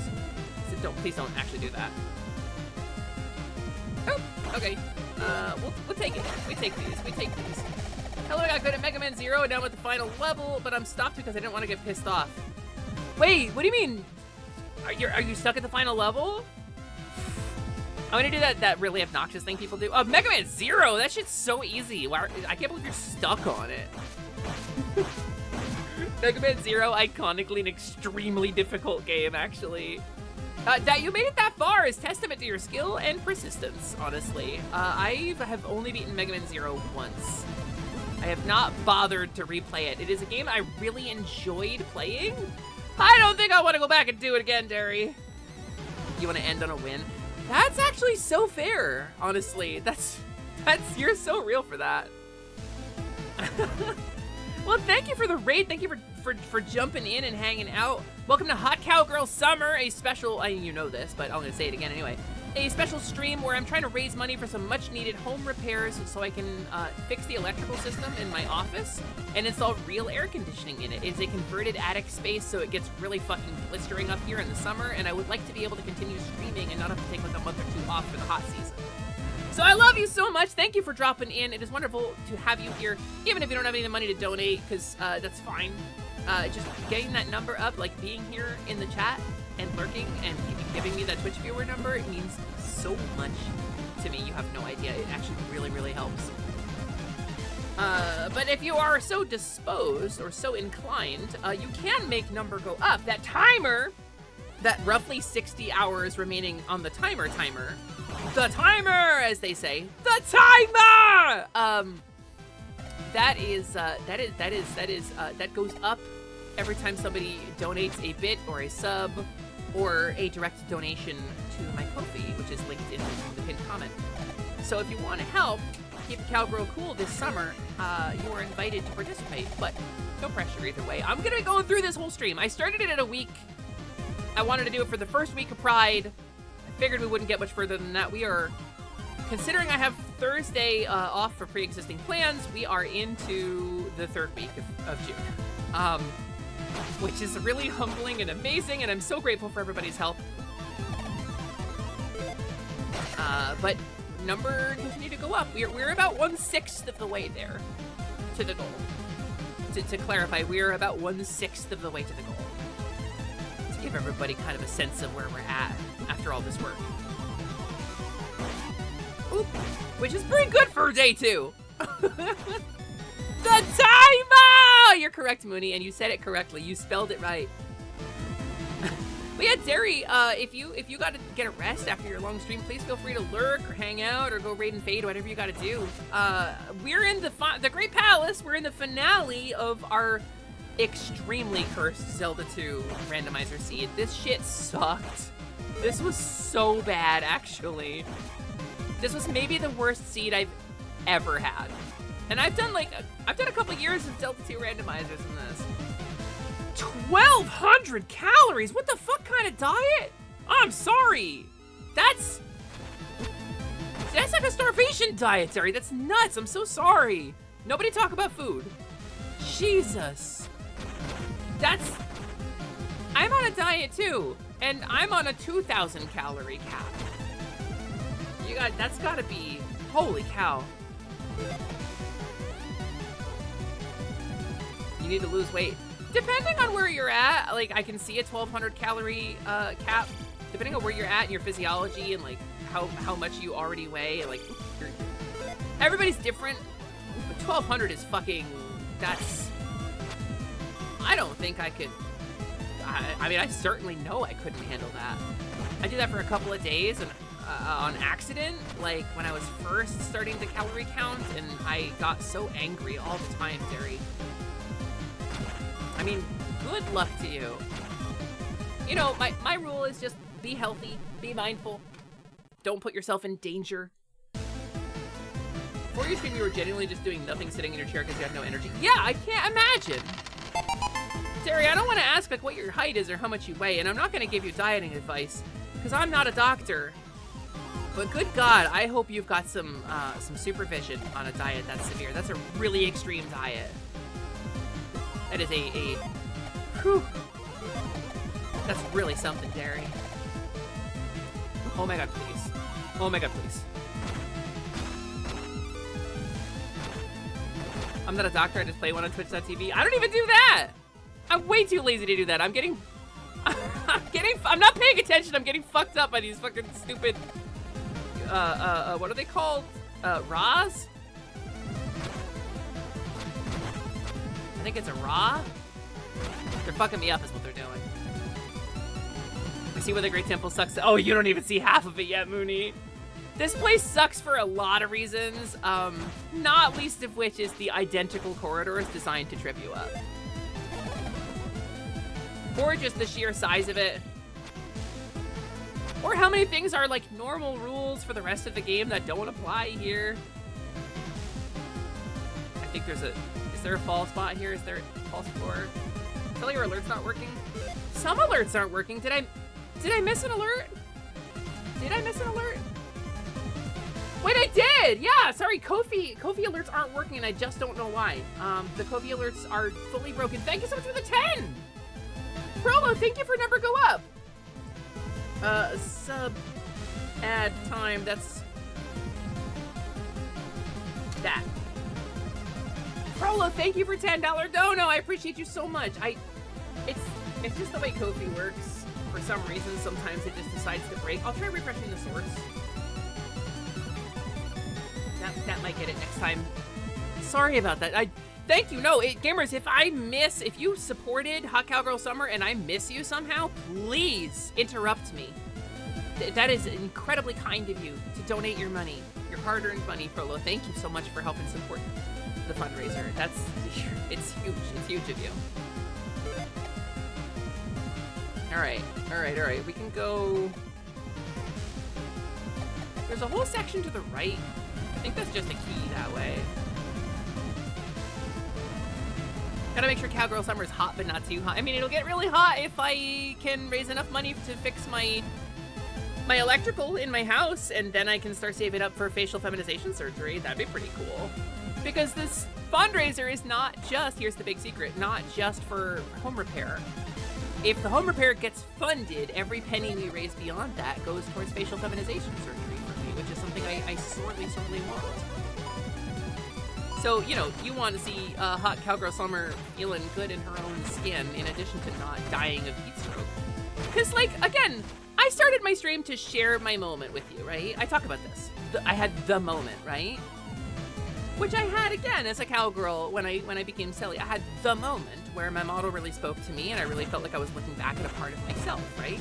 So please don't actually do that. Oh, okay. We'll take it. We take these. Hello, I got good at Mega Man 0 and now I'm at the final level, but I'm stopped because I didn't want to get pissed off. Wait, what do you mean? Are you stuck at the final level? I'm gonna do that really obnoxious thing people do. Oh, Mega Man 0, that shit's so easy. I can't believe you're stuck on it. Mega Man 0, iconically an extremely difficult game, actually. That you made it that far is testament to your skill and persistence, honestly. I have only beaten Mega Man 0 once. I have not bothered to replay it. It is a game I really enjoyed playing. I don't think I want to go back and do it again, Derry. You want to end on a win? That's actually so fair, honestly. You're so real for that. Well, thank you for the raid. Thank you for jumping in and hanging out. Welcome to Hot Cowgirl Summer, a special, you know this, but I'm gonna say it again anyway. A special stream where I'm trying to raise money for some much needed home repairs so I can fix the electrical system in my office and install real air conditioning in it. It's a converted attic space, so it gets really fucking blistering up here in the summer, and I would like to be able to continue streaming and not have to take like a month or two off for the hot season. So I love you so much. Thank you for dropping in. It is wonderful to have you here, even if you don't have any money to donate, because that's fine. Just getting that number up, like being here in the chat and lurking and giving me that Twitch viewer number, it means so much to me. You have no idea. It actually really, really helps. But if you are so disposed or so inclined, you can make number go up. That timer, that roughly 60 hours remaining on the timer, the timer, as they say, the timer. That goes up every time somebody donates a bit or a sub or a direct donation to my Ko-fi, which is linked in the pinned comment. So if you want to help keep Cowgirl cool this summer, you are invited to participate, but no pressure either way. I'm gonna be going through this whole stream. I started it at a week. I wanted to do it for the first week of Pride. I figured we wouldn't get much further than that. We are, considering I have Thursday off for pre-existing plans, we are into the third week of June. Which is really humbling and amazing, and I'm so grateful for everybody's help. But number continue to go up. We're about 1/6 of the way there to the goal. To clarify, we're about 1/6 of the way to the goal. To give everybody kind of a sense of where we're at after all this work. Oop, which is pretty good for day 2. The timer! You're correct, Mooney, and you said it correctly. You spelled it right. But yeah, Derry, if you got to get a rest after your long stream, please feel free to lurk or hang out or go raid and fade, whatever you got to do. We're in the Great Palace. We're in the finale of our extremely cursed Zelda 2 randomizer seed. This shit sucked. This was so bad, actually. This was maybe the worst seed I've ever had. And I've done a couple years of Delta 2 randomizers in this. 1,200 calories? What the fuck kind of diet? I'm sorry. That's like a starvation diet, Terry. That's nuts. I'm so sorry. Nobody talk about food. Jesus. I'm on a diet too. And I'm on a 2,000 calorie cap. That's gotta be, holy cow. You need to lose weight. Depending on where you're at, like I can see a 1,200 calorie cap. Depending on where you're at in your physiology and like how much you already weigh, like everybody's different. But 1,200 is fucking. I don't think I could. I mean, I certainly know I couldn't handle that. I did that for a couple of days and on accident, like when I was first starting the calorie count, and I got so angry all the time, Derry. I mean, good luck to you. You know, my rule is just be healthy, be mindful, don't put yourself in danger. Before your stream, you were genuinely just doing nothing, sitting in your chair because you had no energy. Yeah, I can't imagine. Terry, I don't want to ask like what your height is or how much you weigh, and I'm not going to give you dieting advice because I'm not a doctor. But good God, I hope you've got some supervision on a diet that's severe. That's a really extreme diet. That is whew. That's really something, Derry. Oh my God, please. Oh my God, please. I'm not a doctor, I just play one on Twitch.tv. I don't even do that! I'm way too lazy to do that. I'm not paying attention, I'm getting fucked up by these fucking stupid, what are they called? RAs? I think it's a RA? They're fucking me up is what they're doing. I see where the Great Temple sucks. Oh, you don't even see half of it yet, Mooney. This place sucks for a lot of reasons, not least of which is the identical corridors designed to trip you up. Or just the sheer size of it. Or how many things are like normal rules for the rest of the game that don't apply here. I think is there a fall spot here? Is there a false floor? Tell your alerts not working? Some alerts aren't working. Did I miss an alert? Did I miss an alert? Wait, I did! Yeah, sorry, Ko-fi alerts aren't working and I just don't know why. The Ko-fi alerts are fully broken. Thank you so much for the 10! Prolo, thank you for number go up. Sub ad time, that's that. Prolo, thank you for $10 dono. I appreciate you so much. It's just the way Ko-fi works. For some reason, sometimes it just decides to break. I'll try refreshing the source. That might get it next time. Sorry about that. Thank you. No, gamers, if you supported Hot Cowgirl Summer and I miss you somehow, please interrupt me. That is incredibly kind of you to donate your money, your hard-earned money, Prolo. Thank you so much for helping support the fundraiser. It's huge. It's huge of you. Alright, alright, alright. We can go... There's a whole section to the right. I think that's just a key that way. Gotta make sure Cowgirl Summer is hot, but not too hot. I mean, it'll get really hot if I can raise enough money to fix my electrical in my house, and then I can start saving up for facial feminization surgery. That'd be pretty cool. Because this fundraiser is not just, here's the big secret, not just for home repair. If the home repair gets funded, every penny we raise beyond that goes towards facial feminization surgery for me, which is something I sorely, sorely want. So, you know, you want to see hot Cowgirl Summer feeling good in her own skin, in addition to not dying of heat stroke. Because, like, again, I started my stream to share my moment with you, right? I talk about this. I had the moment, right? Which I had, again, as a cowgirl when I became silly. I had the moment where my model really spoke to me, and I really felt like I was looking back at a part of myself, right?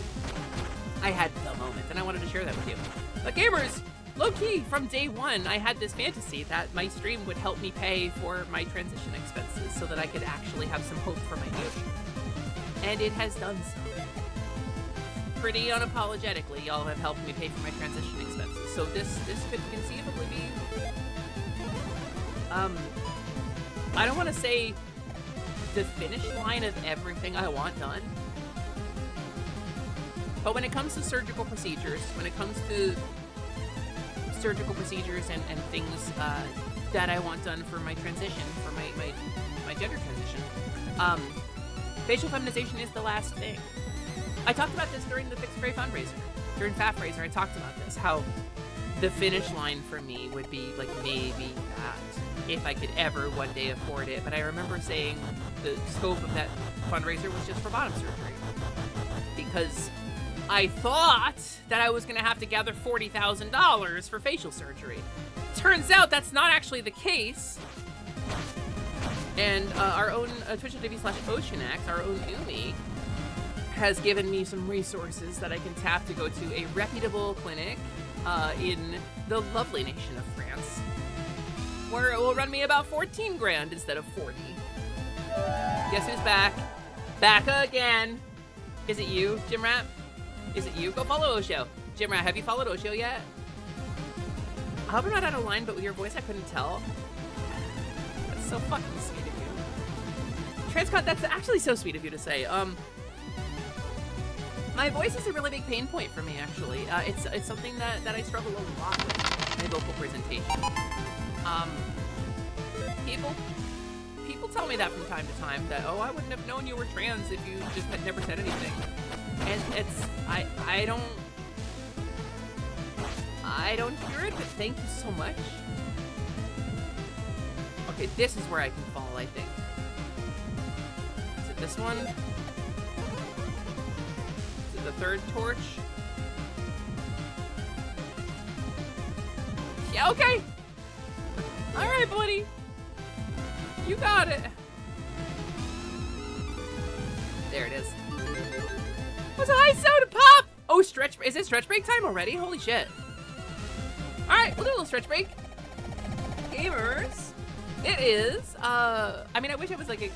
I had the moment, and I wanted to share that with you. But gamers, low-key, from day one, I had this fantasy that my stream would help me pay for my transition expenses so that I could actually have some hope for my future. And it has done so. Pretty unapologetically, y'all have helped me pay for my transition expenses. So this could conceivably be... I don't want to say the finish line of everything I want done. But when it comes to surgical procedures, when it comes to surgical procedures and things that I want done for my transition, for my gender transition, facial feminization is the last thing. I talked about this during the Fixed Prey fundraiser. During FAFraiser, I talked about this, how the finish line for me would be like maybe that, if I could ever one day afford it. But I remember saying the scope of that fundraiser was just for bottom surgery. Because I thought that I was gonna have to gather $40,000 for facial surgery. Turns out that's not actually the case. And our own twitch.tv/OceanX, our own Umi, has given me some resources that I can tap to go to a reputable clinic in the lovely nation of France, where it will run me about 14 grand instead of 40. Guess who's back? Back again. Is it you, Jim Rat? Is it you? Go follow Osho. Jim Rat, have you followed Osho yet? I hope I'm not out of line, but with your voice I couldn't tell. That's so fucking sweet of you. Transcon, that's actually so sweet of you to say. My voice is a really big pain point for me, actually. It's something that I struggle a lot with, my vocal presentation. People tell me that from time to time, that, oh, I wouldn't have known you were trans if you just had never said anything. And I don't hear it, but thank you so much. Okay, this is where I can fall, I think. Is it this one? The third torch. Yeah, okay. All right, buddy. You got it. There it is. What's a high soda pop? Oh, stretch. Is it stretch break time already? Holy shit. All right, we'll do a little stretch break. Gamers. It is. I mean, I wish I was a cute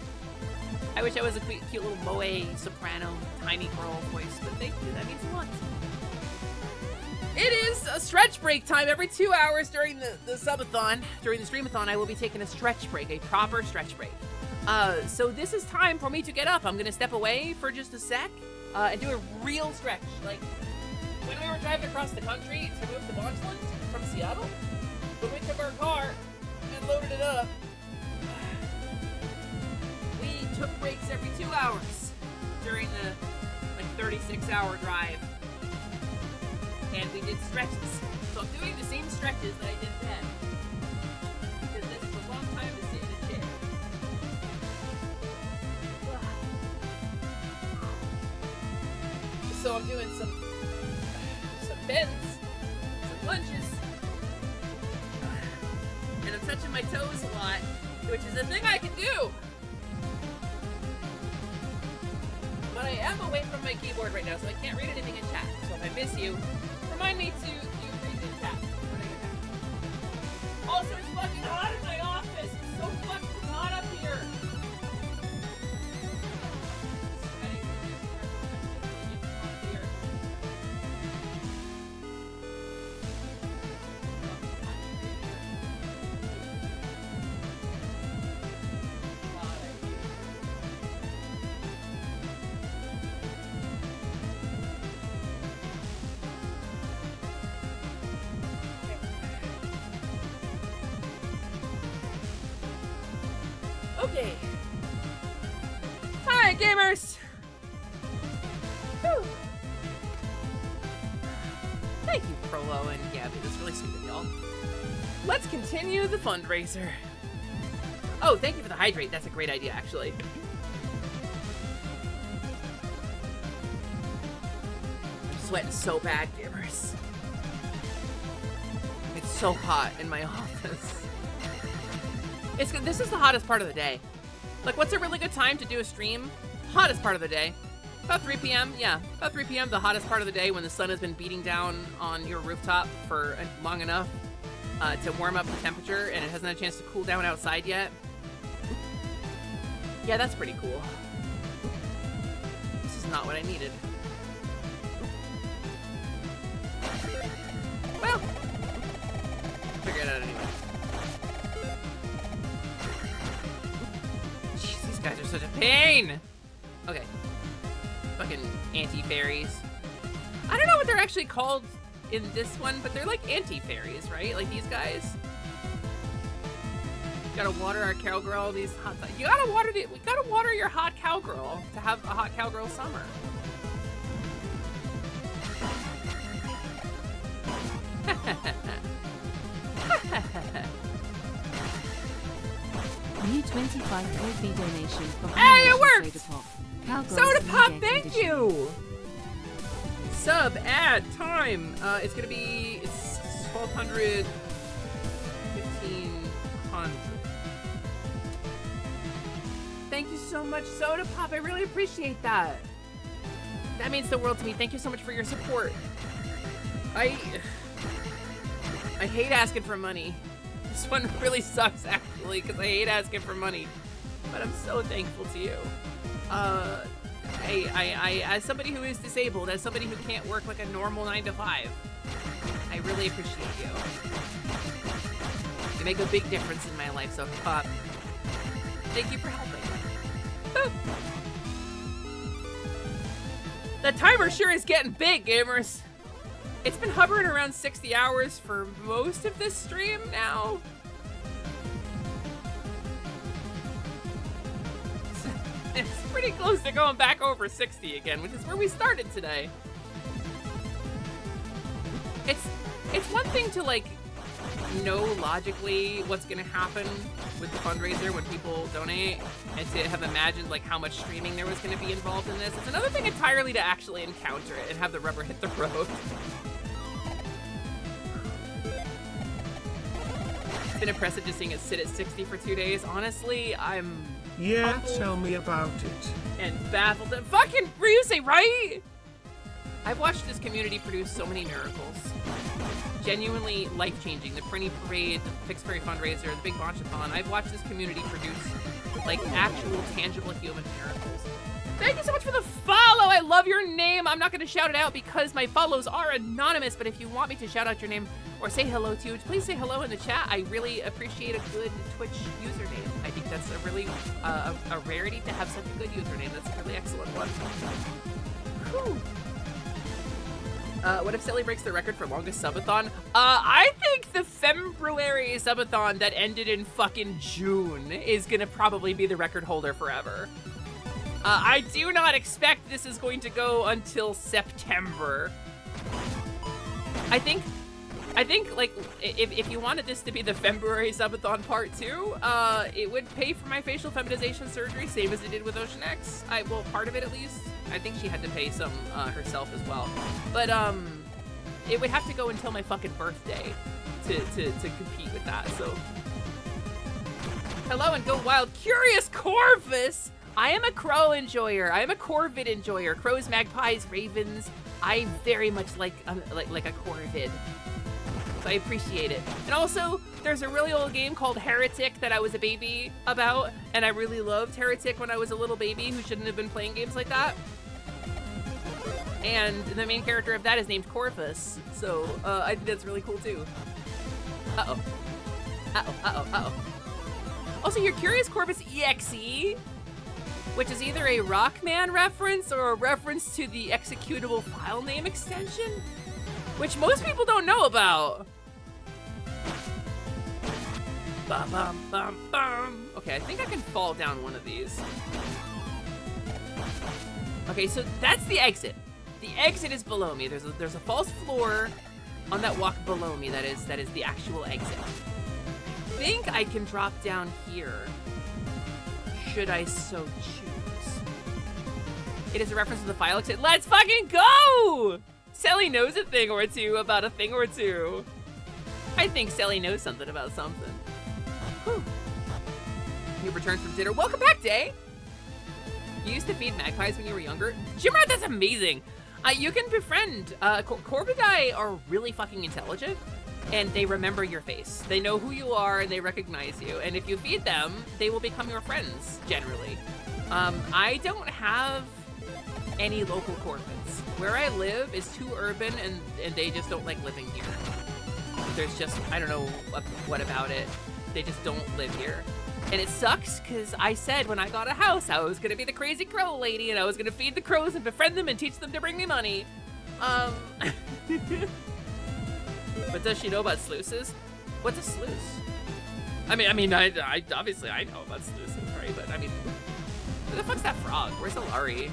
little moe soprano tiny girl voice, but thank you, that means a lot. It is a stretch break time. Every 2 hours during the subathon, during the streamathon, I will be taking a stretch break, a proper stretch break. So this is time for me to get up. I'm gonna step away for just a sec and do a real stretch. Like when we were driving across the country to move to Bonsland from Seattle, when we took our car and loaded it up, took breaks every 2 hours during the 36-hour drive, and we did stretches. So I'm doing the same stretches that I did then, because this is a long time to sit in a chair. So I'm doing some bends, some lunges, and I'm touching my toes a lot, which is a thing I can do. But I am away from my keyboard right now, so I can't read anything in chat. So if I miss you, remind me to read in chat when I get back. Also, it's fucking hot in my office. It's so fucking hot up here. Okay. Hi, gamers! Whew. Thank you, Prolo and Gabby. That's really sweet of y'all. Let's continue the fundraiser. Oh, thank you for the hydrate. That's a great idea, actually. I'm sweating so bad, gamers. It's so hot in my office. This is the hottest part of the day. Like, what's a really good time to do a stream? Hottest part of the day. About 3 p.m. Yeah, about 3 p.m. The hottest part of the day when the sun has been beating down on your rooftop for long enough to warm up the temperature and it hasn't had a chance to cool down outside yet. Yeah, that's pretty cool. This is not what I needed. Well, figure it out anyway. Jeez, these guys are such a pain! Okay. Fucking anti-fairies. I don't know what they're actually called in this one, but they're like anti-fairies, right? Like these guys. You gotta water our cowgirl, these hot... You gotta water your hot cowgirl to have a hot cowgirl summer. New 25 OB donation from Hey, it worked! Cowgirl Soda Pop, Summer thank edition. you! Sub, ad, time. It's gonna be, it's 1,200, 1,500. Thank you so much, Soda Pop. I really appreciate that. That means the world to me. Thank you so much for your support. I hate asking for money. This one really sucks, actually, because I hate asking for money. But I'm so thankful to you. I, as somebody who is disabled, as somebody who can't work like a normal 9 to 5, I really appreciate you. You make a big difference in my life, so Pop, thank you for helping. Woo. The timer sure is getting big, gamers. It's been hovering around 60 hours for most of this stream now. It's pretty close to going back over 60 again, which is where we started today. It's one thing to like know logically what's gonna happen with the fundraiser when people donate and to have imagined like how much streaming there was gonna be involved in this. It's another thing entirely to actually encounter it and have the rubber hit the road. It's been impressive just seeing it sit at 60 for 2 days. Honestly, I'm humbled tell me about it. and baffled. And fucking Ryusei, right? I've watched this community produce so many miracles. Genuinely life-changing. The Prinny Parade, the Fixed Fairy Fundraiser, the Big Bonchathon. I've watched this community produce like actual, tangible human miracles. Thank you so much for the follow. I love your name. I'm not going to shout it out because my follows are anonymous, but if you want me to shout out your name or say hello to you, please say hello in the chat. I really appreciate a good Twitch username. I think that's a really a rarity to have such a good username. That's a really excellent one. Whew. What if Silly breaks the record for longest subathon? I think the February subathon that ended in fucking June is gonna probably be the record holder forever. I do not expect this is going to go until September. I think like if you wanted this to be the February subathon part 2, it would pay for my facial feminization surgery, same as it did with Ocean X. Well, part of it at least. I think she had to pay some herself as well. But it would have to go until my fucking birthday to compete with that. So hello and go wild, Curious Corvus. I am a crow enjoyer. I am a corvid enjoyer. Crows, magpies, ravens. I very much like a corvid. So I appreciate it. And also, there's a really old game called Heretic that I was a baby about, and I really loved Heretic when I was a little baby who shouldn't have been playing games like that. And the main character of that is named Corvus, so I think that's really cool too. Uh-oh. Uh-oh, uh-oh, uh-oh. Also, your Curious Corvus EXE, which is either a Rockman reference or a reference to the executable file name extension, which most people don't know about. Bum, bum, bum, bum. Okay, I think I can fall down one of these. Okay, so that's the exit. The exit is below me. There's a false floor on that walk below me. That is the actual exit. I think I can drop down here, should I so choose. It is a reference to the file exit. Let's fucking go! Sally knows a thing or two about a thing or two. I think Sally knows something about something. Whew. You've returned from dinner. Welcome back, Day! You used to feed magpies when you were younger? Jimrat, that's amazing! You can befriend. Corvidae are really fucking intelligent, and they remember your face. They know who you are, and they recognize you. And if you feed them, they will become your friends, generally. I don't have any local corvids. Where I live is too urban, and they just don't like living here. There's just, I don't know what about it. They just don't live here. And it sucks, because I said when I got a house, I was going to be the crazy crow lady, and I was going to feed the crows and befriend them and teach them to bring me money. But does she know about sluices? What's a sluice? I mean, I obviously I know about sluices, right? But I mean, who the fuck's that frog? Where's Alari?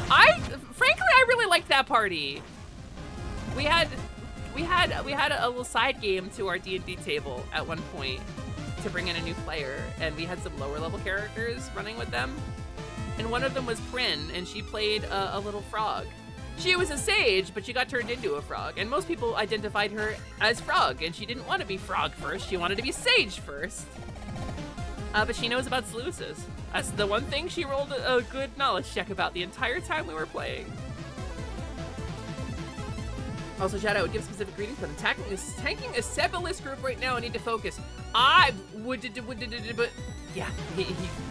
Frankly, I really liked that party. We had a little side game to our D&D table at one point to bring in a new player, and we had some lower level characters running with them. And one of them was Prin, and she played a little frog. She was a sage, but she got turned into a frog, and most people identified her as frog, and she didn't want to be frog first, she wanted to be sage first. But she knows about sluices. That's the one thing she rolled a good knowledge check about the entire time we were playing. Also, shout out, would give specific greetings, but I'm tanking a Sebalist group right now. I need to focus. I would, but yeah,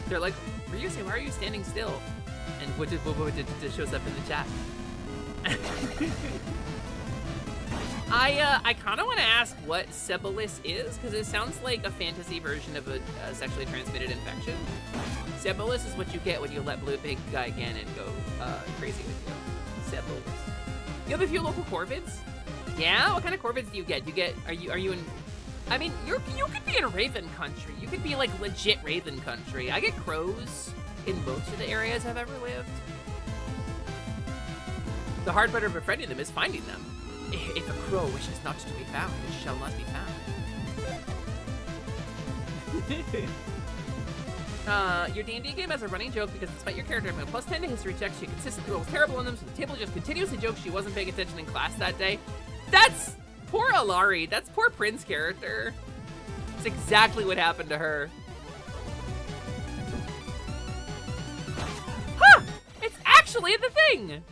they're like, Ryusei, why are you standing still? And would shows up in the chat. I kind of want to ask what Sebalist is, because it sounds like a fantasy version of a sexually transmitted infection. Sebalist is what you get when you let Blue Big Guy Ganon go crazy with you. Sebalist. You have a few local corvids? Yeah? What kind of corvids do you get? Are you in, I mean, you could be in Raven Country. You could be like legit Raven Country. I get crows in most of the areas I've ever lived. The hard part of befriending them is finding them. If a crow wishes not to be found, it shall not be found. Your D&D game has a running joke because despite your character having a +10 to history checks, she consistently rolls terrible on them, so the table just continuously jokes she wasn't paying attention in class that day. That's poor Alari. That's poor Prin's character. That's exactly what happened to her. Huh! It's actually the thing!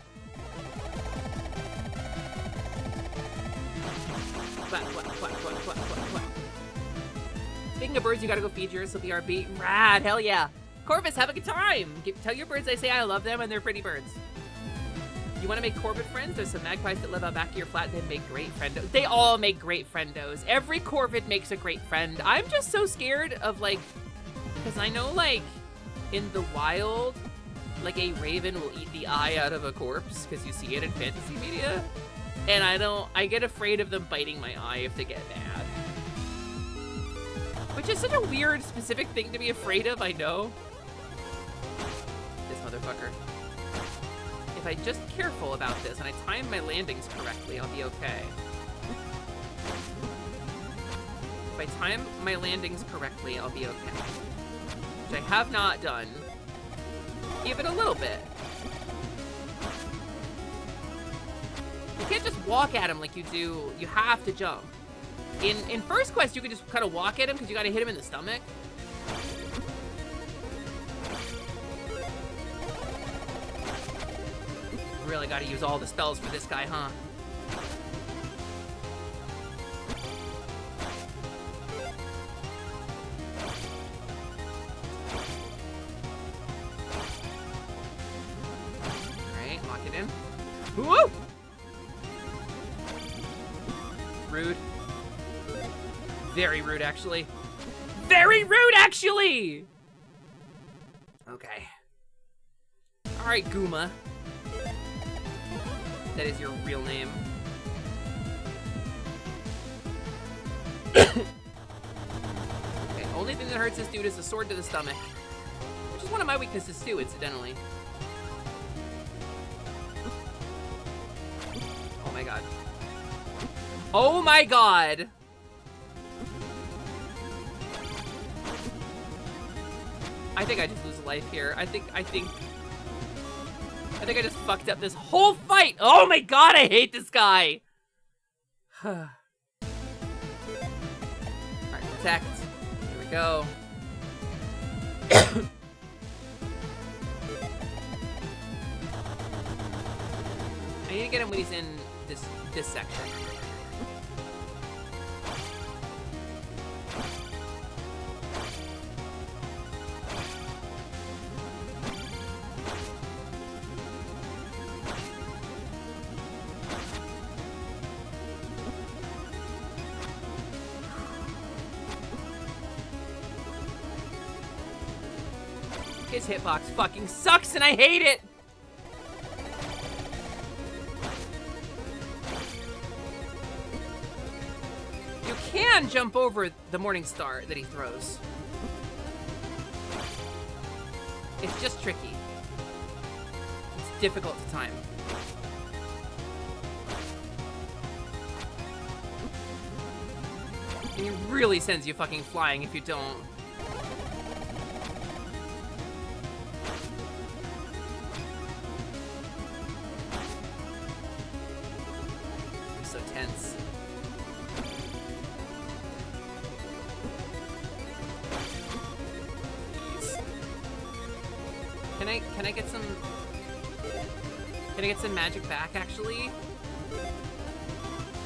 What? Speaking of birds, you gotta go feed yours, so BRB. Rad, hell yeah. Corvus, have a good time. Tell your birds I say I love them and they're pretty birds. You wanna make corvid friends? There's some magpies that live out back of your flat that make great friendos. They all make great friendos. Every corvid makes a great friend. I'm just so scared of like, because I know like in the wild, like a raven will eat the eye out of a corpse because you see it in fantasy media. And I get afraid of them biting my eye if they get mad. Which is such a weird, specific thing to be afraid of, I know. This motherfucker. If I'm just careful about this and I time my landings correctly, I'll be okay. If I time my landings correctly, I'll be okay. Which I have not done. Even a little bit. You can't just walk at him like you do. You have to jump. In First Quest, you can just kind of walk at him because you got to hit him in the stomach. Really got to use all the spells for this guy, huh? All right, lock it in. Woo! Rude. Very rude, actually. Very rude, actually! Okay. Alright, Guma. That is your real name. Okay, only thing that hurts this dude is a sword to the stomach. Which is one of my weaknesses too, incidentally. Oh my god. Oh my god! I think I just lose a life here. I think I just fucked up this whole fight! Oh my god, I hate this guy! Alright, protect. Here we go. I need to get him when he's in this section. His hitbox fucking sucks and I hate it! You can jump over the Morning Star that he throws. It's just tricky. It's difficult to time. And he really sends you fucking flying if you don't. So tense. Can I get some? Can I get some magic back? Actually,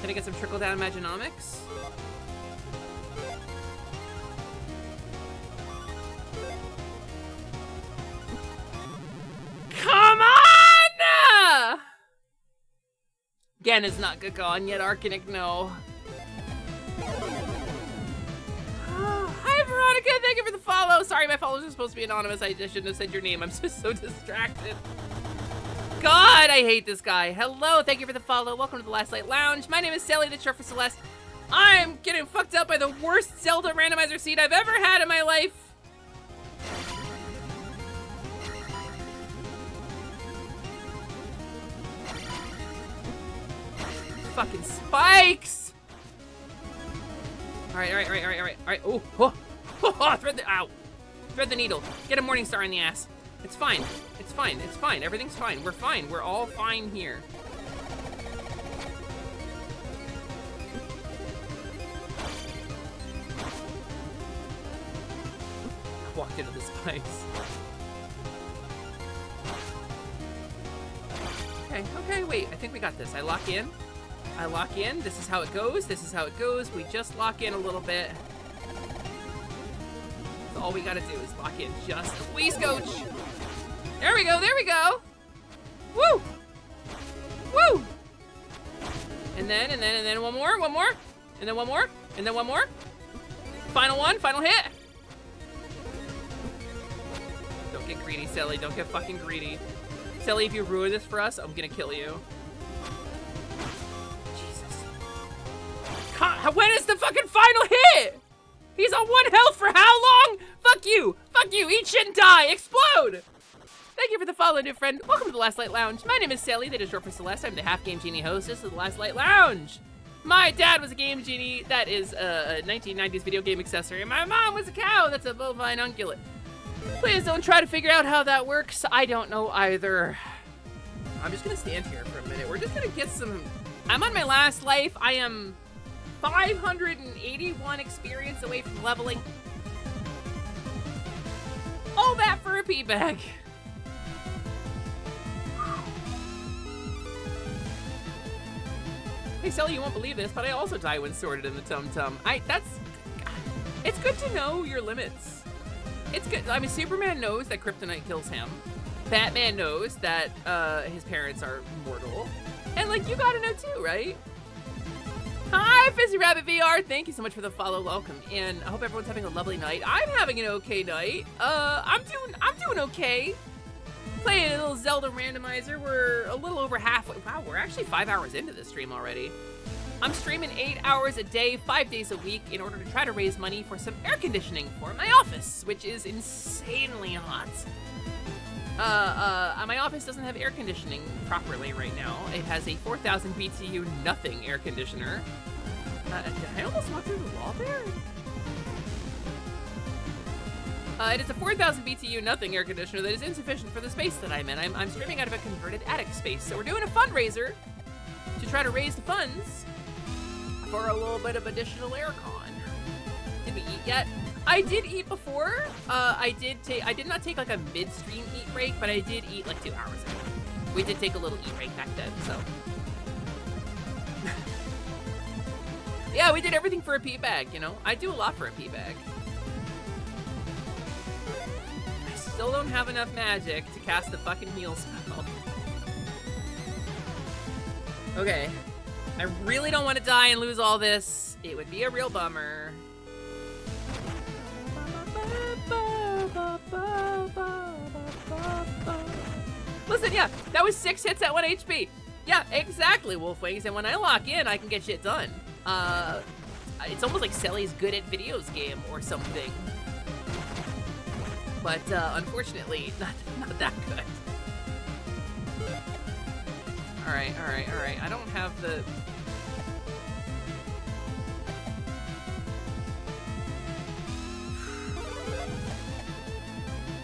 can I get some trickle down Maginomics? Come on! Again, is not gone yet. Arcanic, no. Hi, Veronica. Thank you for the follow. Sorry, my followers are supposed to be anonymous. I shouldn't have said your name. I'm just so distracted. God, I hate this guy. Hello. Thank you for the follow. Welcome to the Last Light Lounge. My name is Sally, the short for Celeste. I'm getting fucked up by the worst Zelda randomizer seed I've ever had in my life. Fucking spikes! Alright. Oh, thread the, ow. Thread the needle. Get a Morning Star in the ass. It's fine. It's fine. It's fine. Everything's fine. We're fine. We're all fine here. Walked into the spikes. Okay, wait. I think we got this. I lock in. This is how it goes. We just lock in a little bit. So all we gotta do is lock in just a wee scotch. There we go. Woo! And then one more. And then one more. Final hit. Don't get greedy, Sally. Don't get fucking greedy. Sally, if you ruin this for us, I'm gonna kill you. When is the fucking final hit? He's on 1 health for how long? Fuck you! Eat shit and die! Explode! Thank you for the follow, new friend. Welcome to the Last Light Lounge. My name is Sally, that is short for Celeste. I'm the Half Game Genie host. This is the Last Light Lounge. My dad was a Game Genie. That is a 1990s video game accessory. And my mom was a cow. That's a bovine ungulate. Please don't try to figure out how that works. I don't know either. I'm just gonna stand here for a minute. We're just gonna get some... I'm on my last life. I am 581 experience away from leveling. All that for a pee bag. Hey, Sally, you won't believe this, but I also die when sorted in the tum-tum. It's good to know your limits. It's good. I mean, Superman knows that kryptonite kills him. Batman knows that his parents are mortal. And, like, you gotta know too, right? Hi, Fizzy Rabbit VR. Thank you so much for the follow. Welcome. And I hope everyone's having a lovely night. I'm having an okay night. I'm doing okay. Playing a little Zelda randomizer. We're a little over halfway. Wow, we're actually 5 hours into this stream already. I'm streaming 8 hours a day, 5 days a week in order to try to raise money for some air conditioning for my office, which is insanely hot. My office doesn't have air conditioning properly right now. It has a 4,000 BTU nothing air conditioner. Did I almost walk through the wall there? It is a 4,000 BTU nothing air conditioner that is insufficient for the space that I'm in. I'm streaming out of a converted attic space, so we're doing a fundraiser to try to raise the funds for a little bit of additional aircon. Did we eat yet? I did eat before. I did not take like a midstream eat break, but I did eat like 2 hours ago. We did take a little eat break back then, so. Yeah, we did everything for a pee bag, you know? I do a lot for a pee bag. I still don't have enough magic to cast the fucking heal spell. Okay. I really don't want to die and lose all this. It would be a real bummer. Listen, yeah, that was 6 hits at 1 HP. Yeah, exactly, Wolfwings. And when I lock in, I can get shit done. It's almost like Sally's good at videos game or something. But unfortunately, not that good. All right. I don't have the.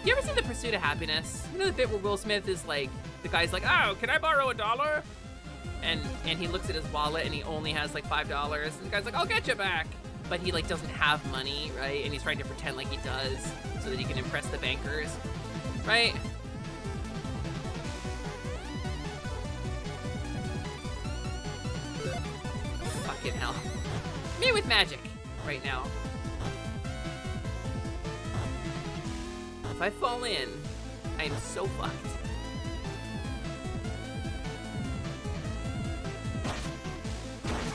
You ever seen The Pursuit of Happiness? You know the bit where Will Smith is like, the guy's like, oh, can I borrow $1? And he looks at his wallet and he only has like $5. And the guy's like, I'll get you back. But he like doesn't have money, right? And he's trying to pretend like he does so that he can impress the bankers, right? Fucking hell. Me with magic right now. If I fall in, I am so fucked.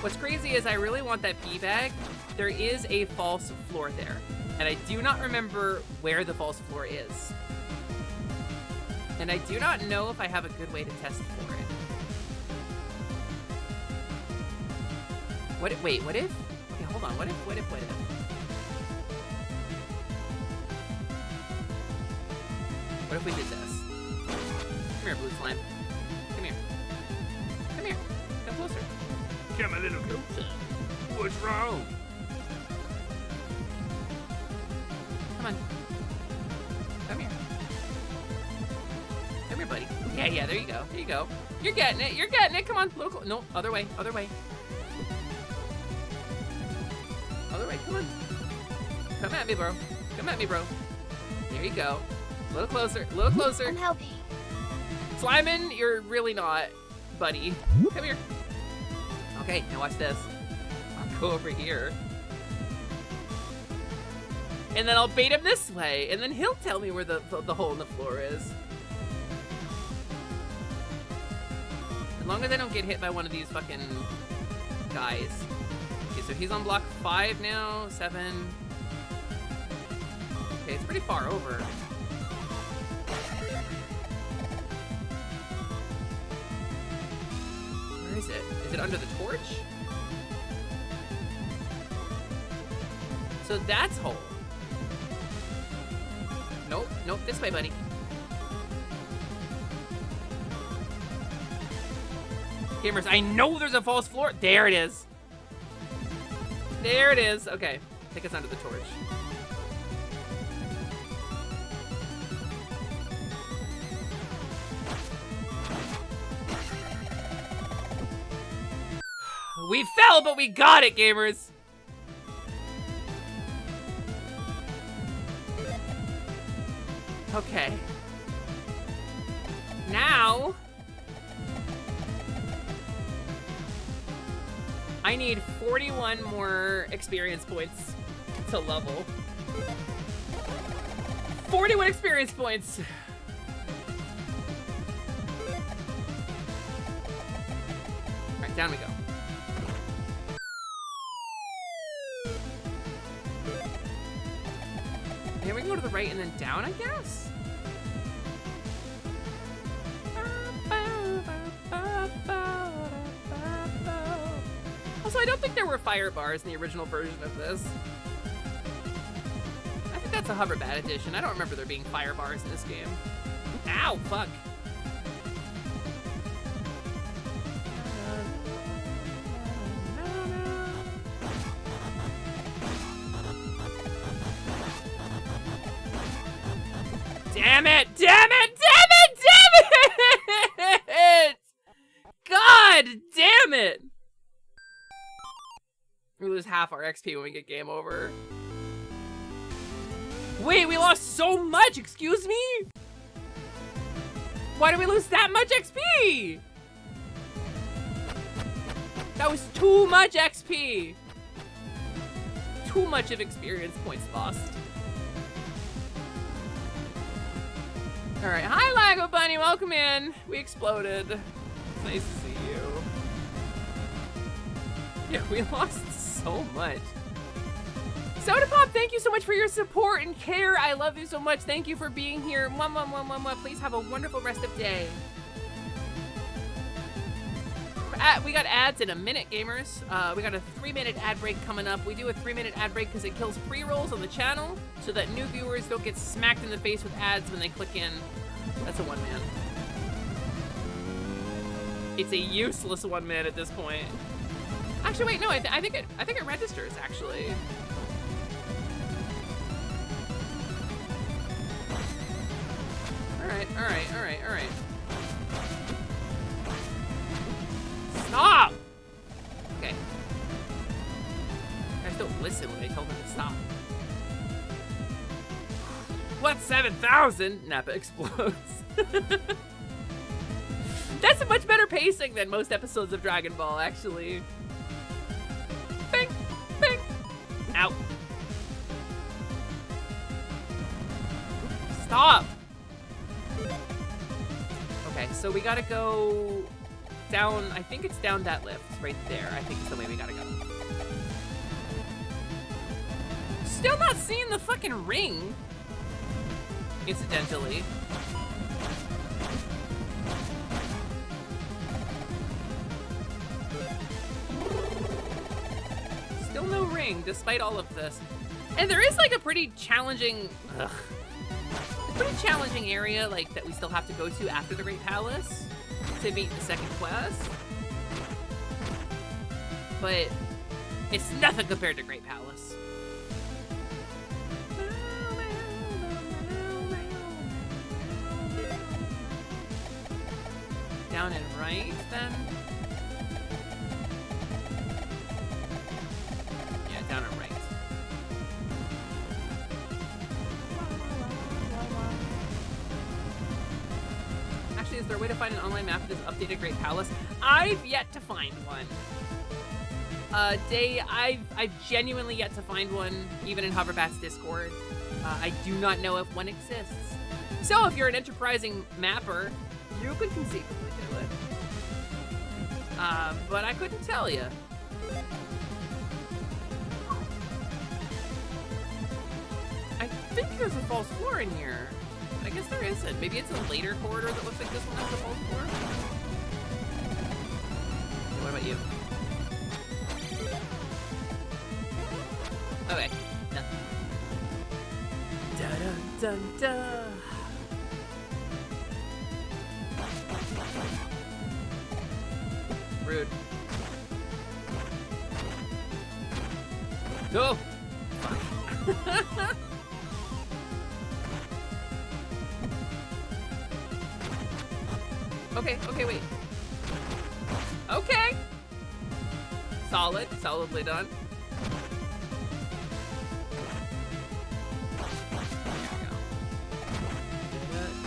What's crazy is I really want that pee bag. There is a false floor there, and I do not remember where the false floor is. And I do not know if I have a good way to test for it. Wait, what if? Okay, hold on, what if? What if we did this? Come here, blue slime. Come here. Come here. Come closer. Come a little closer. What's wrong? Come on. Come here. Come here, buddy. Yeah, there you go. There you go. You're getting it. You're getting it. Come on. Local. No, other way. Other way. Other way. Come on. Come at me, bro. Come at me, bro. There you go. A little closer. A little closer. I'm helping. Slimin', you're really not, buddy. Come here. Okay, now watch this. I'll go over here. And then I'll bait him this way, and then he'll tell me where the hole in the floor is. As long as I don't get hit by one of these fucking guys. Okay, so he's on block 5 now, 7. Okay, it's pretty far over. Where is it? Is it under the torch? So that's hole. Nope, nope, this way, buddy. Gamers, I know there's a false floor. There it is. There it is. Okay, I think it's under the torch. We fell, but we got it, gamers. Okay. Now, I need 41 more experience points to level. 41 experience points. All right, down we go. Here we can go to the right and then down, I guess? Also, I don't think there were fire bars in the original version of this. I think that's a Hover Bat edition. I don't remember there being fire bars in this game. Ow, fuck. Damn it! Damn it! Damn it! Damn it! God damn it! We lose half our XP when we get game over. Wait, we lost so much! Excuse me? Why did we lose that much XP? That was too much XP! Too much of experience points lost. Alright, hi Lago Bunny, welcome in. We exploded. It's nice to see you. Yeah, we lost so much. Soda Pop, thank you so much for your support and care. I love you so much. Thank you for being here. Mwah, mwah, mwah, mwah, mwah. Please have a wonderful rest of day. We got ads in a minute, gamers. We got a 3-minute ad break coming up. We do a 3-minute ad break because it kills pre-rolls on the channel so that new viewers don't get smacked in the face with ads when they click in. That's a one-man. It's a useless one-man at this point. Actually, wait, no, I think it registers, actually. Alright. Stop! Okay. Guys don't listen when I tell them to stop. What, 7,000? Nappa explodes. That's a much better pacing than most episodes of Dragon Ball, actually. Bing! Bing! Ow. Stop! Okay, so we gotta go down, I think it's down that lift, right there. I think it's the way we gotta go. Still not seeing the fucking ring. Incidentally. Still no ring, despite all of this. And there is like a pretty challenging, area like that we still have to go to after the Great Palace to beat the second quest. But it's nothing compared to Great Palace. Down and right, then? Yeah, down and right. Actually, is there a way to find an online map of this updated Great Palace? I've yet to find one. I've genuinely yet to find one, even in Hoverbat's Discord. I do not know if one exists. So if you're an enterprising mapper, you could conceivably do it. But I couldn't tell you. I think there's a false floor in here. But I guess there isn't. Maybe it's a later corridor that looks like this one has a false floor. What about you? Okay, nothing. Da-dun-dun-dun. Rude. Go! Okay, wait. Okay! Solidly done.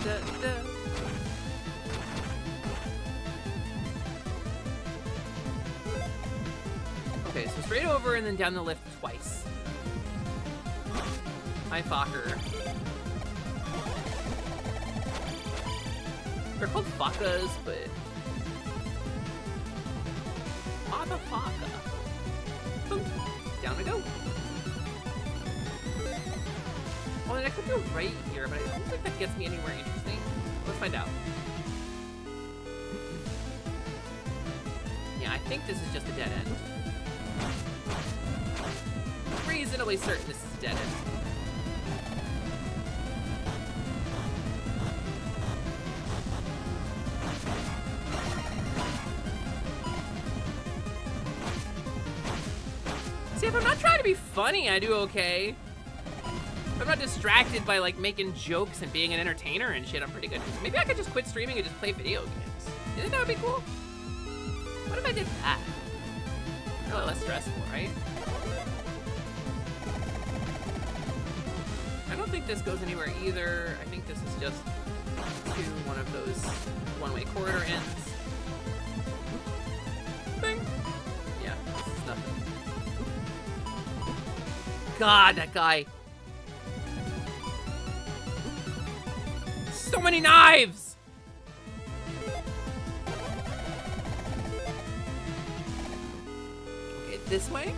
There we go. Okay, so straight over and then down the lift twice. Hi, Fokker. They're called Fakas, but... Motherfucker. Boom. Down we go. Well, then I could go right here, but I don't think that gets me anywhere interesting. Let's find out. Yeah, I think this is just a dead end. Reasonably certain this is dead end. See, if I'm not trying to be funny, I do okay. If I'm not distracted by like making jokes and being an entertainer and shit, I'm pretty good. Maybe I could just quit streaming and just play video games. You think that would be cool? What if I did that? A little less stressful, right? I don't think this goes anywhere either. I think this is just to one of those one-way corridor ends. Bing. Yeah, this is nothing. God, that guy. So many knives! Okay, this way?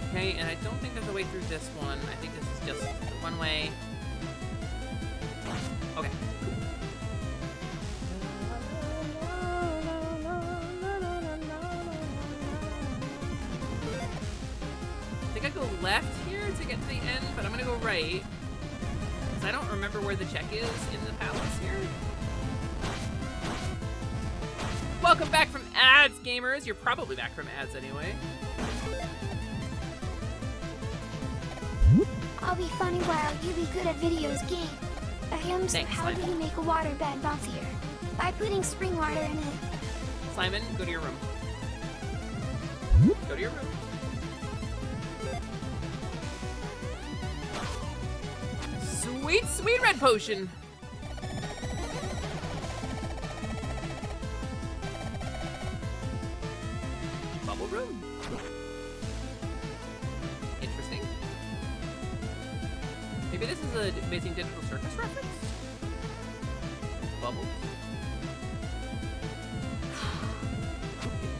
Okay, and I don't think there's a way through this one. I think this is just the one way. Okay. I think I go left here to get to the end, but I'm gonna go right. Because I don't remember where the check is in the palace here. Welcome back from ads, gamers. You're probably back from ads anyway. I'll be funny while you be good at videos game. Thanks, How do Simon. you make a water bed bouncier? By putting spring water in it. Simon, go to your room. Go to your room. Sweet, sweet red potion. Bubble room. Interesting. Maybe this is an Amazing Digital Circus reference? Bubbles.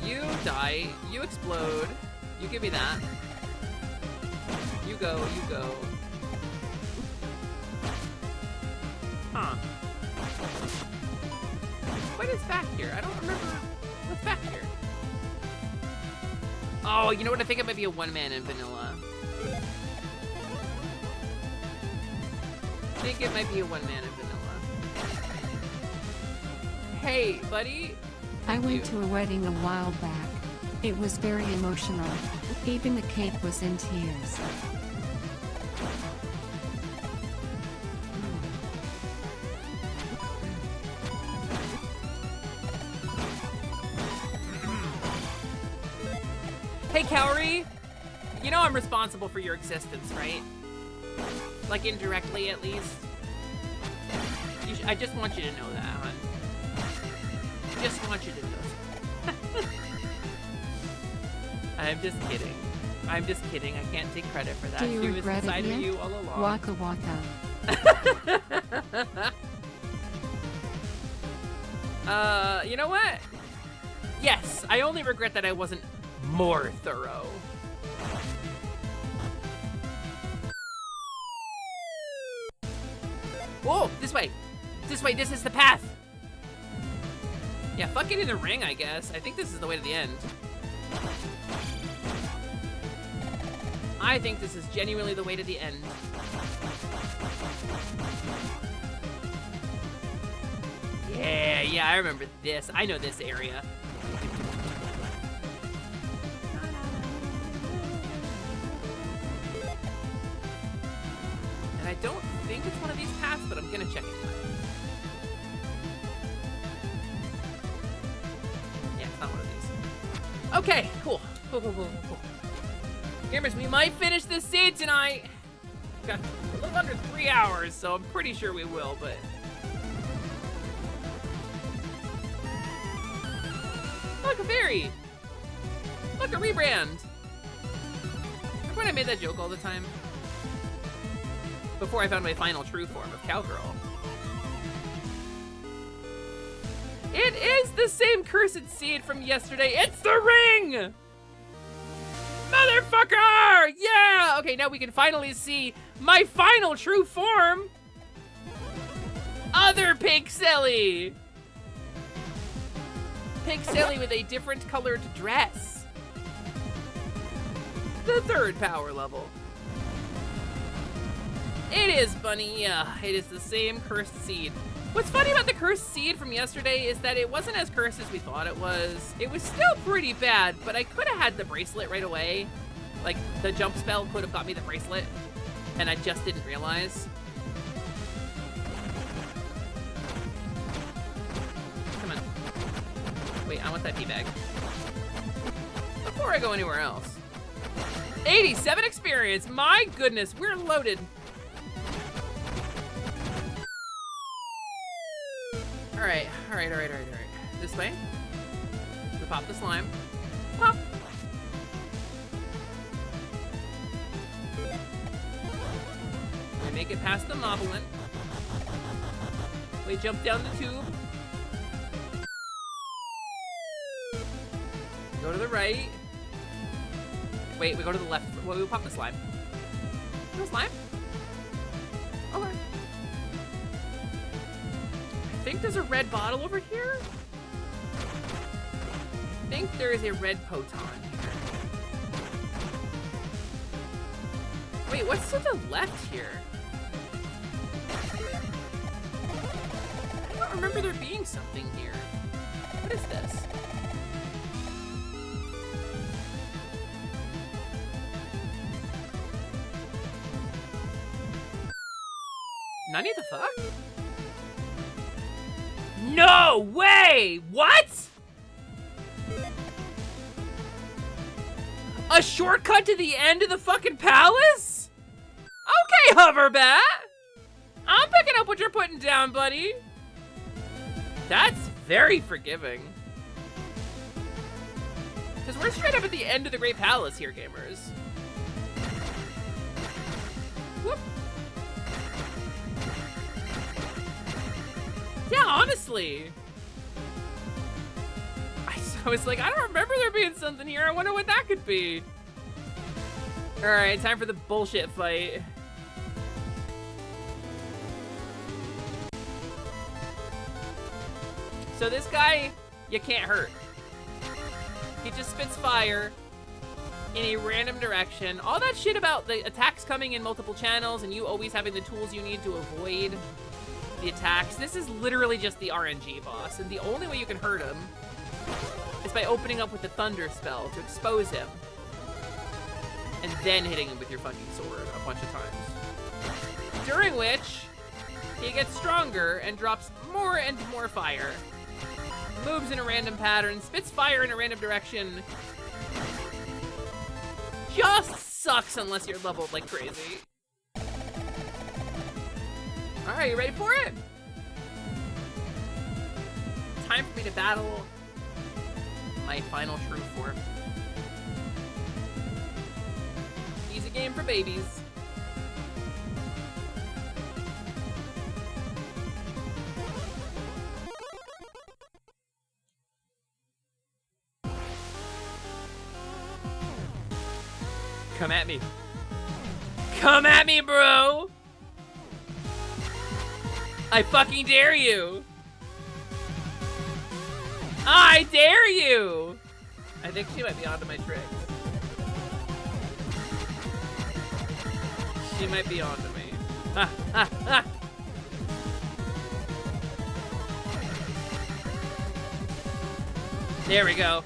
You die, you explode, you give me that. You go, you go. Huh. What is back here? I don't remember what's back here. Oh, you know what? I think it might be a one-man in vanilla. I think it might be a one-man in vanilla. Hey, buddy. I went to a wedding a while back. It was very emotional. Even the cake was in tears. Hey, Cowrie. You know I'm responsible for your existence, right? Like, indirectly, at least. I just want you to know that, hon. Just want you to know that. I'm just kidding. I'm just kidding. I can't take credit for that. Do you She was regret inside it of yet? you all along. Waka waka. You know what? Yes, I only regret that I wasn't more thorough. Whoa, this way. This way, this is the path. Yeah, fuck it in the ring, I guess. I think this is the way to the end. I think this is genuinely the way to the end. Yeah, I remember this. I know this area. And I don't think it's one of these paths, but I'm gonna check anyway. Yeah, it's not one of these. Okay, cool. Cool. Gamers, we might finish this seed tonight. Got a little under 3 hours, so I'm pretty sure we will, but... Look, a fairy! Look, a rebrand! Remember when I made that joke all the time? Before I found my final true form of Cowgirl. It is the same cursed seed from yesterday. It's the ring! Motherfucker! Yeah! Okay, now we can finally see my final true form! Other Pixelly! Pink Silly with a different colored dress. The third power level. It is Bunny, yeah. It is the same cursed seed. What's funny about the cursed seed from yesterday is that it wasn't as cursed as we thought it was. It was still pretty bad, but I could have had the bracelet right away. Like, the jump spell could have got me the bracelet, and I just didn't realize. Come on. Wait, I want that tea bag. Before I go anywhere else. 87 experience, my goodness, we're loaded. All right. This way. We pop the slime. Pop. We make it past the moblin. We jump down the tube. Go to the right. Wait, we go to the left. Well, we pop the slime. No slime? Okay. I think there's a red bottle over here. I think there is a red poton here. Wait, what's to the left here? I don't remember there being something here. What is this? Nani the fuck? No way! What? A shortcut to the end of the fucking palace? Okay, Hoverbat! I'm picking up what you're putting down, buddy. That's very forgiving. Because we're straight up at the end of the Great Palace here, gamers. Whoop. Yeah, honestly. I was like, I don't remember there being something here. I wonder what that could be. All right, time for the bullshit fight. So this guy, you can't hurt. He just spits fire in a random direction. All that shit about the attacks coming in multiple channels and you always having the tools you need to avoid the attacks. This is literally just the RNG boss, and the only way you can hurt him is by opening up with the Thunder spell to expose him, and then hitting him with your fucking sword a bunch of times. During which, he gets stronger and drops more and more fire. Moves in a random pattern, spits fire in a random direction. Just sucks unless you're leveled like crazy. All right, you ready for it? Time for me to battle my final true form. Easy game for babies. Come at me. Come at me, bro! I fucking dare you! I dare you! I think she might be onto my trick. She might be onto me. Ha, ha, ha. There we go.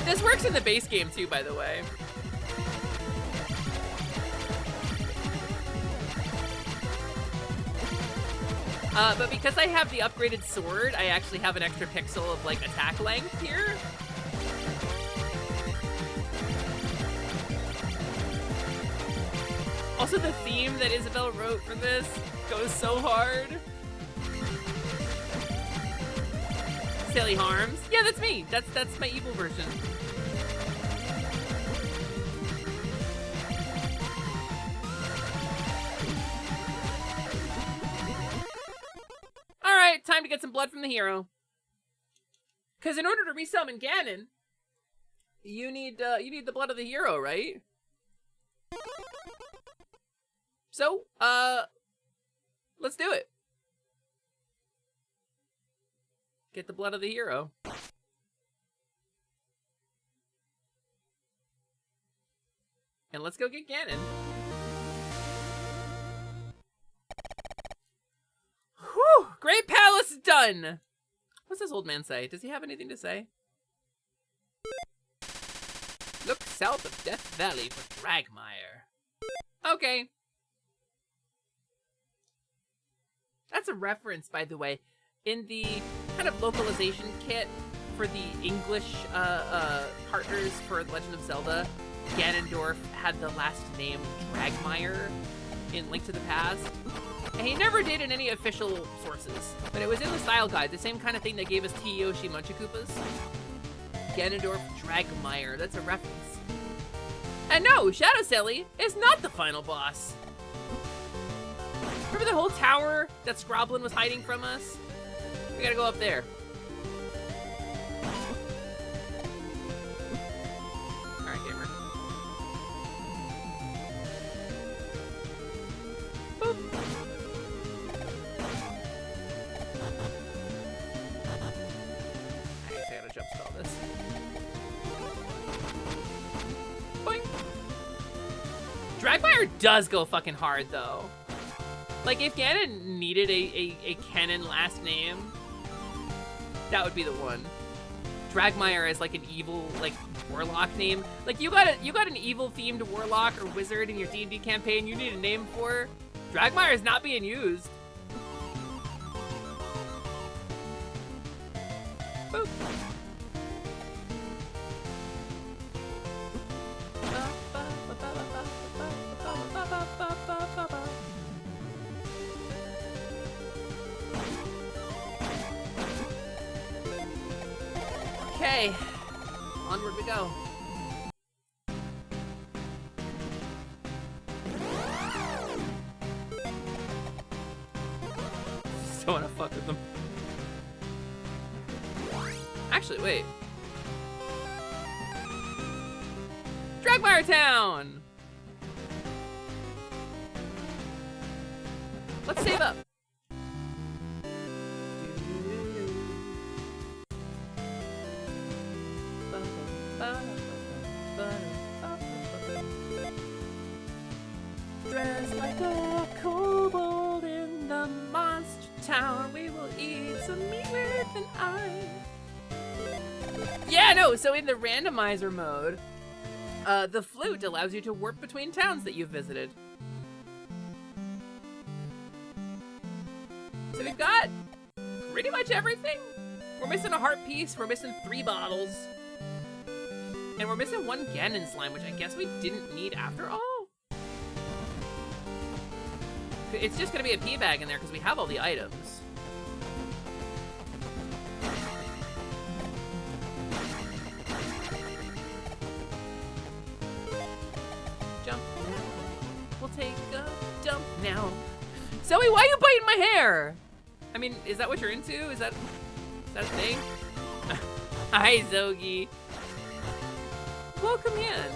This works in the base game too, by the way. But because I have the upgraded sword, I actually have an extra pixel of like attack length here. Also, the theme that Isabel wrote for this goes so hard. Silly Harms. Yeah, that's me. That's my evil version. All right, time to get some blood from the hero. Because in order to resummon Ganon, you need the blood of the hero, right? So, let's do it. Get the blood of the hero. And let's go get Ganon. Whew! Great Palace done! What's this old man say? Does he have anything to say? Look south of Death Valley for Dragmire. Okay. That's a reference, by the way. In the kind of localization kit for the English partners for Legend of Zelda, Ganondorf had the last name Dragmire in Link to the Past. And he never did in any official sources, but it was in the style guide, the same kind of thing that gave us T-Yoshi Munchakoopas. Ganondorf Dragmire, that's a reference. And no, Shadow Sally is not the final boss. Remember the whole tower that Scroblin was hiding from us? We gotta go up there. Alright, gamer. Boop. I guess I gotta jump spell this. Boing. Dragmire does go fucking hard, though. Like, if Ganon needed a canon last name, that would be the one. Dragmire is like an evil, like, warlock name. Like, you got an evil-themed warlock or wizard in your D&D campaign you need a name for. Dragmire is not being used. Boop. Okay, onward we go. Just don't wanna fuck with them. Actually, wait. Dragmire Town! Let's save up. Dressed like a kobold in the monster town, we will eat some meat with an eye. Yeah, no, so in the randomizer mode, the flute allows you to warp between towns that you've visited. So we've got pretty much everything. We're missing a heart piece, we're missing 3 bottles. And we're missing 1 Ganon slime, which I guess we didn't need after all. It's just gonna be a pea bag in there because we have all the items. Jump. We'll take a dump now. Zoe, why are you biting my hair? I mean, is that what you're into? Is that a thing? Hi, Zogi. Welcome in.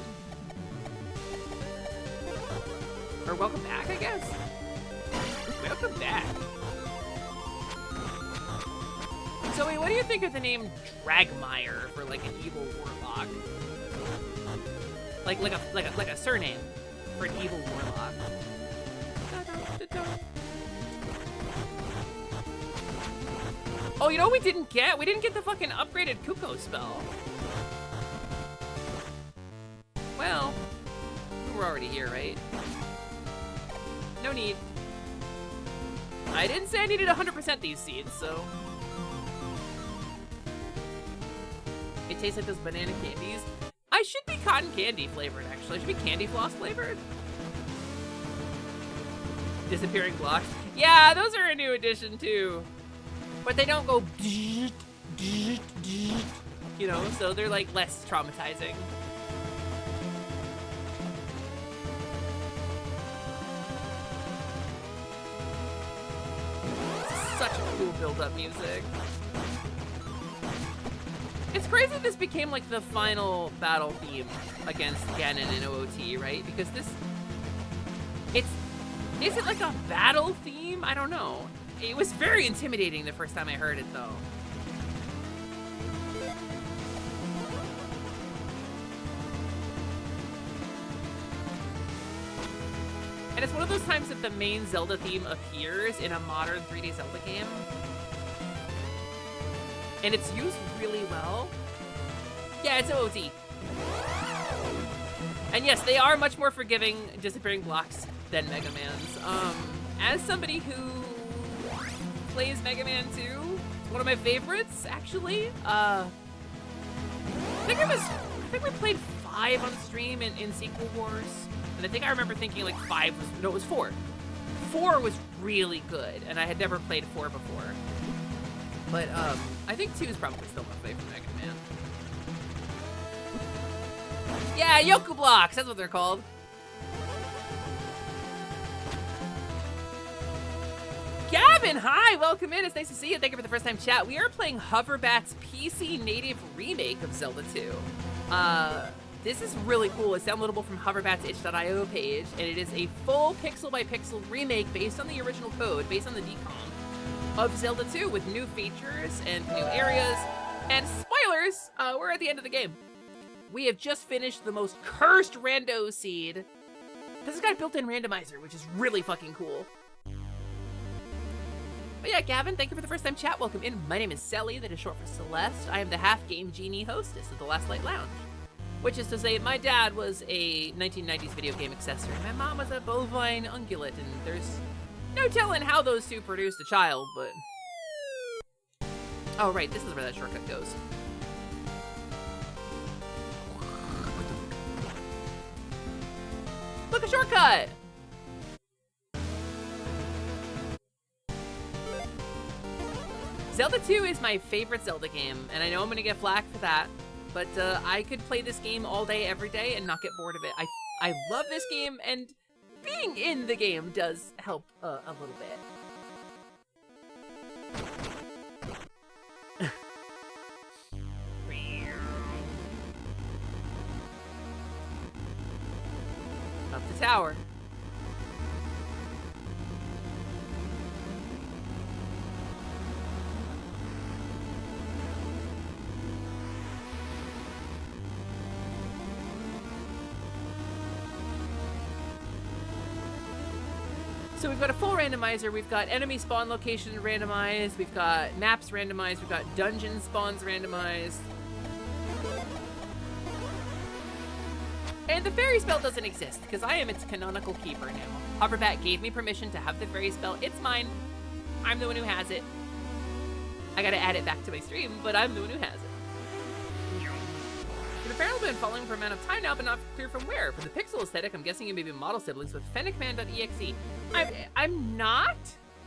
Or welcome back, I guess. Welcome back. Zoe, what do you think of the name Dragmire for like an evil warlock? Like a surname for an evil warlock. Oh, you know what we didn't get? We didn't get the fucking upgraded Kuko spell. Well, we're already here, right? No need. I didn't say I needed 100% these seeds, so. It tastes like those banana candies. I should be cotton candy flavored, actually. I should be candy floss flavored. Disappearing blocks. Yeah, those are a new addition, too. But they don't go, you know, so they're like less traumatizing. Such a cool build-up music. It's crazy this became like the final battle theme against Ganon in OOT, right? Because is it like a battle theme? I don't know. It was very intimidating the first time I heard it, though. And it's one of those times that the main Zelda theme appears in a modern 3D Zelda game. And it's used really well. Yeah, it's OOD. And yes, they are much more forgiving disappearing blocks than Mega Man's. As somebody who plays Mega Man 2, it's one of my favorites, actually. I think we played 5 on stream in Sequel Wars. And I think I remember thinking like 5 was, no, it was 4. 4 was really good, and I had never played 4 before. But I think 2 is probably still my favorite Mega Man. Yeah, Yoku blocks, that's what they're called. Gavin, hi, welcome in. It's nice to see you. Thank you for the first time chat. We are playing Hoverbat's PC native remake of Zelda 2. This is really cool. It's downloadable from Hoverbat's itch.io page, and it is a full pixel-by-pixel remake based on the original code, based on the decom of Zelda 2, with new features and new areas. And spoilers, we're at the end of the game. We have just finished the most cursed rando seed. This has got a built-in randomizer, which is really fucking cool. But yeah, Gavin, thank you for the first time chat. Welcome in. My name is Sally, that is short for Celeste. I am the half-game genie hostess of the Last Light Lounge. Which is to say, my dad was a 1990s video game accessory. My mom was a bovine ungulate, and there's no telling how those two produced a child, but... Oh, right, this is where that shortcut goes. Look, a shortcut! Zelda 2 is my favorite Zelda game, and I know I'm gonna get flack for that. But I could play this game all day, every day, and not get bored of it. I love this game, and being in the game does help a little bit. Up the tower. So we've got a full randomizer, we've got enemy spawn location randomized, we've got maps randomized, we've got dungeon spawns randomized. And the fairy spell doesn't exist, because I am its canonical keeper now. Hoverbat gave me permission to have the fairy spell. It's mine. I'm the one who has it. I gotta add it back to my stream, but I'm the one who has it. You've apparently been following for a amount of time now, but not clear from where. For the pixel aesthetic, I'm guessing you may be model siblings with fennecman.exe. I'm not.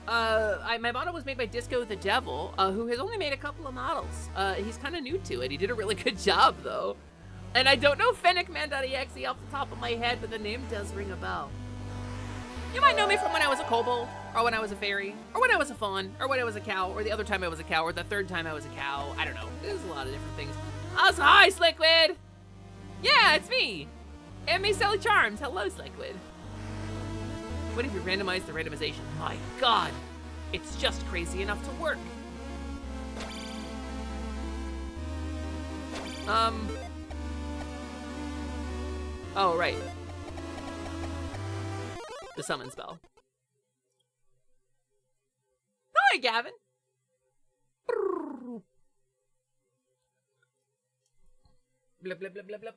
My model was made by Disco the Devil, who has only made a couple of models. He's kind of new to it. He did a really good job, though. And I don't know fennecman.exe off the top of my head, but the name does ring a bell. You might know me from when I was a kobold, or when I was a fairy, or when I was a fawn, or when I was a cow, or the other time I was a cow, or the third time I was a cow. I don't know. There's a lot of different things. Also, hi, Sliquid! Yeah, it's me! And me, Sally Charms. Hello, Sliquid. What if you randomize the randomization? My god! It's just crazy enough to work. Oh, right. The summon spell. Hi, Gavin! Blub, blub, blub, blub, blub.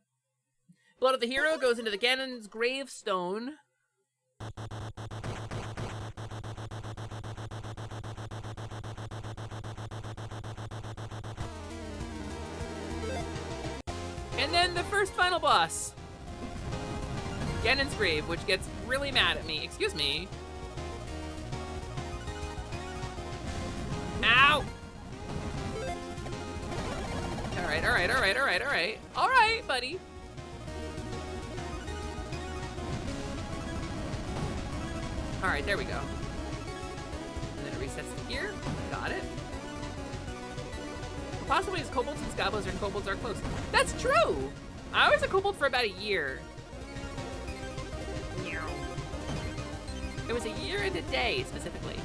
Blood of the hero goes into the Ganon's gravestone. And then the first final boss. Ganon's grave, which gets really mad at me. Excuse me. Ow! Alright, alright, alright, alright, alright. Alright, buddy. Alright, there we go. And then it resets to here. Got it. Possibly as kobolds and scabos and kobolds are close. That's true! I was a kobold for about a year. It was a year and a day, specifically.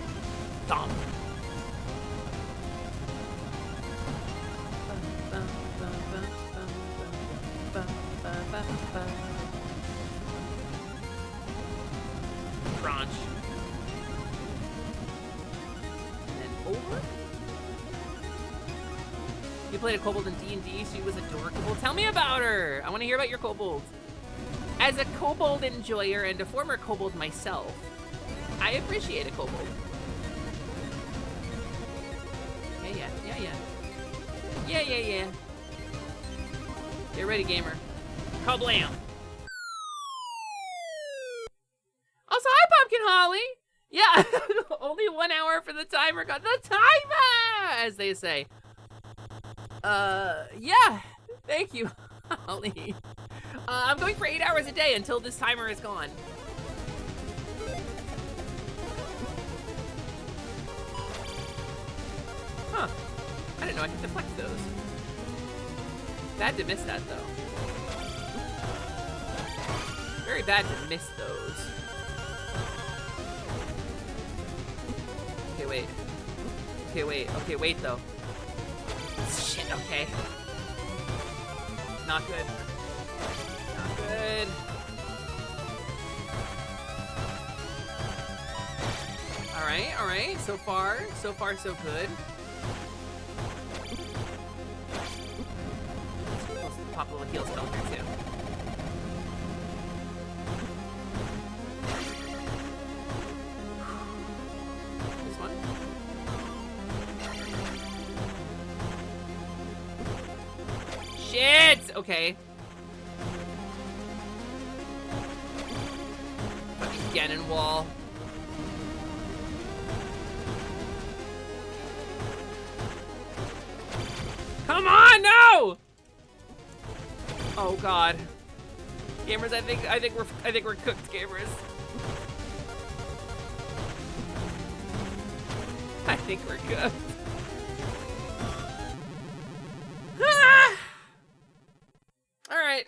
Thump. tranche. And then over. You played a kobold in D&D, she was adorable. Tell me about her! I want to hear about your kobold. As a kobold enjoyer and a former kobold myself, I appreciate a kobold. Yeah. Get ready, gamer. Kablam! Also, hi, Pumpkin Holly! Yeah, only 1 hour for the timer. Got the timer, as they say. Yeah, thank you, Holly. I'm going for 8 hours a day until this timer is gone. Huh, I didn't know I could deflect those. Bad to miss that, though. Very bad to miss those. Okay, wait, though. Shit, okay. Not good. Not good. Alright. So far, so good. Let's pop a little heal spell here, too. This one. Shit! Okay. Fucking Ganon wall. Come on, no! Oh god. Gamers, I think we're cooked, gamers. I think we're cooked. Alright.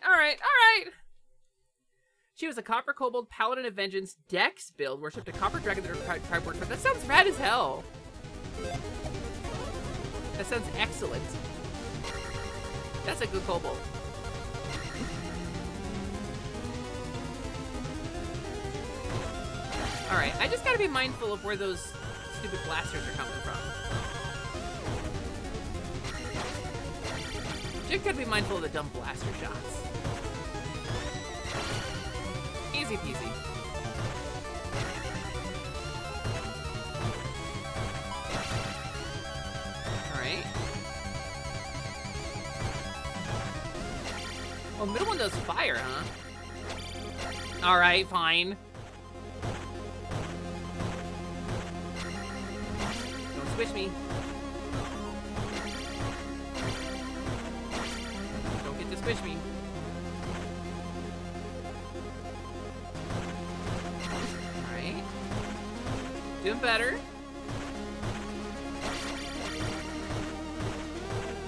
She was a Copper Kobold Paladin of Vengeance Dex build, worshipped a Copper Dragon that her tribe worshipped. That sounds rad as hell. That sounds excellent. That's a good kobold. Alright, I just gotta be mindful of where those stupid blasters are coming from. Just gotta be mindful of the dumb blaster shots. Easy peasy. Alright. Oh, middle one does fire, huh? Alright, fine. Don't squish me. Don't get to squish me. Alright. Doing better.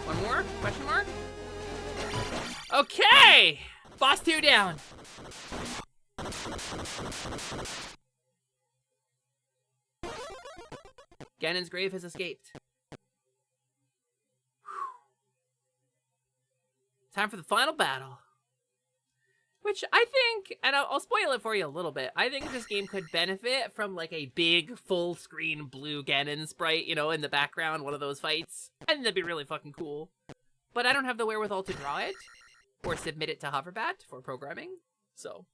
One more? Question mark? Okay! Boss 2 down. Ganon's grave has escaped. Time for the final battle. Which I think, and I'll spoil it for you a little bit, I think this game could benefit from like a big full-screen blue Ganon sprite, you know, in the background, one of those fights. I think that'd be really fucking cool. But I don't have the wherewithal to draw it, or submit it to Hoverbat for programming, so.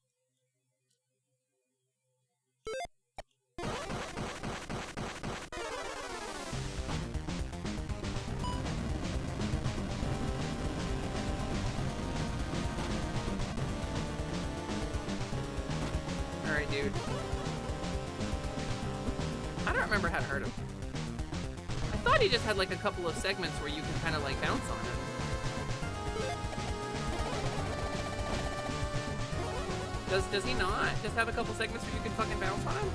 Alright, dude. I don't remember how to hurt him. I thought he just had like a couple of segments where you can kind of like bounce on him. Does he not just have a couple segments where you can fucking bounce on him?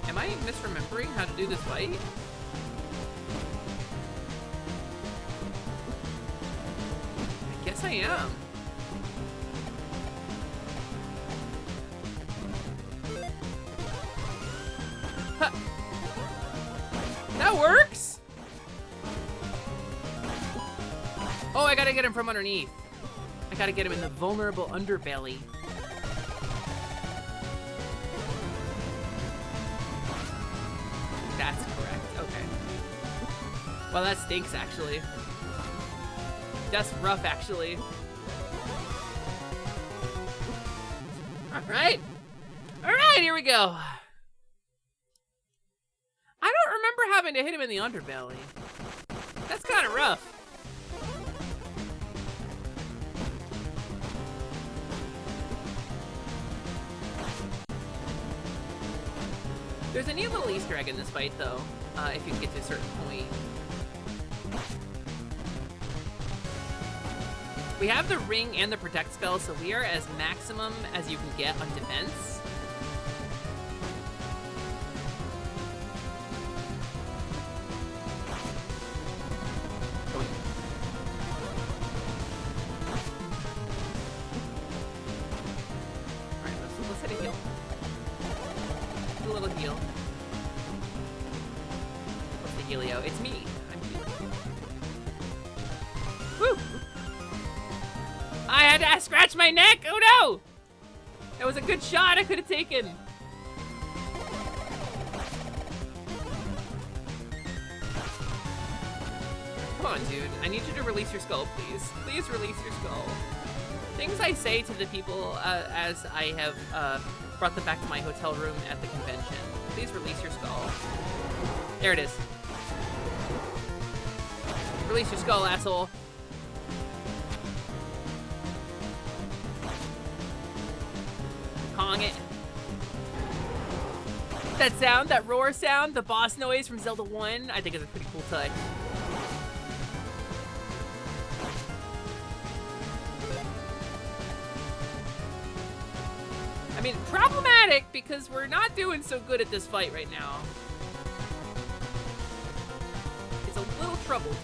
Am I misremembering how to do this fight? I guess I am. Huh. That works? Oh, I gotta get him from underneath. I gotta get him in the vulnerable underbelly. That's correct. Okay. Well, that stinks, actually. That's rough, actually. Alright. Alright, here we go. I don't remember having to hit him in the underbelly. That's kind of rough. There's a neat little Easter egg in this fight, though, if you can get to a certain point. We have the ring and the protect spell, so we are as maximum as you can get on defense. Alright, let's hit a heal. Do a little heal. What's the Helio? It's me. I'm healing. Woo! I had to scratch my neck! Oh no! That was a good shot I could have taken. Come on, dude. I need you to release your skull, please. Please release your skull. Things I say to the people as I have brought them back to my hotel room at the convention. Please release your skull. There it is. Release your skull, asshole. Kong it. That sound, that roar sound, the boss noise from Zelda 1, I think is a pretty cool touch. I mean, problematic because we're not doing so good at this fight right now. It's a little troubled.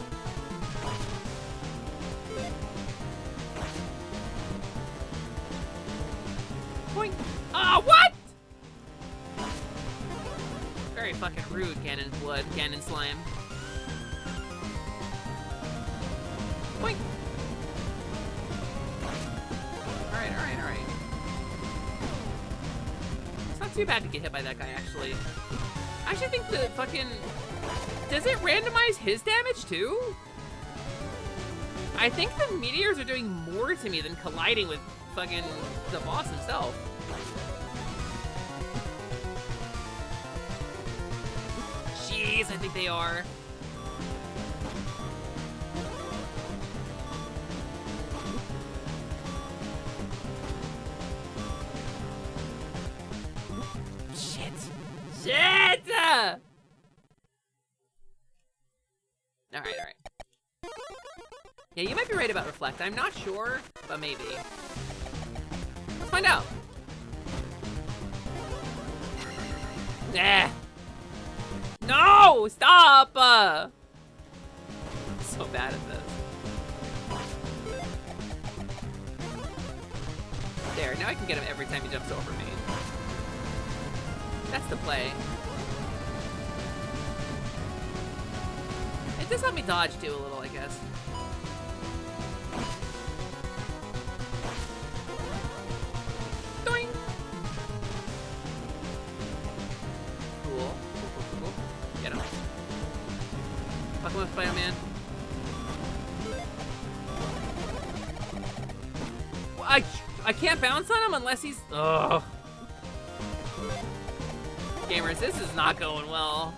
Boing. Ah, what? Very fucking rude, Ganon blood, Ganon slime. Boing. Alright, alright, alright. It's not too bad to get hit by that guy, actually. I actually think the fucking... Does it randomize his damage, too? I think the meteors are doing more to me than colliding with fucking the boss himself. Jeez, I think they are. Shit! Shit! Alright, alright. Yeah, you might be right about Reflect. I'm not sure, but maybe. Let's find out. Nah. No! Stop! I'm so bad at this. There, now I can get him every time he jumps over me. That's the play. It does help me dodge too a little, I guess. Doing. Cool. Cool. Get him. Fuck him up, Spider-Man. I can't bounce on him unless he's... Ugh. Gamers, this is not going well.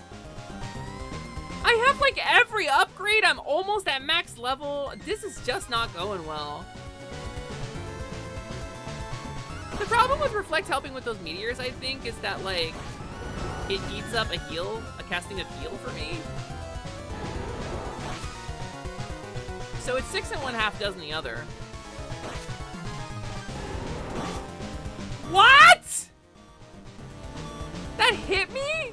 I have like every upgrade. I'm almost at max level. This is just not going well. The problem with Reflect helping with those meteors, I think, is that like it eats up a heal, a casting of heal for me. So it's 6 and 1/2 dozen the other. What? That hit me?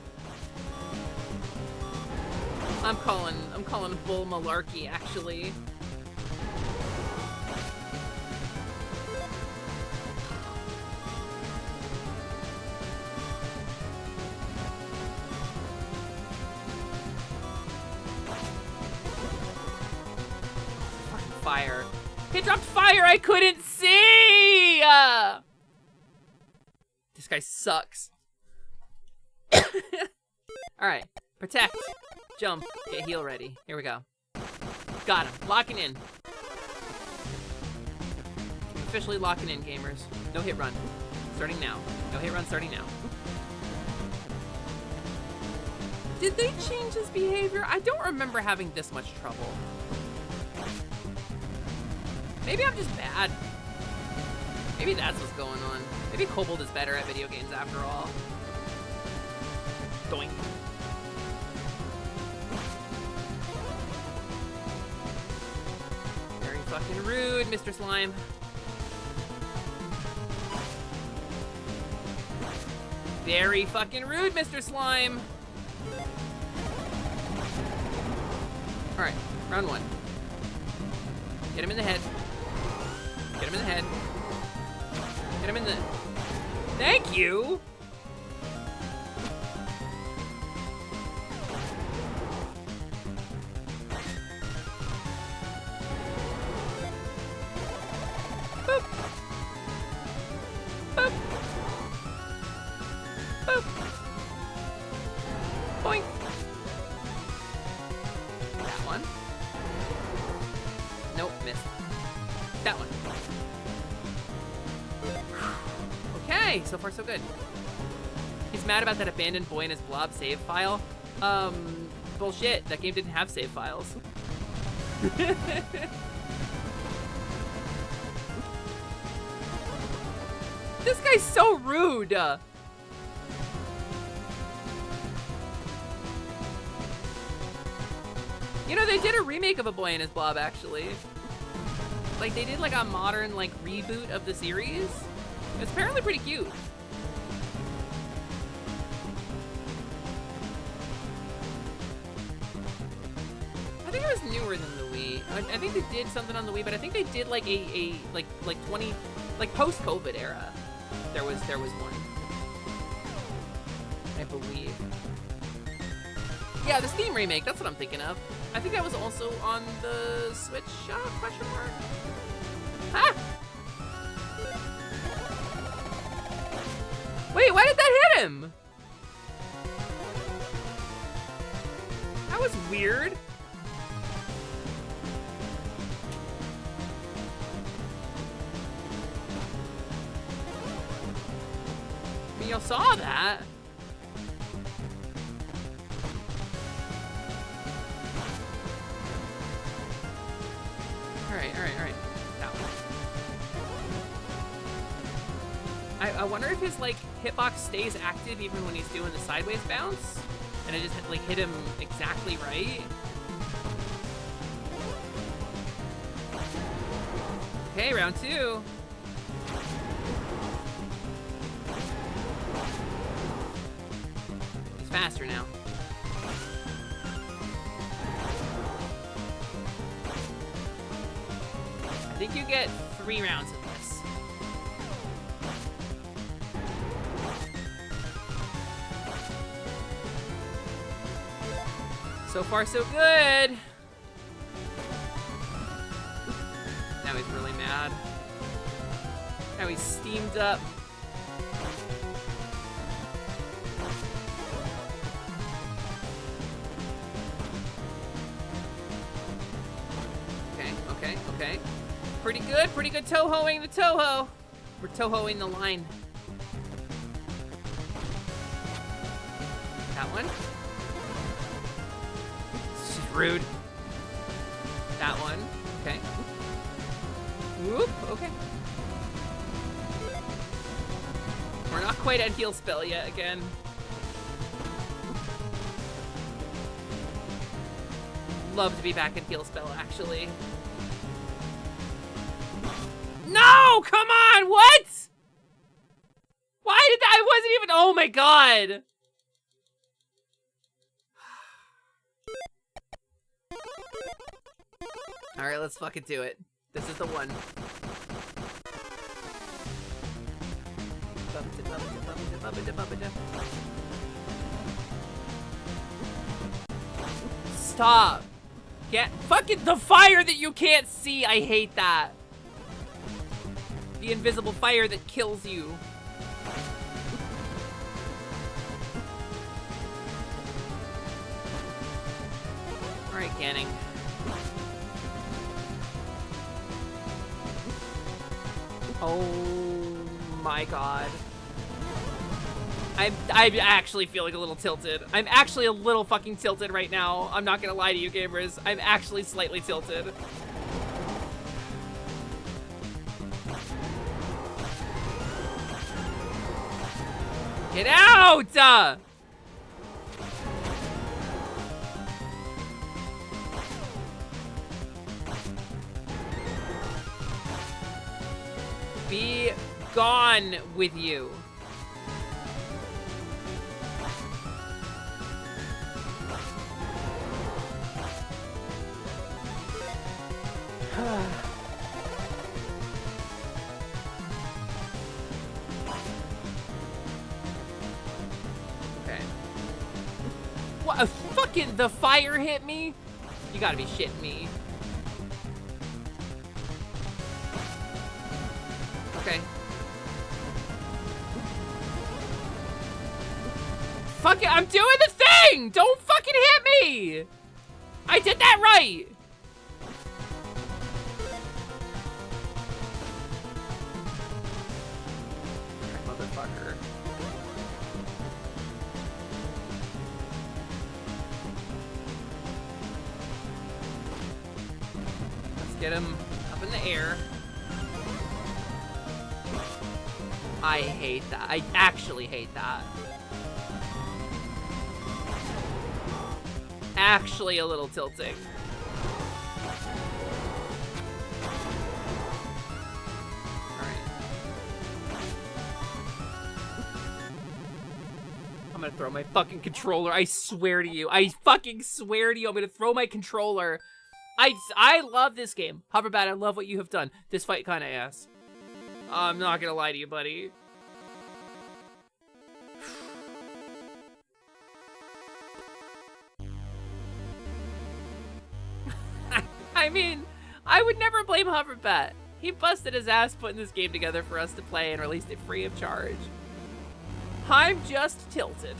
I'm calling bull malarkey, actually. Fucking fire. He dropped fire I couldn't see! This guy sucks. Alright. Protect. Jump. Get heal ready. Here we go. Got him. Locking in. Officially locking in, gamers. No hit run. Starting now. No hit run starting now. Did they change his behavior? I don't remember having this much trouble. Maybe I'm just bad. Maybe that's what's going on. Maybe Kobold is better at video games after all. Doink. Very fucking rude, Mr. Slime. Very fucking rude, Mr. Slime. Alright, round one. Get him in the head. Get him in the head. Get him in the... Thank you! Boop. Boop. Boop. Boink. That one. Nope, missed. That one. Okay, so far so good. He's mad about that abandoned boy in his blob save file. Bullshit. That game didn't have save files. This guy's so rude. You know, they did a remake of A Boy and His Blob, actually. Like, they did, like, a modern, like, reboot of the series. It's apparently pretty cute. I think it was newer than the Wii. I think they did something on the Wii, but I think they did, like, like 20... Like, post-COVID era. There was one. I believe. Yeah, the Steam remake, that's what I'm thinking of. I think that was also on the Switch, question mark? Ah! Wait, why did that hit him? That was weird. I mean, y'all saw that. Alright. That one. I wonder if his, like, hitbox stays active even when he's doing the sideways bounce? And I just, like, hit him exactly right? Okay, round two. He's faster now. I think you get 3 rounds of this. So far, so good. Now he's really mad. Now he's steamed up. Okay. Pretty good Toho-ing the Toho. We're Toho-ing the line. That one. This is rude. That one. Okay. Whoop. Okay. We're not quite at heal spell yet again. Love to be back in heal spell, actually. No! Come on! What? Why did that? I wasn't even. Oh my god! Alright, let's fucking do it. This is the one. Stop! Get fucking the fire that you can't see! I hate that. The invisible fire that kills you. Alright, Canning. Oh my god. I'm actually feeling a little tilted. I'm actually a little fucking tilted right now. I'm not gonna lie to you, gamers. I'm actually slightly tilted. Get out! Be gone with you. Okay. What? Fucking the fire hit me? You gotta be shitting me. Okay. Fuck it, I'm doing the thing! Don't fucking hit me! I did that right! Motherfucker. Let's get him up in the air. I hate that. I actually hate that. Actually a little tilting. Alright. I'm gonna throw my fucking controller. I swear to you. I fucking swear to you. I'm gonna throw my controller. I love this game. Hoverbat, I love what you have done. This fight kinda ass. I'm not gonna lie to you, buddy. I mean, I would never blame Hoverbat. He busted his ass putting this game together for us to play and released it free of charge. I'm just tilted.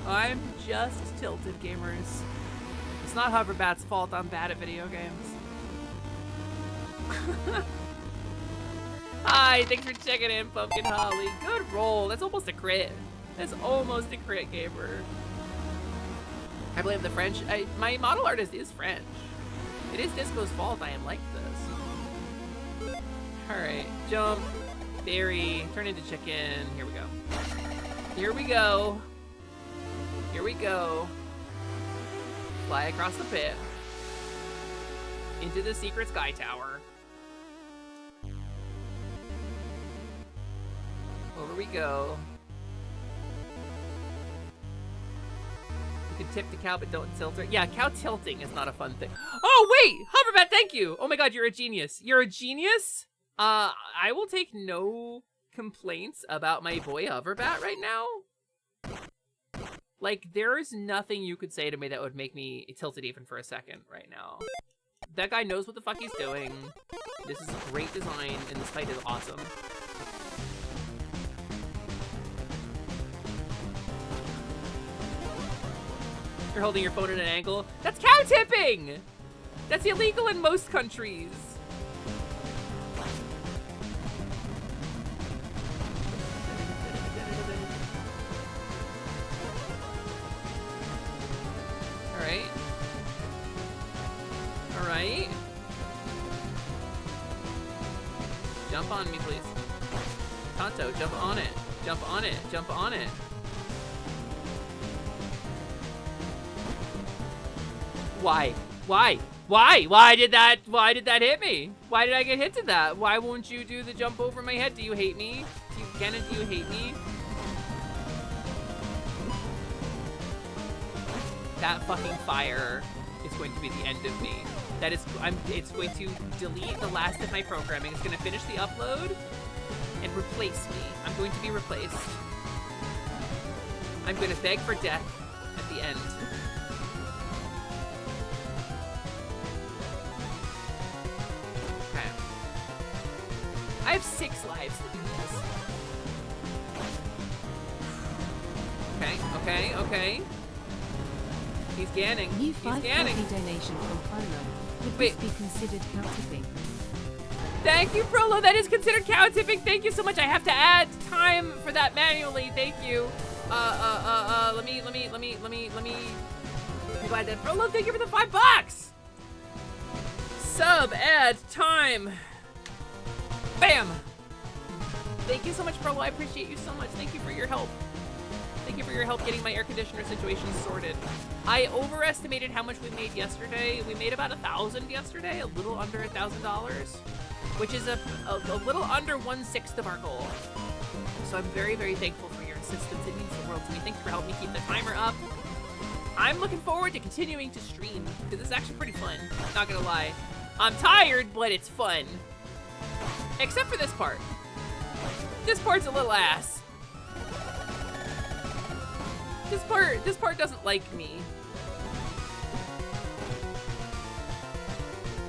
I'm just tilted, gamers. It's not Hoverbat's fault I'm bad at video games. Hi, thanks for checking in, Pumpkin Holly. Good roll. That's almost a crit. That's almost a crit, gamer. I blame the French. My model artist is French. It is Disco's fault I am like this. Alright, jump, berry, turn into chicken. Here we go. Here we go. Here we go. Fly across the pit. Into the secret sky tower. Over we go. You can tip the cow, but don't tilt her. Yeah, cow tilting is not a fun thing. Oh, wait! Hoverbat, thank you! Oh my god, you're a genius. You're a genius? I will take no complaints about my boy Hoverbat right now. Like, there's nothing you could say to me that would make me tilted even for a second right now. That guy knows what the fuck he's doing. This is a great design, and this fight is awesome. You're holding your phone at an angle. That's cow tipping! That's illegal in most countries. Alright. Alright. Jump on me, please. Tonto, jump on it. Jump on it. Jump on it. Why? Why? Why? Why did that hit me? Why did I get hit to that? Why won't you do the jump over my head? Do you hate me? Kenna, do you hate me? That fucking fire is going to be the end of me. That is, it's going to delete the last of my programming. It's going to finish the upload and replace me. I'm going to be replaced. I'm going to beg for death at the end. I have 6 lives to do this. Okay. He's ganning. New He's 5 ganning. coffee donation from Prolo. Would Wait. this be considered counterfeiting? Thank you, Prolo. That is considered cow tipping. Thank you so much. I have to add time for that manually. Thank you. Let me. I'm glad that Prolo. Thank you for the $5. Sub, add, time. Bam. Thank you so much, Prolo. I appreciate you so much. Thank you for your help. Thank you for your help getting my air conditioner situation sorted. I overestimated how much we made yesterday. We made about 1,000 yesterday, a little under $1,000, which is a little under 1/6 of our goal. So I'm very, very thankful for your assistance. It means the world to me. Thank you for helping me keep the timer up. I'm looking forward to continuing to stream because it's actually pretty fun. Not gonna lie. I'm tired, but it's fun. Except for this part. This part's a little ass. This part doesn't like me.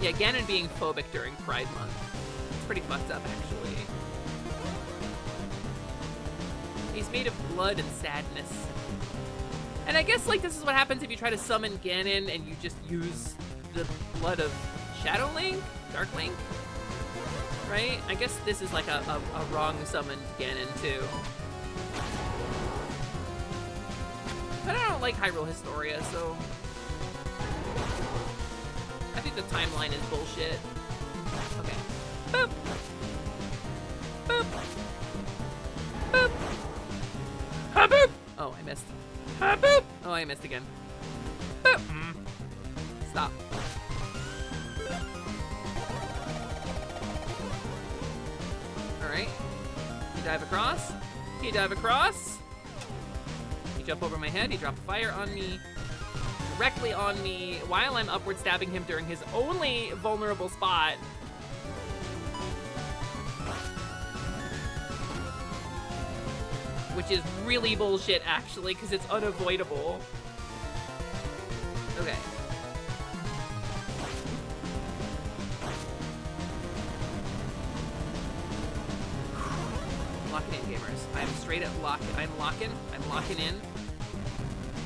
Yeah, Ganon being phobic during Pride Month. It's pretty fucked up, actually. He's made of blood and sadness. And I guess, like, this is what happens if you try to summon Ganon and you just use the blood of Shadow Link? Dark Link? Right? I guess this is like a wrong summoned Ganon, too. But I don't like Hyrule Historia, so... I think the timeline is bullshit. Okay. Boop! Boop! Boop! Ha boop! Oh, I missed. Ha boop! Oh, I missed again. Boop! Stop. Alright. You dive across. You dive across. Jump over my head, he dropped fire on me, directly on me, while I'm upward stabbing him during his only vulnerable spot. Which is really bullshit, actually, because it's unavoidable. Okay. Locking in, gamers. I'm straight up locking. I'm locking in.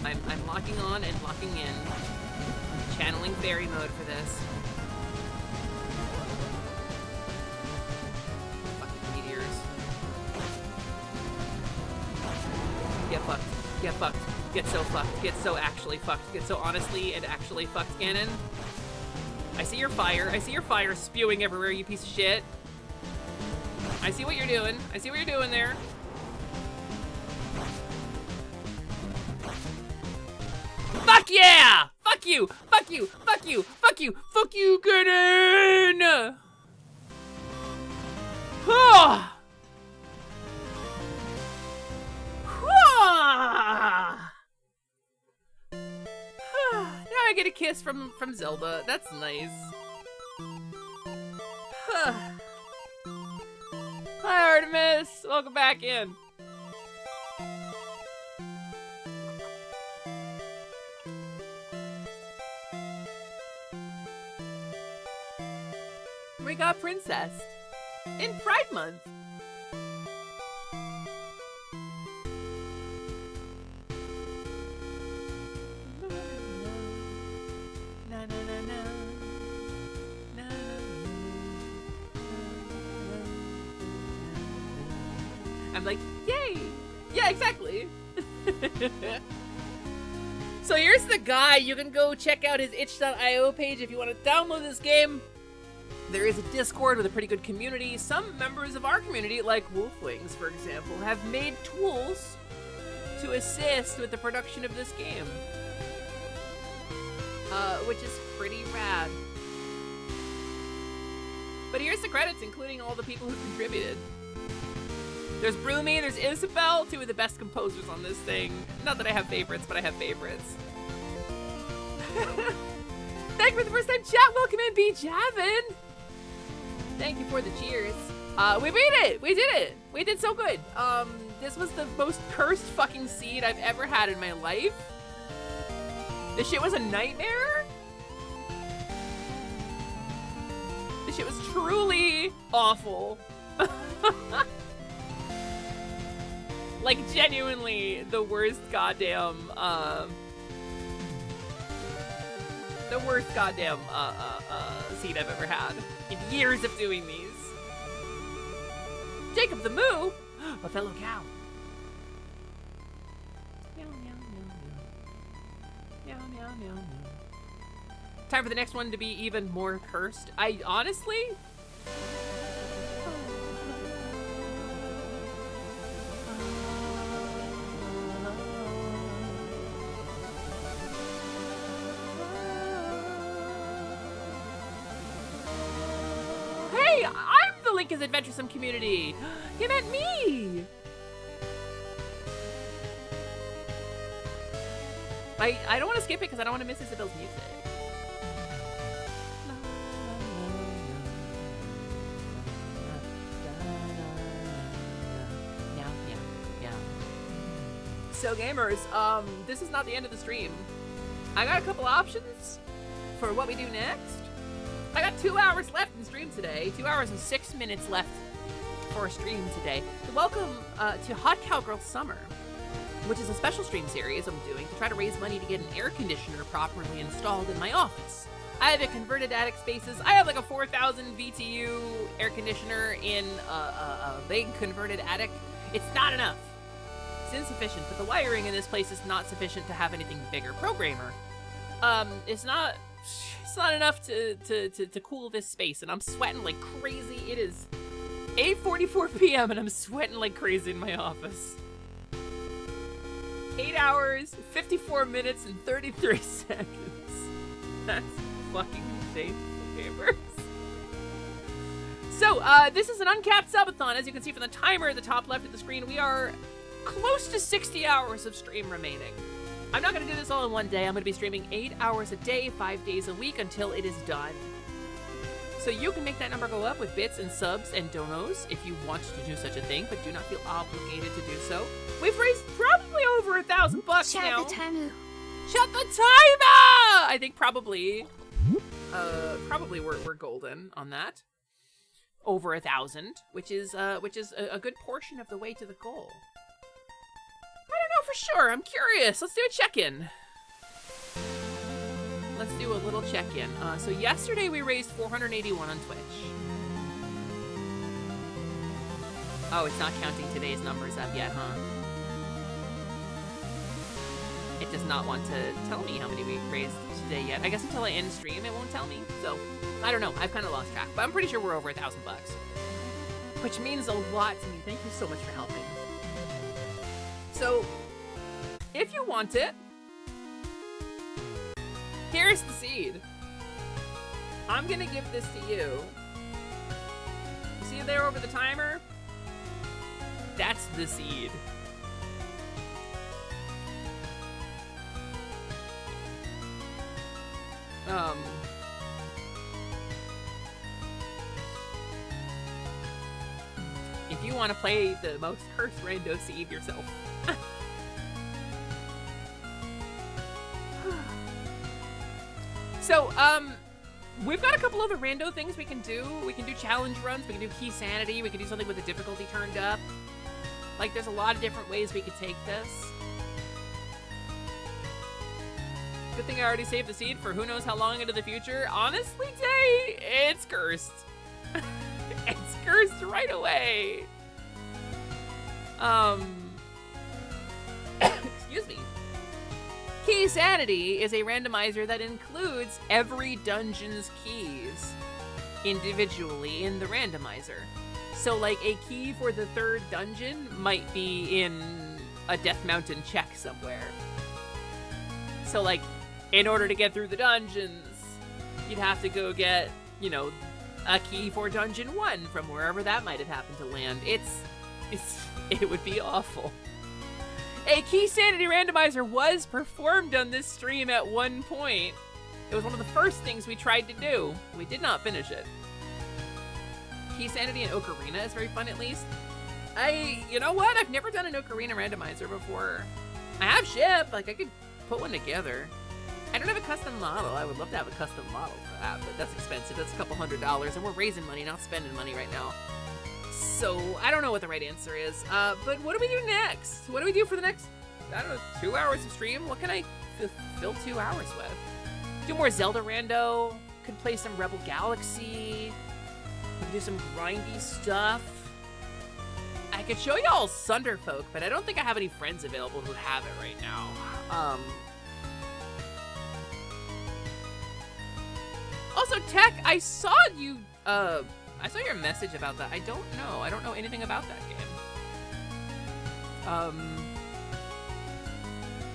I'm locking on and locking in. Channeling fairy mode for this. Fucking meteors. Get fucked. Get fucked. Get so fucked. Get so actually fucked. Get so honestly and actually fucked, Ganon. I see your fire. I see your fire spewing everywhere, you piece of shit. I see what you're doing. I see what you're doing there. Fuck yeah! Fuck you! Fuck you! Fuck you! Fuck you! Fuck you, Ganon! Now I get a kiss from Zelda. That's nice. Hi, Artemis. Welcome back in. We got Princess in Pride Month. I'm like, yay! Yeah, exactly. So here's the guy. You can go check out his itch.io page if you want to download this game. There is a Discord with a pretty good community. Some members of our community, like Wolfwings, for example, have made tools to assist with the production of this game. Which is pretty rad. But here's the credits, including all the people who contributed. There's Broomy, there's Isabel, two of the best composers on this thing. Not that I have favorites, but I have favorites. Thank you for the first time chat. Welcome in, B. Javin. Thank you for the cheers. We beat it. We did it. We did so good. This was the most cursed fucking seed I've ever had in my life. This shit was a nightmare. This shit was truly awful. Like, genuinely, the worst goddamn, seed I've ever had in years of doing these. Jacob the Moo, a fellow cow. Meow, meow, meow, meow. Meow, meow, meow, meow. Time for the next one to be even more cursed. I honestly... Hey, I'm the Link is Adventuresome community. You meant me. I don't want to skip it because I don't want to miss Isabel's music. So gamers, this is not the end of the stream. I got a couple options for what we do next. I got 2 hours left in stream today. 2 hours and 6 minutes left for a stream today. Welcome to Hot Cowgirl Summer, which is a special stream series I'm doing to try to raise money to get an air conditioner properly installed in my office. I have a converted attic spaces. I have like a 4,000 BTU air conditioner in a big converted attic. It's not enough. It's insufficient, but the wiring in this place is not sufficient to have anything bigger. Programmer, it's not enough to cool this space, and I'm sweating like crazy. It is 8:44 p.m. and I'm sweating like crazy in my office. 8 hours, 54 minutes, and 33 seconds. That's fucking insane, gamers. So, this is an uncapped subathon. As you can see from the timer at the top left of the screen, we are close to 60 hours of stream remaining. I'm not going to do this all in one day. I'm going to be streaming 8 hours a day, 5 days a week until it is done. So you can make that number go up with bits and subs and donos if you want to do such a thing, but do not feel obligated to do so. We've raised probably over $1,000 now. Shut the timer. Shut the timer! I think probably we're golden on that. Over 1,000, which is a good portion of the way to the goal. I don't know for sure. I'm curious. Let's do a check-in. Let's do a little check-in. So yesterday we raised 481 on Twitch. Oh, it's not counting today's numbers up yet, huh? It does not want to tell me how many we raised today yet. I guess until I end stream, it won't tell me. So, I don't know. I've kind of lost track. But I'm pretty sure we're over $1,000. Which means a lot to me. Thank you so much for helping. So, if you want it, here's the seed. I'm gonna give this to you. You see it there over the timer? That's the seed. If you want to play the most cursed rando seed yourself. So, we've got a couple other rando things we can do. We can do challenge runs, we can do key sanity, we can do something with the difficulty turned up. Like, there's a lot of different ways we could take this. Good thing I already saved the seed for who knows how long into the future. Honestly, Day, it's cursed. It's cursed right away. Excuse me. Key Sanity is a randomizer that includes every dungeon's keys individually in the randomizer. So, like, a key for the 3rd dungeon might be in a Death Mountain check somewhere. So, like, in order to get through the dungeons, you'd have to go get, you know, a key for Dungeon 1 from wherever that might have happened to land. It would be awful. A Key Sanity randomizer was performed on this stream at one point. It was one of the first things we tried to do. We did not finish it. Key Sanity and Ocarina is very fun, at least. You know what? I've never done an Ocarina randomizer before. I have ship, like I could put one together. I don't have a custom model. I would love to have a custom model for that, but that's expensive. That's a couple $100, and we're raising money, not spending money right now. So I don't know what the right answer is. But what do we do next? What do we do for the next, I don't know, 2 hours of stream? What can I fill 2 hours with? Do more Zelda rando. Could play some Rebel Galaxy. Could do some grindy stuff. I could show y'all Sunderfolk, but I don't think I have any friends available who have it right now. Also, Tech, I saw you, I saw your message about that. I don't know anything about that game.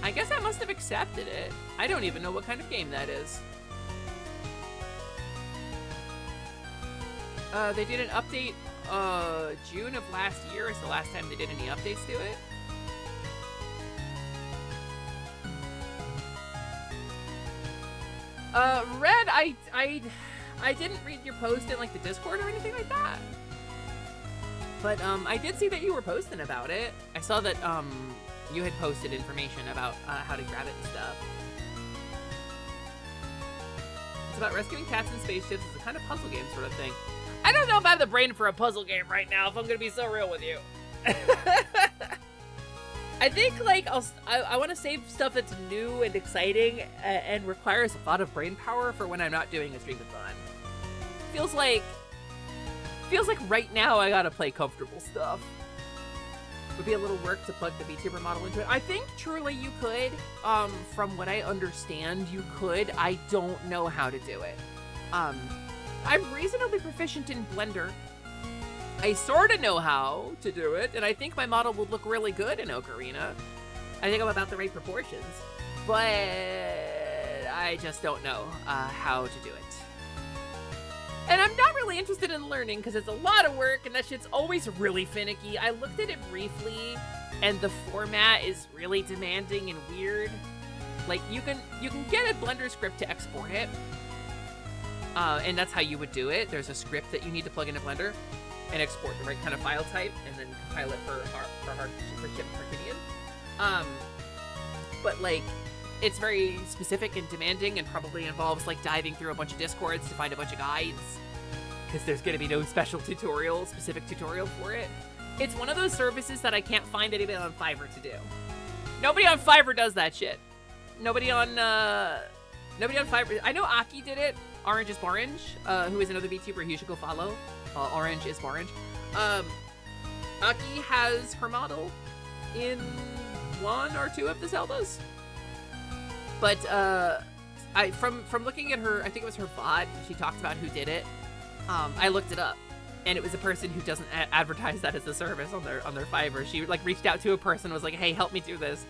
I guess I must have accepted it. I don't even know what kind of game that is. They did an update, June of last year is the last time they did any updates to it. Red, I didn't read your post in like the Discord or anything like that. But I did see that you were posting about it. I saw that you had posted information about how to grab it and stuff. It's about rescuing cats and spaceships. It's a kind of puzzle game sort of thing. I don't know if I have the brain for a puzzle game right now, if I'm gonna be so real with you. I think like I want to save stuff that's new and exciting and requires a lot of brain power for when I'm not doing a stream-a-thon. Feels like right now I gotta play comfortable stuff. Would be a little work to plug the VTuber model into it. I think truly you could. From what I understand, you could. I don't know how to do it. I'm reasonably proficient in Blender. I sort of know how to do it, and I think my model would look really good in Ocarina. I think I'm about the right proportions, but I just don't know how to do it. And I'm not really interested in learning because it's a lot of work and that shit's always really finicky. I looked at it briefly, and the format is really demanding and weird. Like, you can get a Blender script to export it, and that's how you would do it. There's a script that you need to plug into Blender and export the right kind of file type, and then compile it for Arcadian. But like, it's very specific and demanding, and probably involves like diving through a bunch of Discords to find a bunch of guides, because there's gonna be no specific tutorial for it. It's one of those services that I can't find anybody on Fiverr to do. Nobody on Fiverr does that shit. Nobody on Fiverr. I know Aki did it. Orange is Orange, who is another VTuber who you should go follow. Orange is Orange. Aki has her model in 1 or 2 of the Zeldas. But from looking at her, I think it was her VOD, she talked about who did it. I looked it up, and it was a person who doesn't advertise that as a service on their Fiverr. She like reached out to a person, was like, "Hey, help me do this."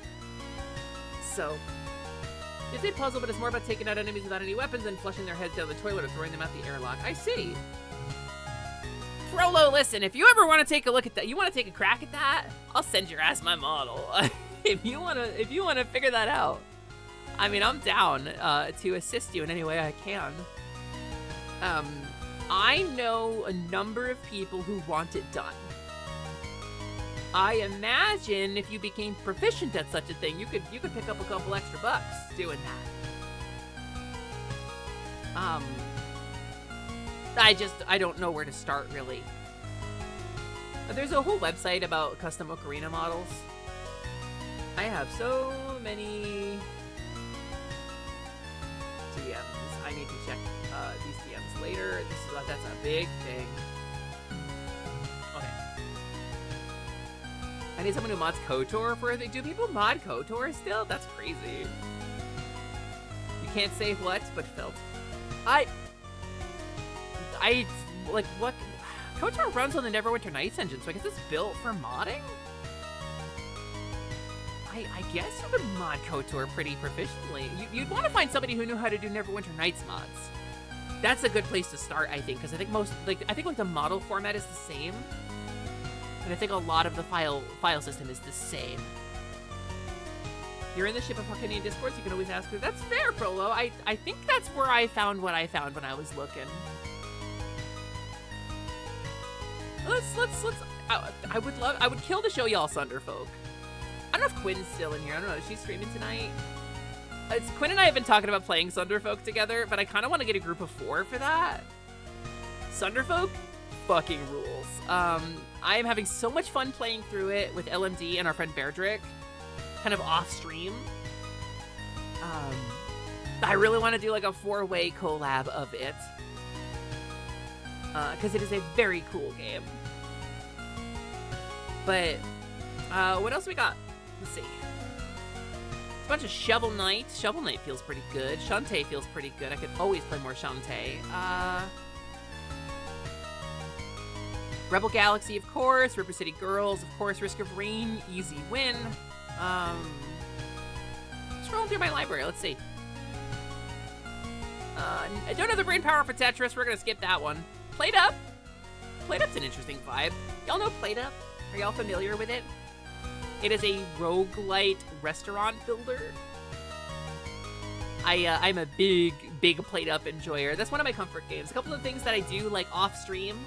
So it's a puzzle, but it's more about taking out enemies without any weapons and flushing their heads down the toilet or throwing them out the airlock. I see. Frollo, listen, if you ever want to take a look at that, you want to take a crack at that, I'll send your ass my model. if you wanna figure that out, I mean, I'm down to assist you in any way I can. I know a number of people who want it done. I imagine if you became proficient at such a thing, you could pick up a couple extra bucks doing that. I don't know where to start, really. There's a whole website about custom Ocarina models. I have so many DMs. I need to check these DMs later. That's a big thing. Okay. I need someone who mods KOTOR for it. Do people mod KOTOR still? That's crazy. You can't say what, but felt. I like what? KOTOR runs on the Neverwinter Nights engine, so I guess it's built for modding? I guess you could mod KOTOR pretty proficiently. You'd want to find somebody who knew how to do Neverwinter Nights mods. That's a good place to start, I think, because I think the model format is the same, and I think a lot of the file system is the same. You're in the Ship of Arcadian Discords, you can always ask her. That's fair, Prolo. I think that's where I found what I found when I was looking. I would kill to show y'all Sunderfolk. I don't know if Quinn's still in here. I don't know. Is she streaming tonight? Quinn and I have been talking about playing Sunderfolk together, but I kind of want to get a group of 4 for that. Sunderfolk, fucking rules. I am having so much fun playing through it with LMD and our friend Beardrick, kind of off stream. I really want to do like a 4-way collab of it, because it is a very cool game. But what else we got? Let's see. A bunch of Shovel Knight. Shovel Knight feels pretty good. Shantae feels pretty good. I could always play more Shantae. Rebel Galaxy, of course. River City Girls, of course. Risk of Rain, easy win. Scrolling through my library. Let's see. I don't have the brain power for Tetris. We're gonna skip that one. Played Up. Played Up's an interesting vibe. Y'all know Played Up? Are y'all familiar with it? It is a roguelite restaurant builder. I'm a big Played Up enjoyer. That's one of my comfort games. A couple of things that I do like off stream.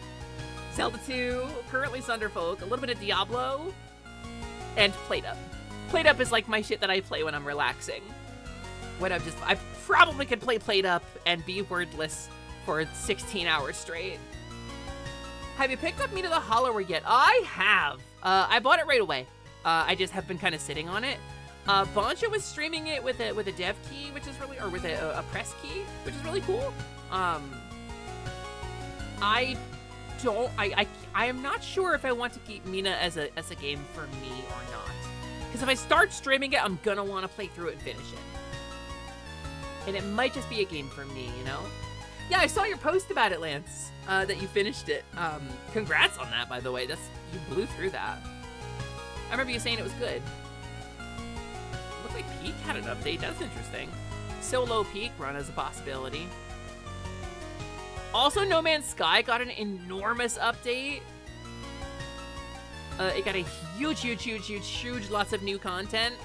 Zelda 2, currently Sunderfolk, a little bit of Diablo, and Played Up. Played Up is like my shit that I play when I'm relaxing. When I probably could play Played Up and be wordless for 16 hours straight. Have you picked up Me to the Hollower yet? I have. I bought it right away. I just have been kind of sitting on it. Bancha was streaming it with a dev key, which is really, or with a press key, which is really cool. I am not sure if I want to keep Mina as a game for me or not. Because if I start streaming it, I'm gonna want to play through it and finish it. And it might just be a game for me, you know? Yeah, I saw your post about it, Lance, that you finished it. Congrats on that, by the way. You blew through that. I remember you saying it was good. Looks like Peak had an update. That's interesting. Solo Peak run as a possibility. Also, No Man's Sky got an enormous update. It got a huge, lots of new content.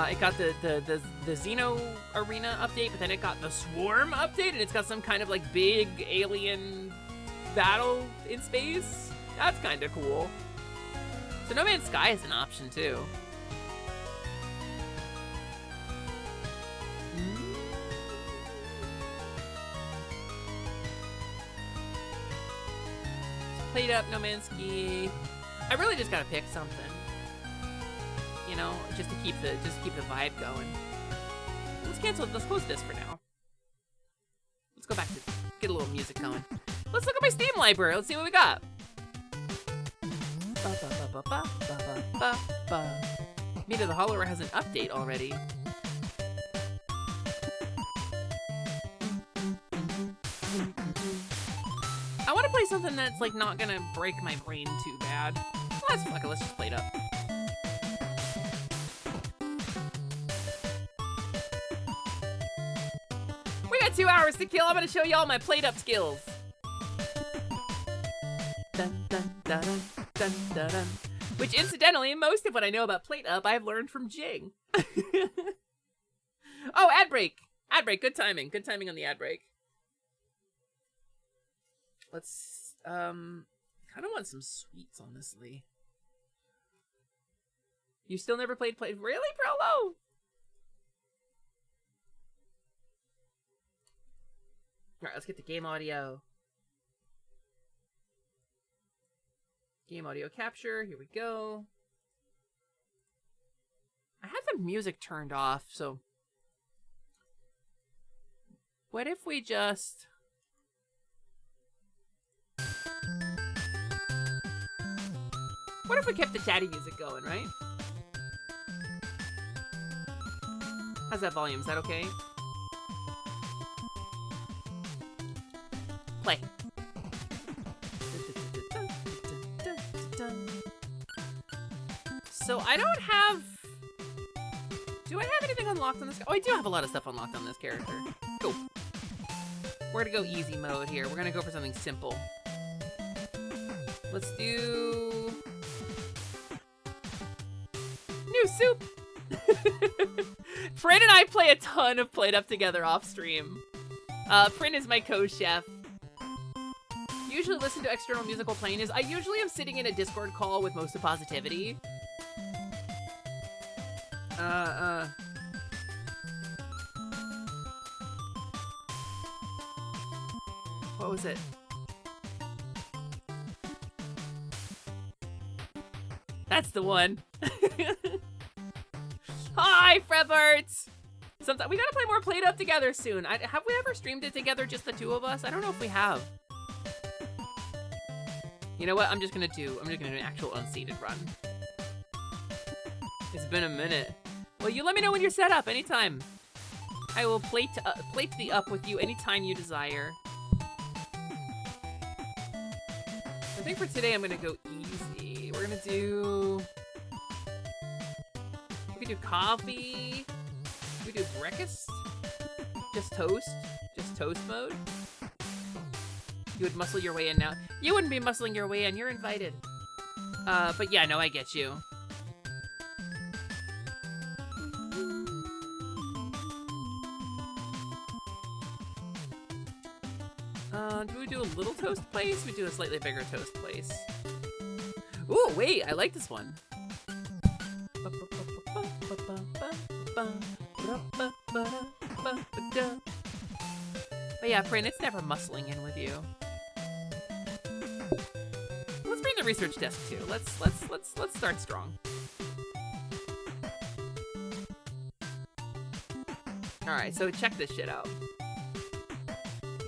It got the Xeno Arena update, but then it got the Swarm update, and it's got some kind of like big alien battle in space. That's kind of cool. So No Man's Sky is an option too. Played Up, No Man's Sky. I really just gotta pick something, you know, just to keep the vibe going. Let's close this for now. Let's go back to get a little music going. Let's look at my Steam library. Let's see what we got. Me to the Hollower has an update already. I want to play something that's like not gonna break my brain too bad. Let's just play it up. We got 2 hours to kill. I'm gonna show y'all my Played Up skills. Dun, dun, dun, dun, dun, dun, dun. Which, incidentally, most of what I know about Played Up, I've learned from Jing. Oh, ad break. Ad break. Good timing. Good timing on the ad break. Let's, kind of want some sweets, honestly. You still never played really, Prolo? Alright, let's get the game audio. Game audio capture, here we go. I had the music turned off, so... What if we just... What if we kept the chatty music going, right? How's that volume? Is that okay? Play. So I don't have... Do I have anything unlocked on this? Oh, I do have a lot of stuff unlocked on this character. Cool. We're gonna go easy mode here. We're gonna go for something simple. Let's do... New soup! Prin and I play a ton of Played Up together off stream. Prin is my co-chef. Usually listen to external musical playlists. I usually am sitting in a Discord call with most of Positivity. What was it? That's the one. Hi, Frebbert! Sometimes we gotta play more Played Up together soon. Have we ever streamed it together, just the two of us? I don't know if we have. You know what? I'm just gonna do an actual unseated run. It's been a minute. Well, you let me know when you're set up anytime. I will plate the up with you anytime you desire. I think for today I'm gonna go easy. We're gonna do. We could do coffee. We do breakfast. Just toast. Just toast mode. You would muscle your way in now. You wouldn't be muscling your way in. You're invited. But yeah, no, I get you. Do we do a little toast place? We do a slightly bigger toast place. Ooh, wait, I like this one. But yeah, Prin, it's never muscling in with you. Let's bring the research desk too. Let's start strong. All right, so check this shit out.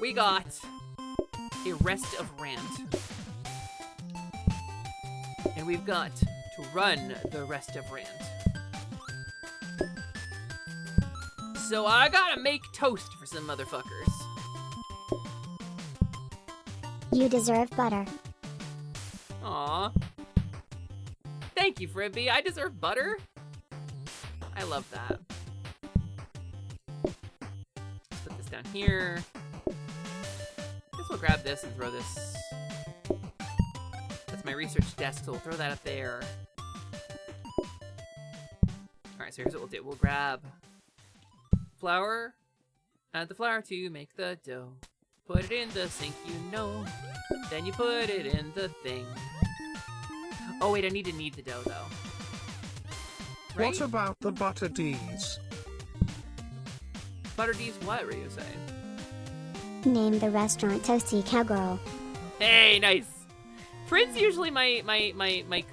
We got a rest of rant. And we've got to run the rest of rant. So I gotta make toast for some motherfuckers. You deserve butter. Aw. Thank you, Fribby. I deserve butter. I love that. Let's put this down here. I guess we'll grab this and throw this. That's my research desk, so we'll throw that up there. Alright, so here's what we'll do. We'll grab flour. Add the flour to make the dough. Put it in the sink, you know. Then you put it in the thing. Oh wait, I need to knead the dough though. Right? What about the butter D's? Butter D's what, Ryu say? Name the restaurant Toasty Cowgirl. Hey, nice. Prince usually my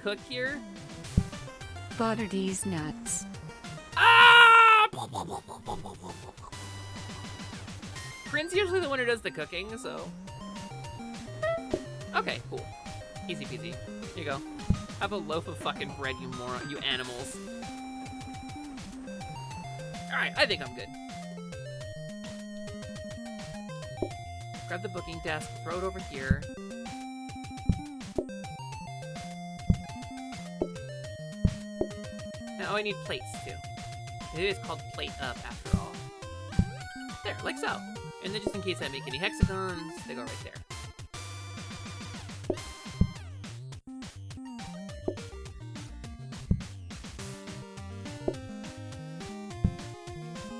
cook here. Butter these nuts. Ah! Prince usually the one who does the cooking, so. Okay, cool. Easy peasy. Here you go. Have a loaf of fucking bread, you moron, you animals. Alright, I think I'm good. Grab the booking desk, throw it over here. Now I need plates too. It is called Plate Up after all. There, like so. And then just in case I make any hexagons, they go right there.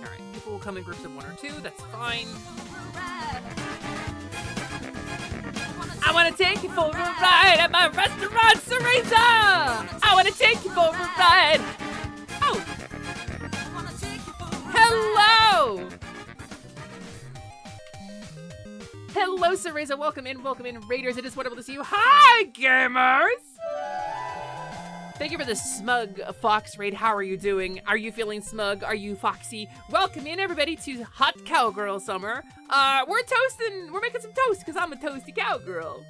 Alright, people will come in groups of 1 or 2, that's fine. I wanna take you for a ride at my restaurant, Cereza! I wanna take you for a ride! Oh! Hello! Hello, Cereza. Welcome in, Raiders. It is wonderful to see you. Hi, gamers! Thank you for the smug fox raid. How are you doing? Are you feeling smug? Are you foxy? Welcome in, everybody, to Hot Cowgirl Summer. We're toasting. We're making some toast because I'm a toasty cowgirl.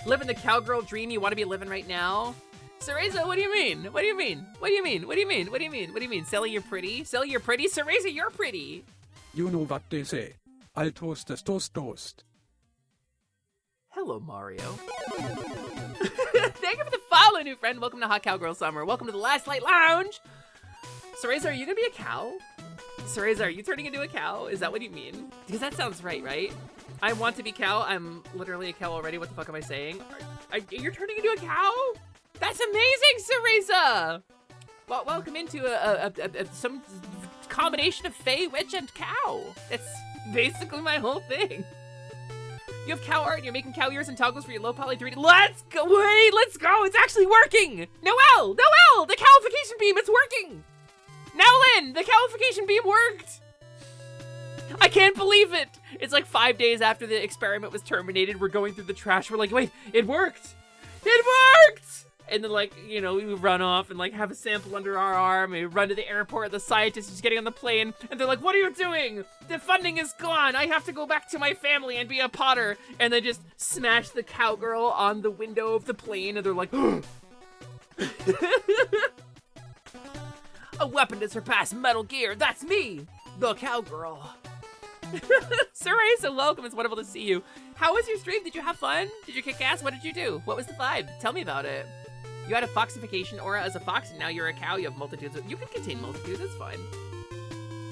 Living the cowgirl dream you want to be living right now. Cereza, what do you mean? What do you mean? What do you mean? What do you mean? What do you mean? What do you mean? Selly, you're pretty? Selly, you're pretty? Cereza, you're pretty. You know what they say. I'll toast us, toast. Hello, Mario. Thank you for the follow, new friend. Welcome to Hot Cowgirl Summer. Welcome to the Last Light Lounge. Cereza, are you gonna be a cow? Cereza, are you turning into a cow? Is that what you mean? Because that sounds right, right? I want to be cow. I'm literally a cow already. What the fuck am I saying? You're turning into a cow? That's amazing, Cereza! Well, welcome into some combination of Fae, Witch, and cow. That's basically my whole thing. You have cow art and you're making cow ears and toggles for your low poly 3D. Let's go, wait, let's go. It's actually working. Noelle, the cowlification beam, it's working. Nowlin, the cowlification beam worked. I can't believe it. It's like 5 days after the experiment was terminated. We're going through the trash. We're like, wait, it worked. It worked. And then, like, you know, we run off and, like, have a sample under our arm. We run to the airport. The scientist is getting on the plane. And they're like, what are you doing? The funding is gone. I have to go back to my family and be a potter. And they just smash the cowgirl on the window of the plane. And they're like, a weapon to surpass Metal Gear. That's me, the cowgirl. Cereza, welcome. It's wonderful to see you. How was your stream? Did you have fun? Did you kick ass? What did you do? What was the vibe? Tell me about it. You had a foxification aura as a fox, and now you're a cow. You have multitudes. You can contain multitudes. It's fine.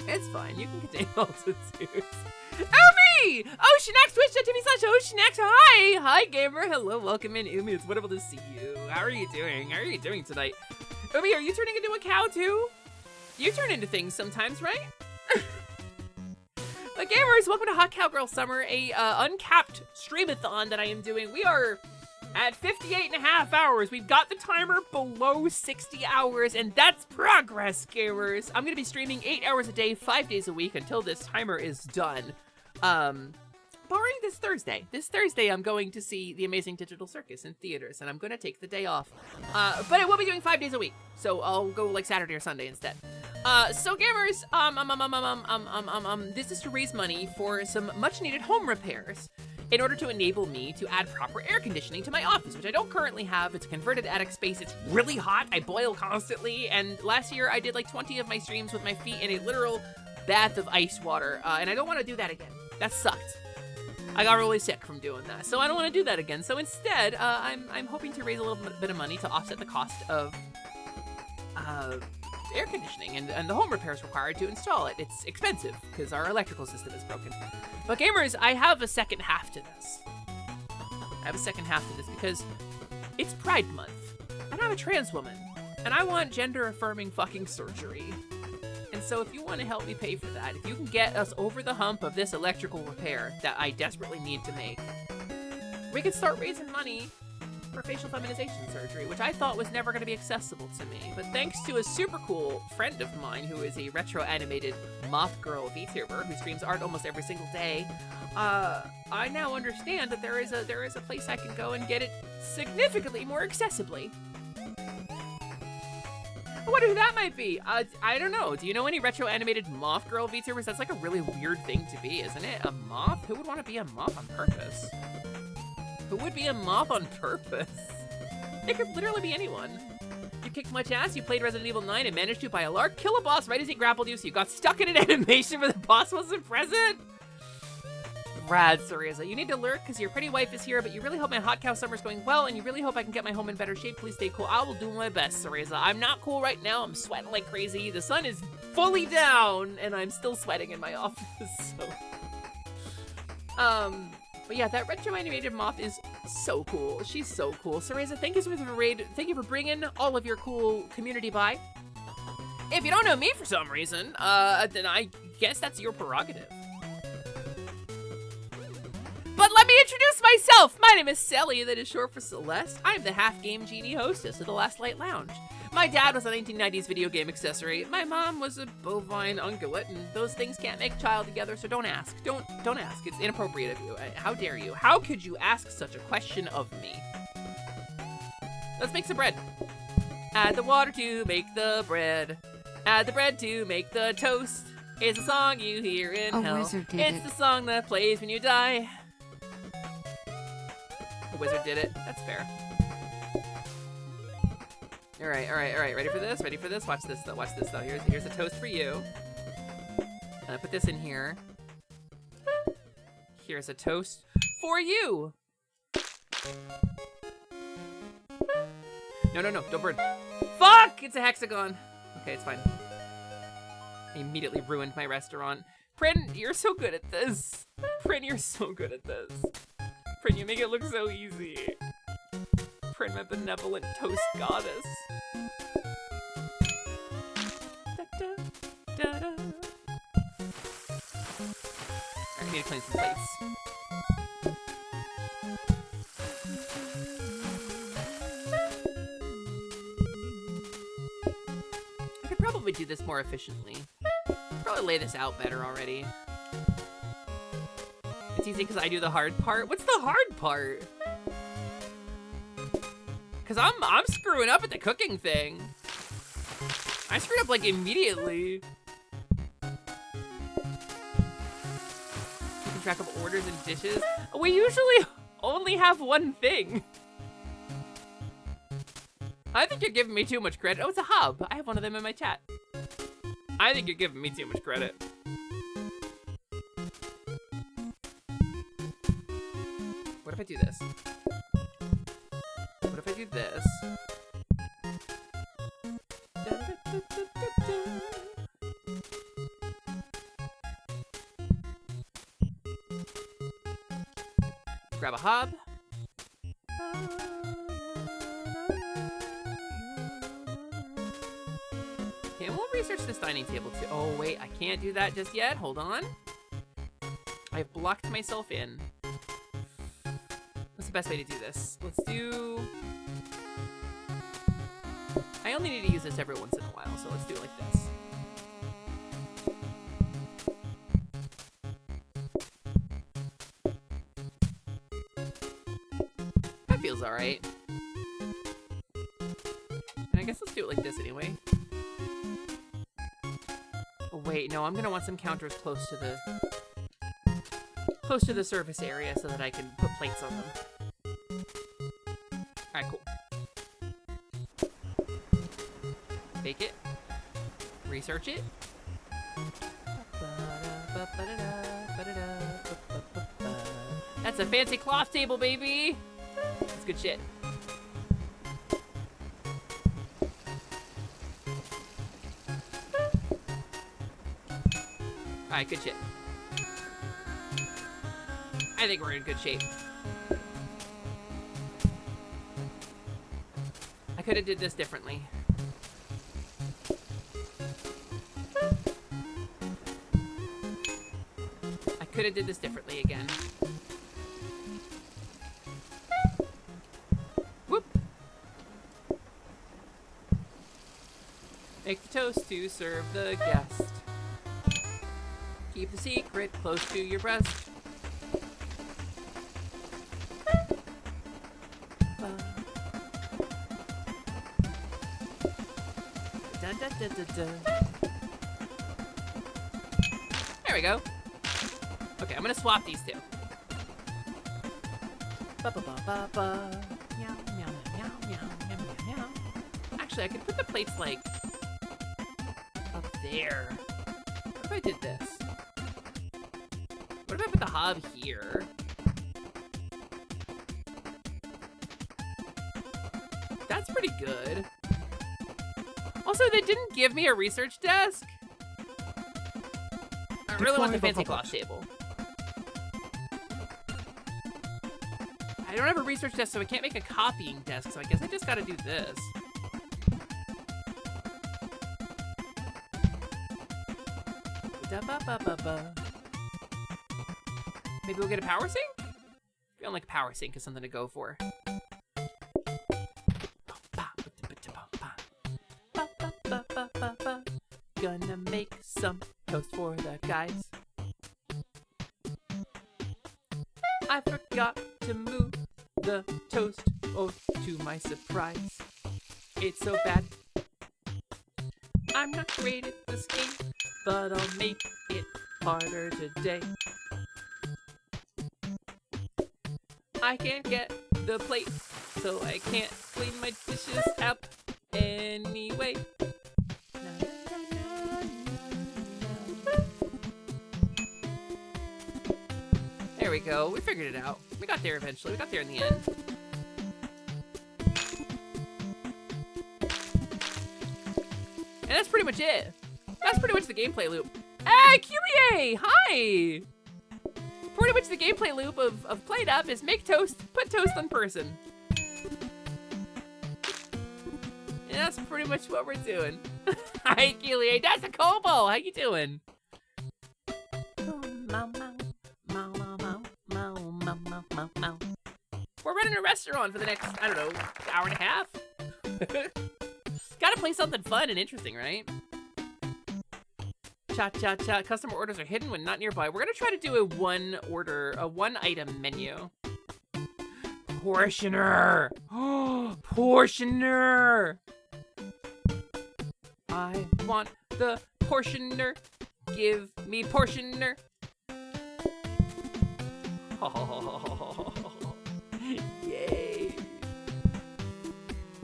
It's fine. You can contain multitudes. Umi! Oceanex, twitch.tv/Oceanex. Hi! Hi, gamer. Hello, welcome in, Umi. It's wonderful to see you. How are you doing? How are you doing tonight? Umi, are you turning into a cow, too? You turn into things sometimes, right? But gamers, welcome to Hot Cowgirl Summer, a uncapped streamathon that I am doing. We are at 58.5 hours. We've got the timer below 60 hours, and that's progress, gamers. I'm gonna be streaming 8 hours a day, 5 days a week until this timer is done. Barring this Thursday. This Thursday, I'm going to see The Amazing Digital Circus in theaters, and I'm gonna take the day off. But I will be doing 5 days a week, so I'll go like Saturday or Sunday instead. So gamers, this is to raise money for some much needed home repairs in order to enable me to add proper air conditioning to my office, which I don't currently have. It's a converted attic space. It's really hot. I boil constantly. And last year I did like 20 of my streams with my feet in a literal bath of ice water. And I don't want to do that again. That sucked. I got really sick from doing that. So I don't want to do that again. So instead, I'm hoping to raise a little bit of money to offset the cost of, air conditioning and the home repairs required to install it. It's expensive because our electrical system is broken. But gamers, I have a second half to this. Because it's Pride Month and I'm a trans woman and I want gender affirming fucking surgery. And so if you want to help me pay for that, if you can get us over the hump of this electrical repair that I desperately need to make, we can start raising money for facial feminization surgery, which I thought was never going to be accessible to me. But thanks to a super cool friend of mine who is a retro animated moth girl VTuber who streams art almost every single day, I now understand that there is a place I can go and get it significantly more accessibly. I wonder who that might be. I don't know. Do you know any retro animated moth girl VTubers? That's like a really weird thing to be, isn't it? A moth? Who would want to be a moth on purpose? Who would be a moth on purpose? It could literally be anyone. You kicked much ass, you played Resident Evil 9 and managed to, by a lark, kill a boss right as he grappled you, so you got stuck in an animation where the boss wasn't present? Rad, Cereza. You need to lurk because your pretty wife is here, but you really hope my Hot Cow Summer's going well, and you really hope I can get my home in better shape. Please stay cool. I will do my best, Cereza. I'm not cool right now. I'm sweating like crazy. The sun is fully down, and I'm still sweating in my office, so... But yeah, that retro animated moth is so cool. She's so cool. Cereza, thank you for the raid. Thank you for bringing all of your cool community by. If you don't know me for some reason, then I guess that's your prerogative. But let me introduce myself. My name is Sally, that is short for Celeste. I'm the half-game genie hostess of the Last Light Lounge. My dad was a 1990s video game accessory. My mom was a bovine ungulate, and those things can't make a child together, so don't ask. Don't ask. It's inappropriate of you. How dare you? How could you ask such a question of me? Let's make some bread. Add the water to make the bread. Add the bread to make the toast. It's a song you hear in hell. Wizard did It's it. the song that plays when you die. The wizard did it. That's fair. All right. Ready for this? Watch this though. Here's a toast for you. And I put this in here. Here's a toast for you. No, don't burn. Fuck! It's a hexagon. Okay, it's fine. I immediately ruined my restaurant. Prin, you're so good at this. Prin, you're so good at this. Prin, you make it look so easy. Prin, my benevolent toast goddess. Da-da. I need to clean some plates. I could probably do this more efficiently. Probably lay this out better already. It's easy because I do the hard part. What's the hard part? Cause I'm screwing up at the cooking thing. I screwed up like immediately. Keeping track of orders and dishes. We usually only have one thing. I think you're giving me too much credit. Oh, it's a hub. I have one of them in my chat. I think you're giving me too much credit. What if I do this? What if I do this? Grab a hub. Okay, and we'll research this dining table too. Oh wait, I can't do that just yet. Hold on. I've blocked myself in. What's the best way to do this? Let's do... I only need to use this every once in a while, so let's do it like this. That feels alright. And I guess let's do it like this anyway. Oh wait, no, I'm gonna want some counters close to the surface area so that I can put plates on them. Alright, cool. Bake it. Research it. That's a fancy cloth table, baby! That's good shit. Alright, good shit. I think we're in good shape. I could have did this differently. I could have did this differently again. Whoop! Make the toast to serve the guest. Keep the secret close to your breast. There we go. Okay, I'm gonna swap these two. Actually, I could put the plates like up there. What if I did this? What if I put the hob here? That's pretty good. Also, they didn't give me a research desk. I really want the fancy cloth table. I don't have a research desk, so I can't make a copying desk, so I guess I just gotta do this. Maybe we'll get a power sink? Feeling like a power sink is something to go for. Gonna make some toast for the guys. I forgot to move the toast, oh, to my surprise. It's so bad. I'm not great at this game, but I'll make it harder today. I can't get the plate, so I can't clean my dishes up anyway. There we go. We figured it out. We got there eventually. We got there in the end. And that's pretty much it. That's pretty much the gameplay loop. Hey, Culier! Hi! Pretty much the gameplay loop of Plate Up is make toast, put toast on person. And that's pretty much what we're doing. Hi, Culier. That's a Kobo! How you doing? We're running a restaurant for the next, I don't know, hour and a half. Gotta play something fun and interesting, right? Cha-cha-cha. Customer orders are hidden when not nearby. We're gonna try to do a one item menu. Portioner! Portioner! I want the portioner. Give me portioner. Yay.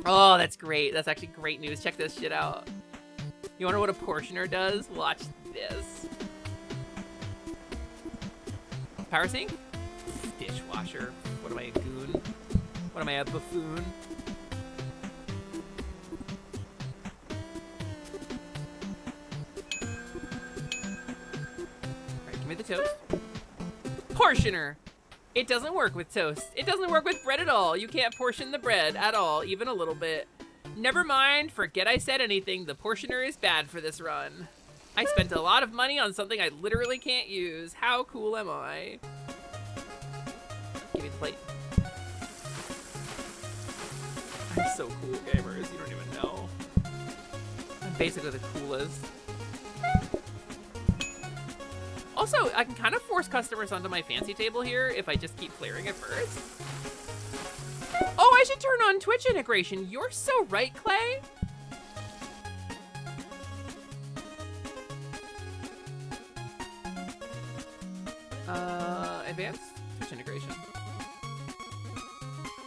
Oh, that's great. That's actually great news. Check this shit out. You wonder what a portioner does? Watch this. Power sink? Dishwasher. What am I, a goon? What am I, a buffoon? Alright, give me the toast. Portioner! It doesn't work with toast. It doesn't work with bread at all. You can't portion the bread at all, even a little bit. Never mind, forget I said anything. The portioner is bad for this run. I spent a lot of money on something I literally can't use. How cool am I? Give me the plate. I'm so cool, gamers. You don't even know. I'm basically the coolest. Also, I can kind of force customers onto my fancy table here if I just keep clearing it first. Oh, I should turn on Twitch integration. You're so right, Clay. Advanced Twitch integration.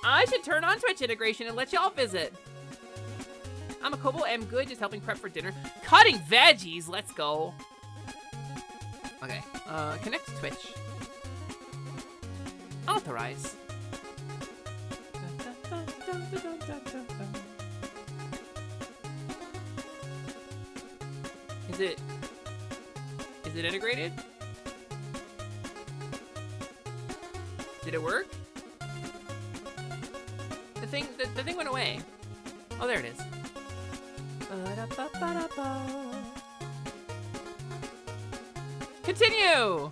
I should turn on Twitch integration and let y'all visit. I'm a Kobo, I'm good, just helping prep for dinner. Cutting veggies, let's go. Okay, connect to Twitch. Authorize. Is it integrated? Did it work? The thing went away. Oh, there it is. Continue!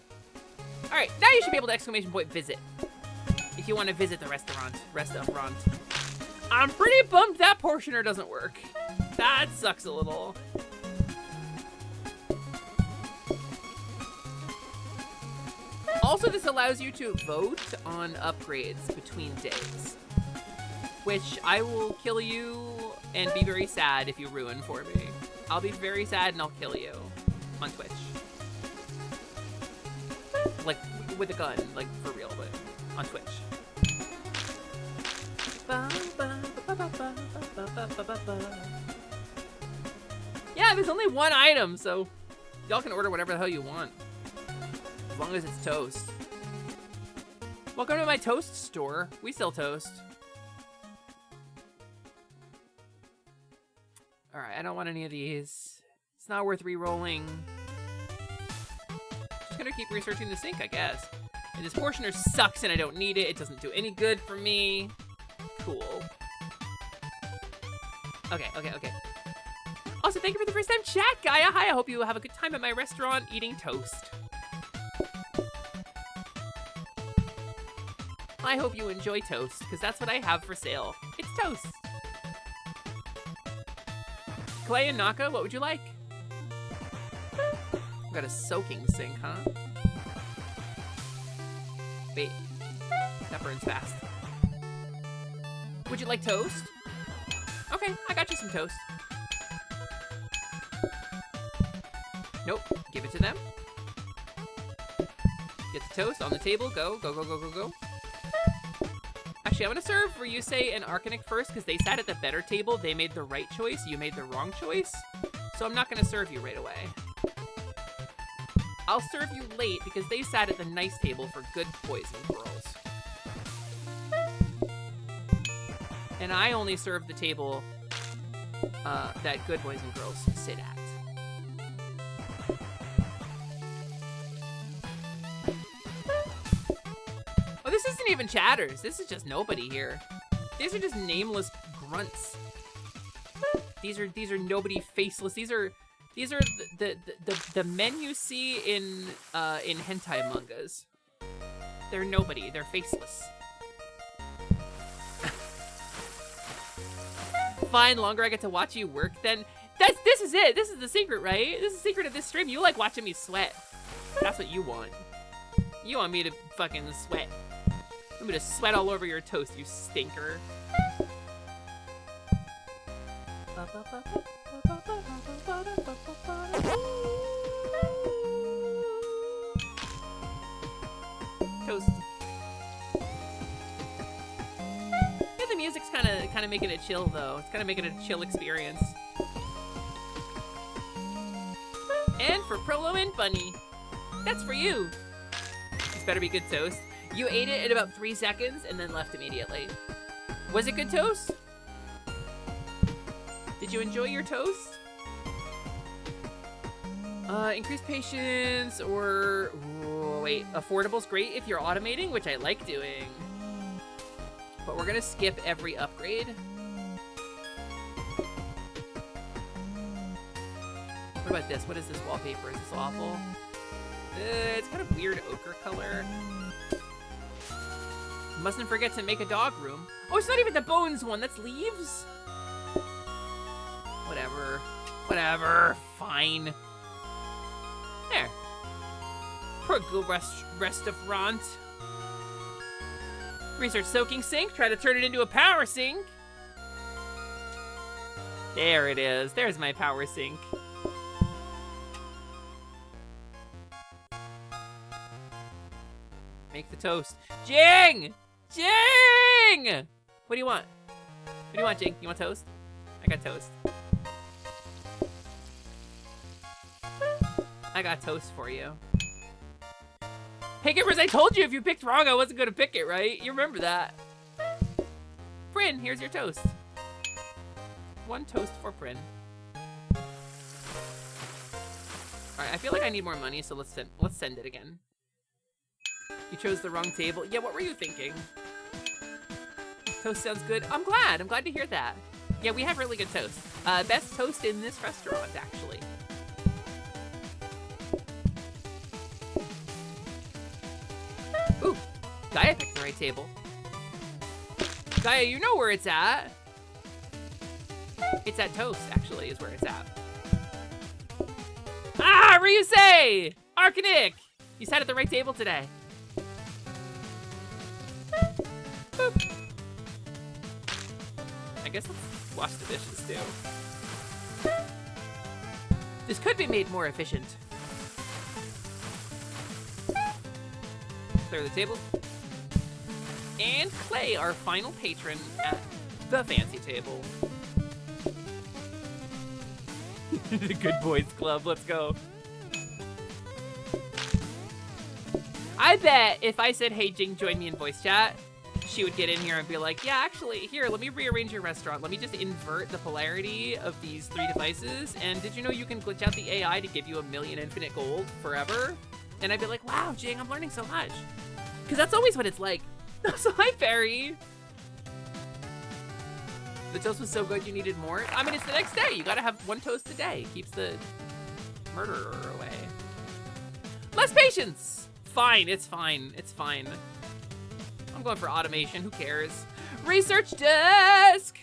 Alright, now you should be able to exclamation point visit. If you want to visit the restaurant. I'm pretty bummed that portioner doesn't work. That sucks a little. Also, this allows you to vote on upgrades between days. Which I will kill you and be very sad if you ruin for me. I'll be very sad and I'll kill you on Twitch. Like, with a gun, like, for real, but on Twitch. Yeah, there's only one item, so y'all can order whatever the hell you want. As long as it's toast. Welcome to my toast store. We sell toast. Alright, I don't want any of these. It's not worth re-rolling. Just gonna keep researching the sink, I guess. And this portioner sucks and I don't need it. It doesn't do any good for me. Cool. Okay. Also, thank you for the first time chat, Gaia. Hi, I hope you have a good time at my restaurant eating toast. I hope you enjoy toast, because that's what I have for sale. It's toast. Clay and Naka, what would you like? We've got a soaking sink, huh? Wait, that burns fast. Would you like toast? Okay, I got you some toast. Nope, give it to them. Get the toast on the table, go. Actually, I'm gonna serve for Yusei and Arcanic first because they sat at the better table. They made the right choice, you made the wrong choice. So I'm not gonna serve you right away. I'll serve you late because they sat at the nice table for good boys and girls. And I only serve the table that good boys and girls sit at. Oh, this isn't even chatters. This is just nobody here. These are just nameless grunts. These are nobody faceless. These are the men you see in hentai mangas. They're nobody. They're faceless. Fine, longer I get to watch you work then. This is it. This is the secret, right? This is the secret of this stream. You like watching me sweat. That's what you want. You want me to fucking sweat. Let me just sweat all over your toast, you stinker. Toast. Yeah, the music's kind of making it chill though. It's kind of making it a chill experience. And for Prolo and Bunny, that's for you. This better be good toast. You ate it in about 3 seconds and then left immediately. Was it good toast? Did you enjoy your toast? Increased patience or... Ooh, wait, affordable's great if you're automating, which I like doing. But we're gonna skip every upgrade. What about this? What is this wallpaper? Is this awful? It's kind of weird ochre color. Mustn't forget to make a dog room. Oh, it's not even the bones one. That's leaves? Whatever. Whatever. Fine. There. Poor good restaurant. Research soaking sink. Try to turn it into a power sink. There it is. There's my power sink. Make the toast. Jing! Jing! What do you want? What do you want, Jing? You want toast? I got toast. I got toast for you. Hey, Gibbers, I told you if you picked wrong, I wasn't gonna pick it, right? You remember that. Prin, here's your toast. 1 toast for Prin. Alright, I feel like I need more money, so let's send it again. You chose the wrong table. Yeah, what were you thinking? Toast sounds good. I'm glad to hear that. Yeah, we have really good toast. Best toast in this restaurant, actually. Ooh, Gaia picked the right table. Gaia, you know where it's at. It's at toast, actually, is where it's at. Ah, Ryusei! Arcanic! You sat at the right table today. Boop. I guess let's wash the dishes too. This could be made more efficient. Clear the table. And Clay, our final patron at the fancy table. The Good Boys Club, let's go. I bet if I said, hey, Jing, join me in voice chat, she would get in here and be like, yeah, actually, here, let me rearrange your restaurant. Let me just invert the polarity of these 3 devices. And did you know you can glitch out the AI to give you 1,000,000 infinite gold forever? And I'd be like, wow, Jing, I'm learning so much. Because that's always what it's like. So hi, Perry. The toast was so good you needed more. I mean, it's the next day. You gotta have 1 toast a day. Keeps the murderer away. Less patience. Fine, it's fine. It's fine. I'm going for automation. Who cares? Research desk.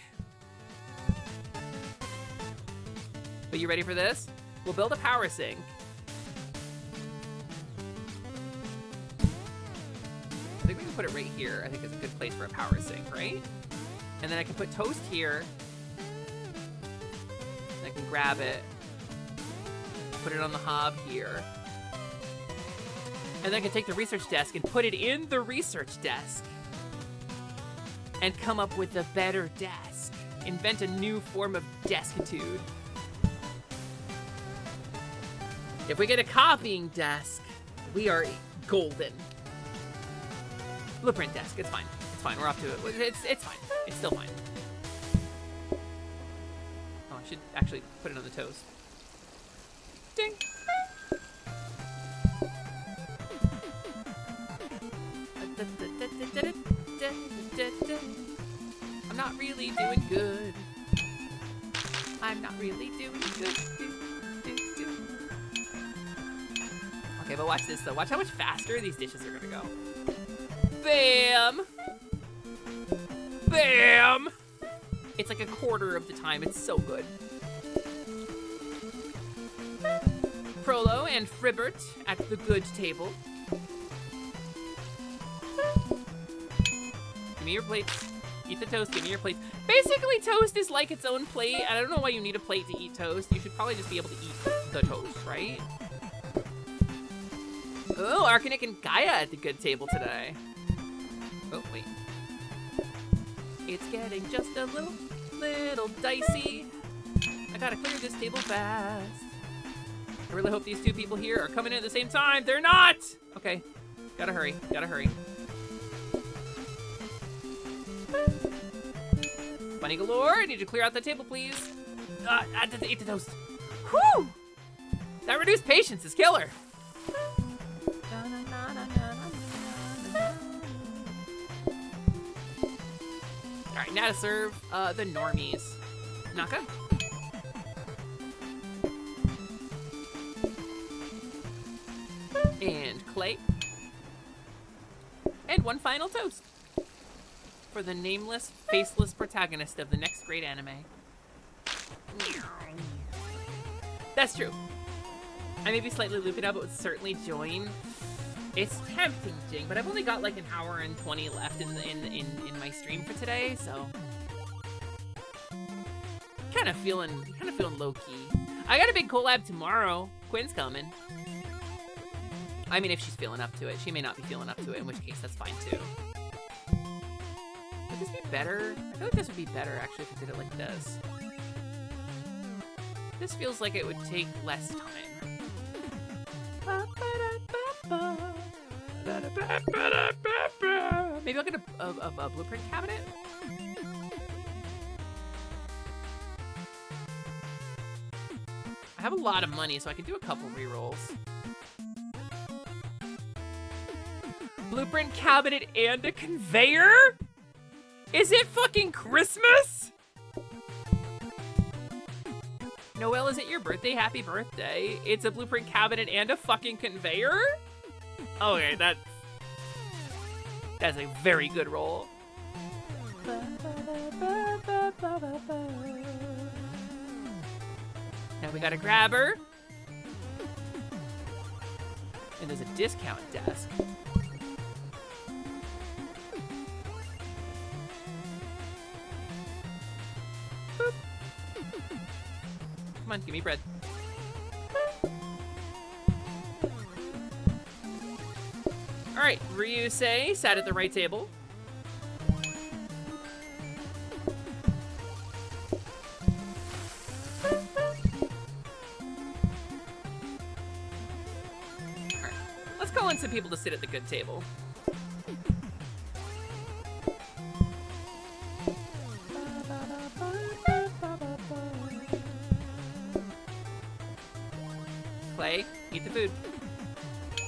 But you ready for this? We'll build a power sink. I think we can put it right here. I think it's a good place for a power sink, right? And then I can put toast here. And I can grab it. Put it on the hob here. And then I can take the research desk and put it in the research desk. And come up with a better desk. Invent a new form of deskitude. If we get a copying desk, we are golden. Blueprint desk, it's fine. It's fine, we're off to it. It's fine, it's still fine. Oh, I should actually put it on the toast. Ding. I'm not really doing good. I'm not really doing good. Okay, but watch this though. Watch how much faster these dishes are gonna go. Bam! Bam! It's like a quarter of the time. It's so good. Prolo and Fribbert at the good table. Give me your plates. Eat the toast, give me your plates. Basically, toast is like its own plate, and I don't know why you need a plate to eat toast. You should probably just be able to eat the toast, right? Oh, Arcanic and Gaia at the good table today. Oh, wait. It's getting just a little dicey. I gotta clear this table fast. I really hope these two people here are coming in at the same time. They're not! Okay, gotta hurry, gotta hurry. Bunny galore, I need you to clear out the table, please. Eat the toast. Whew! That reduced patience is killer. All right, now to serve the normies. Naka. And Clay. And one final toast for the nameless, faceless protagonist of the next great anime. That's true. I may be slightly loopy now, but would certainly join. It's tempting, Jing, but I've only got like an hour and 20 left in my stream for today, so kind of feeling low key. I got a big collab tomorrow. Quinn's coming. I mean, if she's feeling up to it. She may not be feeling up to it, in which case that's fine too. Would this be better? I feel like this would be better actually if I did it like this. This feels like it would take less time. Maybe I'll get a blueprint cabinet? I have a lot of money, so I can do a couple rerolls. Blueprint cabinet and a conveyor? Is it fucking Christmas? Noelle, is it your birthday? Happy birthday. It's a blueprint cabinet and a fucking conveyor? Okay, that's a very good roll. Now we gotta grab her. And there's a discount desk. Boop. Come on, give me bread. Alright, Ryusei sat at the right table. Alright, let's call in some people to sit at the good table. Clay, eat the food.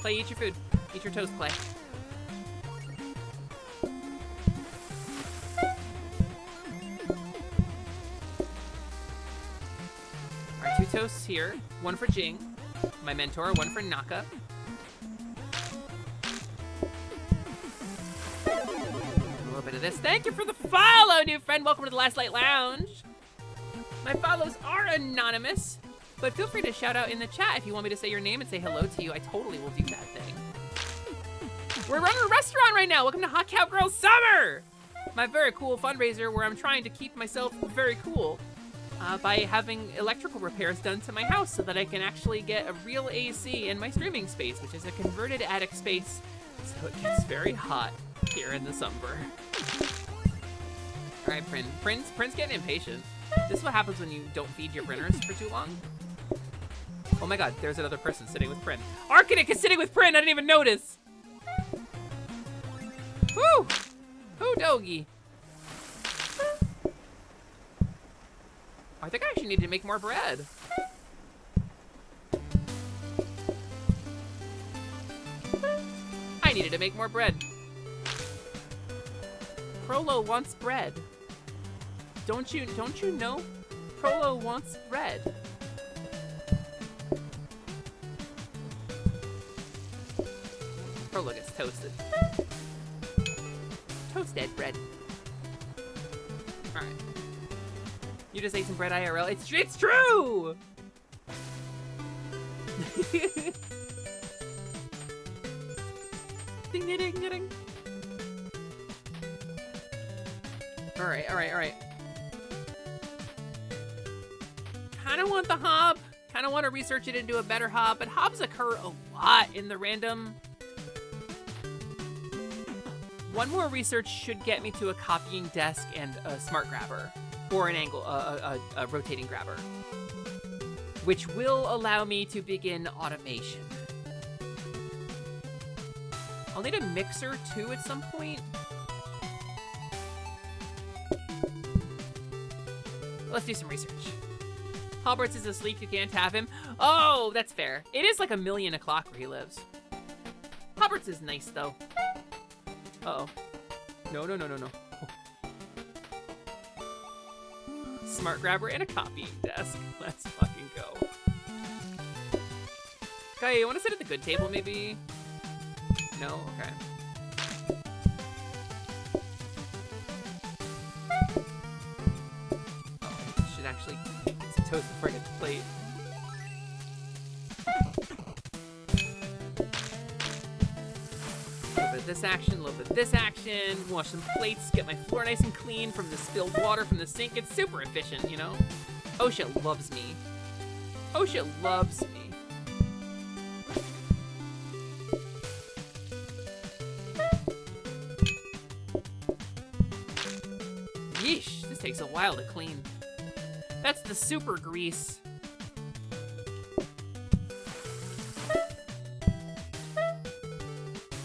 Clay, eat your food. Eat your toast, Clay. Alright, 2 toasts here. 1 for Jing, my mentor, 1 for Naka. A little bit of this. Thank you for the follow, new friend. Welcome to the Last Light Lounge. My follows are anonymous, but feel free to shout out in the chat if you want me to say your name and say hello to you. I totally will do that thing. We're running a restaurant right now. Welcome to Hot Cowgirl Summer, my very cool fundraiser where I'm trying to keep myself very cool by having electrical repairs done to my house so that I can actually get a real AC in my streaming space, which is a converted attic space, so it gets very hot here in the summer. All right, Prince getting impatient. This is what happens when you don't feed your printers for too long. Oh my god, there's another person sitting with Prin. Arcanic is sitting with Prin, I didn't even notice. Woo! Woo, doggy. I think I actually need to make more bread. I needed to make more bread. Prolo wants bread. Don't you know? Prolo wants bread. Prolo gets toasted. Toasted bread. All right. You just ate some bread IRL. It's true. Ding ding ding ding. Alright, alright, alright. Kinda want the hob. Kinda want to research it into a better hob, but hobs occur a lot in the random. One more research should get me to a copying desk and a smart grabber. Or an angle, a rotating grabber. Which will allow me to begin automation. I'll need a mixer too at some point. Let's do some research. Halberts is asleep, you can't have him. Oh, that's fair. It is like 1,000,000 o'clock where he lives. Halberts is nice though. Uh-oh. No, no, no, no, no. Smart grabber and a copying desk. Let's fucking go. Okay, you want to sit at the good table maybe? No? Okay. Oh, should actually get some toast before I get the plate. A little bit of this action, a little bit of this action. Wash some plates, get my floor nice and clean from the spilled water from the sink. It's super efficient, you know? OSHA loves me. OSHA loves me. Yeesh, this takes a while to clean. That's the super grease.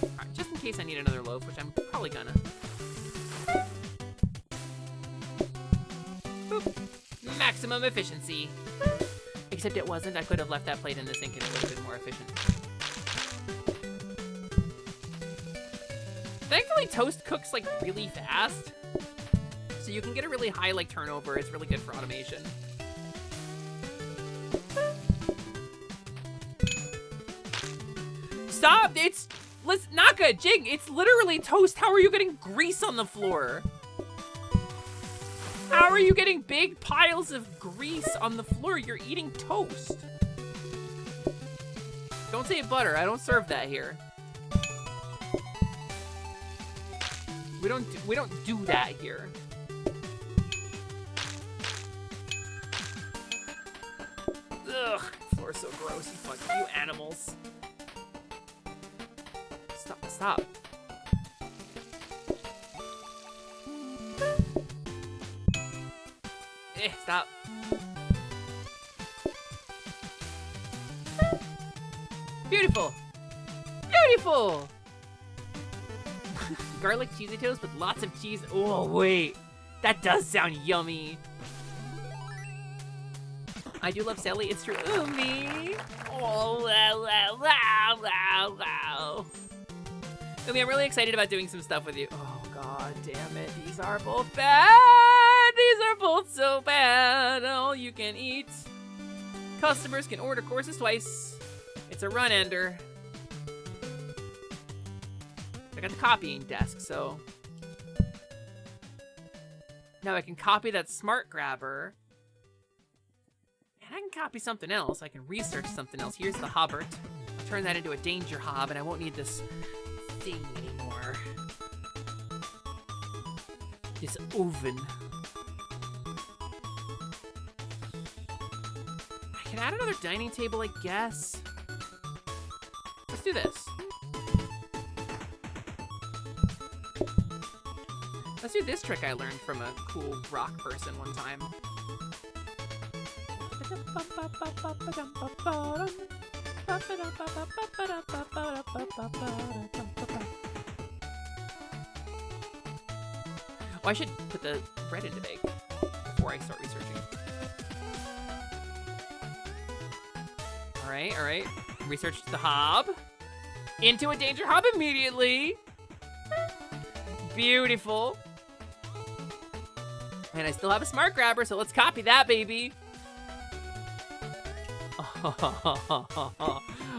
Alright, just in case I need another loaf, which I'm probably gonna. Boop. Maximum efficiency. Except it wasn't. I could have left that plate in the sink and it would have been more efficient. Thankfully, toast cooks like really fast. So you can get a really high like turnover. It's really good for automation. Stop! It's not good, Jing. It's literally toast. How are you getting grease on the floor? How are you getting big piles of grease on the floor? You're eating toast. Don't say butter. I don't serve that here. We don't do that here. Ugh, floor's so gross. You animals. Stop, stop. Stop. Beautiful. Beautiful. Garlic cheesy toast with lots of cheese. Oh, wait. That does sound yummy. I do love Sally. It's true. Ooh, me. Oh, wow, wow, wow, wow, wow. Umi, I'm really excited about doing some stuff with you. Oh, god damn it. These are both bad. These are both so bad. All you can eat. Customers can order courses twice. It's a run ender. I got the copying desk, so now I can copy that smart grabber. And I can copy something else. I can research something else. Here's the hobbert. I'll turn that into a danger hob, and I won't need this thing anymore. This oven. I can add another dining table, I guess. Let's do this. Let's do this trick I learned from a cool rock person one time. Oh, I should put the bread in to bake before I start researching. Alright, alright. Research the hob. Into a danger hob immediately. Beautiful. And I still have a smart grabber, so let's copy that, baby.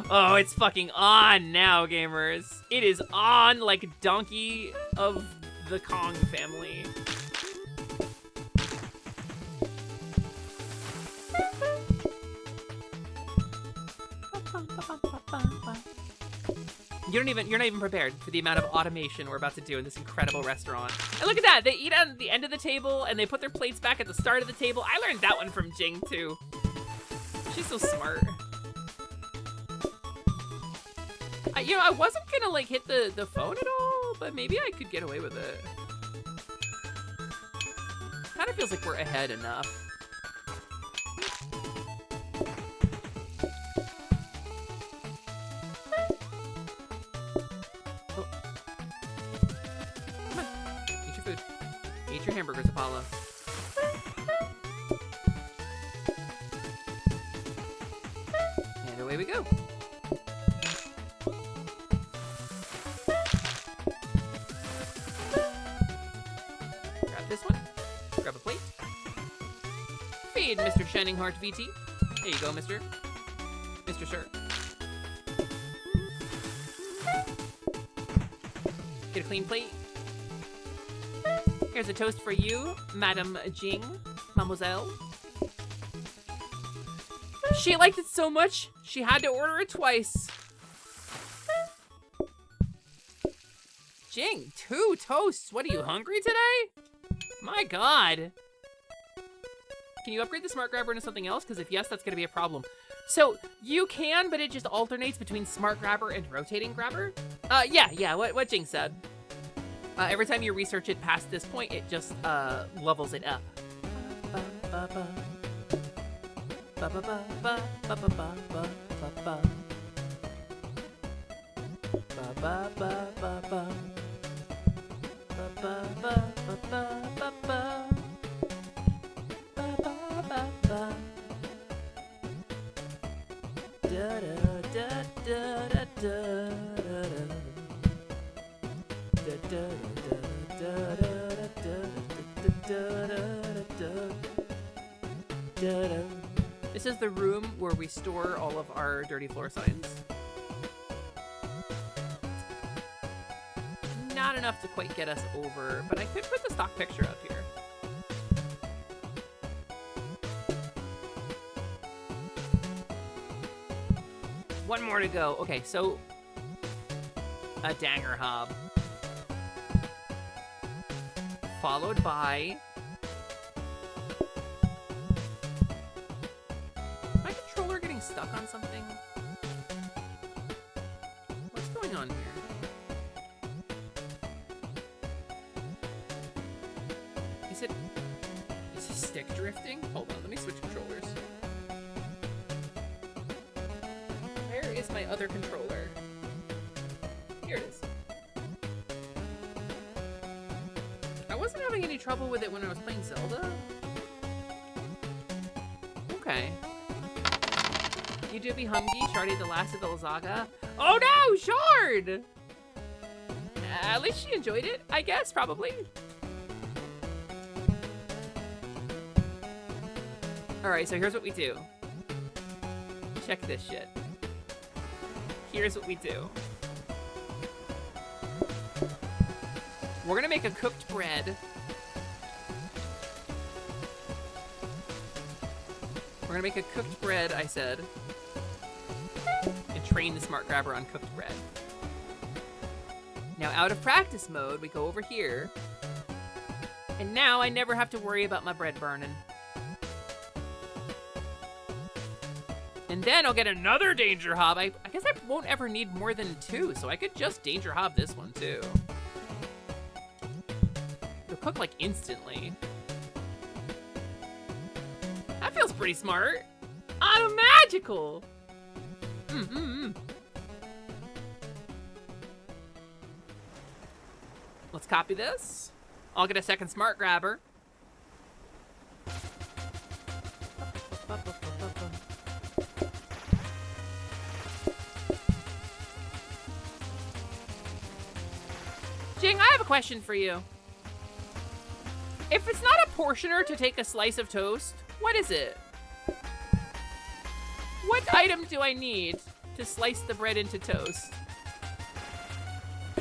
Oh, it's fucking on now, gamers. It is on like Donkey of the Kong family. You're not even prepared for the amount of automation we're about to do in this incredible restaurant. And look at that, they eat on the end of the table and they put their plates back at the start of the table. I learned that one from Jing too. She's so smart. You know, I wasn't gonna like hit the phone at all, but maybe I could get away with it. Kind of feels like we're ahead enough. Oh. Come on, eat your food. Eat your hamburgers, Apollo. And away we go. Grab a plate. Feed Mr. Shininghart VT. There you go, Mr. Sir. Get a clean plate. Here's a toast for you, Madame Jing, Mademoiselle. She liked it so much, she had to order it twice. Jing, 2 toasts. What, are you hungry today? My God. Can you upgrade the smart grabber into something else? Because if yes, that's going to be a problem. So you can, but it just alternates between smart grabber and rotating grabber. Yeah, what Jing said. Every time you research it past this point, it just levels it up. This is the room where we store all of our dirty floor signs. Not enough to quite get us over, but I could put the stock picture up here. One more to go. Okay, so a danger hob. Followed by my controller getting stuck on something. What's going on here? Is it stick drifting? Hold on, let me switch controllers. Where is my other controller? Here it is. I wasn't having any trouble with it when I was playing Zelda. Okay. You do be Humgi, Shardy the last of the Lazaga. Oh no, Shard! At least she enjoyed it, I guess, probably. Alright, so here's what we do. Check this shit. Here's what we do. We're gonna make a cooked bread. We're gonna make a cooked bread, I said. And train the smart grabber on cooked bread. Now, out of practice mode, we go over here. And now I never have to worry about my bread burning. And then I'll get another danger hob. I guess I won't ever need more than 2, so I could just danger hob this one too. It'll cook like instantly. That feels pretty smart. Automagical. Let's copy this. I'll get a second smart grabber. Jing, I have a question for you. If it's not a portioner to take a slice of toast, what is it? What item do I need to slice the bread into toast?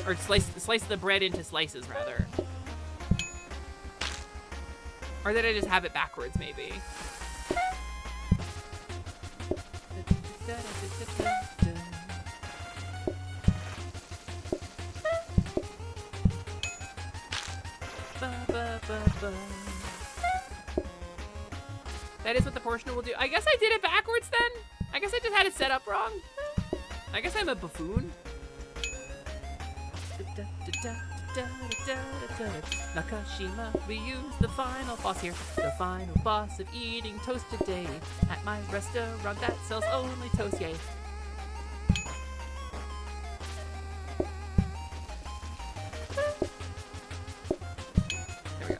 Or slice the bread into slices, rather. Or did I just have it backwards, maybe? That is what the portioner will do. I guess I did it backwards then. I guess I just had it set up wrong. I guess I'm a buffoon. Nakashima, we use the final boss here. The final boss of eating toast today. At my restaurant that sells only toast, yay. There we go.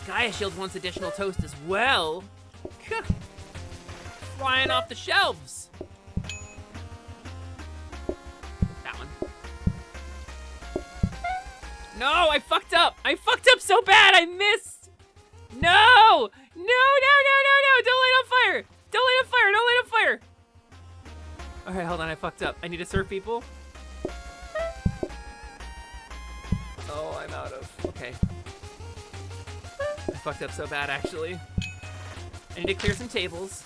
Gaia Shield wants additional toast as well. Flying off the shelves. That one. No, I fucked up. I fucked up so bad. I missed. No. No, no, no, no, no. Don't light on fire. Don't light on fire. Don't light on fire. All right, hold on. I fucked up. I need to serve people. Oh, I'm out of. Okay. I fucked up so bad, actually. I need to clear some tables.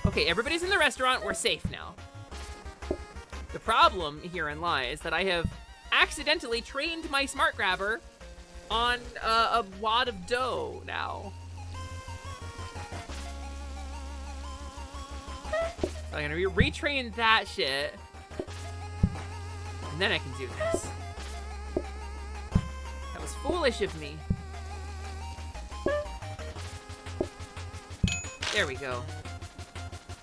Okay, everybody's in the restaurant. We're safe now. The problem herein lies that I have accidentally trained my smart grabber on a wad of dough now. So I'm gonna retrain that shit. And then I can do this. That was foolish of me. There we go.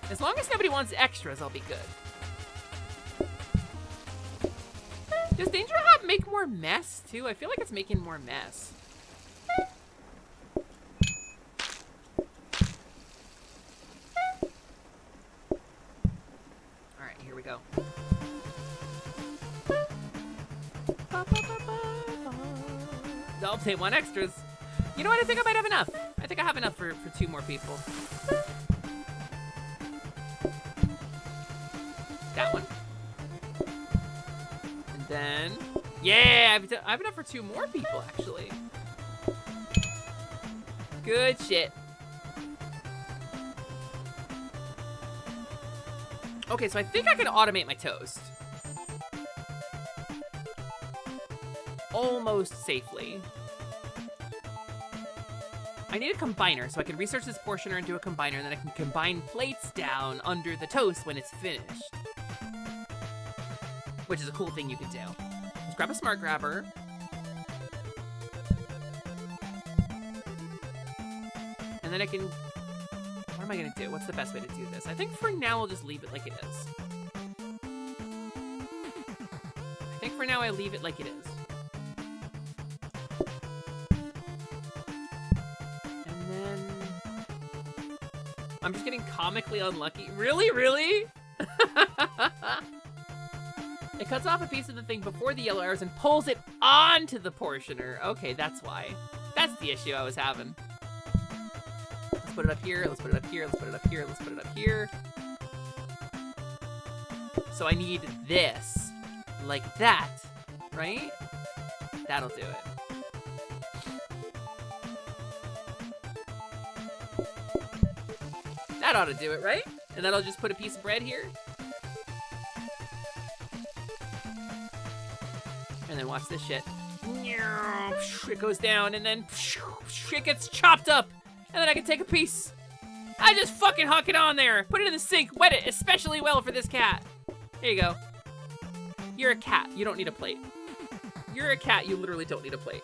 As long as nobody wants extras, I'll be good. Does Danger Hop make more mess, too? I feel like it's making more mess. Alright, here we go. They want extras. You know what? I think I might have enough. I think I have enough for 2 more people. That one. And then... Yeah! I have enough for 2 more people, actually. Good shit. Okay, so I think I can automate my toast. Almost safely. I need a combiner, so I can research this portioner and do a combiner, and then I can combine plates down under the toast when it's finished. Which is a cool thing you can do. Just grab a smart grabber. And then I can... What am I gonna do? What's the best way to do this? I think for now I'll just leave it like it is. I think for now I leave it like it is. I'm just getting comically unlucky. Really? Really? It cuts off a piece of the thing before the yellow arrows and pulls it onto the portioner. Okay, that's why. That's the issue I was having. Let's put it up here. Let's put it up here. Let's put it up here. Let's put it up here. So I need this. Like that. Right? That'll do it. That ought to do it, right? And then I'll just put a piece of bread here. And then watch this shit. It goes down, and then it gets chopped up. And then I can take a piece. I just fucking huck it on there. Put it in the sink, wet it especially well for this cat. There you go. You're a cat, you don't need a plate. You're a cat, you literally don't need a plate.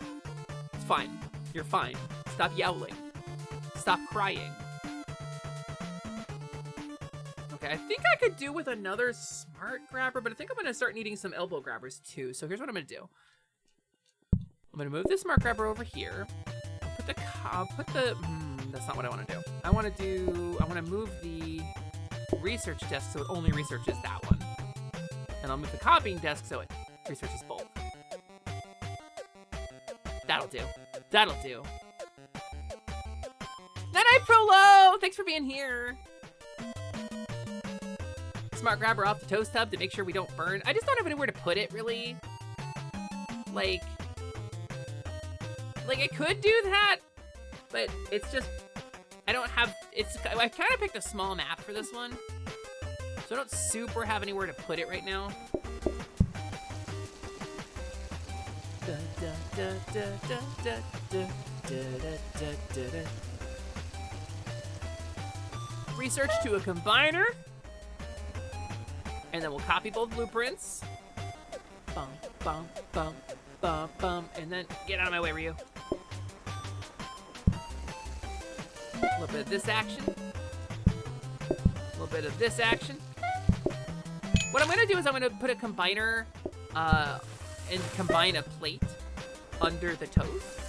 It's fine, you're fine. Stop yowling. Stop crying. Okay, I think I could do with another smart grabber, but I think I'm gonna start needing some elbow grabbers too. So here's what I'm gonna do. I'm gonna move the smart grabber over here. I'll put the, that's not what I wanna do. I wanna move the research desk so it only researches that one. And I'll move the copying desk so it researches both. That'll do. That'll do. Night-night, Prolo! Thanks for being here. Smart grabber off the toast tub to make sure we don't burn. I just don't have anywhere to put it, really. Like I could do that, but it's just, I don't have, I kind of picked a small map for this one, so I don't super have anywhere to put it right now. Research to a combiner. And then we'll copy both blueprints. Bum, bum, bum, bum, bum. And then get out of my way, Ryu. A little bit of this action. A little bit of this action. What I'm going to do is I'm going to put a combiner and combine a plate under the toast,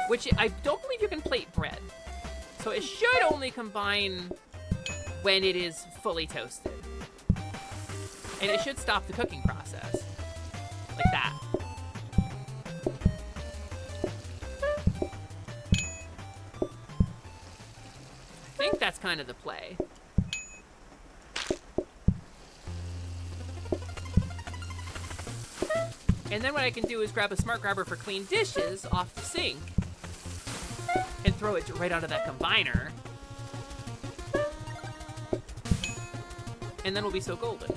which I don't believe you can plate bread. So it should only combine when it is fully toasted. And it should stop the cooking process. Like that. I think that's kind of the play. And then what I can do is grab a smart grabber for clean dishes off the sink and throw it right onto that combiner. And then we'll be so golden.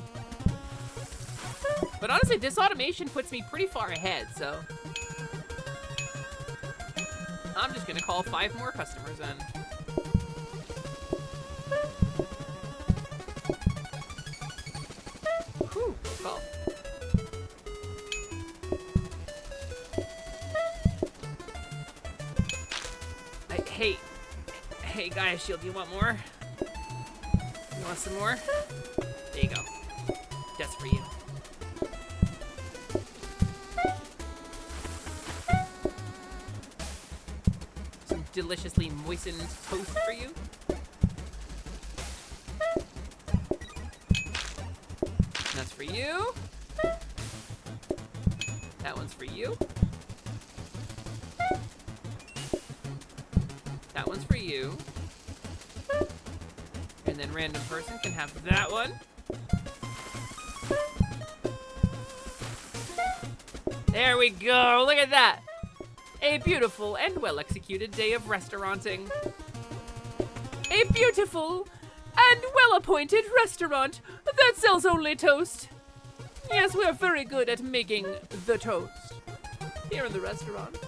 But honestly, this automation puts me pretty far ahead, so I'm just gonna call 5 more customers in. Whew, good call. Hey, Gaia Shield, you want more? You want some more? There you go. That's for you. Some deliciously moistened toast for you. That's for you. That one's for you. That one's for you. And then random person can have that one. There we go, look at that. A beautiful and well-executed day of restauranting. A beautiful and well-appointed restaurant that sells only toast. Yes, we're very good at making the toast here in the restaurant.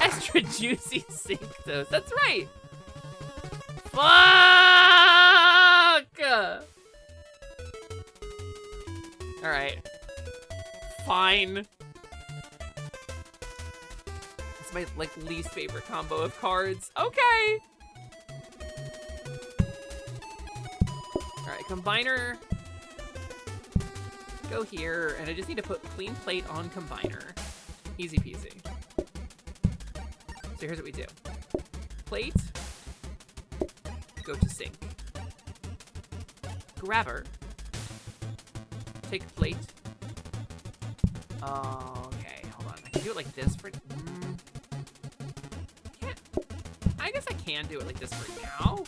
Extra juicy sink toast. That's right. Fuck! Alright. Fine. It's my, like, least favorite combo of cards. Okay! Alright, combiner. Go here, and I just need to put clean plate on combiner. Easy peasy. So here's what we do. Plate. Go to sink. Grabber. Take plate. Okay, hold on. I can do it like this for... Can't... I guess I can do it like this for now.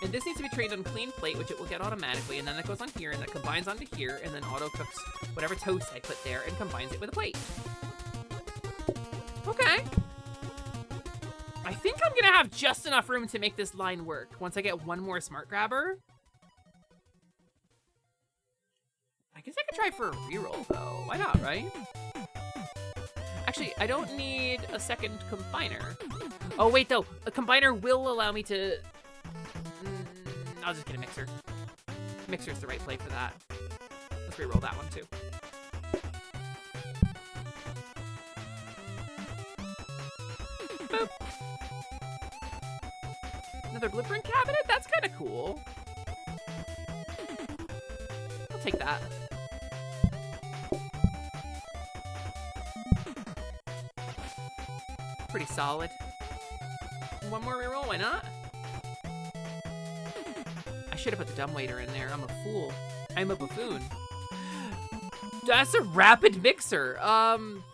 And this needs to be trained on clean plate, which it will get automatically, and then that goes on here, and that combines onto here, and then auto cooks whatever toast I put there and combines it with a plate. Okay. I think I'm gonna have just enough room to make this line work once I get one more smart grabber. I guess I could try for a reroll though. Why not, right? Actually, I don't need a second combiner. Oh wait though, a combiner will allow me to... I'll just get a mixer. Mixer's the right play for that. Let's reroll that one too. Boop. Another blueprint cabinet? That's kind of cool. I'll take that. Pretty solid. One more reroll, why not? I should have put the dumbwaiter in there. I'm a fool. I'm a buffoon. That's a rapid mixer.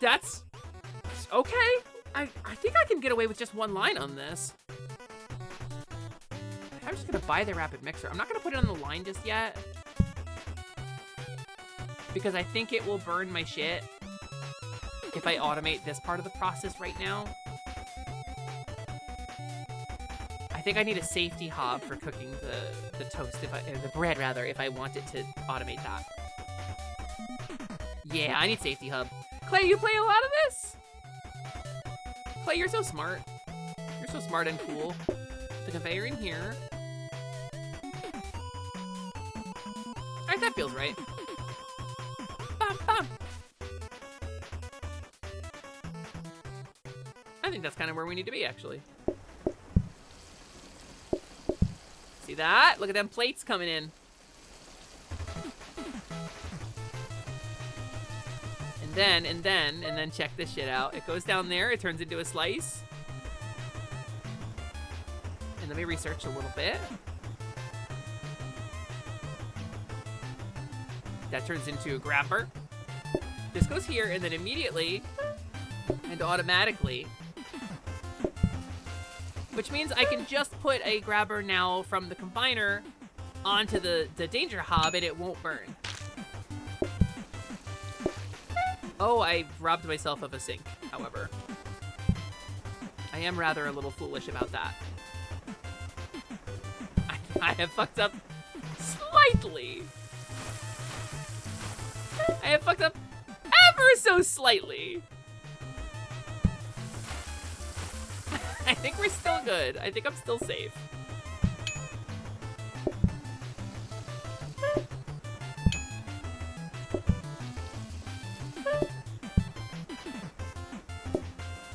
That's okay. I think I can get away with just one line on this. I'm just gonna buy the rapid mixer. I'm not gonna put it on the line just yet, because I think it will burn my shit if I automate this part of the process right now. I think I need a safety hob for cooking the toast, the bread rather, if I want it to automate that. Yeah, I need safety hub. Clay, you play a lot of this? Clay, you're so smart. You're so smart and cool. The conveyor in here. Alright, that feels right. Bum, bum. I think that's kind of where we need to be, actually. See that? Look at them plates coming in. And then check this shit out. It goes down there, it turns into a slice. And let me research a little bit. That turns into a grabber. This goes here, and then immediately and automatically, which means I can just put a grabber now from the combiner onto the danger hob and it won't burn. Oh, I robbed myself of a sink, however. I am rather a little foolish about that. I have fucked up slightly. I have fucked up ever so slightly. I think we're still good. I think I'm still safe.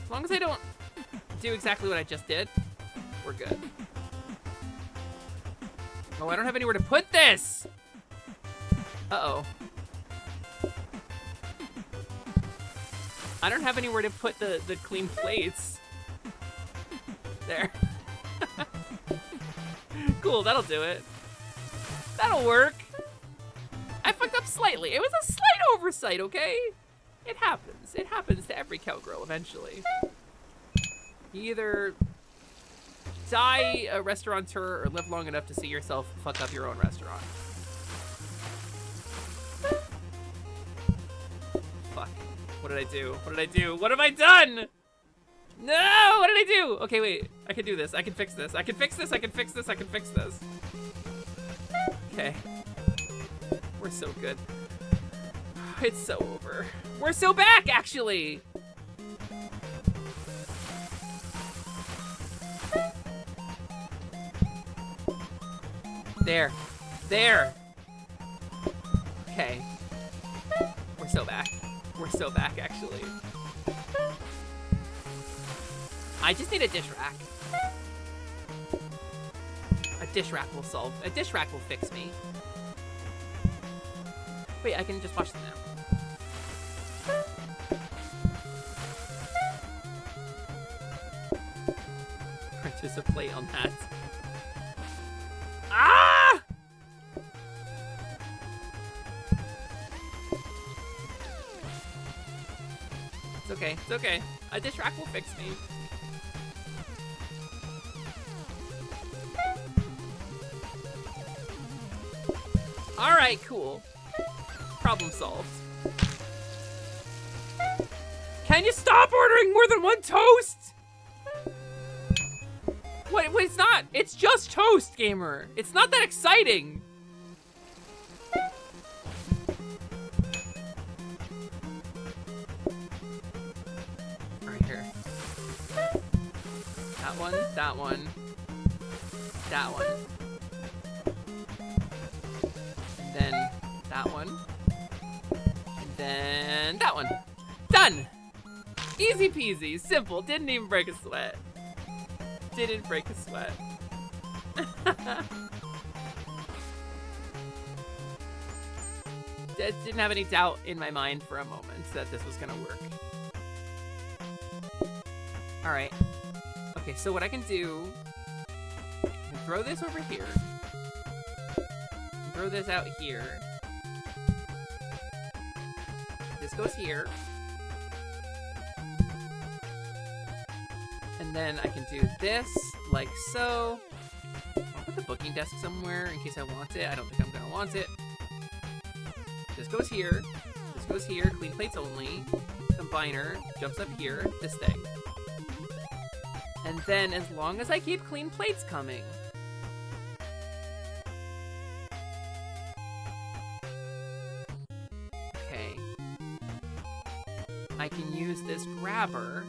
As long as I don't do exactly what I just did, we're good. Oh, I don't have anywhere to put this! Uh-oh. I don't have anywhere to put the clean plates. There. Cool, that'll do it. That'll work. I fucked up slightly. It was a slight oversight, okay? It happens. It happens to every cowgirl eventually. You either die a restaurateur or live long enough to see yourself fuck up your own restaurant. Fuck. What did I do? What did I do? What have I done? No! What did I do? Okay, wait. I can do this. I can fix this. I can fix this. I can fix this. I can fix this. Okay. We're so good. It's so over. We're so back, actually! There. There! Okay. We're so back. We're so back, actually. I just need a dish rack. A dish rack will solve. A dish rack will fix me. Wait, I can just wash them now. Participate on that. Ah! It's okay. It's okay. A dish rack will fix me. Alright, cool. Problem solved. Can you stop ordering more than one toast? Wait, it's not. It's just toast, gamer. It's not that exciting. Right here. That one, that one, that one. And then that one. And then that one. Done! Easy peasy, simple, didn't even break a sweat. Didn't break a sweat. Didn't have any doubt in my mind for a moment that this was gonna work. Alright. Okay, so what I can do, I can throw this over here. Throw this out here. This goes here. And then I can do this, like so. I'll put the booking desk somewhere in case I want it. I don't think I'm gonna want it. This goes here. This goes here. Clean plates only. Combiner jumps up here. This thing. And then as long as I keep clean plates coming. Okay. I can use this grabber.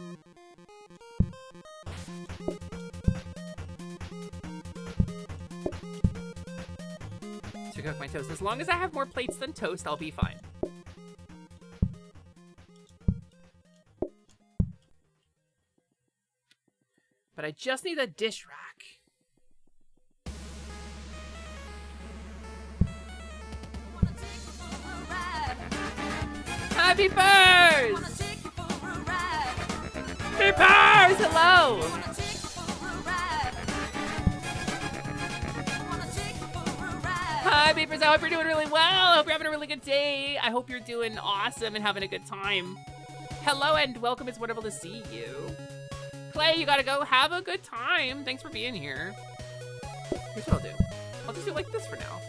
To cook my toast. As long as I have more plates than toast, I'll be fine. But I just need a dish rack. Hi, Beepers! Beepers! Hello! Hi, Beepers. I hope you're doing really well. I hope you're having a really good day. I hope you're doing awesome and having a good time. Hello and welcome. It's wonderful to see you. Clay, you gotta go have a good time. Thanks for being here. Here's what I'll do. I'll just do like this for now.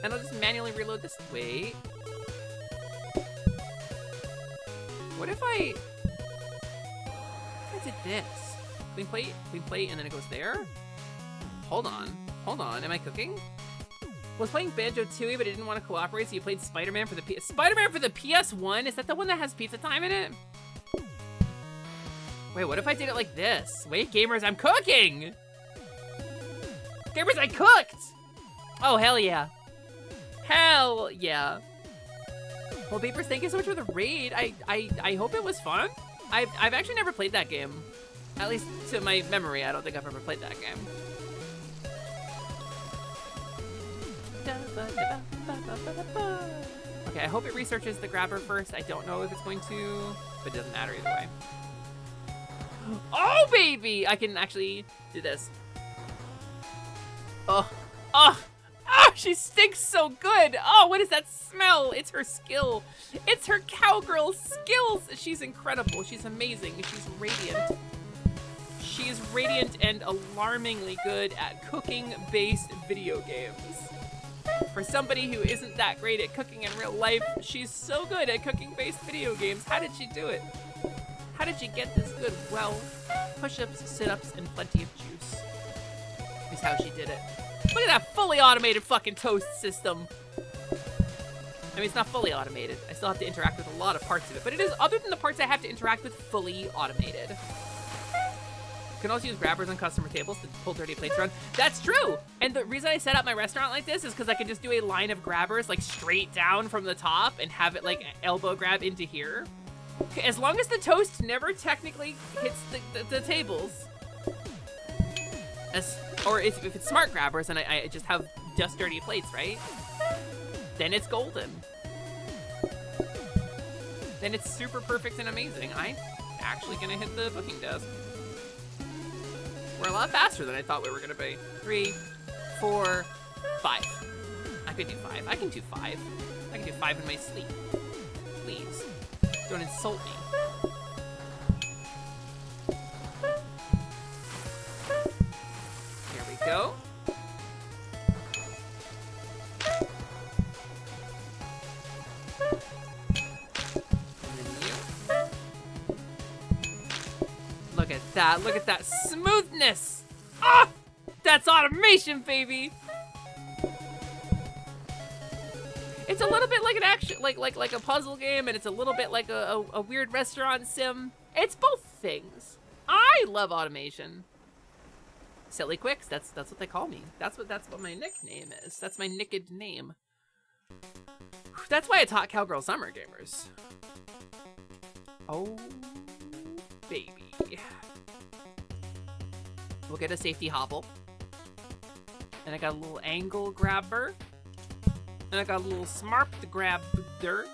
And I'll just manually reload this. Wait. What if I did this? Clean plate, and then it goes there? Hold on. Hold on. Am I cooking? Was playing Banjo-Tooie, but I didn't want to cooperate, so you played Spider-Man for the Spider-Man for the PS1? Is that the one that has Pizza Time in it? Wait, what if I did it like this? Wait, gamers, I'm cooking! Gamers, I cooked! Oh, hell yeah. Hell yeah. Well, Beepers, thank you so much for the raid. I hope it was fun. I've actually never played that game. At least to my memory, I don't think I've ever played that game. Okay, I hope it researches the grabber first. I don't know if it's going to, but it doesn't matter either way. Oh, baby! I can actually do this. Oh, oh, oh, she stinks so good. Oh, what is that smell? It's her skill. It's her cowgirl skills. She's incredible. She's amazing. She's radiant. She is radiant and alarmingly good at cooking-based video games. For somebody who isn't that great at cooking in real life, she's so good at cooking-based video games. How did she do it? How did she get this good? Well, push-ups, sit-ups, and plenty of juice is how she did it. Look at that fully automated fucking toast system. I mean, it's not fully automated. I still have to interact with a lot of parts of it, but it is, other than the parts I have to interact with, fully automated. You can also use grabbers on customer tables to pull dirty plates around. That's true! And the reason I set up my restaurant like this is because I can just do a line of grabbers like straight down from the top and have it like elbow grab into here. Okay, as long as the toast never technically hits the tables. Or if it's smart grabbers and I just have just dirty plates, right? Then it's golden. Then it's super perfect and amazing. I'm actually gonna hit the booking desk. We're a lot faster than I thought we were gonna be. 3, 4, 5. I could do 5. I can do 5. I can do 5 in my sleep. Please, don't insult me. Here we go. Look at that. Look at that smoothness. Ah! That's automation, baby. It's a little bit like an action, like a puzzle game, and it's a little bit like a weird restaurant sim. It's both things. I love automation. Silly Quicks, that's what they call me. That's what my nickname is. That's my nicked name. That's why it's Hot Cowgirl Summer, gamers. Oh, baby. We'll get a safety hobble. And I got a little angle grabber. And I got a little smart grabber.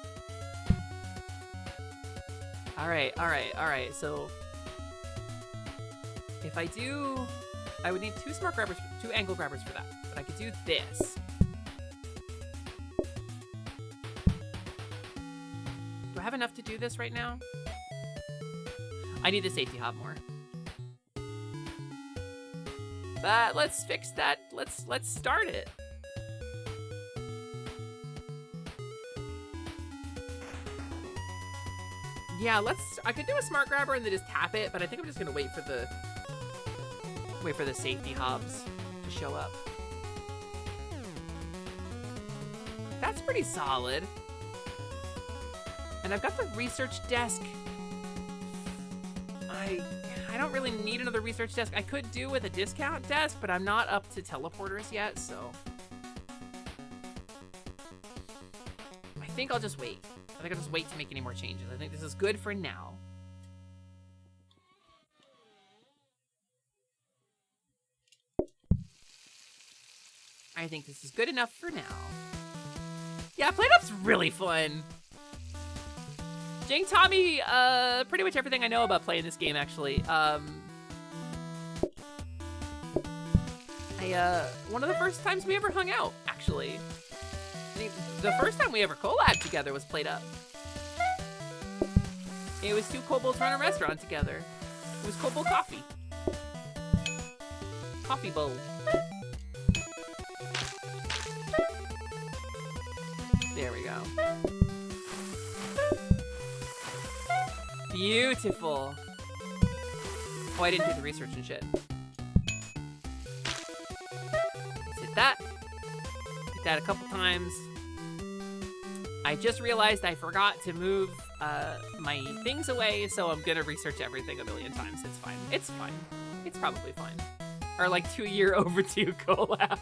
Alright, so if I do, I would need 2 smart grabbers, 2 angle grabbers for that. But I could do this. Do I have enough to do this right now? I need the safety hob more. But let's fix that. Let's start it. Yeah, I could do a smart grabber and then just tap it, but I think I'm just gonna wait for the Wait for the safety hobs to show up. That's pretty solid. And I've got the research desk. I don't really need another research desk. I could do with a discount desk, but I'm not up to teleporters yet, so. I think I'll just wait. I think I'll just wait to make any more changes. I think this is good for now. I think this is good enough for now. Yeah, PlateUp's really fun. Jing taught me pretty much everything I know about playing this game, actually. One of the first times we ever hung out, actually. I think the first time we ever collabed together was PlateUp. It was two kobolds run a restaurant together. It was Kobold Coffee. Coffee bowl. There we go. Beautiful. Oh, I didn't do the research and shit. Let's hit that. Hit that a couple times. I just realized I forgot to move my things away, so I'm gonna research everything a million times. It's fine. It's fine. It's probably fine. Our like 2-year overdue collab.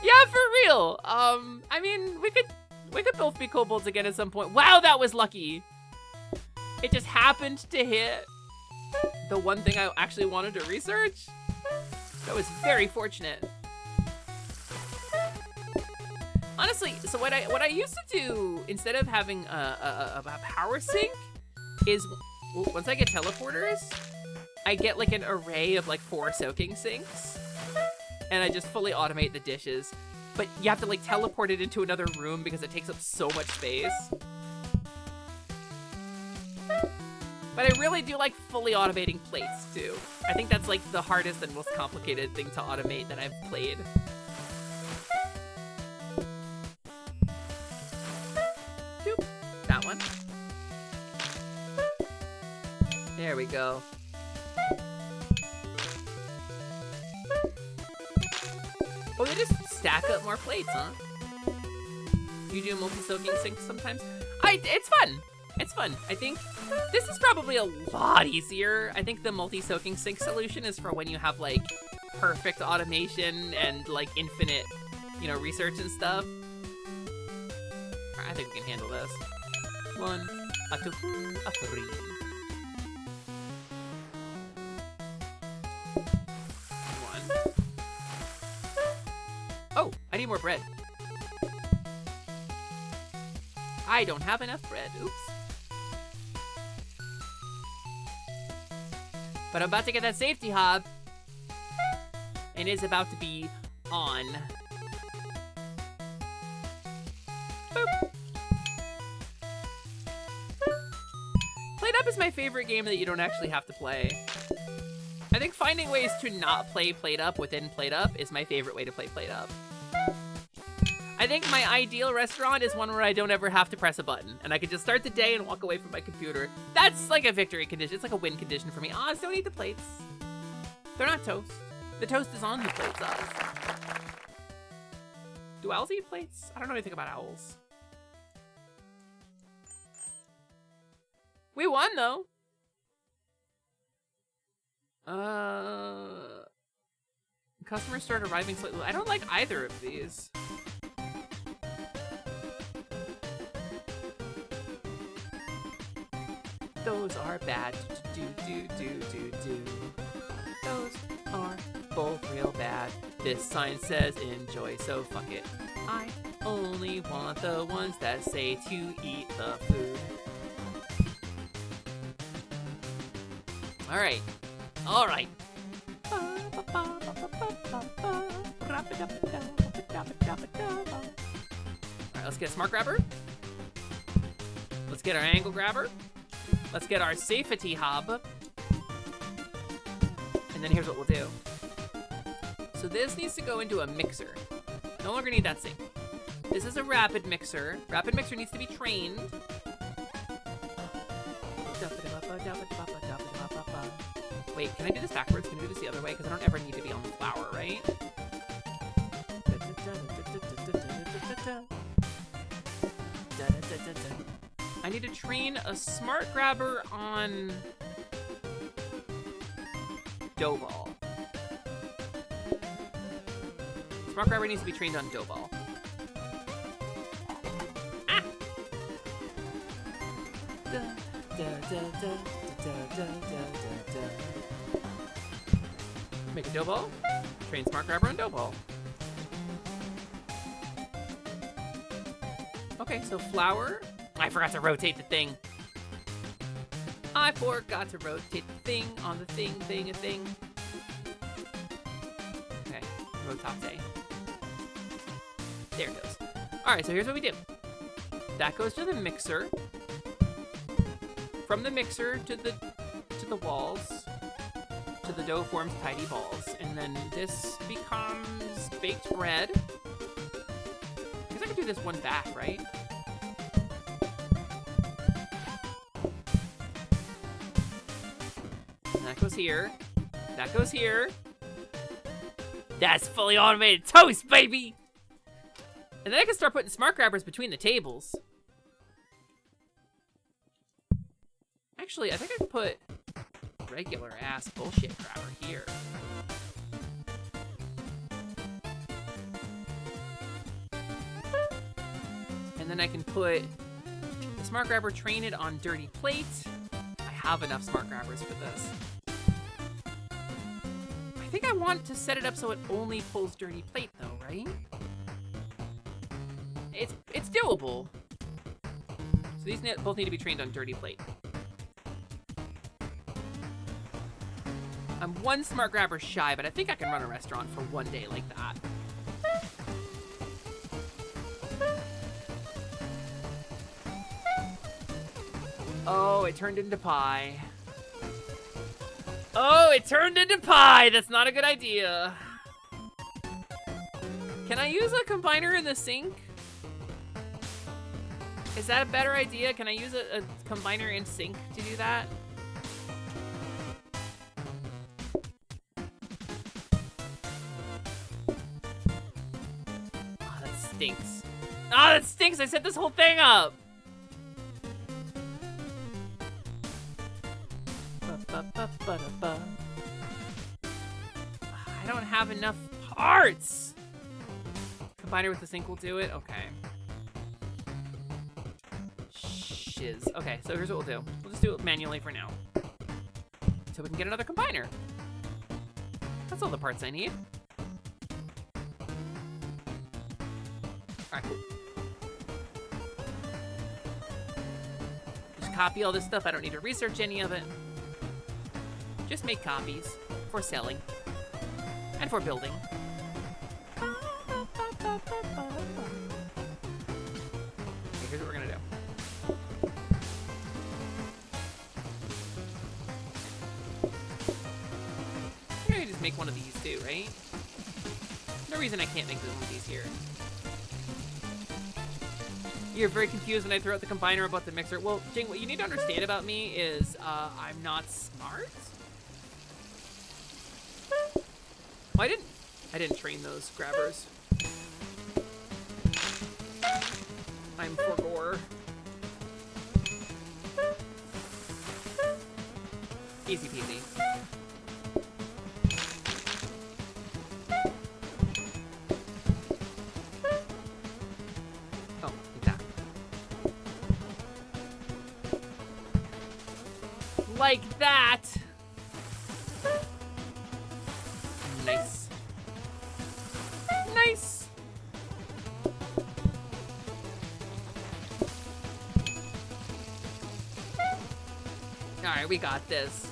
Yeah, for real. I mean, we could both be kobolds again at some point. Wow, that was lucky. It just happened to hit the one thing I actually wanted to research. That was very fortunate. Honestly, so what I used to do instead of having a power sink is once I get teleporters, I get like an array of like 4 soaking sinks. And I just fully automate the dishes. But you have to like teleport it into another room because it takes up so much space. But I really do like fully automating plates too. I think that's like the hardest and most complicated thing to automate that I've played. Doop. That one. There we go. Oh, they just stack up more plates, huh? You do multi-soaking sinks sometimes? It's fun. It's fun. I think this is probably a lot easier. I think the multi-soaking sink solution is for when you have like perfect automation and like infinite, you know, research and stuff. All right, I think we can handle this. 1, a 2, a 3. Oh, I need more bread. I don't have enough bread. Oops. But I'm about to get that safety hob. And it's about to be on. Boop. PlateUp is my favorite game that you don't actually have to play. I think finding ways to not play PlateUp within PlateUp is my favorite way to play PlateUp. I think my ideal restaurant is one where I don't ever have to press a button, and I can just start the day and walk away from my computer. That's like a victory condition. It's like a win condition for me. Oz, don't eat the plates. They're not toast. The toast is on the plates, Oz. Do owls eat plates? I don't know anything about owls. We won, though. Customers start arriving slightly. I don't like either of these. Those are bad. Do. Those are both real bad. This sign says enjoy, so fuck it. I only want the ones that say to eat the food. Alright. Alright. Alright, let's get a smart grabber. Let's get our angle grabber. Let's get our safety hob. And then here's what we'll do. So this needs to go into a mixer. No longer need that sink. This is a rapid mixer. Rapid mixer needs to be trained. Wait, can I do this backwards? Can I do this the other way? Because I don't ever need to be on the flower, right? I need to train a smart grabber on dough ball. Smart grabber needs to be trained on dough ball. Ah! Make a dough ball. Train smart grabber on dough ball. Okay, so flour. I forgot to rotate the thing. I forgot to rotate the thing on the thing. Okay, rotate. There it goes. All right, so here's what we do. That goes to the mixer. From the mixer to the walls, to the dough forms tidy balls, and then this becomes baked bread. I guess I could do this one back, right? And that goes here. That goes here. That's fully automated toast, baby! And then I can start putting smart grabbers between the tables. Actually, I think I can put regular ass bullshit grabber here. And then I can put the smart grabber, train it on dirty plate. I have enough smart grabbers for this. I think I want to set it up so it only pulls dirty plate though, right? It's doable. So these both need to be trained on dirty plate. I'm one smart grabber shy, but I think I can run a restaurant for one day like that. Oh, it turned into pie. Oh, it turned into pie! That's not a good idea. Can I use a combiner in the sink? Is that a better idea? Can I use a combiner in sink to do that? Oh, that stinks. Oh, that stinks! I set this whole thing up! I don't have enough parts! Combiner with the sink will do it? Okay. Shiz. Okay, so here's what we'll do. We'll just do it manually for now. So we can get another combiner. That's all the parts I need. Alright, cool. Just copy all this stuff. I don't need to research any of it. Just make copies for selling and for building. Okay, here's what we're gonna do. I'm gonna just make one of these too, right? No reason I can't make one of these here. You're very confused when I throw out the combiner about the mixer. Well, Jing, what you need to understand about me is I'm not smart. Well, I didn't train those grabbers. I'm for gore. Easy peasy. Oh, like that. Like that! Nice. Nice! Alright, we got this.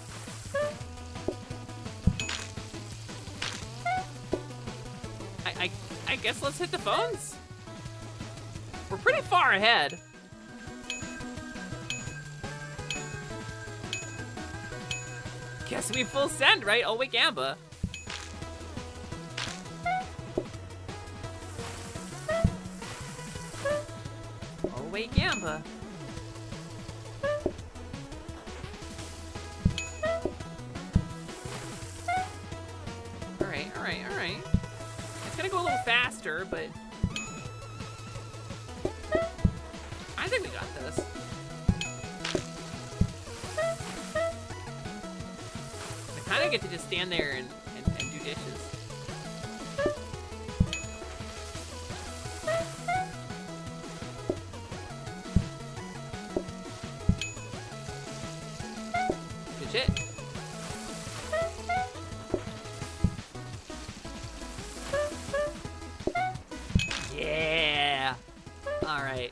I guess let's hit the phones. We're pretty far ahead. Guess we full send, right? Oh, wait, Gamba. Oh, wait, Gamba. gonna go a little faster, but I think we got this. I kind of get to just stand there and do dishes. Good shit. Yeah. All right.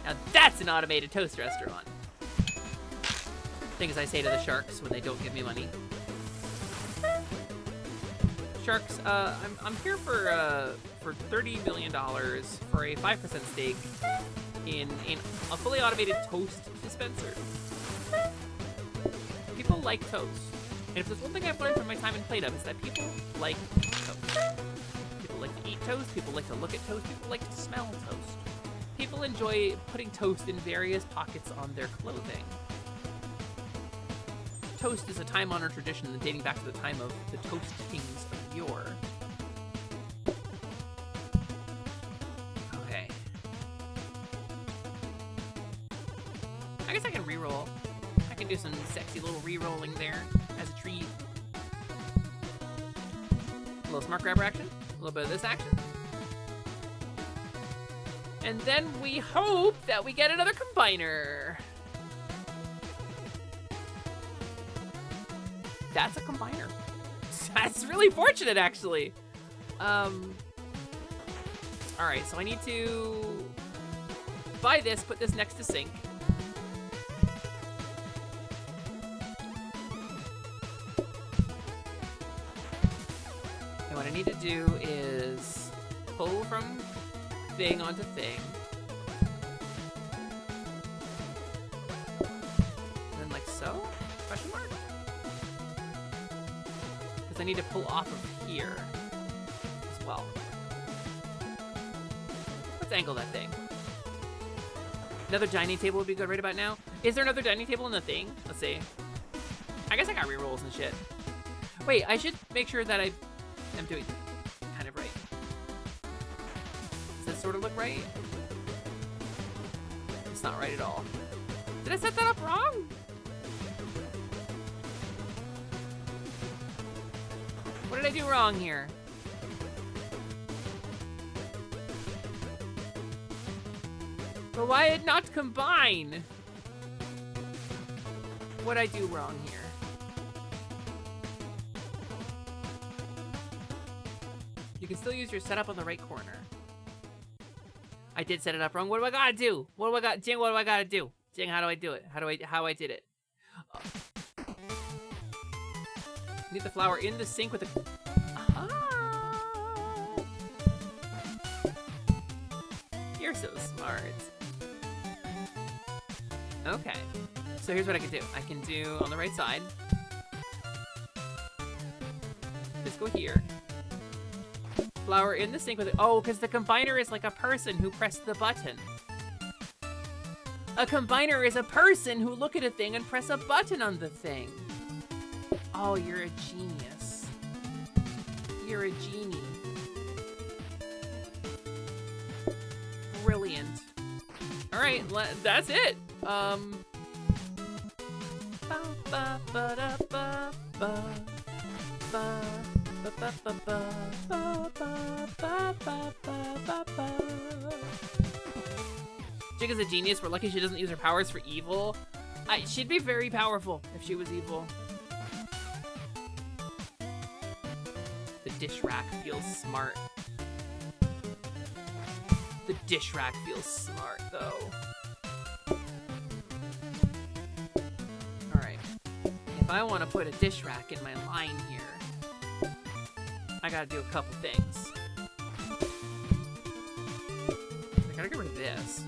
Now that's an automated toast restaurant. Things I say to the sharks when they don't give me money. Sharks, I'm here for $30 million for a 5% stake in a fully automated toast dispenser. People like toast. And if there's one thing I've learned from my time in Play-Doh, is that people like toast. People like to eat toast, people like to look at toast, people like to smell toast. People enjoy putting toast in various pockets on their clothing. Toast is a time-honored tradition dating back to the time of the toast kings of yore. Okay. I guess I can re-roll. I can do some sexy little re-rolling there as a treat. A little smart grabber action, a little bit of this action. And then we hope that we get another combiner. That's a combiner. That's really fortunate, actually. All right, so I need to buy this, put this next to sink. And what I need to do is pull from thing onto thing. And then like so? Question mark? I need to pull off of here as well. Let's angle that thing. Another dining table would be good right about now. Is there another dining table in the thing? Let's see. I guess I got rerolls and shit. Wait, I should make sure that I am doing kind of right. Does that sort of look right? It's not right at all. Did I set that up wrong? What did I do wrong here? But why did it not combine? What'd I do wrong here? You can still use your setup on the right corner. I did set it up wrong. What do I gotta do? What do I got? Jing, what do I gotta do? Jing, how do I do it? How I did it? Need the flour in the sink with the... You're so smart. Okay. So here's what I can do. I can do on the right side. Just go here. Flour in the sink with it. Oh, because the combiner is like a person who pressed the button. A combiner is a person who look at a thing and press a button on the thing. Oh, you're a genius. You're a genie. Brilliant. All right, that's it. Jig is a genius. We're lucky she doesn't use her powers for evil. She'd be very powerful if she was evil. The dish rack feels smart. The dish rack feels smart, though. Alright. If I want to put a dish rack in my line here, I gotta do a couple things. I gotta get rid of this.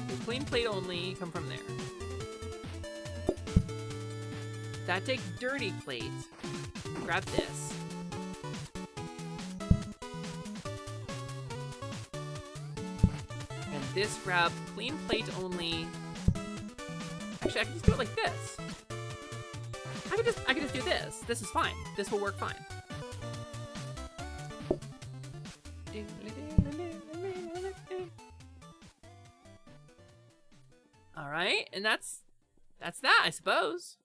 The clean plate only come from there. That take dirty plate. Grab this. And this grab clean plate only. Actually, I can just do it like this. I can just do this. This is fine. This will work fine. All right, and that's that, I suppose.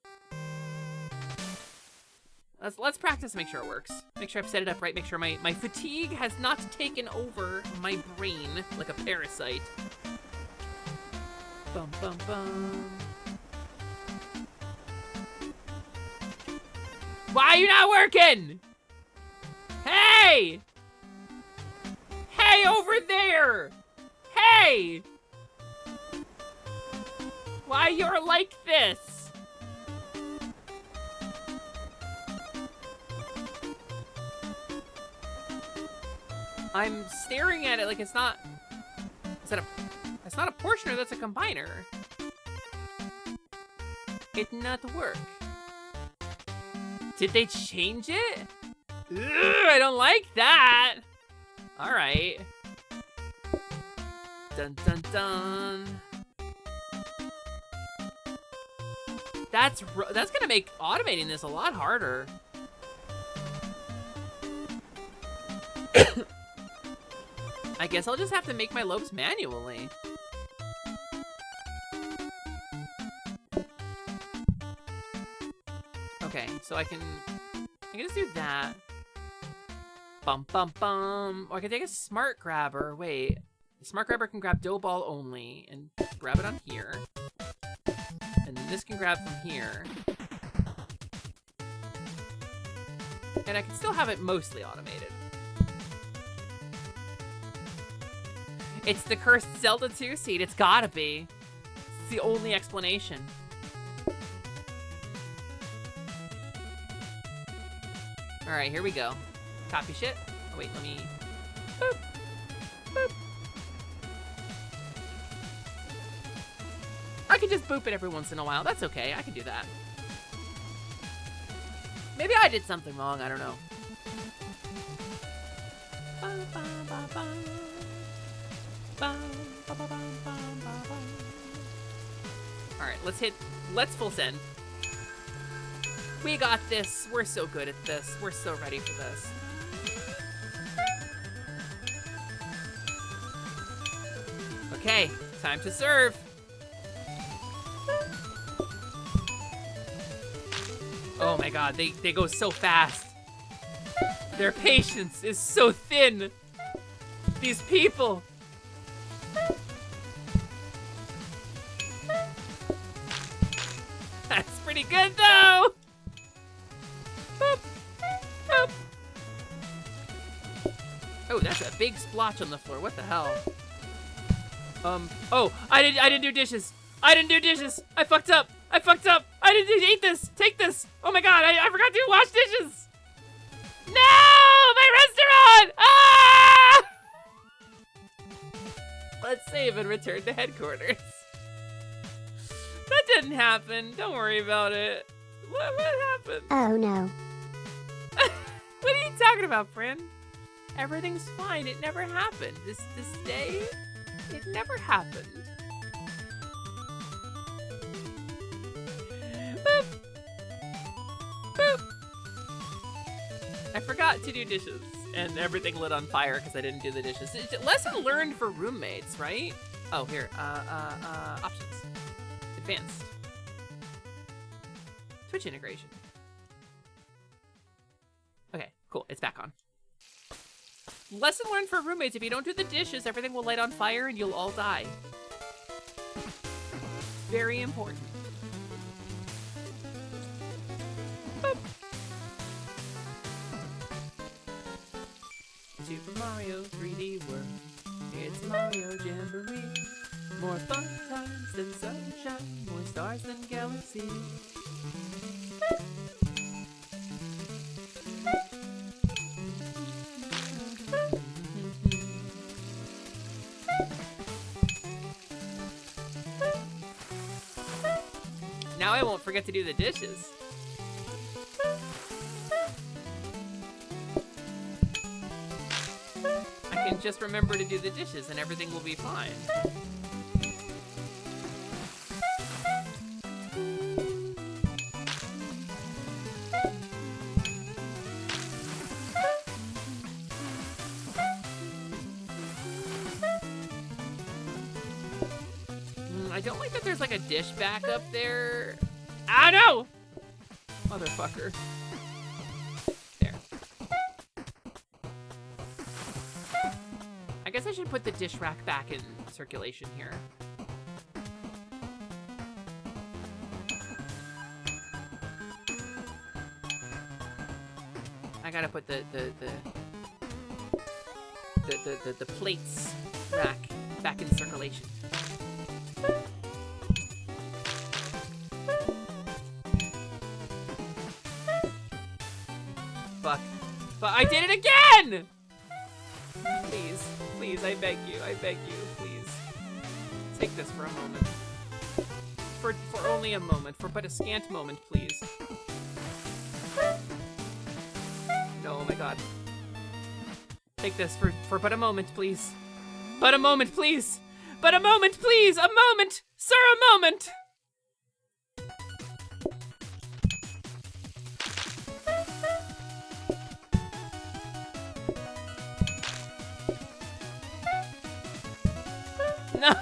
Let's practice, make sure it works. Make sure I've set it up right. Make sure my fatigue has not taken over my brain like a parasite. Bum bum bum. Why are you not working? Hey! Hey, over there! Hey! Why you're like this? I'm staring at it like it's not... That's not a portioner, that's a combiner. It not work. Did they change it? Ugh, I don't like that. All right. Dun dun dun. That's gonna make automating this a lot harder. I guess I'll just have to make my lobes manually. Okay, so I can just do that. Bum bum bum. Or I can take a smart grabber. Wait, the smart grabber can grab dough ball only and grab it on here. And then this can grab from here. And I can still have it mostly automated. It's the cursed Zelda 2 seed. It's gotta be. It's the only explanation. All right, here we go. Copy shit. Oh wait, let me. Boop. Boop. I can just boop it every once in a while. That's okay. I can do that. Maybe I did something wrong. I don't know. Alright, let's full send. We got this. We're so good at this. We're so ready for this. Okay, time to serve. Oh my god, they go so fast. Their patience is so thin. These people. That's pretty good though. Boop. Boop. Oh, that's a big splotch on the floor. What the hell? Oh, I didn't do dishes. I didn't do dishes. I fucked up. I fucked up. I didn't eat this. Take this. Oh my god, I forgot to wash dishes. No, my restaurant. Ah! Let's save and return to headquarters. That didn't happen. Don't worry about it. What happened? Oh no. What are you talking about, friend? Everything's fine. It never happened. This day, it never happened. Boop. Boop. I forgot to do dishes, and everything lit on fire because I didn't do the dishes. It's a lesson learned for roommates, right? Oh, here. Options. Advanced. Twitch integration. Okay, cool. It's back on. Lesson learned for roommates. If you don't do the dishes, everything will light on fire and you'll all die. Very important. Boop. Super Mario 3D World. It's Mario Jamboree. More fun times than sunshine. More stars than galaxies. Now I won't forget to do the dishes. I can just remember to do the dishes and everything will be fine. I don't like that there's like a dish back up there. Ah, no! Motherfucker. There. I guess I should put the dish rack back in circulation here. I gotta put the plates rack back in circulation. Fuck. But I did it again! Please, please, I beg you, please. Take this for a moment. For only a moment, for but a scant moment, please. No, oh my god. Take this for but a moment, please. But a moment, please! But a moment, please! A moment! Sir, a moment! No!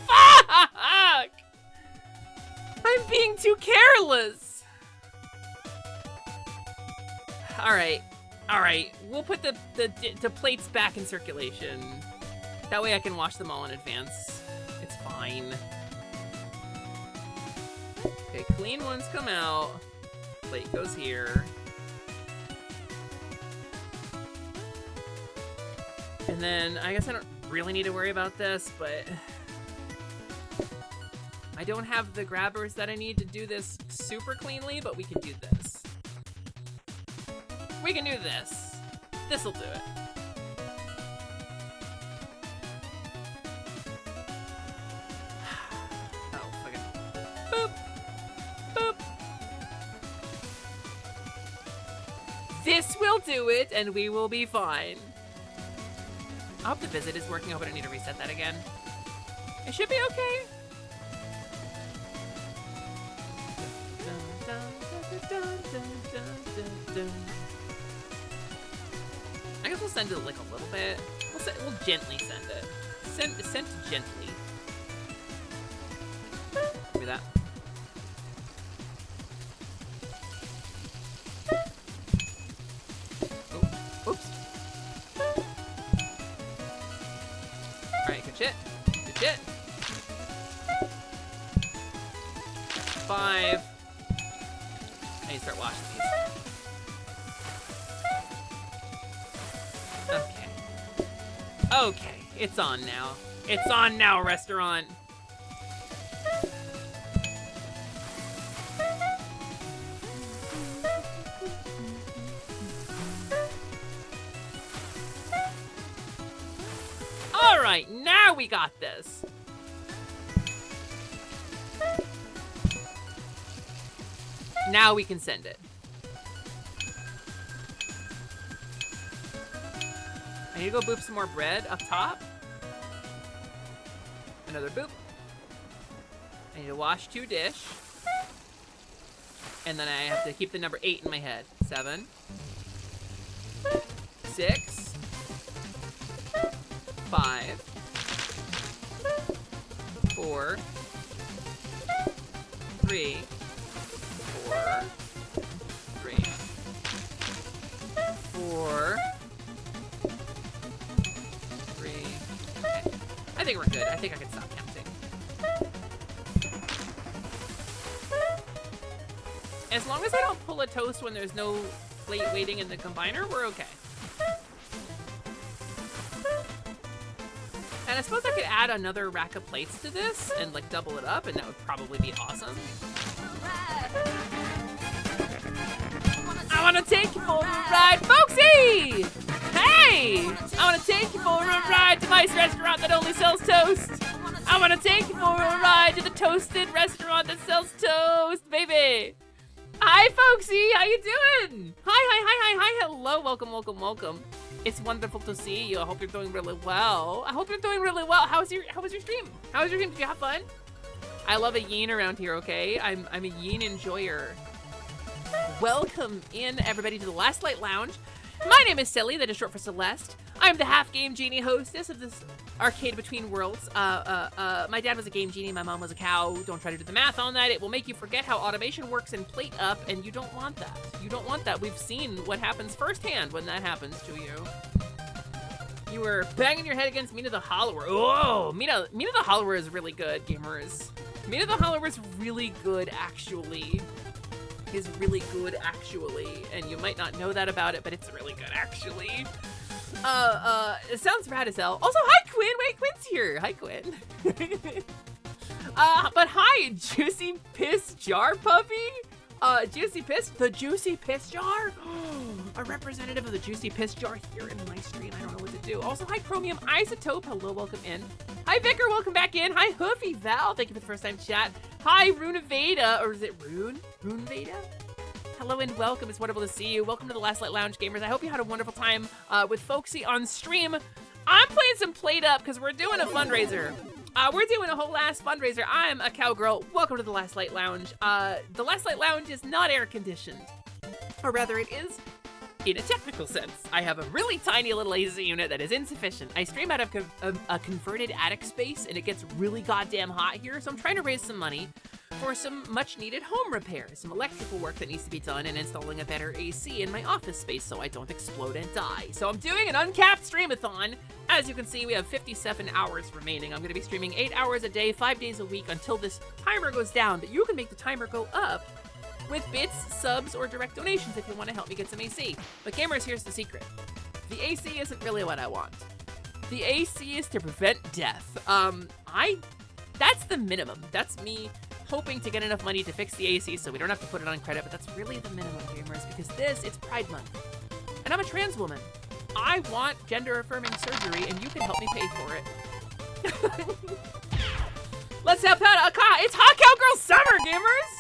Fuck! I'm being too careless! Alright. Alright. We'll put the plates back in circulation. That way I can wash them all in advance. It's fine. Okay, clean ones come out. Plate goes here. And then, I guess I don't really need to worry about this, but I don't have the grabbers that I need to do this super cleanly, but we can do this. We can do this. This'll do it. Oh, fuck it. Boop! Boop! This will do it, and we will be fine. I hope the visit is working. I hope I don't need to reset that again. It should be okay. I guess we'll send it like a little bit. We'll gently send it. Send gently. Give me that. Oh, oops. Alright, good shit. Good shit. 5. I need to start washing these. Okay. Okay, it's on now. It's on now, restaurant. All right, now we got this. Now we can send it. I need to go boop some more bread up top. Another boop. I need to wash 2 dish. And then I have to keep the number 8 in my head. 7. 6. 5. 4. 3. 4. 3. 4. 3. Okay. I think we're good. I think I can stop counting. As long as I don't pull a toast when there's no plate waiting in the combiner, we're okay. And I suppose I could add another rack of plates to this and like double it up, and that would probably be awesome. I wanna take you for a ride, folksy! Hey! I wanna take you for a ride to my restaurant that only sells toast. I wanna take you for a ride to the toasted restaurant that sells toast, baby. Hi, folksy, how you doing? Hi, hello, welcome. It's wonderful to see you. I hope you're doing really well. How was your stream? Did you have fun? I love a yin around here, okay? I'm a yin enjoyer. Welcome in, everybody, to the Last Light Lounge. My name is Silly, that is short for Celeste. I'm the Half Game Genie hostess of this Arcade Between Worlds. My dad was a game genie, my mom was a cow. Don't try to do the math on that. It will make you forget how automation works in Plate Up, and you don't want that. You don't want that. We've seen what happens firsthand when that happens to you. You were banging your head against Mina the Hollower. Oh, Mina the Hollower is really good, gamers. Mina the Hollower is really good, actually. Is really good, actually. And you might not know that about it, but it's really good, actually. It sounds rad as hell. Also, hi, Quinn. Wait, Quinn's here. Hi, Quinn. But hi, Juicy Piss Jar Puppy. Juicy Piss, the Juicy Piss Jar. A representative of the Juicy Piss Jar here in my stream. I don't know what to do. Also, hi, Chromium Isotope. Hello, welcome in. Hi, Vicar. Welcome back in. Hi, Hoofy Val. Thank you for the first time chat. Hi, Runaveda. Or is it Rune? Runaveda? Hello and welcome. It's wonderful to see you. Welcome to the Last Light Lounge, gamers. I hope you had a wonderful time with Folksy on stream. I'm playing some Plate Up because we're doing a fundraiser. We're doing a whole ass fundraiser. I'm a cowgirl. Welcome to the Last Light Lounge. The Last Light Lounge is not air conditioned. Or rather, it is in a technical sense. I have a really tiny little AC unit that is insufficient. I stream out of a converted attic space and it gets really goddamn hot here. So I'm trying to raise some money for some much needed home repairs, some electrical work that needs to be done, and installing a better AC in my office space so I don't explode and die. So I'm doing an uncapped streamathon. As you can see, we have 57 hours remaining. I'm gonna be streaming 8 hours a day, 5 days a week until this timer goes down, but you can make the timer go up with bits, subs, or direct donations if you wanna help me get some AC. But gamers, here's the secret. The AC isn't really what I want. The AC is to prevent death. That's the minimum. That's me hoping to get enough money to fix the AC so we don't have to put it on credit, but that's really the minimum, gamers, because it's Pride Month. And I'm a trans woman. I want gender-affirming surgery, and you can help me pay for it. Let's help out. It's Hot Cowgirl Summer, gamers!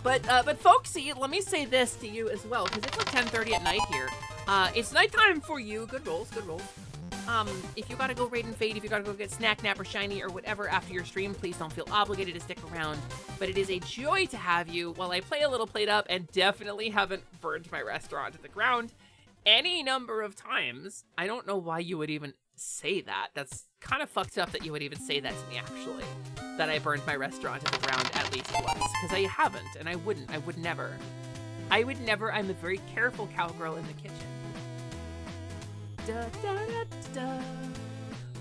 But folksy, let me say this to you as well, because it's like 10:30 at night here. It's nighttime for you. Good rolls, good rolls. If you gotta go raid and fade, if you gotta go get snack, nap, or shiny, or whatever after your stream, please don't feel obligated to stick around. But it is a joy to have you while I play a little Plate Up and definitely haven't burned my restaurant to the ground any number of times. I don't know why you would even say that. That's kind of fucked up that you would even say that to me, actually. That I burned my restaurant to the ground at least once. Because I haven't, and I wouldn't. I would never. I would never. I'm a very careful cowgirl in the kitchen. Da, da, da, da.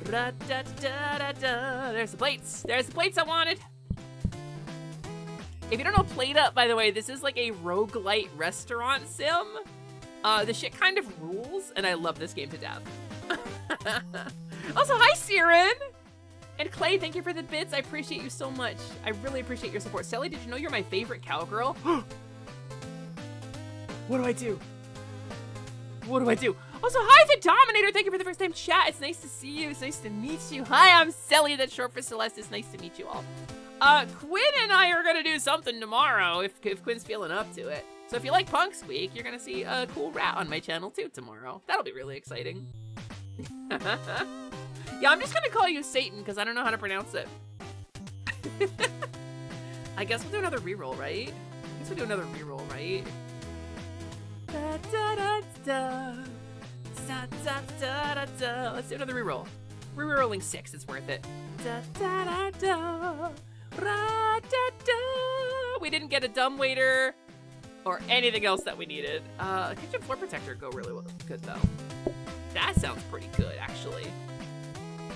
Da, da, da, da, da. There's the plates. There's the plates I wanted. If you don't know Plate Up, by the way, this is like a roguelite restaurant sim. The shit kind of rules, and I love this game to death. Also, hi, Siren! And Clay, thank you for the bits. I appreciate you so much. I really appreciate your support. Sally, did you know you're my favorite cowgirl? What do I do? What do I do? Also, hi, the Dominator. Thank you for the first time chat. It's nice to see you. It's nice to meet you. Hi, I'm Sally. That's short for Celeste. It's nice to meet you all. Quinn and I are gonna do something tomorrow if Quinn's feeling up to it. So if you like Punk Squeak, you're gonna see a cool rat on my channel too tomorrow. That'll be really exciting. Yeah, I'm just gonna call you Satan because I don't know how to pronounce it. I guess we'll do another reroll, right? I guess we'll do another reroll, right? Da, da, da, da. Da, da, da, da, da. Let's do another reroll. We're rerolling 6, it's worth it. Da, da, da, da. Ra, da, da. We didn't get a dumbwaiter or anything else that we needed. Kitchen floor protector go really well. Good though. That sounds pretty good, actually.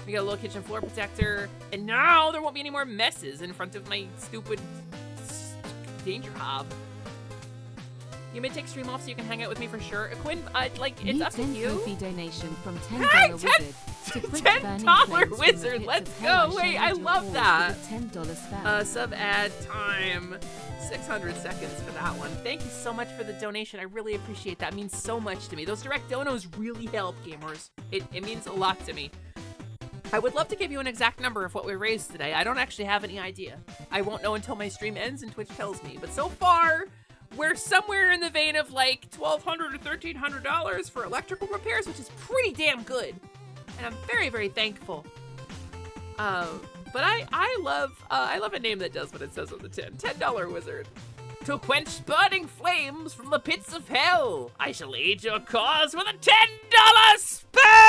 We got a little kitchen floor protector, and now there won't be any more messes in front of my stupid danger hob. You may take stream off so you can hang out with me for sure. Quinn, like, it's up to you. Donation from $10 Hey, Wizard. $10 Wizard, let's go. Wait, I love that. $10 spam. Sub ad time. 600 seconds for that one. Thank you so much for the donation. I really appreciate that. It means so much to me. Those direct donos really help, gamers. It means a lot to me. I would love to give you an exact number of what we raised today. I don't actually have any idea. I won't know until my stream ends and Twitch tells me. But so far, we're somewhere in the vein of like $1,200 or $1,300 for electrical repairs, which is pretty damn good. And I'm very, very thankful. But I love a name that does what it says on the tin. $10 Wizard. To quench burning flames from the pits of hell, I shall aid your cause with a $10 spell!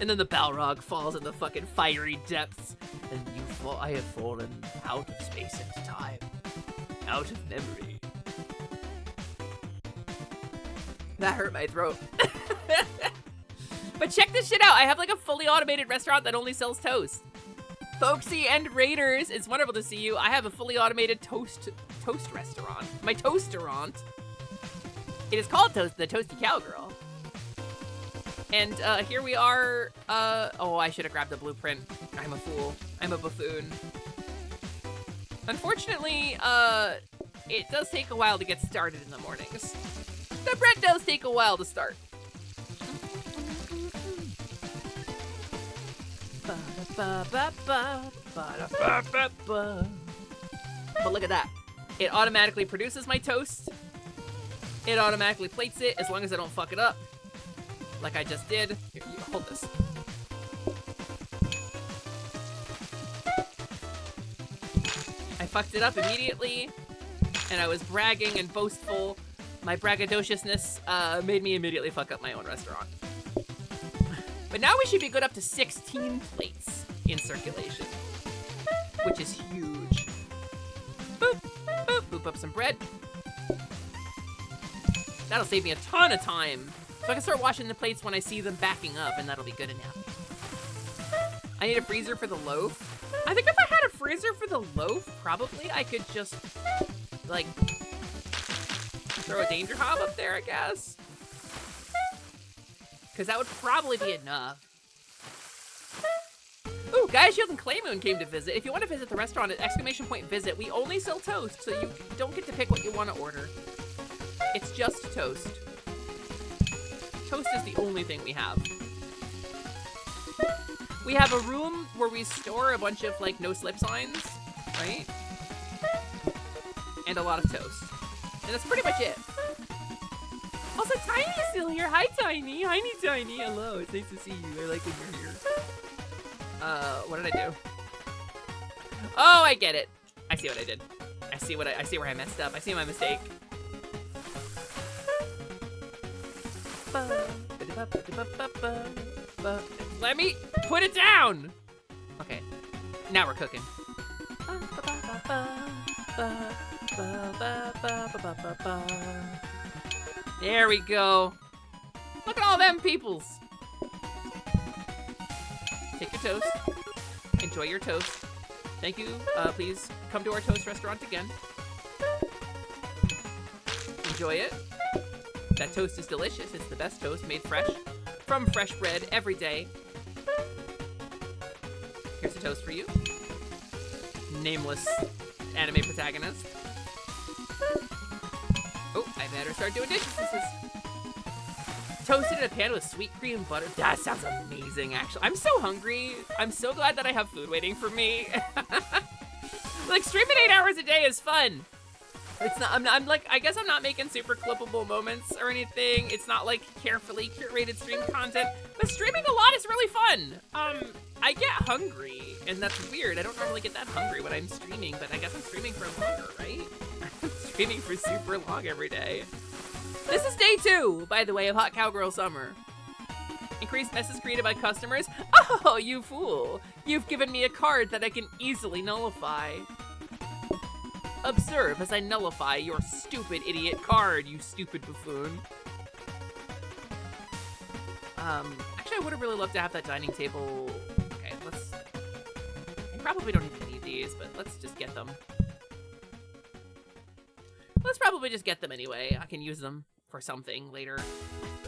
And then the Balrog falls in the fucking fiery depths. And I have fallen out of space and time. Out of memory. That hurt my throat. But check this shit out. I have like a fully automated restaurant that only sells toast. Folksy and Raiders, it's wonderful to see you. I have a fully automated toast restaurant. My toasterant. It is called the Toasty Cowgirl. And here we are. Oh, I should have grabbed the blueprint. I'm a fool. I'm a buffoon. Unfortunately, it does take a while to get started in the mornings. The bread does take a while to start. But look at that. It automatically produces my toast. It automatically plates it as long as I don't fuck it up. Like I just did. Here, you hold this. I fucked it up immediately, and I was bragging and boastful. My braggadociousness made me immediately fuck up my own restaurant. But now we should be good up to 16 plates in circulation, which is huge. Boop, boop, boop up some bread. That'll save me a ton of time. So I can start washing the plates when I see them backing up, and that'll be good enough. I need a freezer for the loaf. I think if I had a freezer for the loaf, probably I could just, like, throw a danger hob up there, I guess. Because that would probably be enough. Ooh, Guy Shield and Claymoon came to visit. If you want to visit the restaurant at !visit, we only sell toast, so you don't get to pick what you want to order. It's just toast. Toast is the only thing we have. We have a room where we store a bunch of, like, no-slip signs, right? And a lot of toast. And that's pretty much it. Also, Tiny's still here. Hi, Tiny. Hi, Tiny. Hello. It's nice to see you. I like when you're here. What did I do? Oh, I get it. I see what I did. I see where I messed up. I see my mistake. Let me put it down. Okay, now we're cooking. There we go. Look at all them peoples. Take your toast. Enjoy your toast. Thank you. Please come to our toast restaurant again. Enjoy it. That toast is delicious. It's the best toast made fresh from fresh bread every day. Here's a toast for you. Nameless anime protagonist. Oh, I better start doing dishes. This is toasted in a pan with sweet cream butter. That sounds amazing, actually. I'm so hungry. I'm so glad that I have food waiting for me. Like, streaming 8 hours a day is fun. It's not, I'm like, I guess I'm not making super clippable moments or anything. It's not like carefully curated stream content, but streaming a lot is really fun. I get hungry, and that's weird. I don't normally get that hungry when I'm streaming, but I guess I'm streaming for longer, right? I'm streaming for super long every day. This is day 2, by the way, of Hot Cowgirl Summer. Increased messes created by customers. Oh, you fool. You've given me a card that I can easily nullify. Observe as I nullify your stupid idiot card, you stupid buffoon. Actually, I would have really loved to have that dining table. Okay, let's... I probably don't even need these, but let's just get them. Let's probably just get them anyway. I can use them for something later.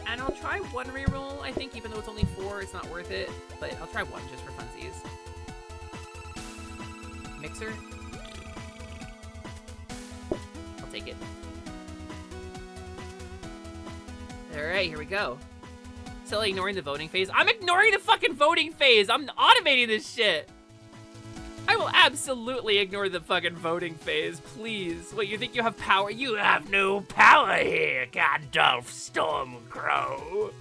And I'll try one reroll, I think, even though it's only 4, it's not worth it. But I'll try one just for funsies. Mixer. I'll take it. Alright, here we go. Still ignoring the voting phase. I'm ignoring the fucking voting phase! I'm automating this shit! I will absolutely ignore the fucking voting phase, please. What, you think you have power? You have no power here, Gandalf Stormcrow.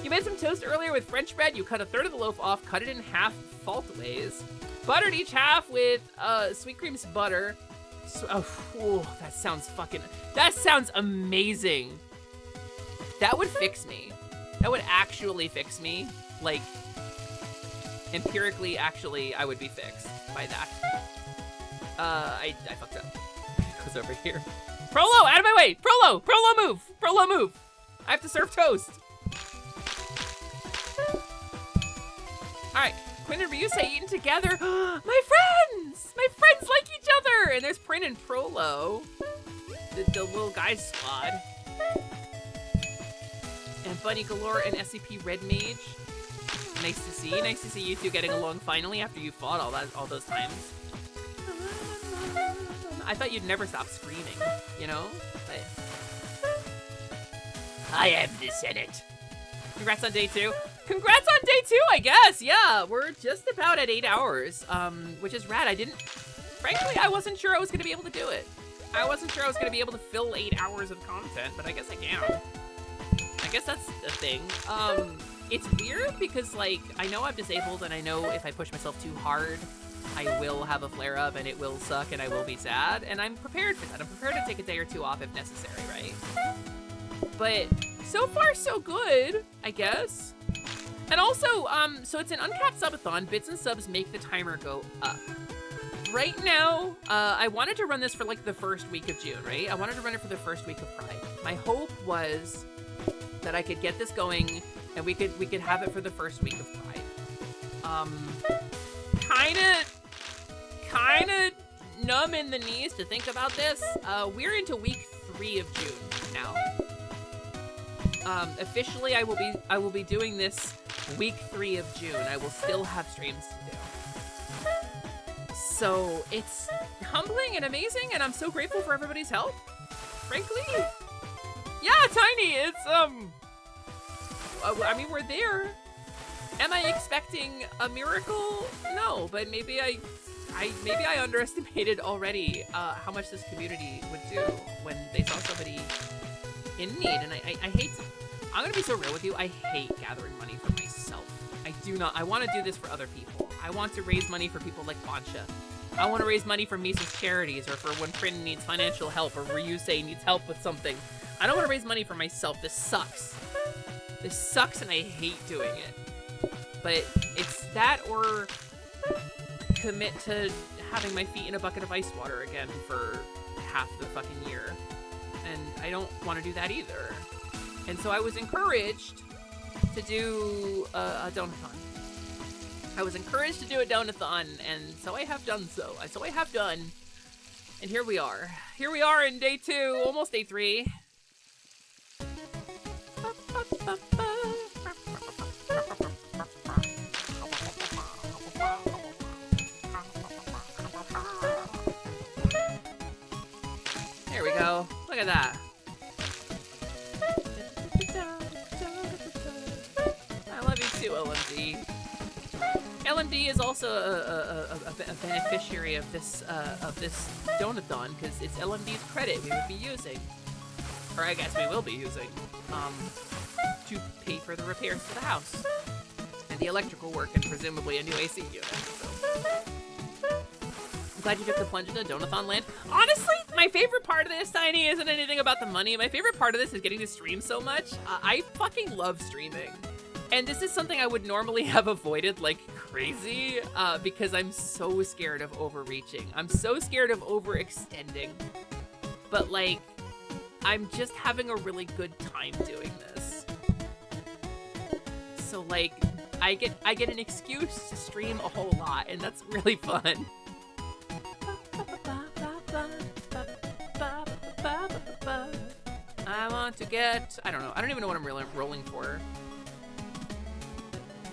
You made some toast earlier with French bread. You cut a third of the loaf off, cut it in half faultways. Buttered each half with sweet cream's butter. So, that sounds amazing. That would fix me. That would actually fix me. Like, empirically, actually, I would be fixed by that. I fucked up. It goes over here. Prolo, out of my way! Prolo move! Prolo move! I have to serve toast. Alright, Quinn and Ryusei eating together. My friends! My friends like each other! And there's Prin and Prolo. The little guy squad. And Bunny Galore and SCP Red Mage. Nice to see. Nice to see you two getting along finally after you fought all those times. I thought you'd never stop screaming, you know? But I am the Senate. Congrats on day 2. Congrats on day 2, I guess. Yeah, we're just about at 8 hours, which is rad. Frankly, I wasn't sure I was gonna be able to do it. I wasn't sure I was gonna be able to fill 8 hours of content, but I guess I can. I guess that's the thing. It's weird because, like, I know I'm disabled and I know if I push myself too hard, I will have a flare-up and it will suck and I will be sad, and I'm prepared for that. I'm prepared to take a day or two off if necessary, right? But so far, so good, I guess. And also, so it's an uncapped subathon. Bits and subs make the timer go up. Right now, I wanted to run this for, like, the first week of June, right? I wanted to run it for the first week of Pride. My hope was that I could get this going and we could have it for the first week of Pride. Kinda numb in the knees to think about this. We're into week 3 of June now. Officially, I will be doing this week 3 of June. I will still have streams to do. So it's humbling and amazing, and I'm so grateful for everybody's help. Frankly, yeah, Tiny. It's I mean, we're there. Am I expecting a miracle? No, but maybe I underestimated already how much this community would do when they saw somebody in need. And I hate to, I'm gonna be so real with you, I hate gathering money for myself. I want to do this for other people. I want to raise money for people like Bansha. I want to raise money for Misa's charities, or for when Prin needs financial help, or Ryusei needs help with something. I don't want to raise money for myself. This sucks. This sucks and I hate doing it. But it's that or commit to having my feet in a bucket of ice water again for half the fucking year. And I don't want to do that either. And so I was encouraged to do a donathon. I was encouraged to do a donathon, and so I have done so. So I have done. And here we are. Here we are in day 2, almost day 3. There we go. Look at that. I love you too, LMD. LMD is also a beneficiary of this donathon because it's LMD's credit we would be using, or I guess we will be using, to pay for the repairs to the house and the electrical work and presumably a new AC unit. So. I'm glad you took the plunge into Donathon land. Honestly, my favorite part of this, Tiny, isn't anything about the money. My favorite part of this is getting to stream so much. I fucking love streaming. And this is something I would normally have avoided like crazy because I'm so scared of overreaching. I'm so scared of overextending. But like, I'm just having a really good time doing this. So like, I get an excuse to stream a whole lot, and that's really fun. I want to get, I don't know. I don't even know what I'm really rolling for.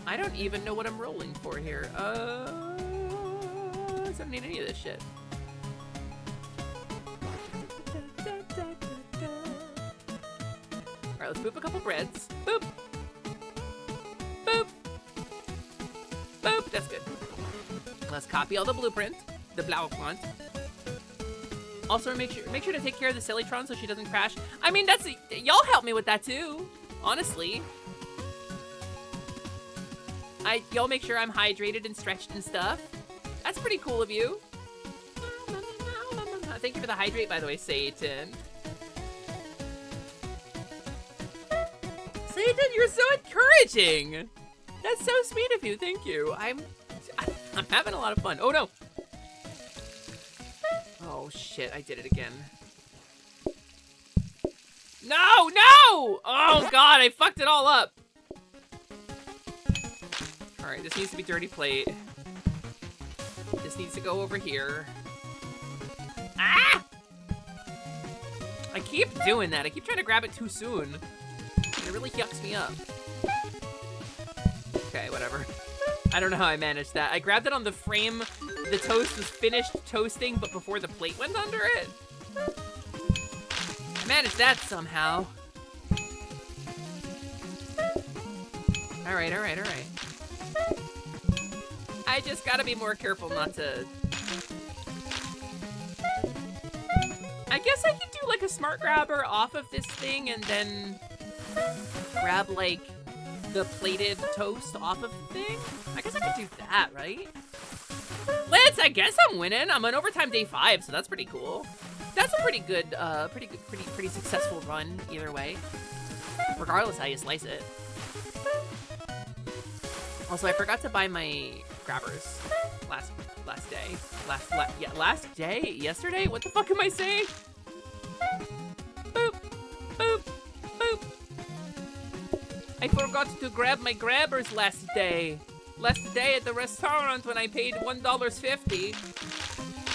I don't even know what I'm rolling for here. I don't need any of this shit. Alright, let's boop a couple breads. Boop. Boop. Boop. That's good. Let's copy all the blueprint. The Blauprint. Also, make sure to take care of the Sillytron so she doesn't crash. I mean, that's y'all help me with that too. Honestly. Y'all make sure I'm hydrated and stretched and stuff. That's pretty cool of you. Thank you for the hydrate, by the way, Satan. Satan, you're so encouraging. That's so sweet of you. Thank you. I'm having a lot of fun. Oh no. Oh shit, I did it again. No, no! Oh god, I fucked it all up. All right, this needs to be dirty plate. This needs to go over here. Ah! I keep doing that. I keep trying to grab it too soon. It really yucks me up. Okay, whatever. I don't know how I managed that. I grabbed it on the frame. The toast was finished toasting, but before the plate went under it. I managed that somehow. All right, all right, all right. I just gotta be more careful not to... I guess I could do like a smart grabber off of this thing and then grab like the plated toast off of the thing. I guess I could do that, right? Lance, I guess I'm winning. I'm on overtime day 5, so that's pretty cool. That's a pretty good, pretty successful run either way, regardless how you slice it. Also, I forgot to buy my grabbers last day. Last day? Yesterday? What the fuck am I saying? Boop, boop, boop. I forgot to grab my grabbers last day. Last day at the restaurant when I paid $1.50.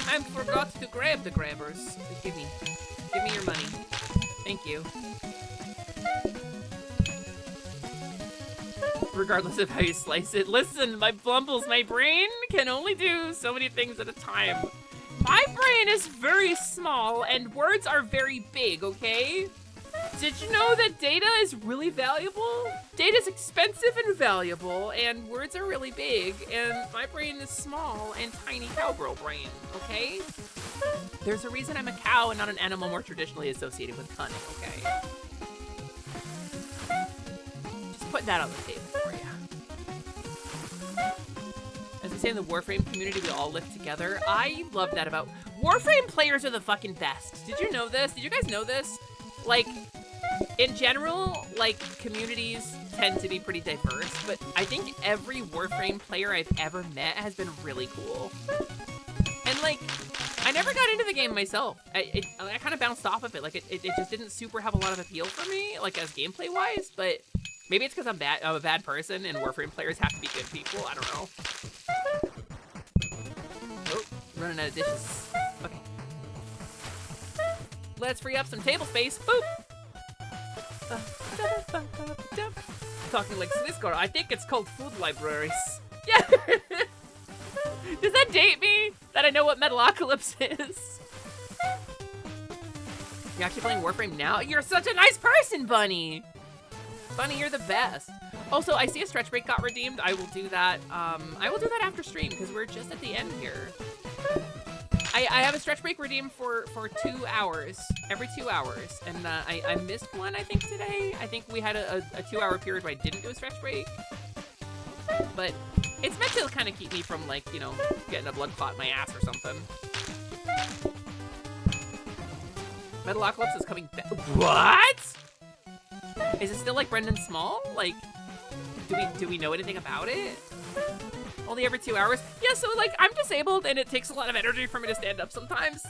I forgot to grab the grabbers. Give me your money. Thank you. Regardless of how you slice it. Listen, my blumbles, my brain can only do so many things at a time. My brain is very small and words are very big, okay? Did you know that data is really valuable? Data is expensive and valuable, and words are really big, and my brain is small and tiny cowgirl brain, okay? There's a reason I'm a cow and not an animal more traditionally associated with cunning, okay? Just put that on the table for you. As we say in the Warframe community, we all live together. I love that about... Warframe players are the fucking best. Did you know this? Did you guys know this? Like, in general, like, communities tend to be pretty diverse, but I think every Warframe player I've ever met has been really cool. And, like, I never got into the game myself. I kind of bounced off of it. Like, it just didn't super have a lot of appeal for me, like, as gameplay-wise, but maybe it's because I'm a bad person and Warframe players have to be good people. I don't know. Oh, running out of dishes. Okay. Let's free up some table space. Boop! Talking like Swiss girl. I think it's called food libraries. Yeah! Does that date me? That I know what Metalocalypse is? You're actually playing Warframe now? You're such a nice person, Bunny! Bunny, you're the best. Also, I see a stretch break got redeemed. I will do that. I will do that after stream because we're just at the end here. I have a stretch break redeemed for 2 hours, every 2 hours, and I missed one, I think, today. I think we had a 2-hour period where I didn't do a stretch break, but it's meant to kind of keep me from, like, you know, getting a blood clot in my ass or something. Metalocalypse is coming back. What? Is it still like Brendan Small? Like, do we know anything about it? Only every 2 hours? Yeah, so like I'm disabled and it takes a lot of energy for me to stand up sometimes.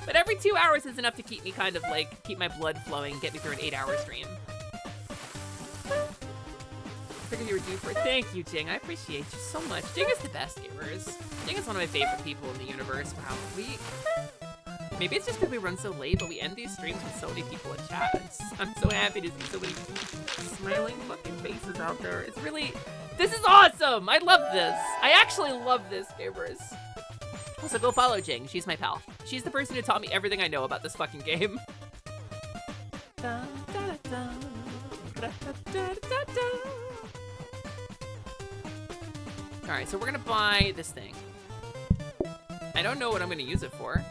But every 2 hours is enough to keep me kind of like, keep my blood flowing, get me through an 8-hour stream. Figured you were due for it. Thank you, Jing. I appreciate you so much. Jing is the best gamers. Jing is one of my favorite people in the universe. Wow, maybe it's just because we run so late, but we end these streams with so many people in chat. I'm so happy to see so many smiling fucking faces out there. It's really... This is awesome! I love this. I actually love this, gamers. Also, go follow Jing. She's my pal. She's the person who taught me everything I know about this fucking game. Alright, so we're gonna buy this thing. I don't know what I'm gonna use it for.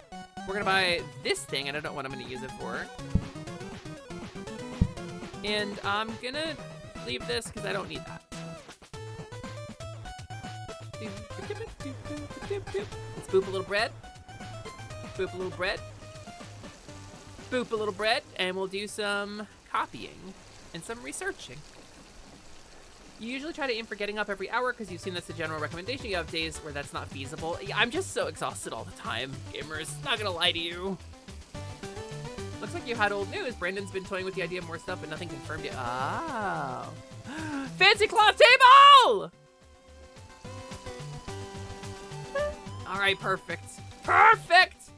We're gonna buy this thing, and I don't know what I'm gonna use it for. And I'm gonna leave this because I don't need that. Let's boop a little bread. Boop a little bread. Boop a little bread, and we'll do some copying and some researching. You usually try to aim for getting up every hour because you've seen that's the general recommendation. You have days where that's not feasible. Yeah, I'm just so exhausted all the time, gamers. Not gonna lie to you. Looks like you had old news. Brandon's been toying with the idea of more stuff, but nothing confirmed yet. Oh. Fancy cloth table! All right, perfect. Perfect!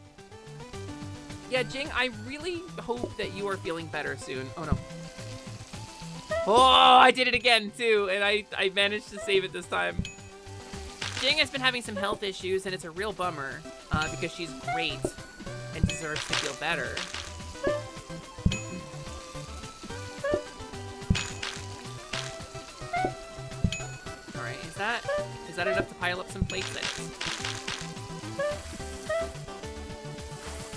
Yeah, Jing, I really hope that you are feeling better soon. Oh, no. Oh, I did it again, too, and I managed to save it this time. Jing has been having some health issues, and it's a real bummer, because she's great and deserves to feel better. All right, is that enough to pile up some plates?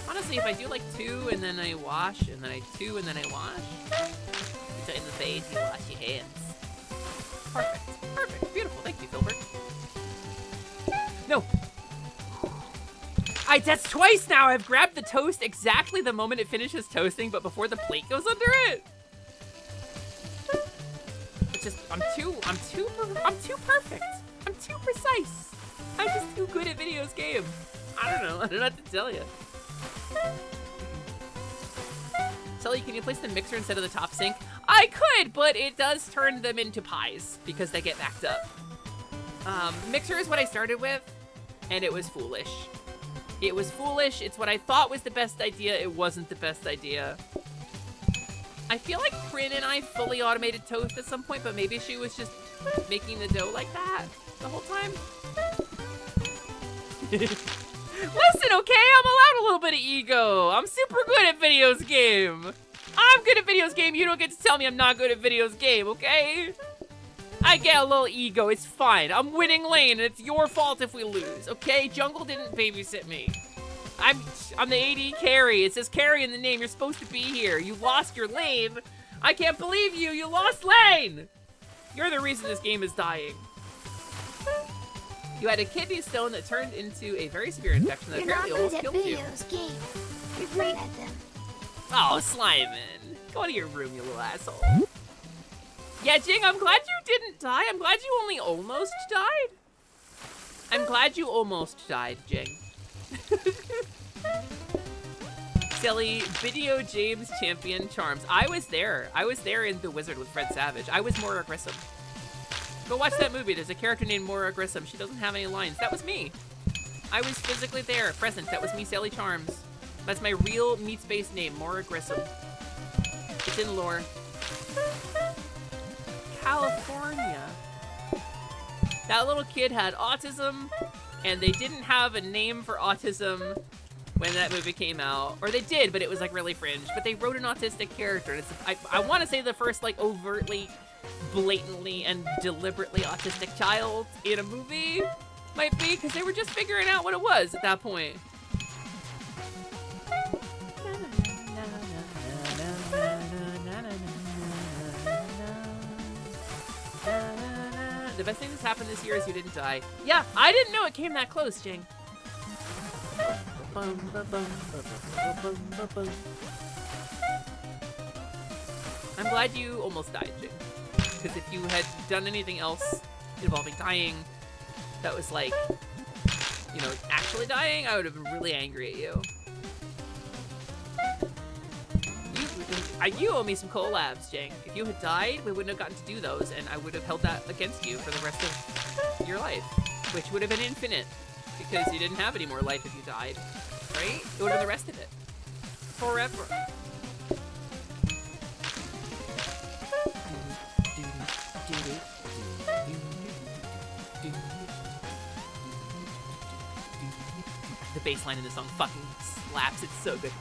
Honestly, if I do like 2 and then I wash, and then I 2 and then I wash, you sit in the face, you wash your hands. Perfect. Perfect. Beautiful. Thank you, Filbert. No. That's twice now. I've grabbed the toast exactly the moment it finishes toasting, but before the plate goes under it. It's just, I'm too perfect. I'm too precise. I'm just too good at videos game. I don't know what to tell you. Sully, can you place the mixer instead of the top sink? I could, but it does turn them into pies because they get backed up. Mixer is what I started with, and it was foolish. It was foolish. It's what I thought was the best idea. It wasn't the best idea. I feel like Prin and I fully automated toast at some point, but maybe she was just making the dough like that the whole time. Listen, okay? I'm allowed a little bit of ego. I'm super good at videos game. I'm good at videos game. You don't get to tell me I'm not good at videos game, okay? I get a little ego. It's fine. I'm winning lane, and it's your fault if we lose, okay? Jungle didn't babysit me. I'm the AD carry. It says carry in the name. You're supposed to be here. You lost your lane. I can't believe you. You lost lane. You're the reason this game is dying. You had a kidney stone that turned into a very severe infection that apparently almost killed you. You're great at them. Oh, Slyman. Go to your room, you little asshole. Yeah, Jing, I'm glad you didn't die. I'm glad you only almost died. I'm glad you almost died, Jing. Silly Video James Champion Charms. I was there. I was there in The Wizard with Fred Savage. I was Maura Grissom. Go watch that movie. There's a character named Maura Grissom. She doesn't have any lines. That was me. I was physically there, present. That was me, Sally Charms. That's my real meat-based name, Maura Grissom. It's in lore. California. That little kid had autism, and they didn't have a name for autism when that movie came out. Or they did, but it was like really fringe. But they wrote an autistic character. And it's, I want to say the first like overtly, blatantly, and deliberately autistic child in a movie might be, because they were just figuring out what it was at that point. The best thing that's happened this year is you didn't die. Yeah, I didn't know it came that close, Jing. I'm glad you almost died, Jing. Because if you had done anything else involving dying that was like, you know, actually dying, I would have been really angry at you. You owe me some collabs, Jing. If you had died, we wouldn't have gotten to do those, and I would have held that against you for the rest of your life, which would have been infinite, because you didn't have any more life if you died, right? It would have been the rest of it. Forever. The bass line in this song fucking slaps. It's so good.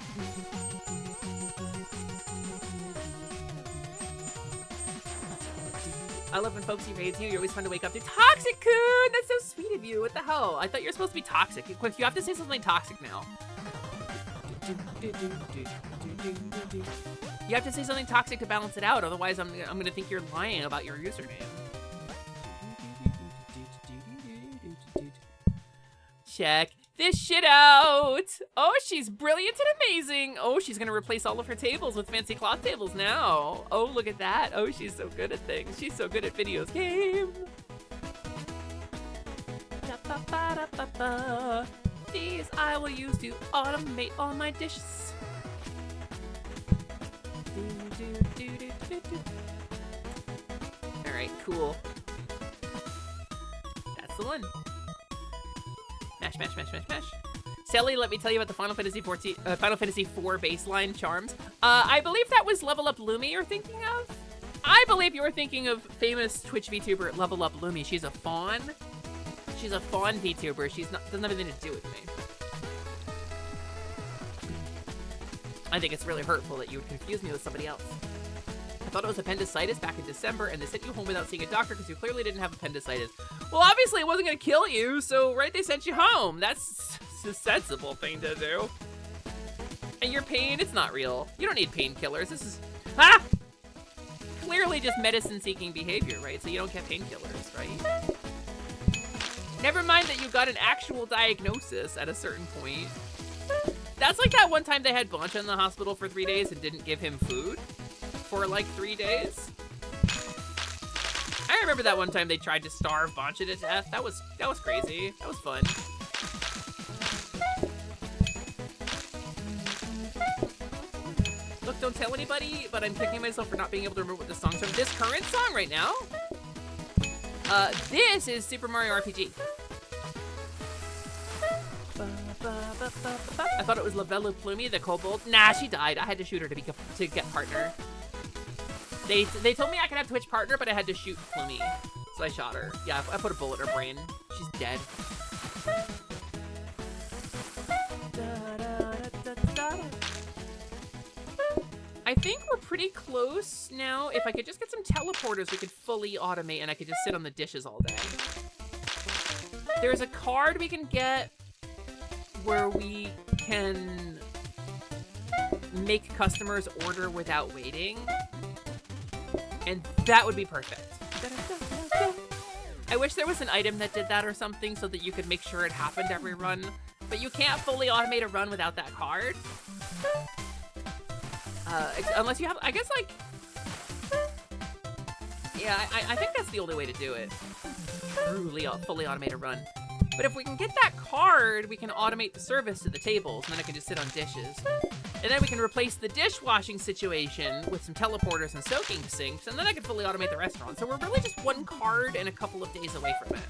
I love when folks raise you. You're always fun to wake up to. Toxic Coon! That's so sweet of you. What the hell? I thought you were supposed to be toxic. Quick, you have to say something toxic now. You have to say something toxic to balance it out. Otherwise, I'm gonna think you're lying about your username. Check. this shit out. Oh, she's brilliant and amazing. Oh, she's gonna replace all of her tables with fancy cloth tables now. Oh, look at that. Oh, she's so good at things. She's so good at videos game. These I will use to automate all my dishes. All right, cool. That's the one. Mash, mash, mash, mash, mash. Sally, let me tell you about the Final Fantasy IV baseline charms. I believe that was Level Up Lumi you're thinking of. I believe you were thinking of famous Twitch VTuber Level Up Lumi. She's a fawn. She's a fawn VTuber. She's not doesn't have anything to do with me. I think it's really hurtful that you would confuse me with somebody else. I thought it was appendicitis back in December, and they sent you home without seeing a doctor because you clearly didn't have appendicitis. Well, obviously it wasn't going to kill you, so right, they sent you home. That's a sensible thing to do. And your pain, it's not real. You don't need painkillers. This is clearly just medicine-seeking behavior, right? So you don't get painkillers, right? Never mind that you got an actual diagnosis at a certain point. That's like that one time they had Blancha in the hospital for 3 days and didn't give him food for like 3 days. I remember that one time they tried to starve Blancha to death. That was crazy. That was fun. Look, don't tell anybody, but I'm kicking myself for not being able to remember what this song's from. This current song right now? This is Super Mario RPG. I thought it was Lavella Plumie, the kobold. Nah, she died. I had to shoot her to get partner. They told me I could have Twitch partner, but I had to shoot Plumie. So I shot her. Yeah, I put a bullet in her brain. She's dead. I think we're pretty close now. If I could just get some teleporters, we could fully automate and I could just sit on the dishes all day. There's a card we can get where we can make customers order without waiting. And that would be perfect. I wish there was an item that did that or something so that you could make sure it happened every run. But you can't fully automate a run without that card. Unless you have, I guess, like... Yeah, I think that's the only way to do it. Truly fully automate a run. But if we can get that card, we can automate the service to the tables, and then I can just sit on dishes. And then we can replace the dishwashing situation with some teleporters and soaking sinks, and then I can fully automate the restaurant. So we're really just one card and a couple of days away from it.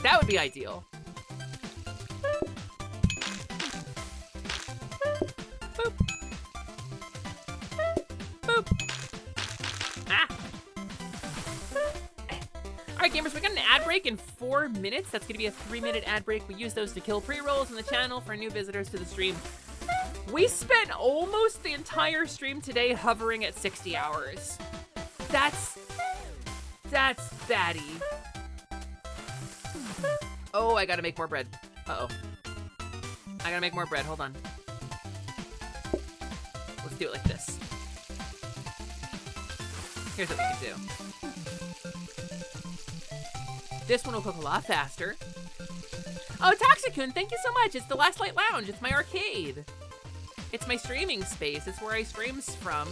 That would be ideal. Boop. Boop. Ah! Alright, gamers, we got an ad break in 4 minutes. That's going to be a 3-minute ad break. We use those to kill pre-rolls on the channel for new visitors to the stream. We spent almost the entire stream today hovering at 60 hours. That's batty. Oh, I gotta make more bread. Uh-oh. I gotta make more bread. Hold on. Let's do it like this. Here's what we can do. This one will cook a lot faster. Oh, Toxicun, thank you so much. It's the Last Light Lounge. It's my arcade. It's my streaming space. It's where I streams from.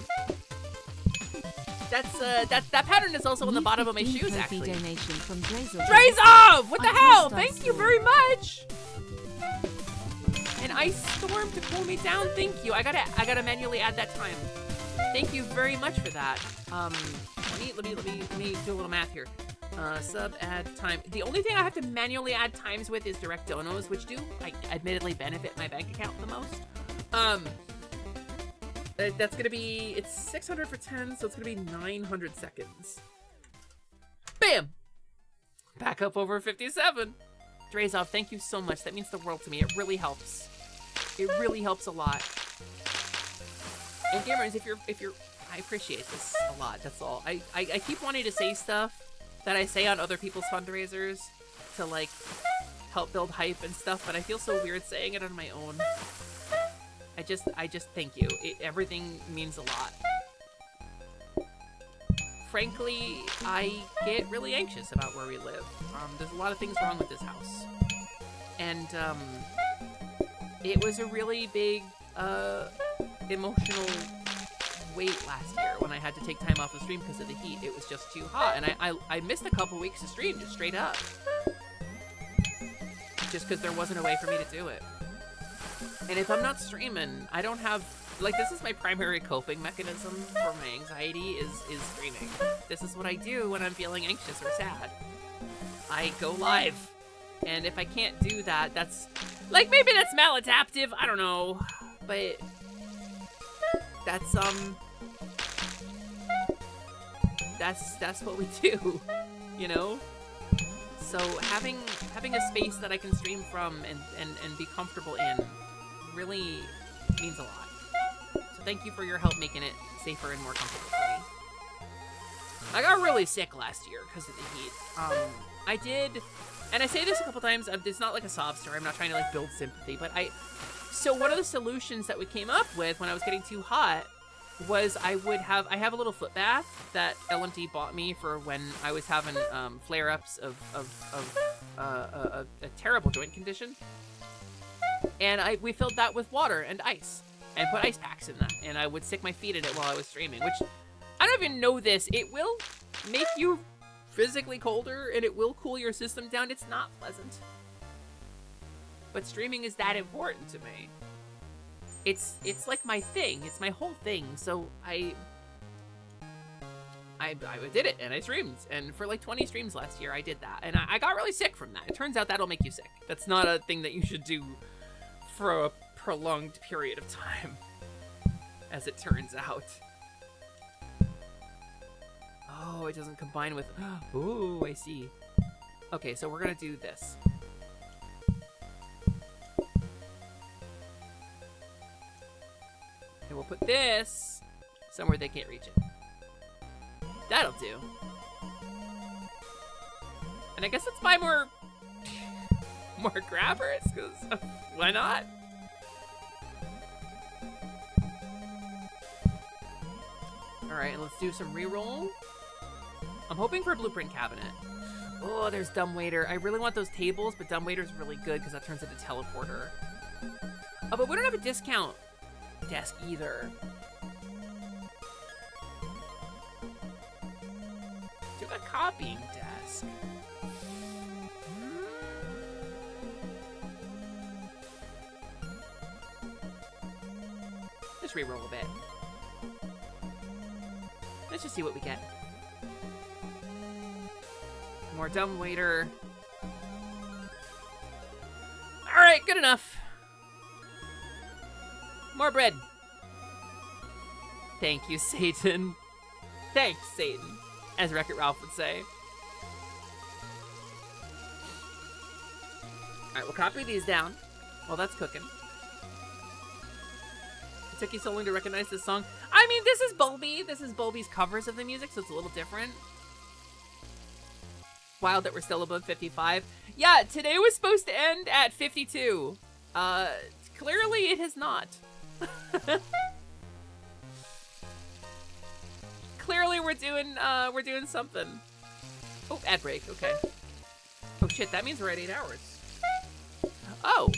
That pattern is also on the bottom of my shoes, actually. Donation from Drazov! What the hell? Thank you very much. And Ice Storm to cool me down. Thank you. I gotta manually add that time. Thank you very much for that. Let me do a little math here. Sub add time. The only thing I have to manually add times with is direct donos, which do, admittedly benefit my bank account the most. That's gonna be, it's 600 for 10, so it's gonna be 900 seconds. Bam! Back up over 57. Drazov, thank you so much. That means the world to me. It really helps. It really helps a lot. And gamers, if you're, I appreciate this a lot, that's all. I keep wanting to say stuff that I say on other people's fundraisers to, like, help build hype and stuff, but I feel so weird saying it on my own. I just thank you. Everything means a lot. frankly, I get really anxious about where we live. There's a lot of things wrong with this house. And, it was a really big, emotional wait last year when I had to take time off the stream because of the heat. It was just too hot, and I missed a couple weeks of stream, just straight up. Just because there wasn't a way for me to do it. And if I'm not streaming, I don't have, like, this is my primary coping mechanism for my anxiety is streaming. This is what I do when I'm feeling anxious or sad. I go live. And if I can't do that, that's, like, maybe that's maladaptive, I don't know. But that's what we do, you know? So having a space that I can stream from and be comfortable in really means a lot. So thank you for your help making it safer and more comfortable for me. I got really sick last year because of the heat. I did, and I say this a couple times, it's not like a sob story, I'm not trying to like build sympathy, but so one of the solutions that we came up with when I was getting too hot was I have a little foot bath that LMT bought me for when I was having flare-ups of a terrible joint condition. And we filled that with water and ice and put ice packs in that. And I would stick my feet in it while I was streaming, which I don't even know this. It will make you physically colder and it will cool your system down. It's not pleasant. But streaming is that important to me. It's like my thing. It's my whole thing. So I did it and I streamed. And for like 20 streams last year, I did that. And I got really sick from that. It turns out that'll make you sick. That's not a thing that you should do for a prolonged period of time, as it turns out. Oh, it doesn't combine with, ooh, I see. Okay, so we're gonna do this. And we'll put this somewhere they can't reach it. That'll do. And I guess let's buy more grabbers, because why not? Alright, and let's do some reroll. I'm hoping for a blueprint cabinet. Oh, there's dumbwaiter. I really want those tables, but dumbwaiter's really good because that turns into teleporter. Oh, but we don't have a discount desk either. Do a copying desk. Let's reroll a bit. Let's just see what we get. More dumbwaiter. Alright, good enough. More bread. Thank you, Satan. Thanks, Satan, as Wreck-It Ralph would say. Alright, we'll copy these down while that's cooking. It took you so long to recognize this song. I mean, this is Bulby. This is Bulby's covers of the music, so it's a little different. Wild that we're still above 55. Yeah, today was supposed to end at 52. Clearly it has not. Clearly we're doing something. Oh, ad break, okay. Oh shit, that means we're at 8 hours. Oh.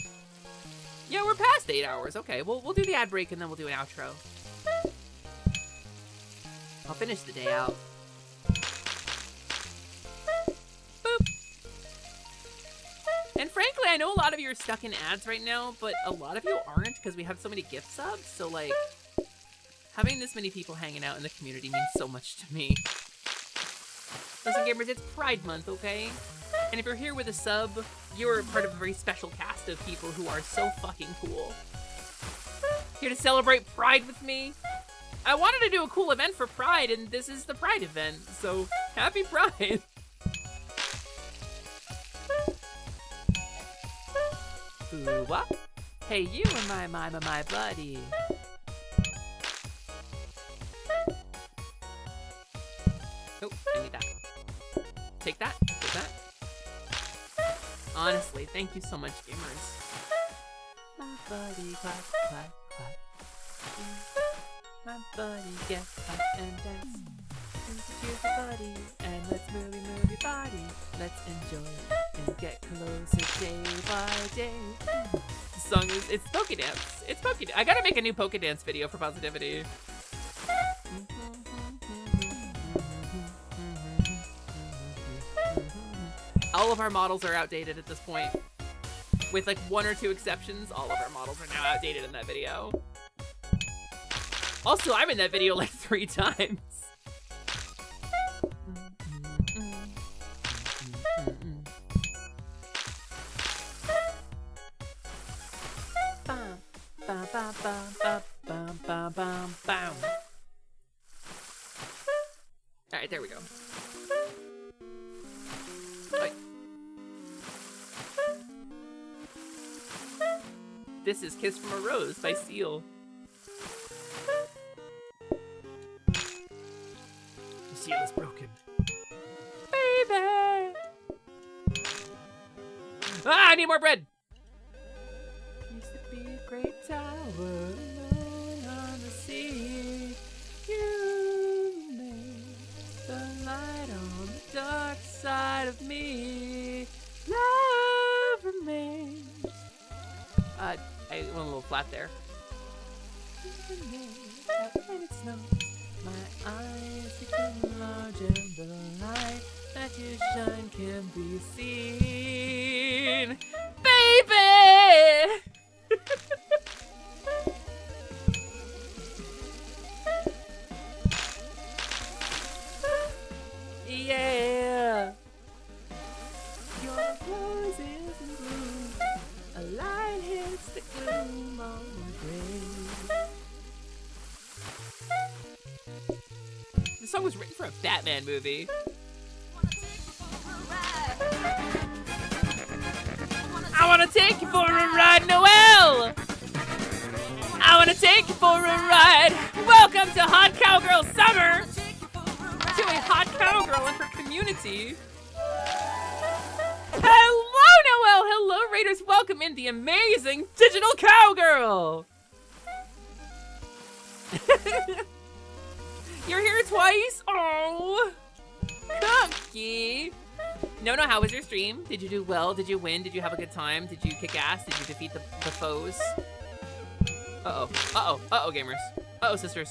Yeah, we're past 8 hours. Okay, we'll do the ad break and then we'll do an outro. I'll finish the day out. And frankly, I know a lot of you are stuck in ads right now, but a lot of you aren't because we have so many gift subs. So, like, having this many people hanging out in the community means so much to me. Listen, gamers, it's Pride Month, okay? And if you're here with a sub, you're part of a very special cast of people who are so fucking cool. Here to celebrate Pride with me. I wanted to do a cool event for Pride, and this is the Pride event, so happy Pride! Ooh, what? Hey, you and my buddy. Oh, I need that. Take that. Take that. Honestly, thank you so much, gamers. My buddy, clap, clap, clap. My buddy, get up and dance. here's your buddy, and let's move your body. Let's enjoy and get closer day by day. The song is, it's Poké Dance. It's Poké Dance. I gotta make a new Poké Dance video for positivity. All of our models are outdated at this point. With like 1 or 2 exceptions, all of our models are now outdated in that video. Also, I'm in that video like 3 times. Alright, there we go. Right. This is Kiss from a Rose by Seal. Seal is broken. Baby! Ah, I need more bread! Used to be a great tower, alone on the sea. You made the light on the dark side of me. Love remains. I went a little flat there. When it snows, my eyes become large and the light that you shine can be seen. Baby! Yeah! Your roses and blue, a light hits the gloom on the grave. This song was written for a Batman movie. I wanna take you for a ride, Noelle! I wanna take you for a ride. Welcome to Hot Cowgirl Summer! To a hot cowgirl and her community. Hello, Noelle! Hello, Raiders! Welcome in the amazing digital cowgirl! You're here twice? Oh! Cookie! No, how was your stream? Did you do well? Did you win? Did you have a good time? Did you kick ass? Did you defeat the foes? Uh-oh. Uh-oh. Uh-oh, gamers. Uh-oh, sisters.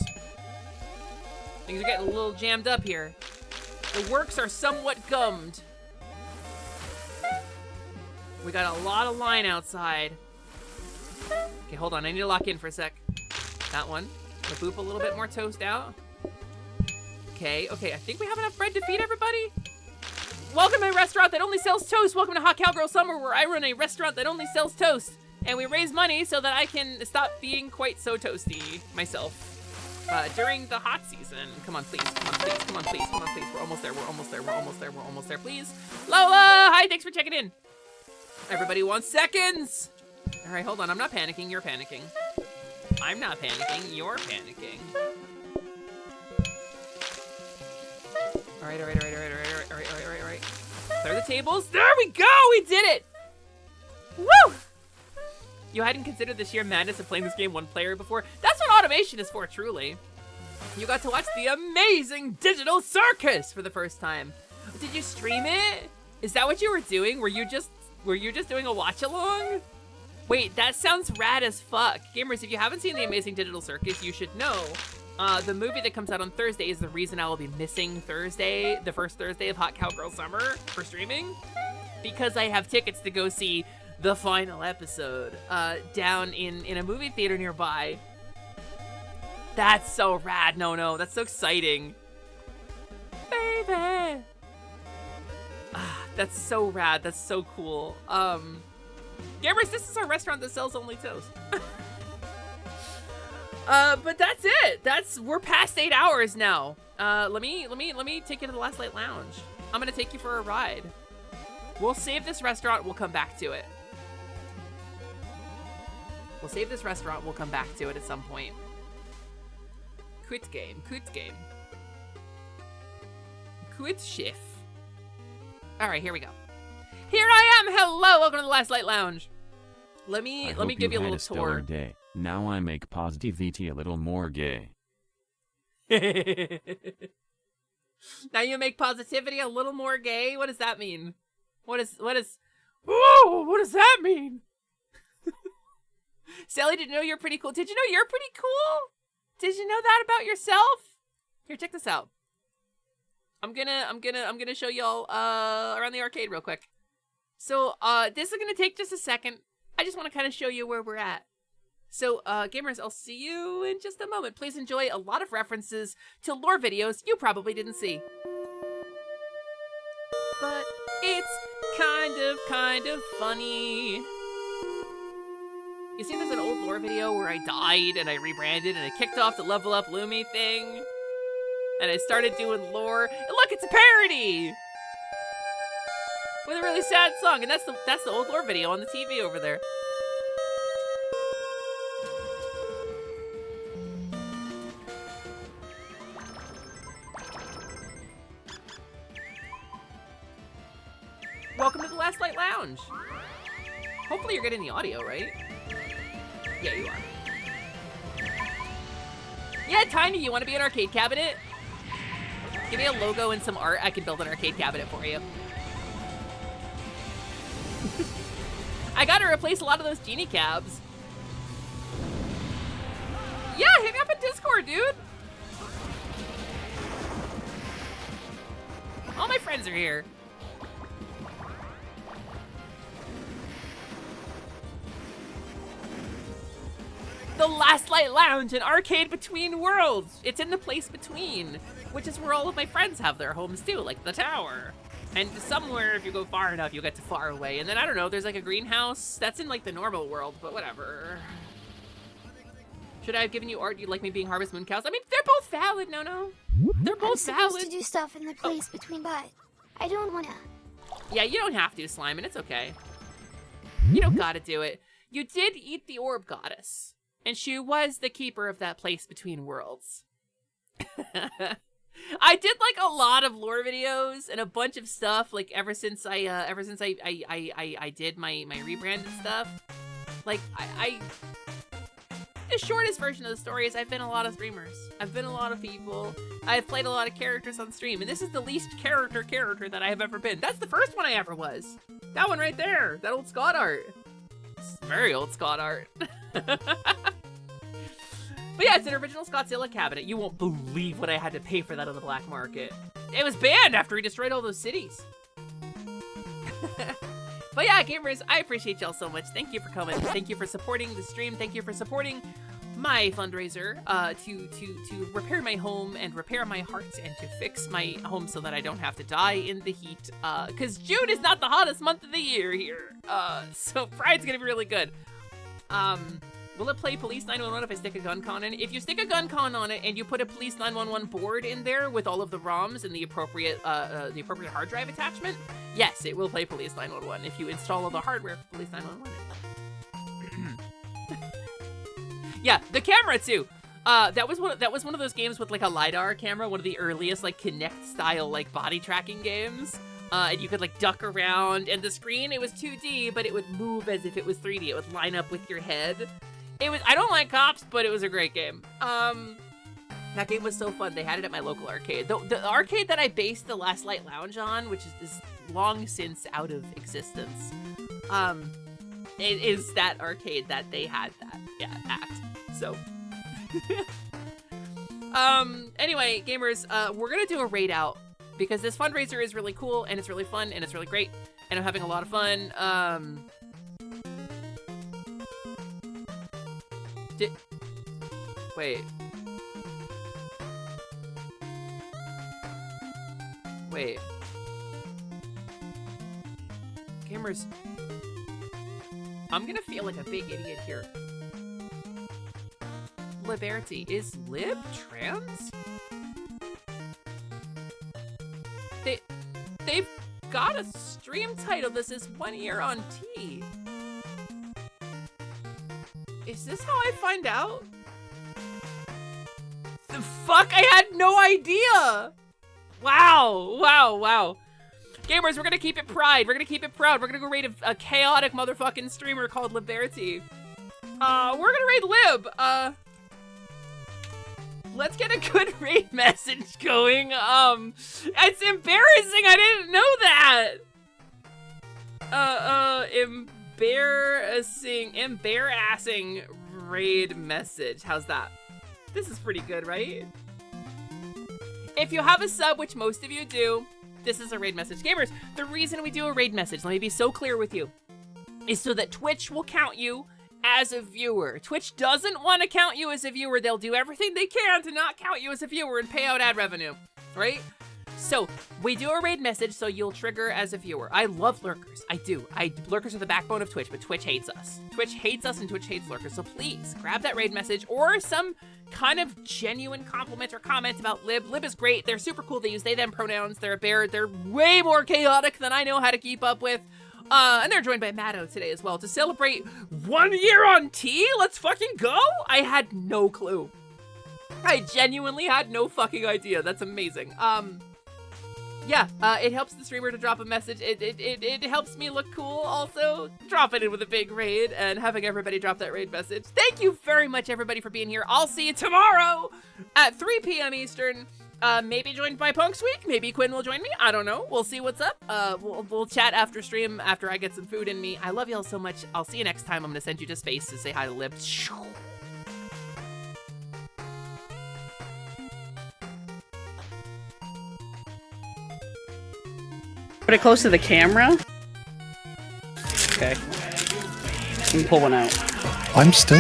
Things are getting a little jammed up here. The works are somewhat gummed. We got a lot of line outside. Okay, hold on. I need to lock in for a sec. That one. I'm gonna boop a little bit more toast out. Okay, I think we have enough bread to feed everybody. Welcome to a restaurant that only sells toast. Welcome to Hot Cowgirl Summer, where I run a restaurant that only sells toast. And we raise money so that I can stop being quite so toasty myself. During the hot season. Come on, please. Come on, please. Come on, please. Come on, please. We're almost there. We're almost there. We're almost there. We're almost there, please. Lola! Hi, thanks for checking in. Everybody wants seconds. All right, hold on. I'm not panicking. You're panicking. I'm not panicking. You're panicking. All right. Clear the tables. There we go. We did it. Woo! You hadn't considered the sheer madness of playing this game one player before? That's what automation is for, truly. You got to watch the amazing digital circus for the first time. Did you stream it? Is that what you were doing? Were you just doing a watch along? Wait, that sounds rad as fuck. Gamers, if you haven't seen the amazing digital circus, you should know. The movie that comes out on Thursday is the reason I will be missing Thursday, the first Thursday of Hot Cowgirl Summer for streaming, because I have tickets to go see the final episode down in a movie theater nearby. That's so rad. No, that's so exciting. Baby. That's so rad. That's so cool. Gamers, this is our restaurant that sells only toast. But that's it. We're past 8 hours now. Let me take you to the Last Light Lounge. I'm gonna take you for a ride. We'll save this restaurant. We'll come back to it. We'll save this restaurant. We'll come back to it at some point. Quit game. Quit shift. All right, here we go. Here I am. Hello, welcome to the Last Light Lounge. Let me give you a little tour. Day. Now I make positivity a little more gay. Now you make positivity a little more gay? What does that mean? What whoa, what does that mean? Sally, did you know you're pretty cool? Did you know you're pretty cool? Did you know that about yourself? Here, check this out. I'm gonna show y'all around the arcade real quick. So this is gonna take just a second. I just want to kind of show you where we're at. So gamers, I'll see you in just a moment. Please enjoy a lot of references to lore videos you probably didn't see. But it's kind of funny. You see there's an old lore video where I died and I rebranded and I kicked off the Level Up Lumi thing. And I started doing lore. And look, it's a parody! With a really sad song. And that's the old lore video on the TV over there. Welcome to the Last Light Lounge. Hopefully you're getting the audio, right? Yeah, you are. Yeah, Tiny, you want to be an arcade cabinet? Give me a logo and some art. I can build an arcade cabinet for you. I gotta replace a lot of those genie cabs. Yeah, hit me up in Discord, dude. All my friends are here. The Last Light Lounge, an arcade between worlds. It's in the place between, which is where all of my friends have their homes too, like the tower. And somewhere, if you go far enough, you'll get to far away. And then, I don't know, there's like a greenhouse. That's in like the normal world, but whatever. Should I have given you art? Do you like me being Harvest Moon cows? I mean, they're both valid, no. They're both valid. I'm supposed to do stuff in the place between, but I don't wanna. Yeah, you don't have to, Slime, and it's okay. You don't gotta do it. You did eat the orb goddess. And she was the keeper of that place between worlds. I did like a lot of lore videos and a bunch of stuff like ever since I did my rebranded stuff. Like the shortest version of the story is I've been a lot of streamers. I've been a lot of people. I've played a lot of characters on stream, and this is the least character that I have ever been. That's the first one I ever was. That one right there. That old Scott art. It's very old Scott art. But yeah, it's an original Scottzilla cabinet. You won't believe what I had to pay for that on the black market. It was banned after he destroyed all those cities. But yeah, gamers, I appreciate y'all so much. Thank you for coming. Thank you for supporting the stream. Thank you for supporting my fundraiser to repair my home and repair my heart and to fix my home so that I don't have to die in the heat. Because June is not the hottest month of the year here. So Pride's gonna be really good. Will it play Police 911 if I stick a gun con in it? If you stick a gun con on it and you put a Police 911 board in there with all of the ROMs and the appropriate hard drive attachment, yes, it will play Police 911 if you install all the hardware for Police 911. Yeah, the camera too. That was one of those games with like a LiDAR camera, one of the earliest like Kinect style like body tracking games. And you could like duck around, and the screen, it was 2D, but it would move as if it was 3D. It would line up with your head. I don't like cops, but it was a great game. That game was so fun. They had it at my local arcade. The arcade that I based the Last Light Lounge on, which is long since out of existence, it is that arcade that they had that, at. So, anyway, gamers, we're gonna do a raid out because this fundraiser is really cool and it's really fun and it's really great and I'm having a lot of fun. Wait. Gamers, I'm gonna feel like a big idiot here. Liberty, is lib trans? They've got a stream title. This is 1 year on T. Is this how I find out? The fuck? I had no idea! Wow. Gamers, we're gonna keep it pride. We're gonna keep it proud. We're gonna go raid a chaotic motherfucking streamer called Liberty. We're gonna raid Lib. let's get a good raid message going. It's embarrassing. I didn't know that. Embarrassing raid message. How's that? This is pretty good, right? If you have a sub, which most of you do, this is a raid message. Gamers, the reason we do a raid message, let me be so clear with you, is so that Twitch will count you as a viewer. Twitch doesn't want to count you as a viewer. They'll do everything they can to not count you as a viewer and pay out ad revenue, right? So we do a raid message so you'll trigger as a viewer. I love lurkers. I do. Lurkers are the backbone of Twitch, but Twitch hates us. Twitch hates us and Twitch hates lurkers. So please grab that raid message or some kind of genuine compliment or comment about Lib. Lib is great. They're super cool. They use they, them pronouns. They're a bear. They're way more chaotic than I know how to keep up with. And they're joined by Matto today as well to celebrate 1 year on T. Let's fucking go. I had no clue. I genuinely had no fucking idea. That's amazing. Yeah, it helps the streamer to drop a message. It helps me look cool also, dropping it with a big raid and having everybody drop that raid message. Thank you very much, everybody, for being here. I'll see you tomorrow at 3 p.m. Eastern. Maybe joined by Punk's Week. Maybe Quinn will join me. I don't know. We'll see what's up. We'll chat after stream, after I get some food in me. I love y'all so much. I'll see you next time. I'm going to send you to space to say hi to Lib. Put it close to the camera. Okay. Let me pull one out. I'm still